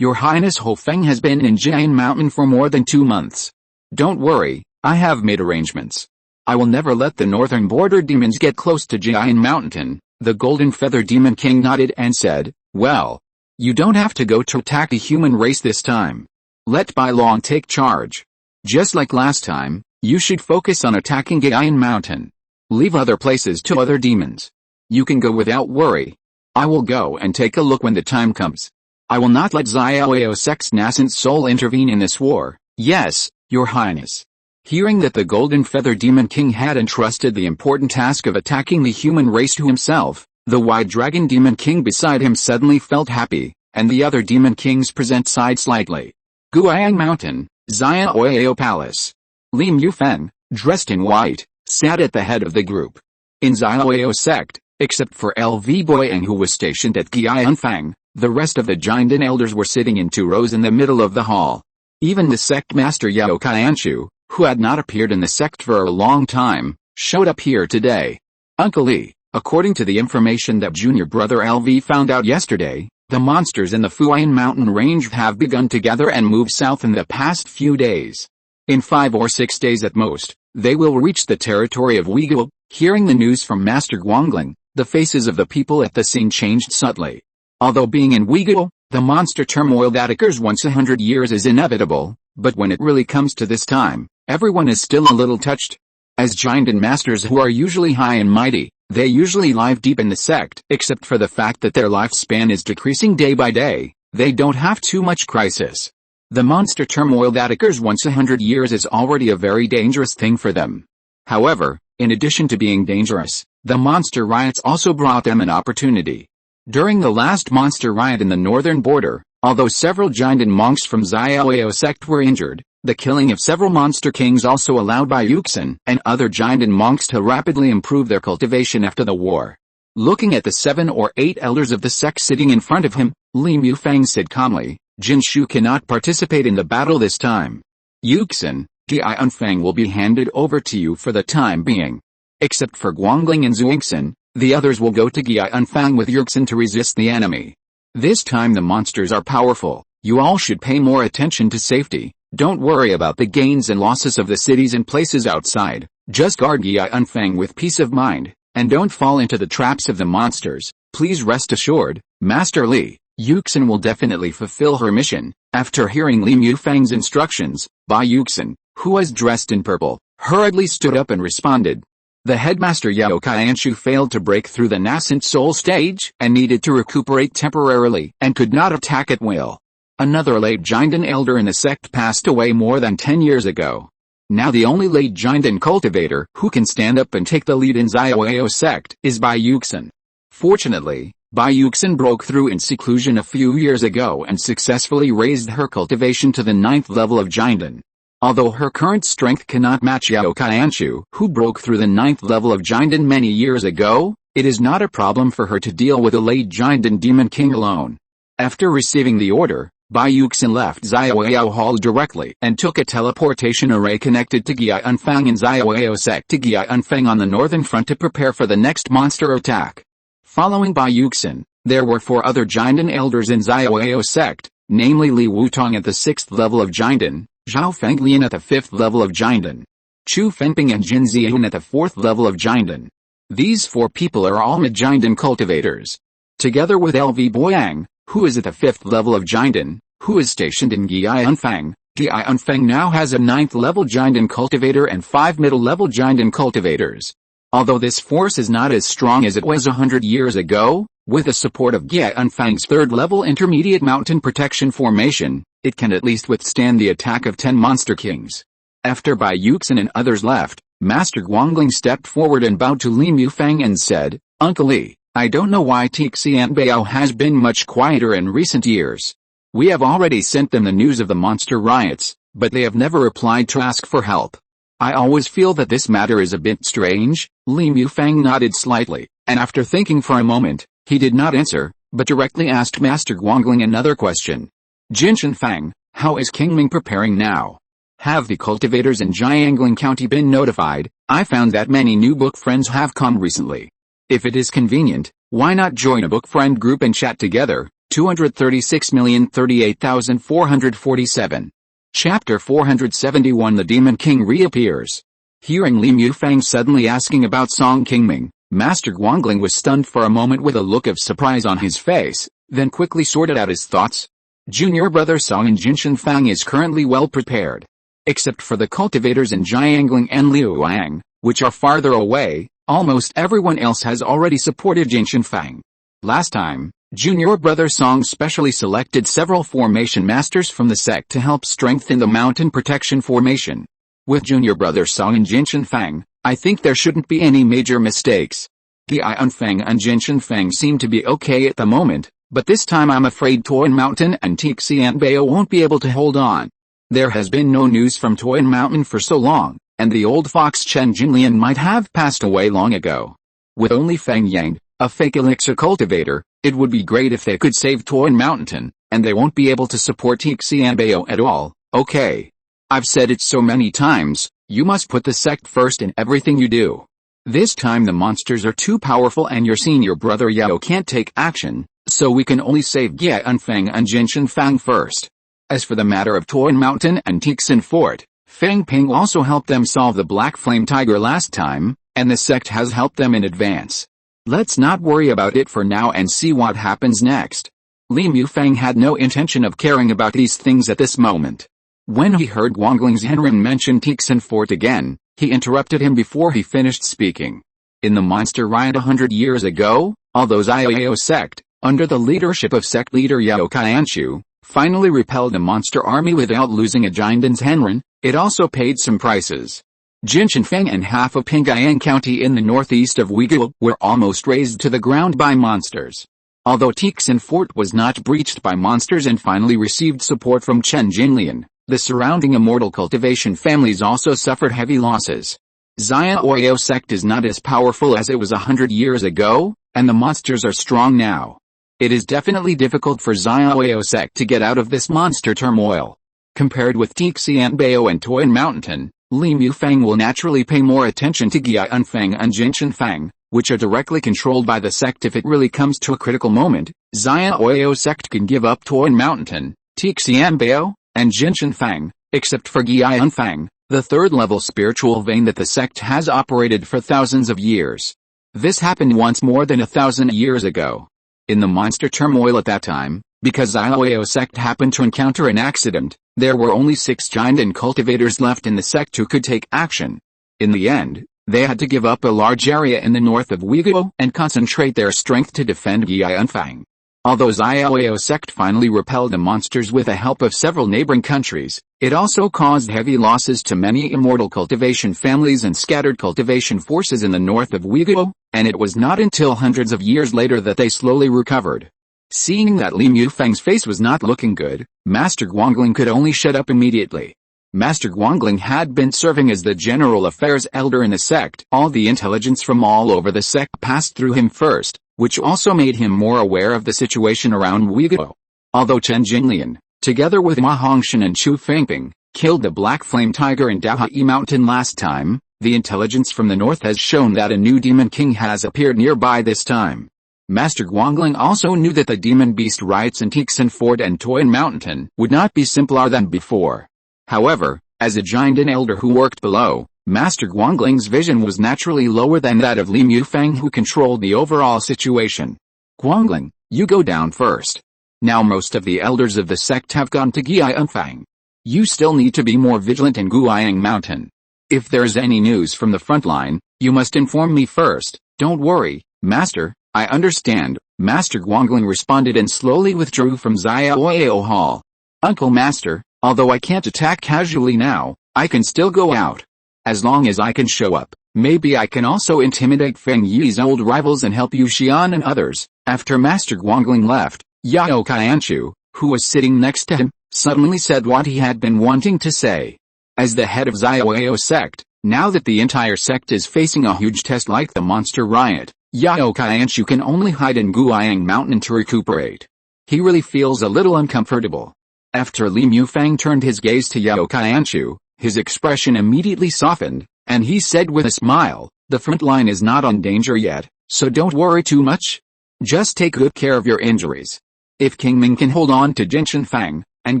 Ho Feng has been in Jian Mountain for more than 2 months. Don't worry, I have made arrangements. I will never let the northern border demons get close to Jian Mountain. The Golden Feather Demon King nodded and said, well, you don't have to go to attack the human race this time. Let Bai Long take charge. Just like last time, you should focus on attacking Jian Mountain. Leave other places to other demons. You can go without worry. I will go and take a look when the time comes. I will not let Xiaoyao sect's nascent soul intervene in this war. Yes, Your Highness. Hearing that the Golden Feather Demon King had entrusted the important task of attacking the human race to himself, the White Dragon Demon King beside him suddenly felt happy, and the other Demon Kings present sighed slightly. Guiyang Mountain, Xiaoyao Palace. Li Mufeng, dressed in white, sat at the head of the group. In Xiaoyao sect, except for LV Boyang who was stationed at Qianfang, the rest of the Jinden elders were sitting in 2 rows in the middle of the hall. Even the sect master Yao Qianshu, who had not appeared in the sect for a long time, showed up here today. Uncle Li, according to the information that junior brother LV found out yesterday, the monsters in the Funiu Mountain range have begun to gather and move south in the past few days. In 5 or 6 days at most, they will reach the territory of Uyghur. Hearing the news from Master Guangling, the faces of the people at the scene changed subtly. Although being in Uyghur, the monster turmoil that occurs once 100 years is inevitable, but when it really comes to this time, everyone is still a little touched. As Jinden masters who are usually high and mighty, they usually live deep in the sect. Except for the fact that their lifespan is decreasing day by day, they don't have too much crisis. The monster turmoil that occurs once 100 years is already a very dangerous thing for them. However, in addition to being dangerous, the monster riots also brought them an opportunity. During the last monster riot in the northern border, although several Jinden monks from Xiaoyao sect were injured, the killing of several monster kings also allowed Bai Yuxin and other Jinden monks to rapidly improve their cultivation after the war. Looking at the 7 or 8 elders of the sect sitting in front of him, Li Mufang said calmly, Jinshu cannot participate in the battle this time. Yuxin, Qi Unfang will be handed over to you for the time being. Except for Guangling and Zuixin, the others will go to Qi Unfang with Yuxin to resist the enemy. This time the monsters are powerful, you all should pay more attention to safety, don't worry about the gains and losses of the cities and places outside, just guard Qi Unfang with peace of mind, and don't fall into the traps of the monsters. Please rest assured, Master Li, Yuxin will definitely fulfill her mission. After hearing Li Mufang's instructions, Bai Yuxin, who was dressed in purple, hurriedly stood up and responded. The headmaster Yao Qianshu failed to break through the nascent soul stage and needed to recuperate temporarily and could not attack at will. Another late Jindan elder in the sect passed away more than 10 years ago. Now the only late Jindan cultivator who can stand up and take the lead in Xiaoyao sect is Bai Yuxin. Fortunately, Bai Yuxin broke through in seclusion a few years ago and successfully raised her cultivation to the 9th level of Jindan. Although her current strength cannot match Yao Qianshu, who broke through the 9th level of Jindan many years ago, it is not a problem for her to deal with a late Jindan Demon King alone. After receiving the order, Bai Yuxin left Xiaoyao Hall directly and took a teleportation array connected to Qi Unfang in Xiaoyao sect to Qi Unfang on the northern front to prepare for the next monster attack. Following Bai Yuxin, there were 4 other Jindan elders in Xiaoyao sect, namely Li Wutong at the 6th level of Jindan, Zhao Fenglian at the 5th level of Jindan, Chu Fenping and Jin Ziyun at the 4th level of Jindan. These 4 people are all mid-Jindan cultivators. Together with LV Boyang, who is at the 5th level of Jindan, who is stationed in Qi Unfang. Qi Unfang now has a 9th level Jindan cultivator and 5 middle level Jindan cultivators. Although this force is not as strong as it was 100 years ago, with the support of Qi Unfang's 3rd level intermediate mountain protection formation, it can at least withstand the attack of 10 monster kings. After Bai Yuxin and others left, Master Guangling stepped forward and bowed to Li Mufang and said, Uncle Li, I don't know why Tixianbao has been much quieter in recent years. We have already sent them the news of the monster riots, but they have never replied to ask for help. I always feel that this matter is a bit strange. Li Mufang nodded slightly, and after thinking for a moment, he did not answer, but directly asked Master Guangling another question. Jinshan Fang, how is Qingming preparing now? Have the cultivators in Jiangling County been notified? I found that many new book friends have come recently. If it is convenient, why not join a book friend group and chat together? 236,038,447. Chapter 471 The Demon King reappears. Hearing Li Mufang suddenly asking about Song Qingming, Master Guangling was stunned for a moment with a look of surprise on his face, then quickly sorted out his thoughts. Junior brother Song and Jinshan Fang is currently well prepared. Except for the cultivators in Jiangling and Liuang, which are farther away, almost everyone else has already supported Jinshan Fang. Last time, Junior brother Song specially selected several formation masters from the sect to help strengthen the mountain protection formation. With Junior brother Song and Jinshan Fang, I think there shouldn't be any major mistakes. Qi Unfang and Jinshan Fang seem to be okay at the moment, but this time I'm afraid Qi Mountain and Tixianbao won't be able to hold on. There has been no news from Qi Mountain for so long, and the old fox Chen Jinlian might have passed away long ago. With only Feng Yang, a fake elixir cultivator, it would be great if they could save Qi Mountain, and they won't be able to support Tixianbao at all. Okay. I've said it so many times, you must put the sect first in everything you do. This time the monsters are too powerful and your senior brother Yao can't take action, so we can only save Qi Unfang and Jinshan Fang first. As for the matter of Qi Mountain and Tixin Fort, Feng Ping also helped them solve the Black Flame Tiger last time, and the sect has helped them in advance. Let's not worry about it for now and see what happens next. Li Mufang had no intention of caring about these things at this moment. When he heard Guangling's Henrin mention Tixin Fort again, he interrupted him before he finished speaking. In the monster riot 100 years ago, although Xiaoyao sect, under the leadership of sect leader Yao Qianshu, finally repelled the monster army without losing a Jindan's Henrin, it also paid some prices. Jinshan Feng and half of Pingayang County in the northeast of Uigu were almost razed to the ground by monsters. Although Tixin Fort was not breached by monsters and finally received support from Chen Jinlian, the surrounding Immortal cultivation families also suffered heavy losses. Xiaoyao sect is not as powerful as it was 100 years ago, and the monsters are strong now. It is definitely difficult for Xiaoyao sect to get out of this monster turmoil. Compared with Tixianbao and Funiu Mountain, Li Mufang will naturally pay more attention to Gianfang and Jinshanfang, which are directly controlled by the sect. If it really comes to a critical moment, Xiaoyao sect can give up Funiu Mountain, Tixianbao, and Jinshanfang, except for Gianfang, the third-level spiritual vein that the sect has operated for thousands of years. This happened once more than 1,000 years ago. In the monster turmoil at that time, because Xiaoyao sect happened to encounter an accident, there were only 6 giant and cultivators left in the sect who could take action. In the end, they had to give up a large area in the north of Uyghur and concentrate their strength to defend Gianfang. Although Xiaoyao sect finally repelled the monsters with the help of several neighboring countries, it also caused heavy losses to many immortal cultivation families and scattered cultivation forces in the north of Uyghur, and it was not until hundreds of years later that they slowly recovered. Seeing that Li Mufang's face was not looking good, Master Guangling could only shut up immediately. Master Guangling had been serving as the general affairs elder in the sect. All the intelligence from all over the sect passed through him first, which also made him more aware of the situation around Uyghur. Although Chen Jinlian, together with Ma Hongshan and Chu Fengping, killed the Black Flame Tiger in Qi Mountain last time, the intelligence from the north has shown that a new demon king has appeared nearby this time. Master Guangling also knew that the demon beast rights in Tixan Fort and Funiu Mountain would not be simpler than before. However, as a giant and elder who worked below, Master Guangling's vision was naturally lower than that of Li Mufang, who controlled the overall situation. Guangling, you go down first. Now most of the elders of the sect have gone to Gianfang. You still need to be more vigilant in Guiyang Mountain. If there is any news from the front line, you must inform me first. Don't worry, Master, I understand, Master Guangling responded and slowly withdrew from Xiaoyao Hall. Uncle Master, although I can't attack casually now, I can still go out. As long as I can show up, maybe I can also intimidate Feng Yi's old rivals and help Yu Xian and others. After Master Guangling left, Yao Qianshu, who was sitting next to him, suddenly said what he had been wanting to say. As the head of Xiaoyao sect, now that the entire sect is facing a huge test like the monster riot, Yao Qianshu can only hide in Guiyang Mountain to recuperate. He really feels a little uncomfortable. After Li Mufang turned his gaze to Yao Qianshu, his expression immediately softened, and he said with a smile, the front line is not on danger yet, so don't worry too much. Just take good care of your injuries. If Qingming can hold on to Jinshanfang, and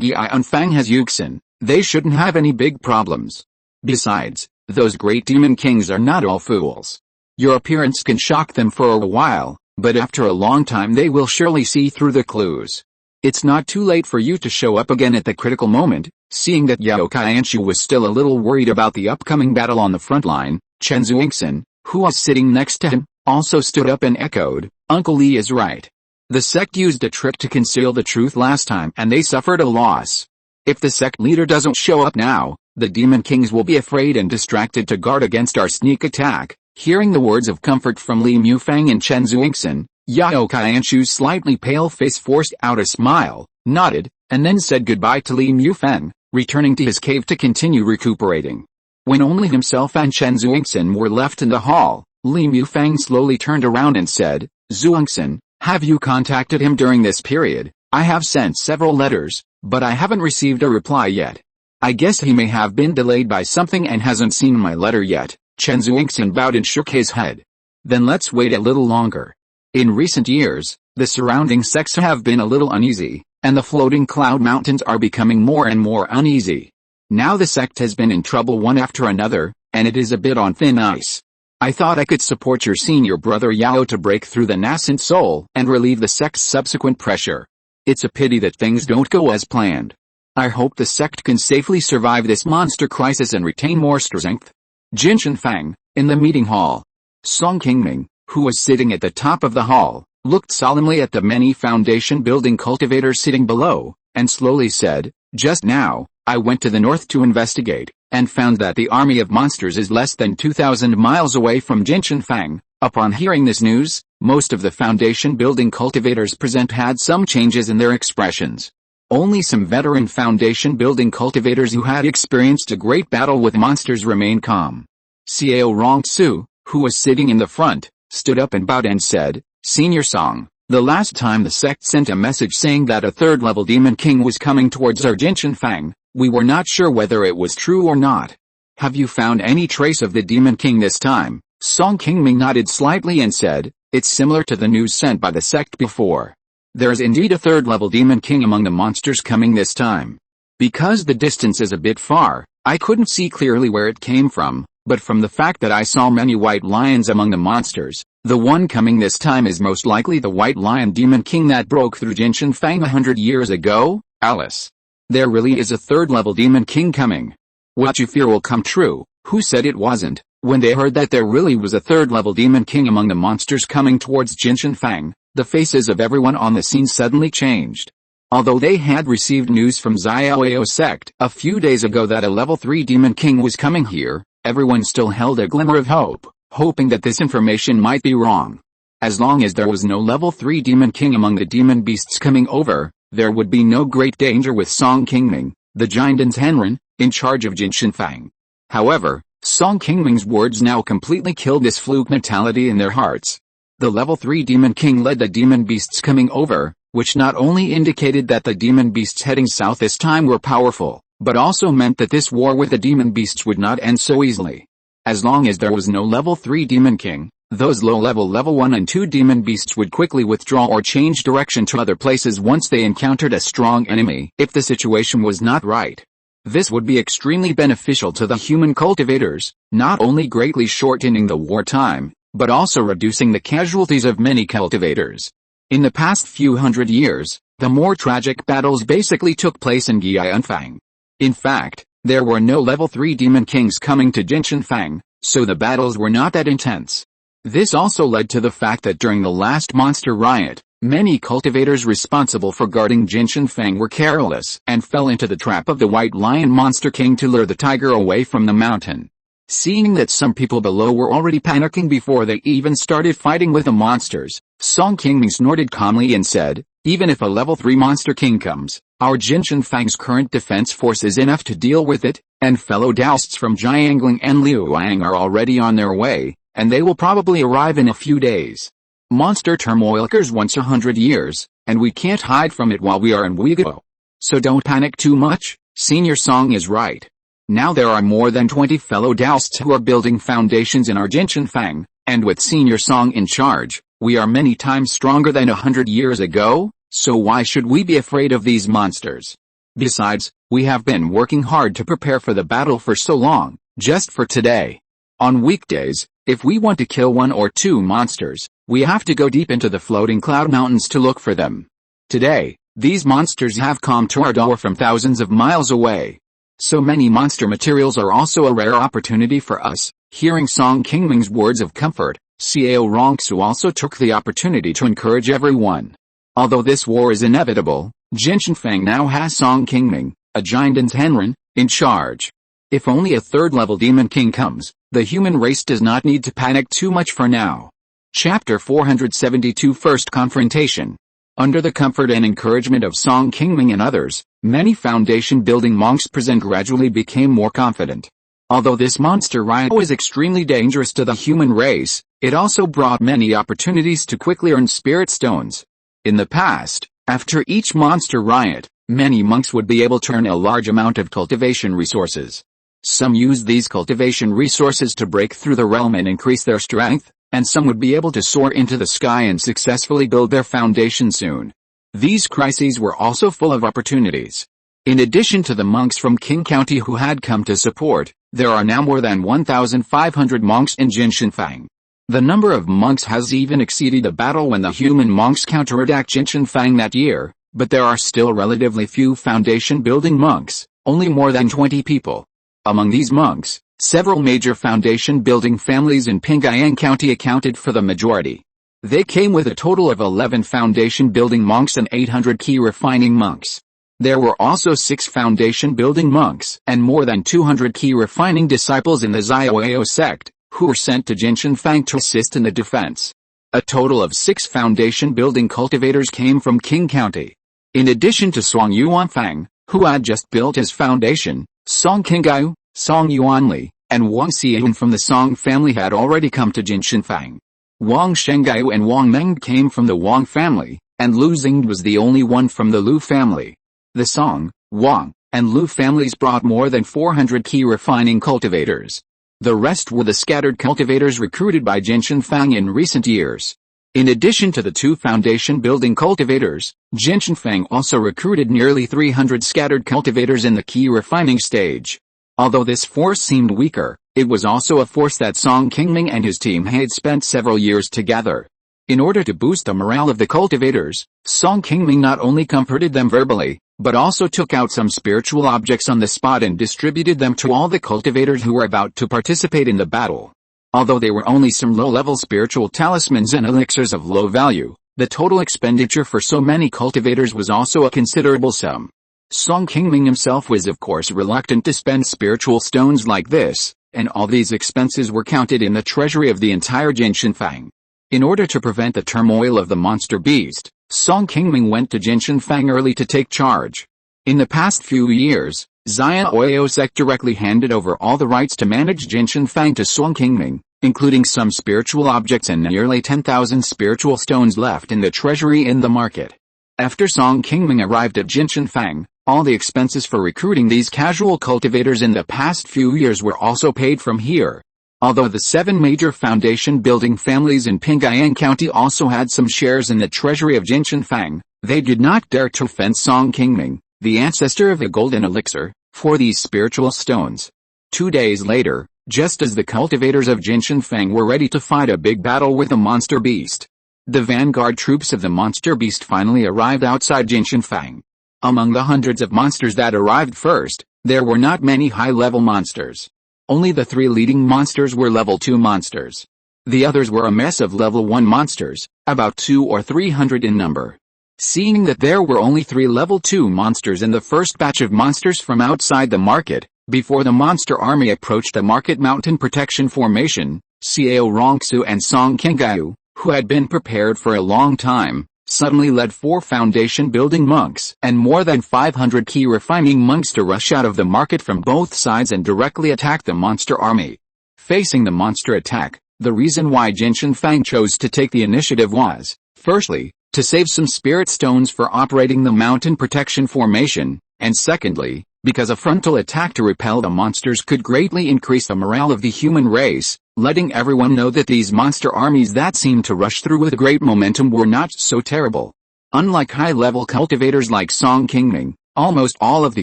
Gianfang has Yuxin, they shouldn't have any big problems. Besides, those great demon kings are not all fools. Your appearance can shock them for a while, but after a long time they will surely see through the clues. It's not too late for you to show up again at the critical moment. Seeing that Yao Qianshu was still a little worried about the upcoming battle on the front line, Chen Zuixin, who was sitting next to him, also stood up and echoed, Uncle Li is right. The sect used a trick to conceal the truth last time and they suffered a loss. If the sect leader doesn't show up now, the demon kings will be afraid and distracted to guard against our sneak attack. Hearing the words of comfort from Li Mufang and Chen Zuixin, Yao Qianshu's slightly pale face forced out a smile, nodded, and then said goodbye to Li Mufang, returning to his cave to continue recuperating. When only himself and Chen Zuixin were left in the hall, Li Mufang slowly turned around and said, Zuixin, have you contacted him during this period? I have sent several letters, but I haven't received a reply yet. I guess he may have been delayed by something and hasn't seen my letter yet. Chen Zuixin bowed and shook his head. Then let's wait a little longer. In recent years, the surrounding sects have been a little uneasy, and the floating cloud mountains are becoming more and more uneasy. Now the sect has been in trouble one after another, and it is a bit on thin ice. I thought I could support your senior brother Yao to break through the nascent soul and relieve the sect's subsequent pressure. It's a pity that things don't go as planned. I hope the sect can safely survive this monster crisis and retain more strength. Jinshanfang, in the meeting hall. Song Qingming, who was sitting at the top of the hall, looked solemnly at the many foundation building cultivators sitting below, and slowly said, just now, I went to the north to investigate, and found that the army of monsters is less than 2,000 miles away from Jinshanfang. Upon hearing this news, most of the foundation building cultivators present had some changes in their expressions. Only some veteran foundation building cultivators who had experienced a great battle with monsters remained calm. Xiao Rongsu, who was sitting in the front, stood up and bowed and said, Senior Song, the last time the sect sent a message saying that a third-level demon king was coming towards our Jinshanfang, we were not sure whether it was true or not. Have you found any trace of the demon king this time? Song Qingming nodded slightly and said, it's similar to the news sent by the sect before. There is indeed a third-level demon king among the monsters coming this time. Because the distance is a bit far, I couldn't see clearly where it came from, but from the fact that I saw many white lions among the monsters, the one coming this time is most likely the white lion demon king that broke through Jinshanfang 100 years ago. Alice. There really is a third-level demon king coming. What you fear will come true. Who said it wasn't? When they heard that there really was a third-level demon king among the monsters coming towards Jinshanfang, the faces of everyone on the scene suddenly changed. Although they had received news from Xiaoyao sect a few days ago that a level 3 demon king was coming here, everyone still held a glimmer of hope, hoping that this information might be wrong. As long as there was no level 3 demon king among the demon beasts coming over, there would be no great danger with Song Qingming, the giant Henren, in charge of Jinshanfang. However, Song Qingming's words now completely killed this fluke mentality in their hearts. The level 3 demon king led the demon beasts coming over, which not only indicated that the demon beasts heading south this time were powerful, but also meant that this war with the demon beasts would not end so easily. As long as there was no level 3 demon king, those low-level level 1 and 2 demon beasts would quickly withdraw or change direction to other places once they encountered a strong enemy if the situation was not right. This would be extremely beneficial to the human cultivators, not only greatly shortening the war time, but also reducing the casualties of many cultivators. In the past few hundred years, the more tragic battles basically took place in Jianfang. In fact, there were no level 3 demon kings coming to Jinshanfang, so the battles were not that intense. This also led to the fact that during the last monster riot, many cultivators responsible for guarding Jinshanfang were careless and fell into the trap of the white lion monster king to lure the tiger away from the mountain. Seeing that some people below were already panicking before they even started fighting with the monsters, Song Qingming snorted calmly and said, even if a level 3 monster king comes, our Jinshanfang's current defense force is enough to deal with it, and fellow Daoists from Jiangling and Liuang are already on their way, and they will probably arrive in a few days. Monster turmoil occurs once 100 years, and we can't hide from it while we are in Uyghur. So don't panic too much. Senior Song is right. Now there are more than 20 fellow Daoists who are building foundations in our Jinshanfang, and with Senior Song in charge, we are many times stronger than 100 years ago, so why should we be afraid of these monsters? Besides, we have been working hard to prepare for the battle for so long, just for today. On weekdays, if we want to kill 1 or 2 monsters, we have to go deep into the floating cloud mountains to look for them. Today, these monsters have come to our door from thousands of miles away. So many monster materials are also a rare opportunity for us. Hearing Song Qingming's words of comfort, Xiao Rongsu also took the opportunity to encourage everyone. Although this war is inevitable, Jinshanfang now has Song Qingming, a giant Henren, in charge. If only a third-level demon king comes, the human race does not need to panic too much for now. Chapter 472 First Confrontation. Under the comfort and encouragement of Song Qingming and others, many foundation-building monks present gradually became more confident. Although this monster riot was extremely dangerous to the human race, it also brought many opportunities to quickly earn spirit stones. In the past, after each monster riot, many monks would be able to earn a large amount of cultivation resources. Some used these cultivation resources to break through the realm and increase their strength, and some would be able to soar into the sky and successfully build their foundation soon. These crises were also full of opportunities. In addition to the monks from Qing County who had come to support, there are now more than 1,500 monks in Jinshanfang. The number of monks has even exceeded the battle when the human monks counterattacked Jinshanfang that year, but there are still relatively few foundation-building monks, only more than 20 people. Among these monks, several major foundation-building families in Pingyang County accounted for the majority. They came with a total of 11 foundation-building monks and 800 Qi Refining monks. There were also 6 foundation-building monks and more than 200 Qi Refining disciples in the Xiaoyao sect, who were sent to Jinshanfang to assist in the defense. A total of 6 foundation-building cultivators came from Qing County. In addition to Song Yuanfang, who had just built his foundation, Song Qinggao, Song Yuanli, and Wang Xian from the Song family had already come to Jinshanfang. Wang Shenggaiu and Wang Meng came from the Wang family, and Lu Xing was the only one from the Lu family. The Song, Wang, and Lu families brought more than 400 Qi refining cultivators. The rest were the scattered cultivators recruited by Jin Shenfang in recent years. In addition to the 2 foundation-building cultivators, Jin Shenfang also recruited nearly 300 scattered cultivators in the Qi refining stage. Although this force seemed weaker, it was also a force that Song Qingming and his team had spent several years together. In order to boost the morale of the cultivators, Song Qingming not only comforted them verbally, but also took out some spiritual objects on the spot and distributed them to all the cultivators who were about to participate in the battle. Although they were only some low-level spiritual talismans and elixirs of low value, the total expenditure for so many cultivators was also a considerable sum. Song Qingming himself was of course reluctant to spend spiritual stones like this, and all these expenses were counted in the treasury of the entire Jin Shenfang. In order to prevent the turmoil of the monster beast, Song Qingming went to Jin Shenfang early to take charge. In the past few years, Xian Ouyosek directly handed over all the rights to manage Jin Shenfang to Song Qingming, including some spiritual objects and nearly 10,000 spiritual stones left in the treasury in the market. After Song Qingming arrived at Jin Shenfang, all the expenses for recruiting these casual cultivators in the past few years were also paid from here. Although the 7 major foundation-building families in Pingayang County also had some shares in the treasury of Jin Shenfang, they did not dare to offend Song Qingming, the ancestor of the golden elixir, for these spiritual stones. 2 days later, just as the cultivators of Jin Shenfang were ready to fight a big battle with the monster beast, the vanguard troops of the monster beast finally arrived outside Jin Shenfang. Among the hundreds of monsters that arrived first, there were not many high-level monsters. Only the 3 leading monsters were level 2 monsters. The others were a mess of level 1 monsters, about 200 or 300 in number. Seeing that there were only 3 level 2 monsters in the first batch of monsters from outside the market, before the monster army approached the market mountain protection formation, Xiao Rongsu and Song Qingming, who had been prepared for a long time, suddenly led 4 foundation-building monks and more than 500 Qi refining monks to rush out of the market from both sides and directly attack the monster army. Facing the monster attack, the reason why Jin Shenfang chose to take the initiative was, firstly, to save some spirit stones for operating the mountain protection formation, and secondly, because a frontal attack to repel the monsters could greatly increase the morale of the human race, letting everyone know that these monster armies that seemed to rush through with great momentum were not so terrible. Unlike high-level cultivators like Song Qingming, almost all of the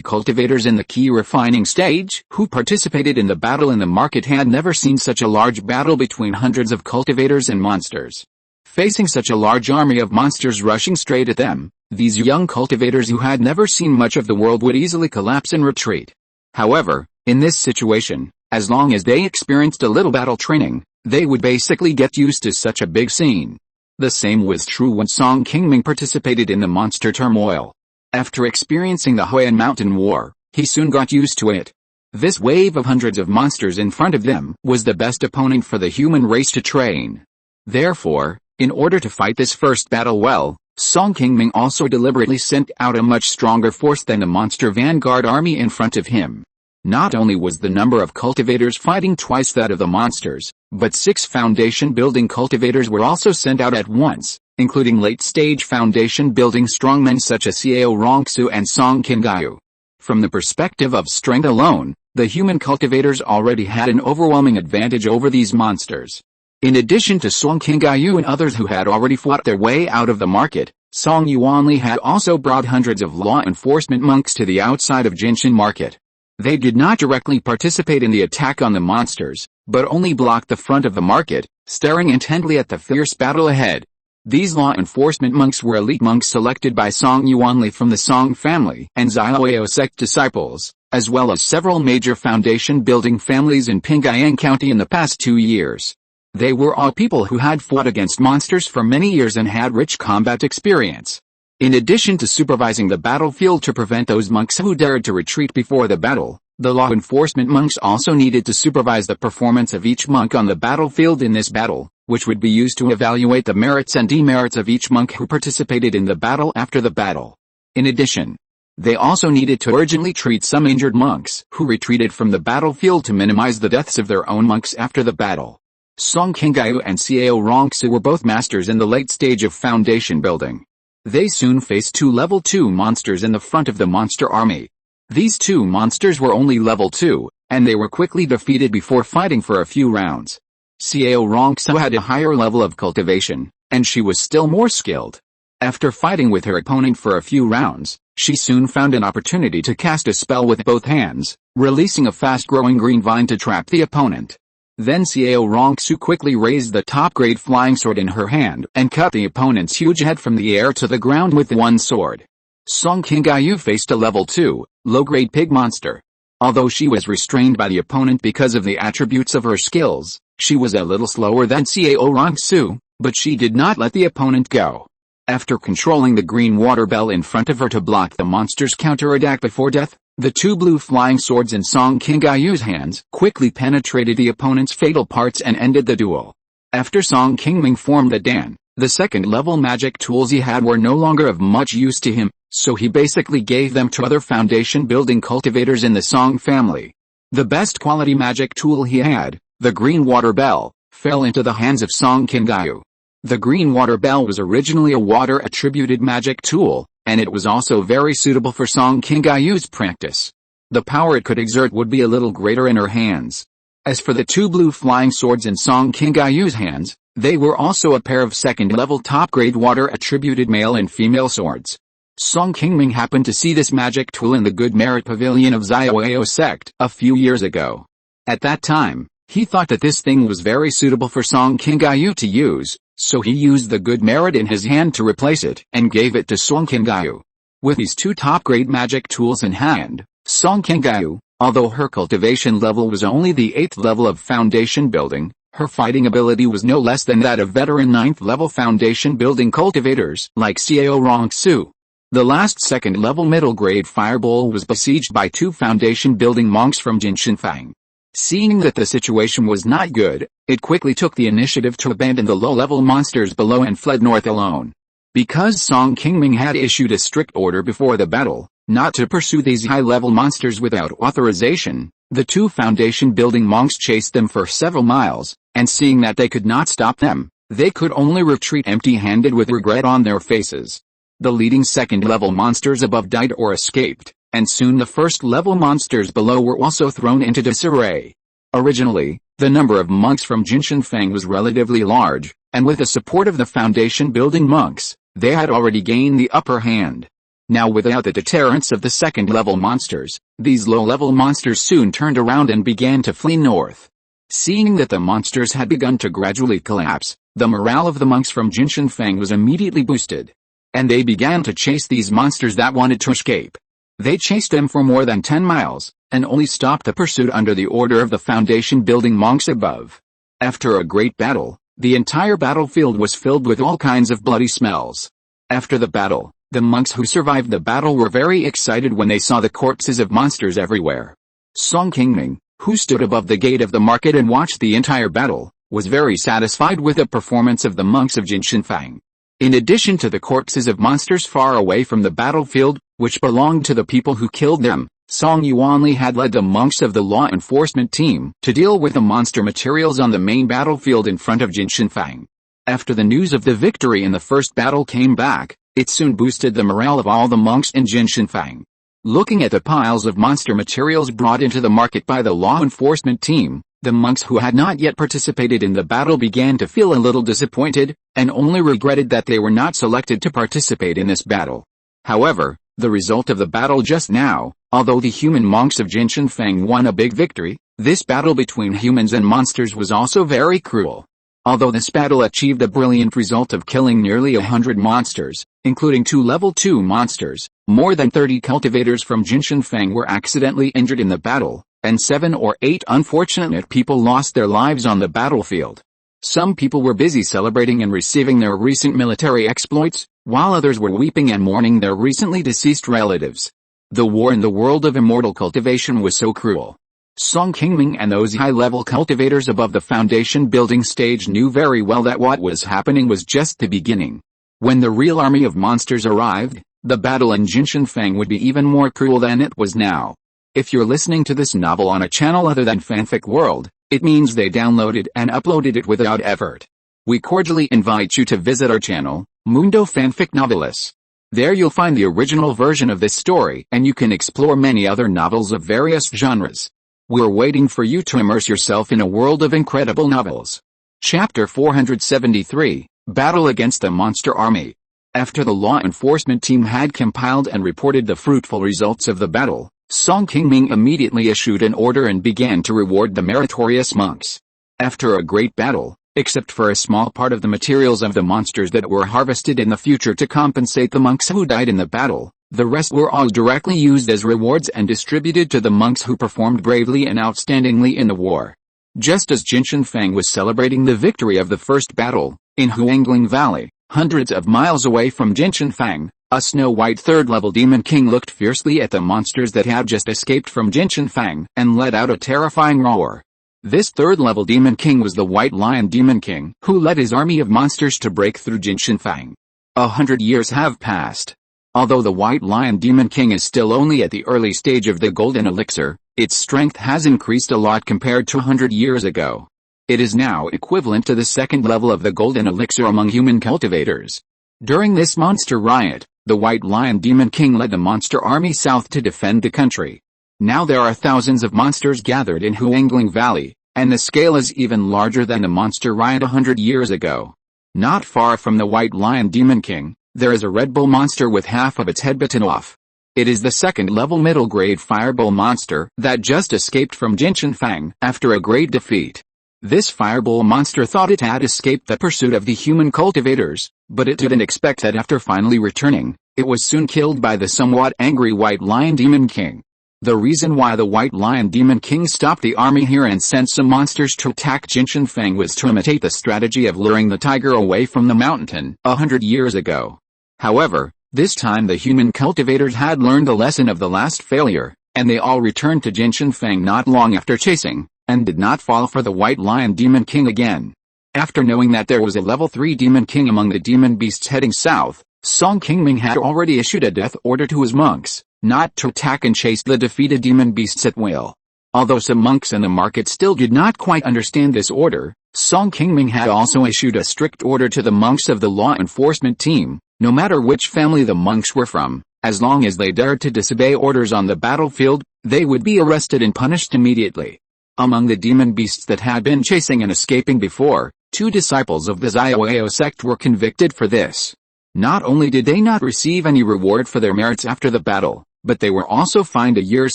cultivators in the Qi refining stage who participated in the battle in the market had never seen such a large battle between hundreds of cultivators and monsters. Facing such a large army of monsters rushing straight at them, these young cultivators who had never seen much of the world would easily collapse and retreat. However, in this situation, as long as they experienced a little battle training, they would basically get used to such a big scene. The same was true when Song Qingming participated in the monster turmoil. After experiencing the Huayan Mountain War, he soon got used to it. This wave of hundreds of monsters in front of them was the best opponent for the human race to train. Therefore, in order to fight this first battle well, Song Qingming also deliberately sent out a much stronger force than the monster vanguard army in front of him. Not only was the number of cultivators fighting twice that of the monsters, but 6 foundation-building cultivators were also sent out at once, including late-stage foundation-building strongmen such as Xiao Rongsu and Song Qingming. From the perspective of strength alone, the human cultivators already had an overwhelming advantage over these monsters. In addition to Song Qingming and others who had already fought their way out of the market, Song Yuanli had also brought hundreds of law enforcement monks to the outside of Jinshan market. They did not directly participate in the attack on the monsters, but only blocked the front of the market, staring intently at the fierce battle ahead. These law enforcement monks were elite monks selected by Song Yuanli from the Song family and Xiaoyao sect disciples, as well as several major foundation-building families in Pingayang County in the past 2 years. They were all people who had fought against monsters for many years and had rich combat experience. In addition to supervising the battlefield to prevent those monks who dared to retreat before the battle, the law enforcement monks also needed to supervise the performance of each monk on the battlefield in this battle, which would be used to evaluate the merits and demerits of each monk who participated in the battle after the battle. In addition, they also needed to urgently treat some injured monks who retreated from the battlefield to minimize the deaths of their own monks after the battle. Song Qingming and Xiao Rongsu were both masters in the late stage of foundation building. They soon faced two level 2 monsters in the front of the monster army. These two monsters were only level 2, and they were quickly defeated before fighting for a few rounds. Xiao Rongsu had a higher level of cultivation, and she was still more skilled. After fighting with her opponent for a few rounds, she soon found an opportunity to cast a spell with both hands, releasing a fast-growing green vine to trap the opponent. Then Xiao Rongsu quickly raised the top-grade flying sword in her hand and cut the opponent's huge head from the air to the ground with one sword. Song Qingming faced a level 2, low-grade pig monster. Although she was restrained by the opponent because of the attributes of her skills, she was a little slower than Xiao Rongsu, but she did not let the opponent go. After controlling the green water bell in front of her to block the monster's counterattack before death, the two blue flying swords in Song Qingming's hands quickly penetrated the opponent's fatal parts and ended the duel. After Song Qingming formed the Dan, the second-level magic tools he had were no longer of much use to him, so he basically gave them to other foundation-building cultivators in the Song family. The best quality magic tool he had, the green water bell, fell into the hands of Song Qingming. The green water bell was originally a water-attributed magic tool, and it was also very suitable for Song Qingming's practice. The power it could exert would be a little greater in her hands. As for the two blue flying swords in Song Qingming's hands, they were also a pair of second-level top-grade water-attributed male and female swords. Song Qingming happened to see this magic tool in the Good Merit Pavilion of Xiaoyao sect a few years ago. At that time, he thought that this thing was very suitable for Song Qingming to use, so he used the good merit in his hand to replace it and gave it to Song Qingming. With these two top-grade magic tools in hand, Song Qingming, although her cultivation level was only the 8th level of foundation building, her fighting ability was no less than that of veteran 9th level foundation building cultivators like Xiao Rongsu. The last second-level middle-grade fireball was besieged by two foundation building monks from Jinshanfang. Seeing that the situation was not good, it quickly took the initiative to abandon the low-level monsters below and fled north alone. Because Song Qingming had issued a strict order before the battle, not to pursue these high-level monsters without authorization, the two foundation-building monks chased them for several miles, and seeing that they could not stop them, they could only retreat empty-handed with regret on their faces. The leading second-level monsters above died or escaped, and soon the first-level monsters below were also thrown into disarray. Originally, the number of monks from Jinshanfang was relatively large, and with the support of the foundation-building monks, they had already gained the upper hand. Now without the deterrence of the second-level monsters, these low-level monsters soon turned around and began to flee north. Seeing that the monsters had begun to gradually collapse, the morale of the monks from Jinshanfang was immediately boosted. And they began to chase these monsters that wanted to escape. They chased them for more than 10 miles, and only stopped the pursuit under the order of the foundation-building monks above. After a great battle, the entire battlefield was filled with all kinds of bloody smells. After the battle, the monks who survived the battle were very excited when they saw the corpses of monsters everywhere. Song Qingming, who stood above the gate of the market and watched the entire battle, was very satisfied with the performance of the monks of Jinshanfang. In addition to the corpses of monsters far away from the battlefield, which belonged to the people who killed them, Song Yuanli had led the monks of the law enforcement team to deal with the monster materials on the main battlefield in front of Jinshanfang. After the news of the victory in the first battle came back, it soon boosted the morale of all the monks in Jinshanfang. Looking at the piles of monster materials brought into the market by the law enforcement team, the monks who had not yet participated in the battle began to feel a little disappointed, and only regretted that they were not selected to participate in this battle. However, the result of the battle just now, although the human monks of Jinshanfang won a big victory, this battle between humans and monsters was also very cruel. Although this battle achieved a brilliant result of killing nearly 100 monsters, including 2 level 2 monsters, more than 30 cultivators from Jinshanfang were accidentally injured in the battle, and 7 or 8 unfortunate people lost their lives on the battlefield. Some people were busy celebrating and receiving their recent military exploits, while others were weeping and mourning their recently deceased relatives. The war in the world of immortal cultivation was so cruel. Song Qingming and those high-level cultivators above the foundation building stage knew very well that what was happening was just the beginning. When the real army of monsters arrived, the battle in Jinshanfang would be even more cruel than it was now. If you're listening to this novel on a channel other than Fanfic World, It means they downloaded and uploaded it without effort. We cordially invite you to visit our channel, Mundo Fanfic Novelis. There you'll find the original version of this story and you can explore many other novels of various genres. We're waiting for you to immerse yourself in a world of incredible novels. Chapter 473, Battle Against the Monster Army. After the law enforcement team had compiled and reported the fruitful results of the battle, Qingming immediately issued an order and began to reward the meritorious monks. After a great battle, except for a small part of the materials of the monsters that were harvested in the future to compensate the monks who died in the battle, the rest were all directly used as rewards and distributed to the monks who performed bravely and outstandingly in the war. Just as Jinshan Fang was celebrating the victory of the first battle, in Huangling Valley, hundreds of miles away from Jinshan Fang, a snow-white third-level demon king looked fiercely at the monsters that had just escaped from Jinshan Fang and let out a terrifying roar. This third-level demon king was the White Lion Demon King, who led his army of monsters to break through Jinshan Fang. 100 years have passed. Although the White Lion Demon King is still only at the early stage of the Golden Elixir, its strength has increased a lot compared to 100 years ago. It is now equivalent to the second level of the Golden Elixir among human cultivators. During this monster riot, the White Lion Demon King led the monster army south to defend the country. Now there are thousands of monsters gathered in Huangling Valley, and the scale is even larger than the monster riot 100 years ago. Not far from the White Lion Demon King, there is a Red Bull monster with half of its head bitten off. It is the second-level middle-grade Fireball monster that just escaped from Jinshan Fang after a great defeat. This Fireball monster thought it had escaped the pursuit of the human cultivators, but it didn't expect that after finally returning, it was soon killed by the somewhat angry White Lion Demon King. The reason why the White Lion Demon King stopped the army here and sent some monsters to attack Jinshan Fang was to imitate the strategy of luring the tiger away from the mountain 100 years ago. However, this time the human cultivators had learned the lesson of the last failure, and they all returned to Jinshan Fang not long after chasing, and did not fall for the White Lion Demon King again. After knowing that there was a level 3 Demon King among the demon beasts heading south, Qingming had already issued a death order to his monks, not to attack and chase the defeated demon beasts at will. Although some monks in the market still did not quite understand this order, Qingming had also issued a strict order to the monks of the law enforcement team, no matter which family the monks were from, as long as they dared to disobey orders on the battlefield, they would be arrested and punished immediately. Among the demon beasts that had been chasing and escaping before, 2 disciples of the Zioao sect were convicted for this. Not only did they not receive any reward for their merits after the battle, but they were also fined a year's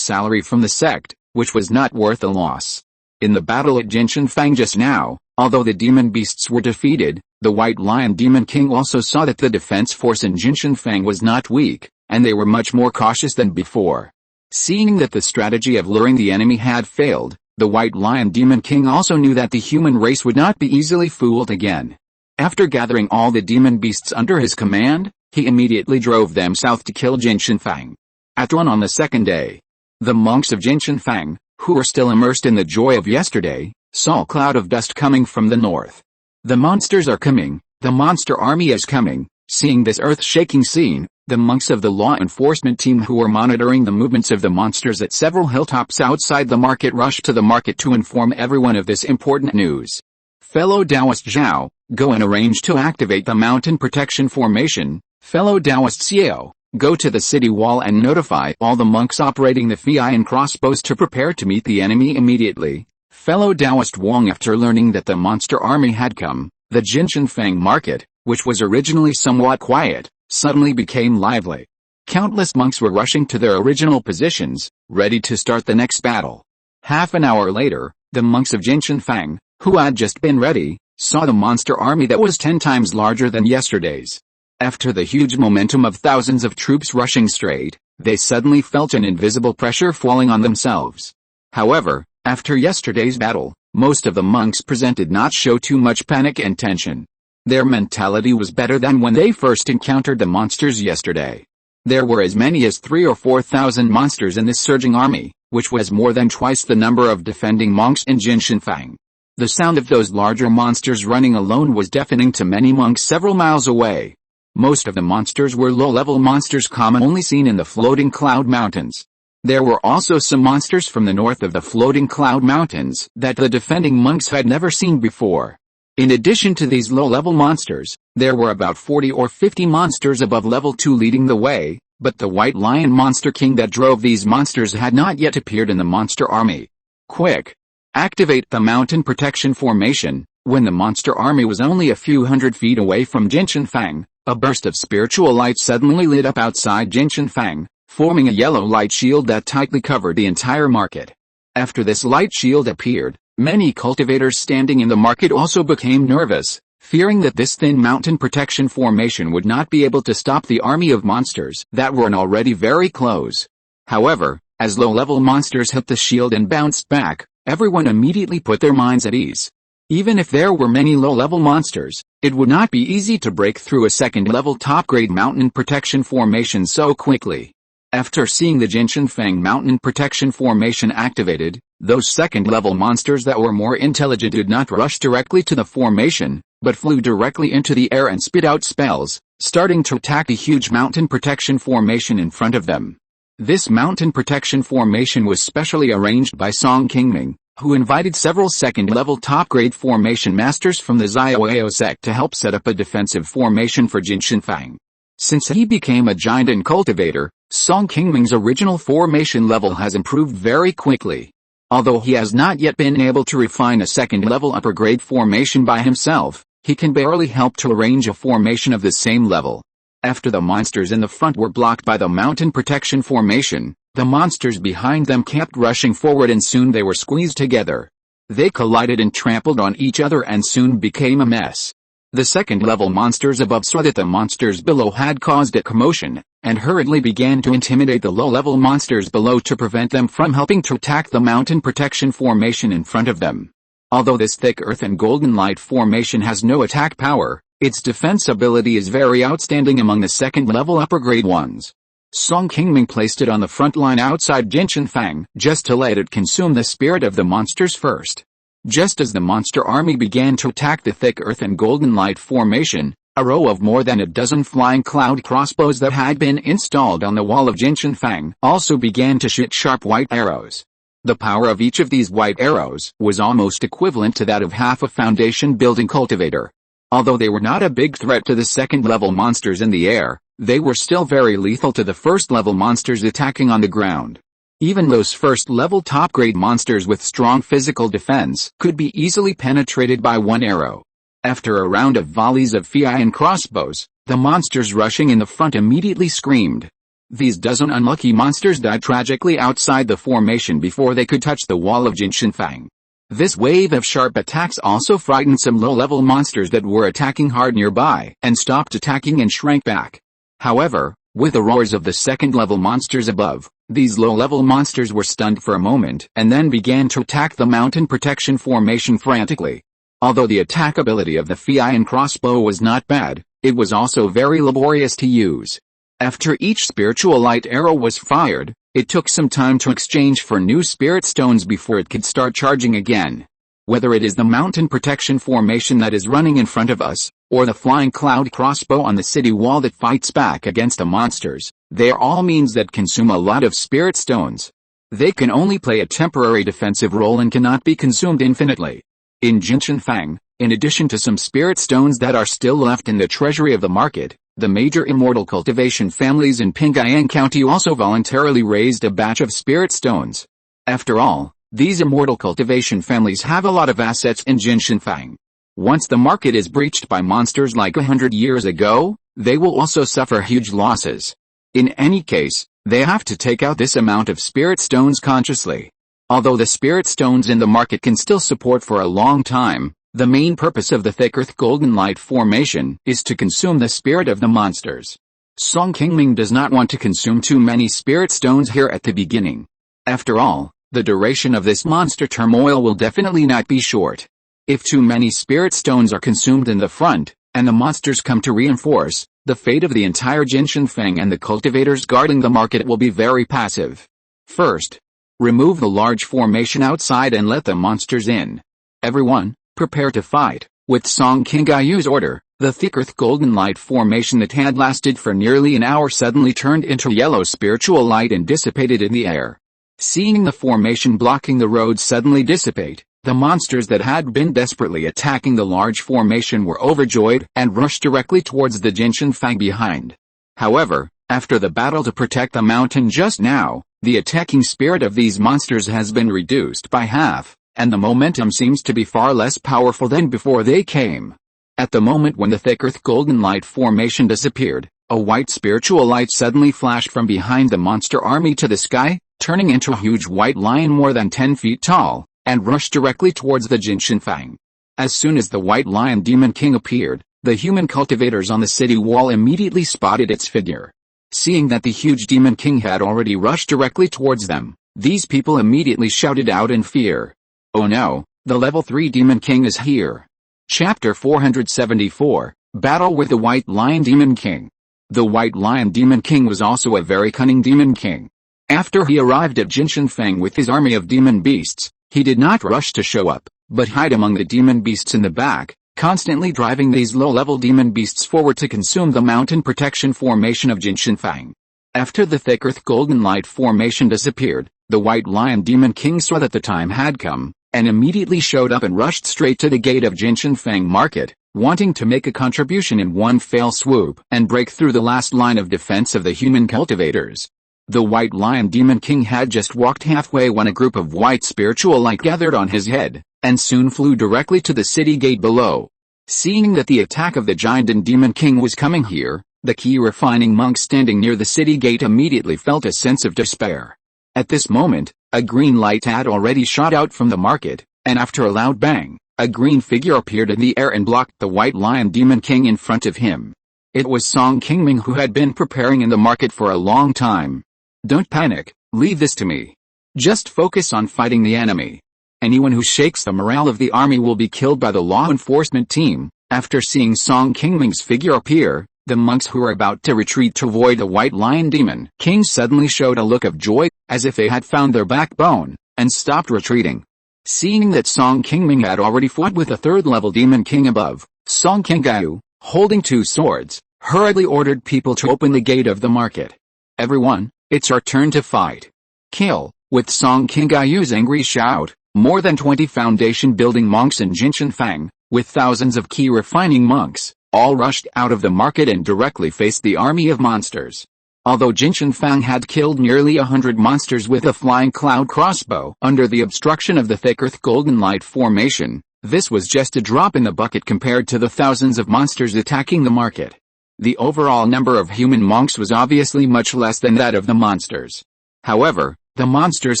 salary from the sect, which was not worth the loss. In the battle at Jinshan Fang just now, although the demon beasts were defeated, the White Lion Demon King also saw that the defense force in Jinshan Fang was not weak, and they were much more cautious than before. Seeing that the strategy of luring the enemy had failed, the White Lion Demon King also knew that the human race would not be easily fooled again. After gathering all the demon beasts under his command, he immediately drove them south to kill Jinshan Fang. At dawn on the second day, the monks of Jinshan Fang, who were still immersed in the joy of yesterday, saw a cloud of dust coming from the north. The monsters are coming, the monster army is coming. Seeing this earth-shaking scene, the monks of the law enforcement team who were monitoring the movements of the monsters at several hilltops outside the market rushed to the market to inform everyone of this important news. Fellow Taoist Zhao, go and arrange to activate the mountain protection formation. Fellow Taoist Xiao, go to the city wall and notify all the monks operating the Fi and crossbows to prepare to meet the enemy immediately. Fellow Taoist Wang, after learning that the monster army had come, the Jinshan Fang market, which was originally somewhat quiet, suddenly became lively. Countless monks were rushing to their original positions, ready to start the next battle. Half an hour later, the monks of Jinshan Fang, who had just been ready, saw the monster army that was 10 times larger than yesterday's. After the huge momentum of thousands of troops rushing straight, they suddenly felt an invisible pressure falling on themselves. However, after yesterday's battle, most of the monks present did not show too much panic and tension. Their mentality was better than when they first encountered the monsters yesterday. There were as many as 3,000 or 4,000 monsters in this surging army, which was more than twice the number of defending monks in Jinshan Fang. The sound of those larger monsters running alone was deafening to many monks several miles away. Most of the monsters were low-level monsters common only seen in the floating cloud mountains. There were also some monsters from the north of the floating cloud mountains that the defending monks had never seen before. In addition to these low-level monsters, there were about 40 or 50 monsters above level 2 leading the way, but the White Lion Monster King that drove these monsters had not yet appeared in the monster army. Quick! Activate the mountain protection formation. When the monster army was only a few hundred feet away from Jinshanfang, a burst of spiritual light suddenly lit up outside Jinshanfang, forming a yellow light shield that tightly covered the entire market. After this light shield appeared, many cultivators standing in the market also became nervous, fearing that this thin mountain protection formation would not be able to stop the army of monsters that were already very close. However, as low-level monsters hit the shield and bounced back, everyone immediately put their minds at ease. Even if there were many low-level monsters, it would not be easy to break through a second-level top-grade mountain protection formation so quickly. After seeing the Jinshanfang mountain protection formation activated, those second-level monsters that were more intelligent did not rush directly to the formation, but flew directly into the air and spit out spells, starting to attack the huge mountain protection formation in front of them. This mountain protection formation was specially arranged by Song Qingming, who invited several second-level top-grade formation masters from the Xiaoao sect to help set up a defensive formation for Jinshanfang. Since he became a giant and cultivator, Song Qingming's original formation level has improved very quickly. Although he has not yet been able to refine a second-level upper-grade formation by himself, he can barely help to arrange a formation of the same level. After the monsters in the front were blocked by the mountain protection formation, the monsters behind them kept rushing forward and soon they were squeezed together. They collided and trampled on each other and soon became a mess. The second-level monsters above saw that the monsters below had caused a commotion, and hurriedly began to intimidate the low-level monsters below to prevent them from helping to attack the mountain protection formation in front of them. Although this thick earth and golden light formation has no attack power, its defense ability is very outstanding among the second-level upper-grade ones. Song Qingming placed it on the front line outside Jinshanfang just to let it consume the spirit of the monsters first. Just as the monster army began to attack the thick earth and golden light formation, a row of more than a dozen flying cloud crossbows that had been installed on the wall of Jinshanfang also began to shoot sharp white arrows. The power of each of these white arrows was almost equivalent to that of half a foundation building cultivator. Although they were not a big threat to the second-level monsters in the air, they were still very lethal to the first-level monsters attacking on the ground. Even those first-level top-grade monsters with strong physical defense could be easily penetrated by one arrow. After a round of volleys of flying crossbows, the monsters rushing in the front immediately screamed. These dozen unlucky monsters died tragically outside the formation before they could touch the wall of Jinshanfang. This wave of sharp attacks also frightened some low-level monsters that were attacking hard nearby and stopped attacking and shrank back. However, with the roars of the second-level monsters above, these low-level monsters were stunned for a moment and then began to attack the mountain protection formation frantically. Although the attack ability of the flying crossbow was not bad, it was also very laborious to use. After each spiritual light arrow was fired, it took some time to exchange for new spirit stones before it could start charging again. Whether it is the mountain protection formation that is running in front of us, or the flying cloud crossbow on the city wall that fights back against the monsters, they are all means that consume a lot of spirit stones. They can only play a temporary defensive role and cannot be consumed infinitely. In Jinshanfang, in addition to some spirit stones that are still left in the treasury of the market, the major immortal cultivation families in Pingyang County also voluntarily raised a batch of spirit stones. After all, these immortal cultivation families have a lot of assets in Jinshanfang. Once the market is breached by monsters like 100 years ago, they will also suffer huge losses. In any case, they have to take out this amount of spirit stones consciously. Although the spirit stones in the market can still support for a long time, the main purpose of the thick earth golden light formation is to consume the spirit of the monsters. Song Qingming does not want to consume too many spirit stones here at the beginning. After all, the duration of this monster turmoil will definitely not be short. If too many spirit stones are consumed in the front, and the monsters come to reinforce, the fate of the entire Jinshanfang and the cultivators guarding the market will be very passive. First, remove the large formation outside and let the monsters in. Everyone, prepare to fight. With Song Qingyu's order, The thick earth golden light formation that had lasted for nearly an hour suddenly turned into yellow spiritual light and dissipated in the air. Seeing the formation blocking the road suddenly dissipate, the monsters that had been desperately attacking the large formation were overjoyed and rushed directly towards the Jinshin Fang behind. However, after the battle to protect the mountain just now, the attacking spirit of these monsters has been reduced by half, and the momentum seems to be far less powerful than before they came. At the moment when the thick earth golden light formation disappeared, a white spiritual light suddenly flashed from behind the monster army to the sky, turning into a huge white lion more than 10 feet tall, and rushed directly towards the Jinshin Fang. As soon as the white lion demon king appeared, the human cultivators on the city wall immediately spotted its figure. Seeing that the huge demon king had already rushed directly towards them, these people immediately shouted out in fear. "Oh no, the level 3 demon king is here." Chapter 474, Battle with the White Lion Demon King. The White Lion Demon King was also a very cunning demon king. After he arrived at Jinshin Fang with his army of demon beasts, he did not rush to show up, but hide among the demon beasts in the back, constantly driving these low-level demon beasts forward to consume the mountain protection formation of Jinshin Fang. After the thick earth golden light formation disappeared, the White Lion Demon King saw that the time had come, and immediately showed up and rushed straight to the gate of Jinshin Fang Market, wanting to make a contribution in one fell swoop and break through the last line of defense of the human cultivators. The White Lion Demon King had just walked halfway when a group of white spiritual light gathered on his head, and soon flew directly to the city gate below. Seeing that the attack of the giant and Demon King was coming here, the Qi Refining monk standing near the city gate immediately felt a sense of despair. At this moment, a green light had already shot out from the market, and after a loud bang, a green figure appeared in the air and blocked the White Lion Demon King in front of him. It was Qingming, who had been preparing in the market for a long time. "Don't panic, leave this to me. Just focus on fighting the enemy. Anyone who shakes the morale of the army will be killed by the law enforcement team." After seeing Qingming's figure appear, the monks who were about to retreat to avoid the White Lion Demon King suddenly showed a look of joy, as if they had found their backbone, and stopped retreating. Seeing that Qingming had already fought with a third-level Demon King above, Qingming, holding two swords, hurriedly ordered people to open the gate of the market. "Everyone, it's our turn to fight. Kill!" With Qingming's angry shout, more than 20 foundation-building monks in Jinshin Fang, with thousands of Qi Refining monks, all rushed out of the market and directly faced the army of monsters. Although Jinshin Fang had killed nearly 100 monsters with a flying cloud crossbow under the obstruction of the thick earth golden light formation, this was just a drop in the bucket compared to the thousands of monsters attacking the market. The overall number of human monks was obviously much less than that of the monsters. However, the monsters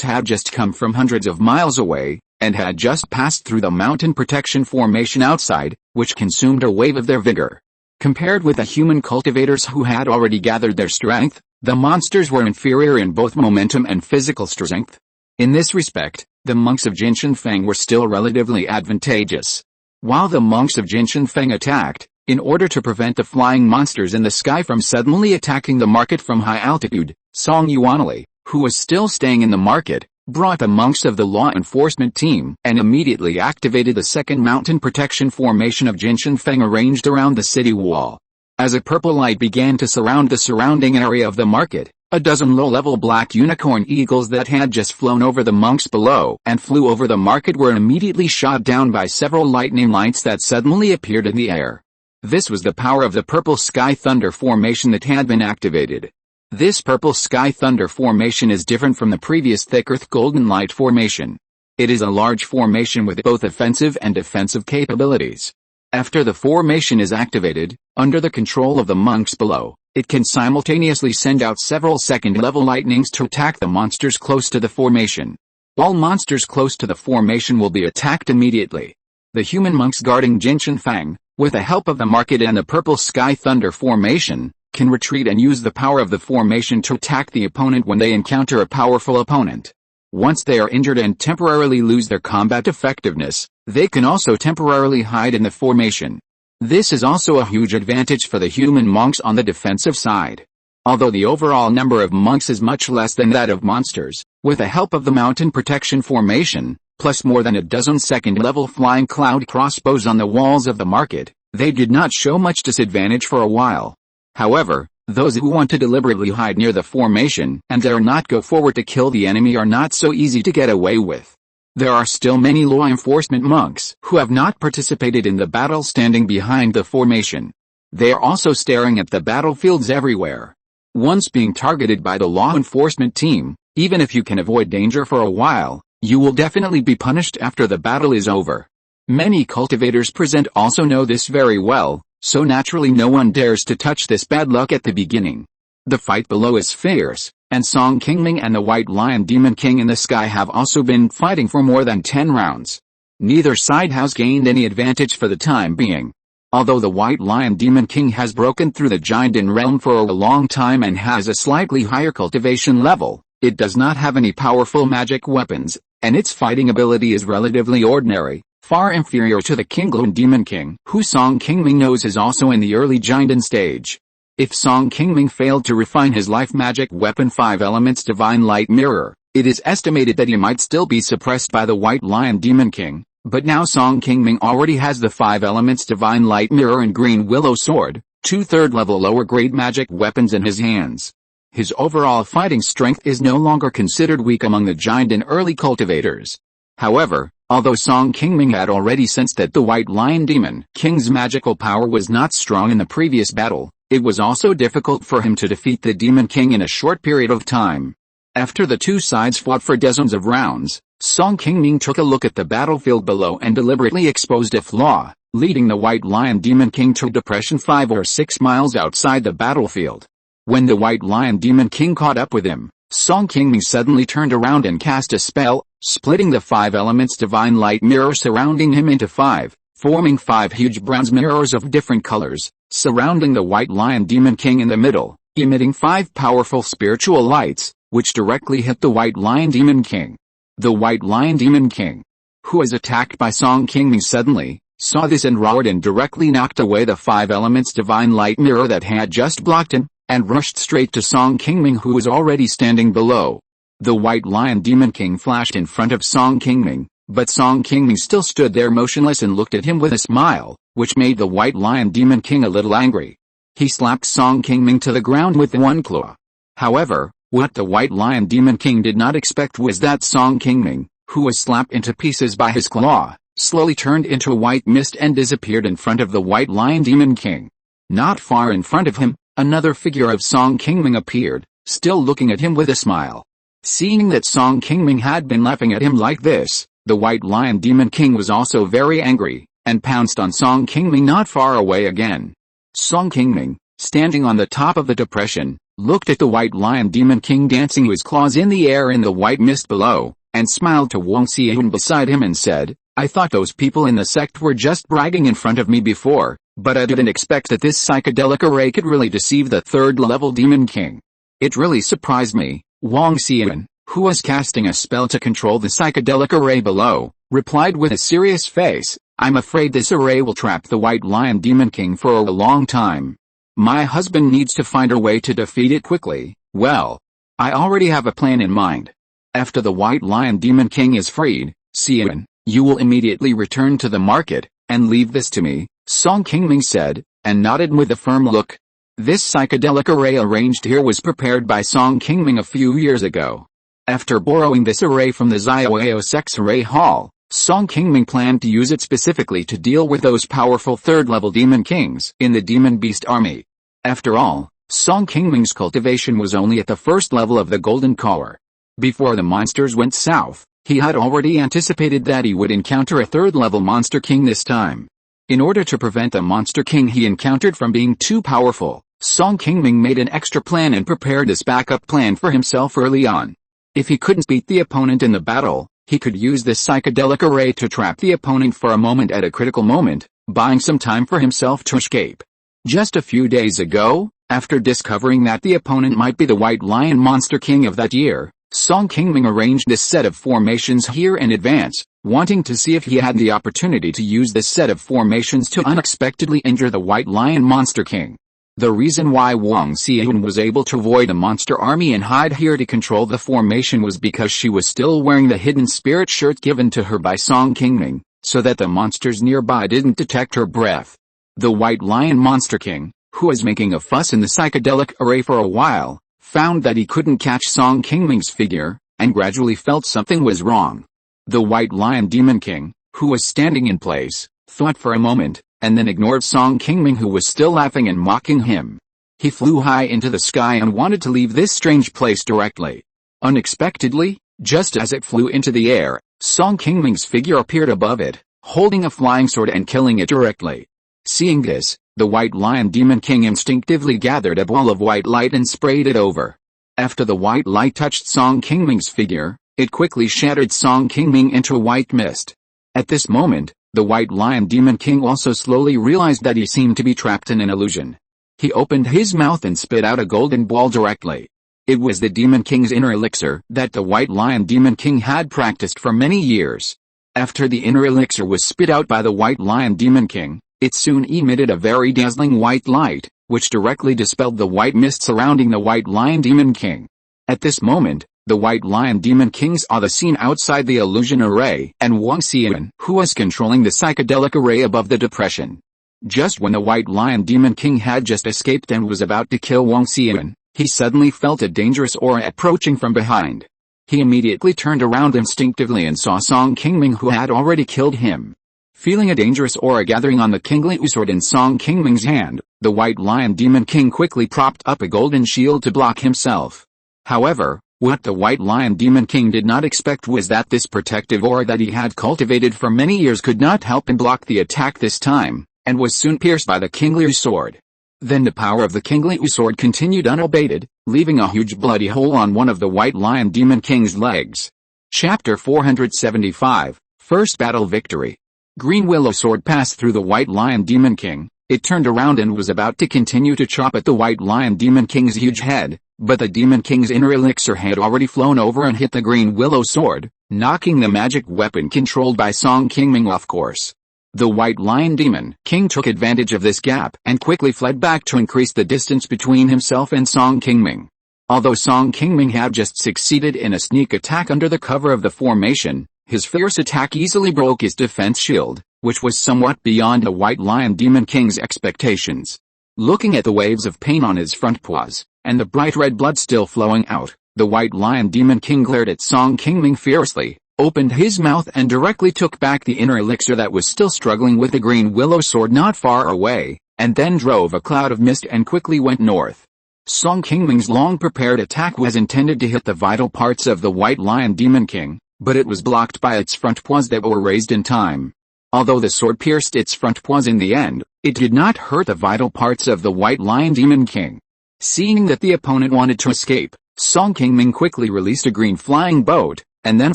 had just come from hundreds of miles away, and had just passed through the mountain protection formation outside, which consumed a wave of their vigor. Compared with the human cultivators who had already gathered their strength, the monsters were inferior in both momentum and physical strength. In this respect, the monks of Jinshin Fang were still relatively advantageous. While the monks of Jinshin Fang attacked, in order to prevent the flying monsters in the sky from suddenly attacking the market from high altitude, Yuanli, who was still staying in the market, brought the monks of the law enforcement team and immediately activated the second mountain protection formation of Jinshin Fang arranged around the city wall. As a purple light began to surround the surrounding area of the market, a dozen low-level black unicorn eagles that had just flown over the monks below and flew over the market were immediately shot down by several lightning lights that suddenly appeared in the air. This was the power of the purple sky thunder formation that had been activated. This purple sky thunder formation is different from the previous thick earth golden light formation. It is a large formation with both offensive and defensive capabilities. After the formation is activated, under the control of the monks below, it can simultaneously send out several second-level lightnings to attack the monsters close to the formation. All monsters close to the formation will be attacked immediately. The human monks guarding Jinshin Fang, with the help of the market and the purple sky thunder formation, can retreat and use the power of the formation to attack the opponent when they encounter a powerful opponent. Once they are injured and temporarily lose their combat effectiveness, they can also temporarily hide in the formation. This is also a huge advantage for the human monks on the defensive side. Although the overall number of monks is much less than that of monsters, with the help of the mountain protection formation, plus more than a dozen second-level flying cloud crossbows on the walls of the market, They did not show much disadvantage for a while. However, those who want to deliberately hide near the formation and dare not go forward to kill the enemy are not so easy to get away with. There are still many law enforcement monks who have not participated in the battle standing behind the formation. They are also staring at the battlefields everywhere. Once being targeted by the law enforcement team, even if you can avoid danger for a while, you will definitely be punished after the battle is over. Many cultivators present also know this very well, so naturally no one dares to touch this bad luck at the beginning. The fight below is fierce, and Song Qingming and the White Lion Demon King in the sky have also been fighting for more than 10 rounds. Neither side has gained any advantage for the time being. Although the White Lion Demon King has broken through the Jinden realm for a long time and has a slightly higher cultivation level, it does not have any powerful magic weapons, and its fighting ability is relatively ordinary, far inferior to the Qingluan Demon King, who Song Qingming knows is also in the early Jinden stage. If Song Qingming failed to refine his life magic weapon 5 Elements Divine Light Mirror, it is estimated that he might still be suppressed by the White Lion Demon King, but now Song Qingming already has the 5 Elements Divine Light Mirror and Green Willow Sword, 2 third-level lower-grade magic weapons in his hands. His overall fighting strength is no longer considered weak among the Jinden early cultivators. However, although Song Qingming had already sensed that the White Lion Demon King's magical power was not strong in the previous battle, it was also difficult for him to defeat the Demon King in a short period of time. After the two sides fought for dozens of rounds, Song Qingming took a look at the battlefield below and deliberately exposed a flaw, leading the White Lion Demon King to a depression 5 or 6 miles outside the battlefield. When the White Lion Demon King caught up with him, Song Qingming suddenly turned around and cast a spell, splitting the 5 Elements Divine Light Mirror surrounding him into 5, forming 5 huge bronze mirrors of different colors, surrounding the White Lion Demon King in the middle, emitting 5 powerful spiritual lights, which directly hit the White Lion Demon King. The White Lion Demon King, who was attacked by Song Qingming suddenly, saw this and roared and directly knocked away the 5 Elements Divine Light Mirror that had just blocked him, and rushed straight to Song Qingming, who was already standing below. The White Lion Demon King flashed in front of Song Qingming, but Song Qingming still stood there motionless and looked at him with a smile, which made the White Lion Demon King a little angry. He slapped Song Qingming to the ground with one claw. However, what the White Lion Demon King did not expect was that Song Qingming, who was slapped into pieces by his claw, slowly turned into a white mist and disappeared in front of the White Lion Demon King. Not far in front of him, another figure of Song Qingming appeared, still looking at him with a smile. Seeing that Song Qingming had been laughing at him like this, the White Lion Demon King was also very angry, and pounced on Song Qingming not far away again. Song Qingming, standing on the top of the depression, looked at the White Lion Demon King dancing his claws in the air in the white mist below, and smiled to Wang Xian beside him and said, "I thought those people in the sect were just bragging in front of me before, but I didn't expect that this psychedelic array could really deceive the third-level Demon King. It really surprised me." Wang Xian, who was casting a spell to control the psychedelic array below, replied with a serious face, "I'm afraid this array will trap the White Lion Demon King for a long time. My husband needs to find a way to defeat it quickly." "Well, I already have a plan in mind. After the White Lion Demon King is freed, Xian, you will immediately return to the market, and leave this to me," Song Qingming said, and nodded with a firm look. This psychedelic array arranged here was prepared by Song Qingming a few years ago. After borrowing this array from the Xiaoao Sect's Array Hall, Song Qingming planned to use it specifically to deal with those powerful third-level demon kings in the demon beast army. After all, Song Qingming's cultivation was only at the first level of the Golden Core. Before the monsters went south, he had already anticipated that he would encounter a third-level monster king this time. In order to prevent the monster king he encountered from being too powerful, Song Qingming made an extra plan and prepared this backup plan for himself early on. If he couldn't beat the opponent in the battle, he could use this psychedelic array to trap the opponent for a moment at a critical moment, buying some time for himself to escape. Just a few days ago, after discovering that the opponent might be the White Lion Monster King of that year, Song Qingming arranged this set of formations here in advance, wanting to see if he had the opportunity to use this set of formations to unexpectedly injure the White Lion Monster King. The reason why Wang Xian was able to avoid a monster army and hide here to control the formation was because she was still wearing the hidden spirit shirt given to her by Song Qingming, so that the monsters nearby didn't detect her breath. The White Lion Monster King, who was making a fuss in the psychedelic array for a while, found that he couldn't catch Song Qingming's figure, and gradually felt something was wrong. The White Lion Demon King, who was standing in place, thought for a moment, and then ignored Song Qingming, who was still laughing and mocking him. He flew high into the sky and wanted to leave this strange place directly. Unexpectedly, just as it flew into the air, Song Qingming's figure appeared above it, holding a flying sword and killing it directly. Seeing this, the White Lion Demon King instinctively gathered a ball of white light and sprayed it over. After the white light touched Song Qingming's figure, it quickly shattered Song Qingming into white mist. At this moment, the White Lion Demon King also slowly realized that he seemed to be trapped in an illusion. He opened his mouth and spit out a golden ball directly. It was the Demon King's inner elixir that the White Lion Demon King had practiced for many years. After the inner elixir was spit out by the White Lion Demon King, it soon emitted a very dazzling white light, which directly dispelled the white mist surrounding the White Lion Demon King. At this moment, the White Lion Demon King saw the scene outside the illusion array and Wang Xian, who was controlling the psychedelic array above the depression. Just when the White Lion Demon King had just escaped and was about to kill Wang Xian, he suddenly felt a dangerous aura approaching from behind. He immediately turned around instinctively and saw Song Qingming, who had already killed him. Feeling a dangerous aura gathering on the Qingling sword in Song Qingming's hand, the White Lion Demon King quickly propped up a golden shield to block himself. However, what the White Lion Demon King did not expect was that this protective aura that he had cultivated for many years could not help him block the attack this time, and was soon pierced by the Qingling sword. Then the power of the Qingling sword continued unabated, leaving a huge bloody hole on one of the White Lion Demon King's legs. Chapter 475, First Battle Victory. Green Willow Sword passed through the White Lion Demon King. It turned around and was about to continue to chop at the White Lion Demon King's huge head, but the Demon King's inner elixir had already flown over and hit the Green Willow Sword, knocking the magic weapon controlled by Song Qingming off course. The White Lion Demon King took advantage of this gap and quickly fled back to increase the distance between himself and Song Qingming. Although Song Qingming had just succeeded in a sneak attack under the cover of the formation, his fierce attack easily broke his defense shield, which was somewhat beyond the White Lion Demon King's expectations. Looking at the waves of pain on his front paws, and the bright red blood still flowing out, the White Lion Demon King glared at Song Qingming fiercely, opened his mouth and directly took back the inner elixir that was still struggling with the Green Willow Sword not far away, and then drove a cloud of mist and quickly went north. Song Qingming's long-prepared attack was intended to hit the vital parts of the White Lion Demon King, but it was blocked by its front paws that were raised in time. Although the sword pierced its front paws in the end, it did not hurt the vital parts of the White Lion Demon King. Seeing that the opponent wanted to escape, Song Qingming quickly released a green flying boat, and then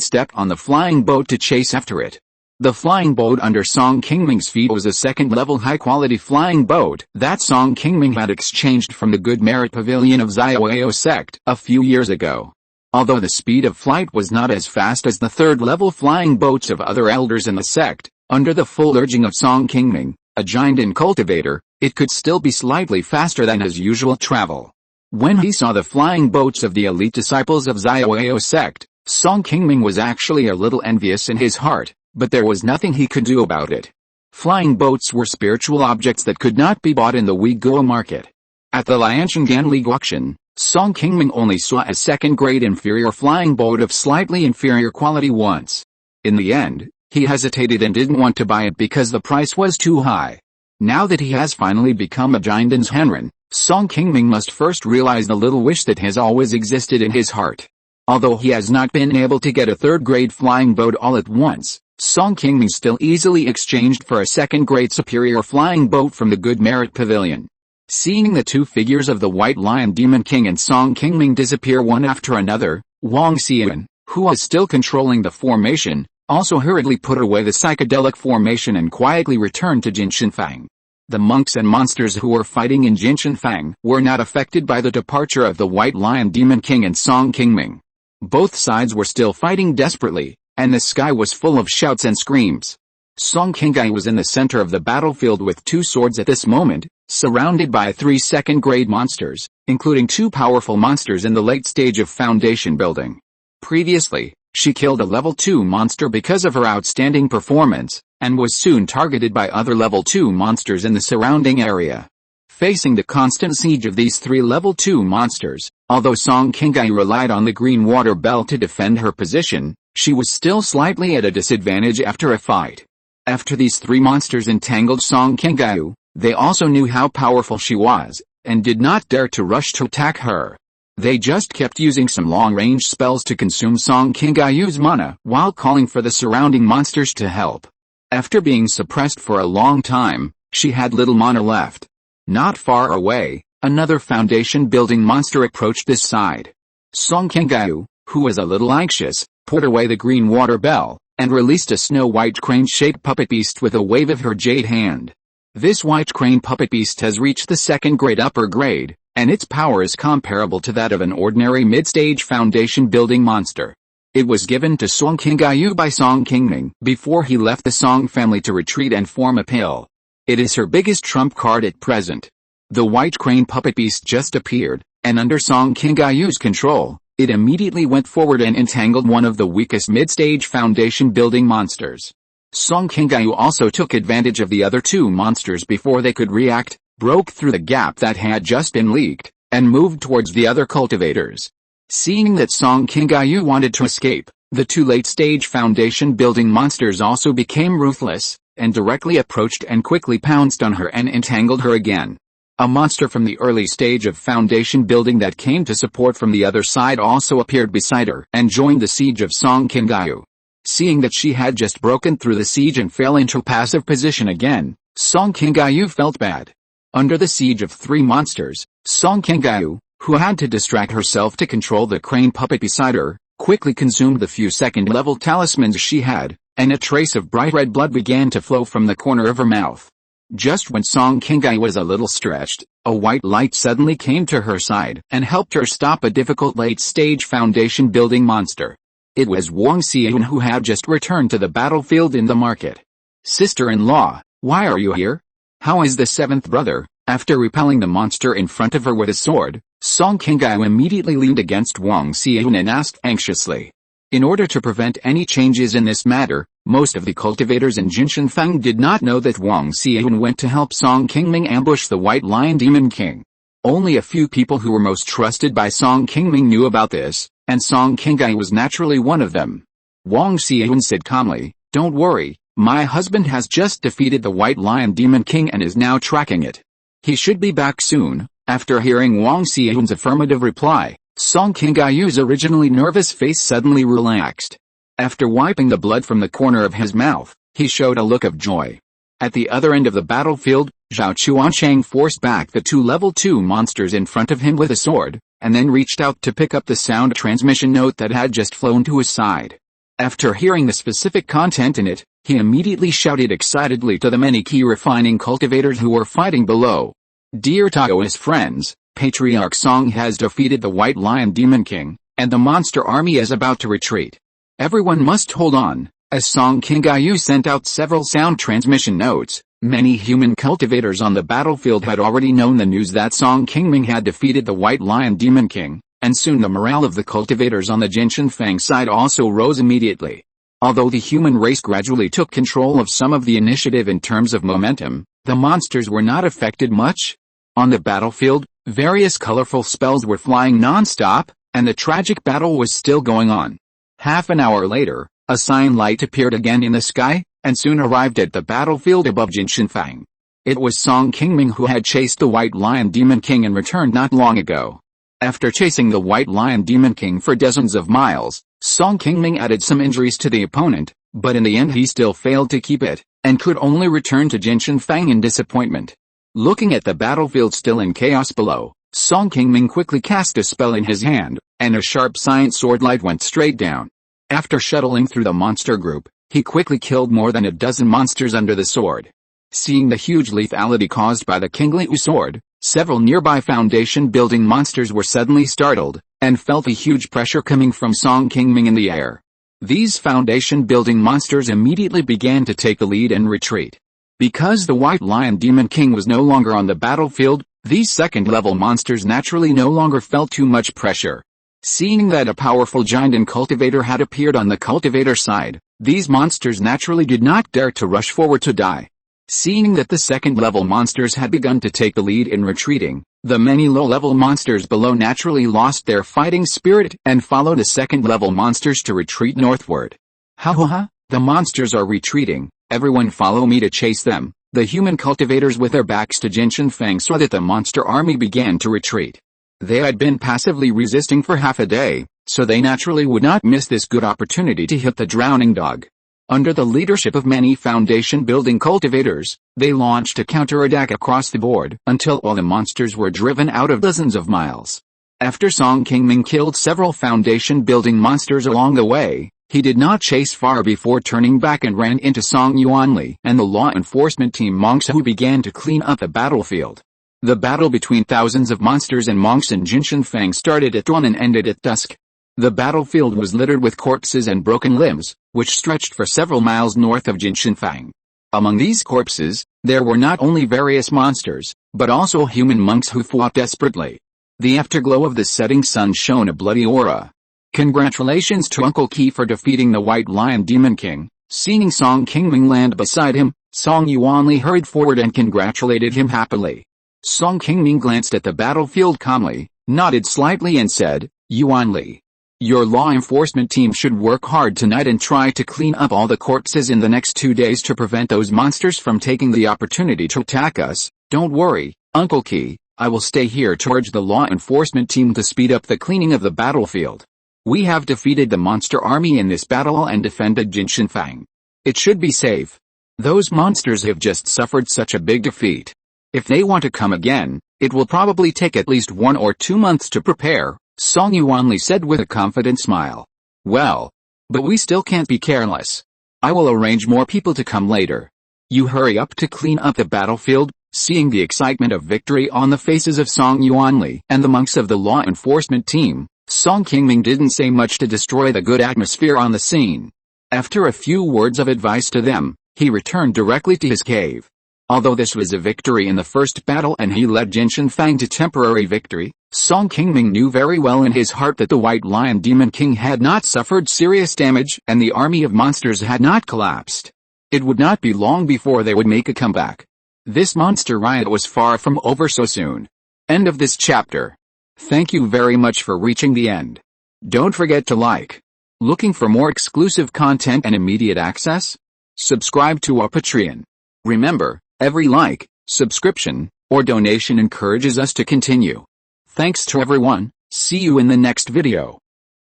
stepped on the flying boat to chase after it. The flying boat under Song Qingming's feet was a second-level high-quality flying boat that Song Qingming had exchanged from the Good Merit Pavilion of Xiaoyao sect a few years ago. Although the speed of flight was not as fast as the third-level flying boats of other elders in the sect, under the full urging of Song Qingming, a giant and cultivator, it could still be slightly faster than his usual travel. When he saw the flying boats of the elite disciples of Xiaoyao sect, Song Qingming was actually a little envious in his heart, but there was nothing he could do about it. Flying boats were spiritual objects that could not be bought in the Ouigo market. At the Lianshangan League auction, Song Qingming only saw a second-grade inferior flying boat of slightly inferior quality once. In the end, he hesitated and didn't want to buy it because the price was too high. Now that he has finally become a Jinden's Henren, Song Qingming must first realize the little wish that has always existed in his heart. Although he has not been able to get a third-grade flying boat all at once, Song Qingming still easily exchanged for a second-grade superior flying boat from the Good Merit Pavilion. Seeing the two figures of the White Lion Demon King and Song Qingming disappear one after another, Wang Xian, who was still controlling the formation, also hurriedly put away the psychedelic formation and quietly returned to Jinshanfang. The monks and monsters who were fighting in Jinshanfang were not affected by the departure of the White Lion Demon King and Song Qingming. Both sides were still fighting desperately, and the sky was full of shouts and screams. Song Qingming was in the center of the battlefield with two swords at this moment, surrounded by 3 second-grade monsters, including 2 powerful monsters in the late stage of foundation building. Previously, she killed a level 2 monster because of her outstanding performance, and was soon targeted by other level 2 monsters in the surrounding area. Facing the constant siege of these 3 level 2 monsters, although Song Qingming relied on the green water bell to defend her position, she was still slightly at a disadvantage after a fight. After these 3 monsters entangled Song Qingming, they also knew how powerful she was, and did not dare to rush to attack her. They just kept using some long-range spells to consume Song Qingming's mana while calling for the surrounding monsters to help. After being suppressed for a long time, she had little mana left. Not far away, another foundation-building monster approached this side. Song Qingming, who was a little anxious, put away the green water bell, and released a snow-white crane-shaped puppet beast with a wave of her jade hand. This white crane puppet beast has reached the 2nd grade upper grade, and its power is comparable to that of an ordinary mid-stage foundation-building monster. It was given to Song Qingming by Song Qingming before he left the Song family to retreat and form a pill. It is her biggest trump card at present. The white crane puppet beast just appeared, and under Song Qingming's control, it immediately went forward and entangled one of the weakest mid-stage foundation-building monsters. Song Qingming also took advantage of the other 2 monsters before they could react, broke through the gap that had just been leaked, and moved towards the other cultivators. Seeing that Song Qingming wanted to escape, the 2 late-stage foundation-building monsters also became ruthless, and directly approached and quickly pounced on her and entangled her again. A monster from the early stage of foundation building that came to support from the other side also appeared beside her and joined the siege of Song Qingming. Seeing that she had just broken through the siege and fell into passive position again, Song Qingming felt bad. Under the siege of 3 monsters, Song Qingming, who had to distract herself to control the crane puppet beside her, quickly consumed the few 2nd-level talismans she had, and a trace of bright red blood began to flow from the corner of her mouth. Just when Song Qingming was a little stretched, a white light suddenly came to her side and helped her stop a difficult late-stage foundation-building monster. It was Wang Xian, who had just returned to the battlefield in the market. "Sister-in-law, why are you here? How is the 7th brother?" After repelling the monster in front of her with a sword, Song Qingming immediately leaned against Wang Xian and asked anxiously. In order to prevent any changes in this matter, most of the cultivators in Jinshanfang did not know that Wang Xian went to help Song Qingming ambush the White Lion Demon King. Only a few people who were most trusted by Song Qingming knew about this, and Song Qingming was naturally one of them. Wang Xian said calmly, "Don't worry, my husband has just defeated the White Lion Demon King and is now tracking it. He should be back soon." After hearing Wang Xian's affirmative reply, Song Qingming's originally nervous face suddenly relaxed. After wiping the blood from the corner of his mouth, he showed a look of joy. At the other end of the battlefield, Zhao Chuancheng forced back the 2 level 2 monsters in front of him with a sword, and then reached out to pick up the sound transmission note that had just flown to his side. After hearing the specific content in it, he immediately shouted excitedly to the many Qi refining cultivators who were fighting below. "Dear Taoist friends, Patriarch Song has defeated the White Lion Demon King, and the monster army is about to retreat. Everyone must hold on." As Song Qingming sent out several sound transmission notes, many human cultivators on the battlefield had already known the news that Song Qingming had defeated the White Lion Demon King, and soon the morale of the cultivators on the Jinshanfang side also rose immediately. Although the human race gradually took control of some of the initiative in terms of momentum, the monsters were not affected much. On the battlefield, various colorful spells were flying non-stop, and the tragic battle was still going on. Half an hour later, a sign light appeared again in the sky, and soon arrived at the battlefield above Jinshanfang. It was Song Qingming who had chased the White Lion Demon King and returned not long ago. After chasing the White Lion Demon King for dozens of miles, Song Qingming added some injuries to the opponent, but in the end he still failed to keep it, and could only return to Jinshanfang in disappointment. Looking at the battlefield still in chaos below, Song Qingming quickly cast a spell in his hand, and a sharp science sword light went straight down. After shuttling through the monster group, he quickly killed more than a dozen monsters under the sword. Seeing the huge lethality caused by the Qingming sword, several nearby foundation-building monsters were suddenly startled, and felt a huge pressure coming from Song Qingming in the air. These foundation-building monsters immediately began to take the lead and retreat. Because the White Lion Demon King was no longer on the battlefield, these second-level monsters naturally no longer felt too much pressure. Seeing that a powerful giant and cultivator had appeared on the cultivator side, these monsters naturally did not dare to rush forward to die. Seeing that the second-level monsters had begun to take the lead in retreating, the many low-level monsters below naturally lost their fighting spirit and followed the second-level monsters to retreat northward. Ha ha ha, the monsters are retreating, everyone follow me to chase them. The human cultivators with their backs to Jinshin Fang saw that the monster army began to retreat. They had been passively resisting for half a day, so they naturally would not miss this good opportunity to hit the drowning dog. Under the leadership of many foundation-building cultivators, they launched a counterattack across the board until all the monsters were driven out of dozens of miles. After Song Qingming killed several foundation-building monsters along the way, he did not chase far before turning back and ran into Song Yuanli and the law enforcement team monks who began to clean up the battlefield. The battle between thousands of monsters and monks in Jinshin Fang started at dawn and ended at dusk. The battlefield was littered with corpses and broken limbs, which stretched for several miles north of Jinshin Fang. Among these corpses, there were not only various monsters, but also human monks who fought desperately. The afterglow of the setting sun shone a bloody aura. Congratulations to Uncle Qi for defeating the White Lion Demon King. Seeing Song Qingming land beside him, Song Yuanli hurried forward and congratulated him happily. Song Qingming glanced at the battlefield calmly, nodded slightly and said, "Yuanli, your law enforcement team should work hard tonight and try to clean up all the corpses in the next 2 days to prevent those monsters from taking the opportunity to attack us. Don't worry, Uncle Qi, I will stay here to urge the law enforcement team to speed up the cleaning of the battlefield. We have defeated the monster army in this battle and defended Jinshin Fang. It should be safe. Those monsters have just suffered such a big defeat. If they want to come again, it will probably take at least 1 or 2 months to prepare," Song Yuanli said with a confident smile. "Well, but we still can't be careless. I will arrange more people to come later. You hurry up to clean up the battlefield." Seeing the excitement of victory on the faces of Song Yuanli and the monks of the law enforcement team, Song Qingming didn't say much to destroy the good atmosphere on the scene. After a few words of advice to them, he returned directly to his cave. Although this was a victory in the first battle and he led Jinshin Fang to temporary victory, Song Qingming knew very well in his heart that the White Lion Demon King had not suffered serious damage and the army of monsters had not collapsed. It would not be long before they would make a comeback. This monster riot was far from over so soon. End of this chapter. Thank you very much for reaching the end. Don't forget to like. Looking for more exclusive content and immediate access? Subscribe to our Patreon. Remember, every like, subscription, or donation encourages us to continue. Thanks to everyone. See you in the next video.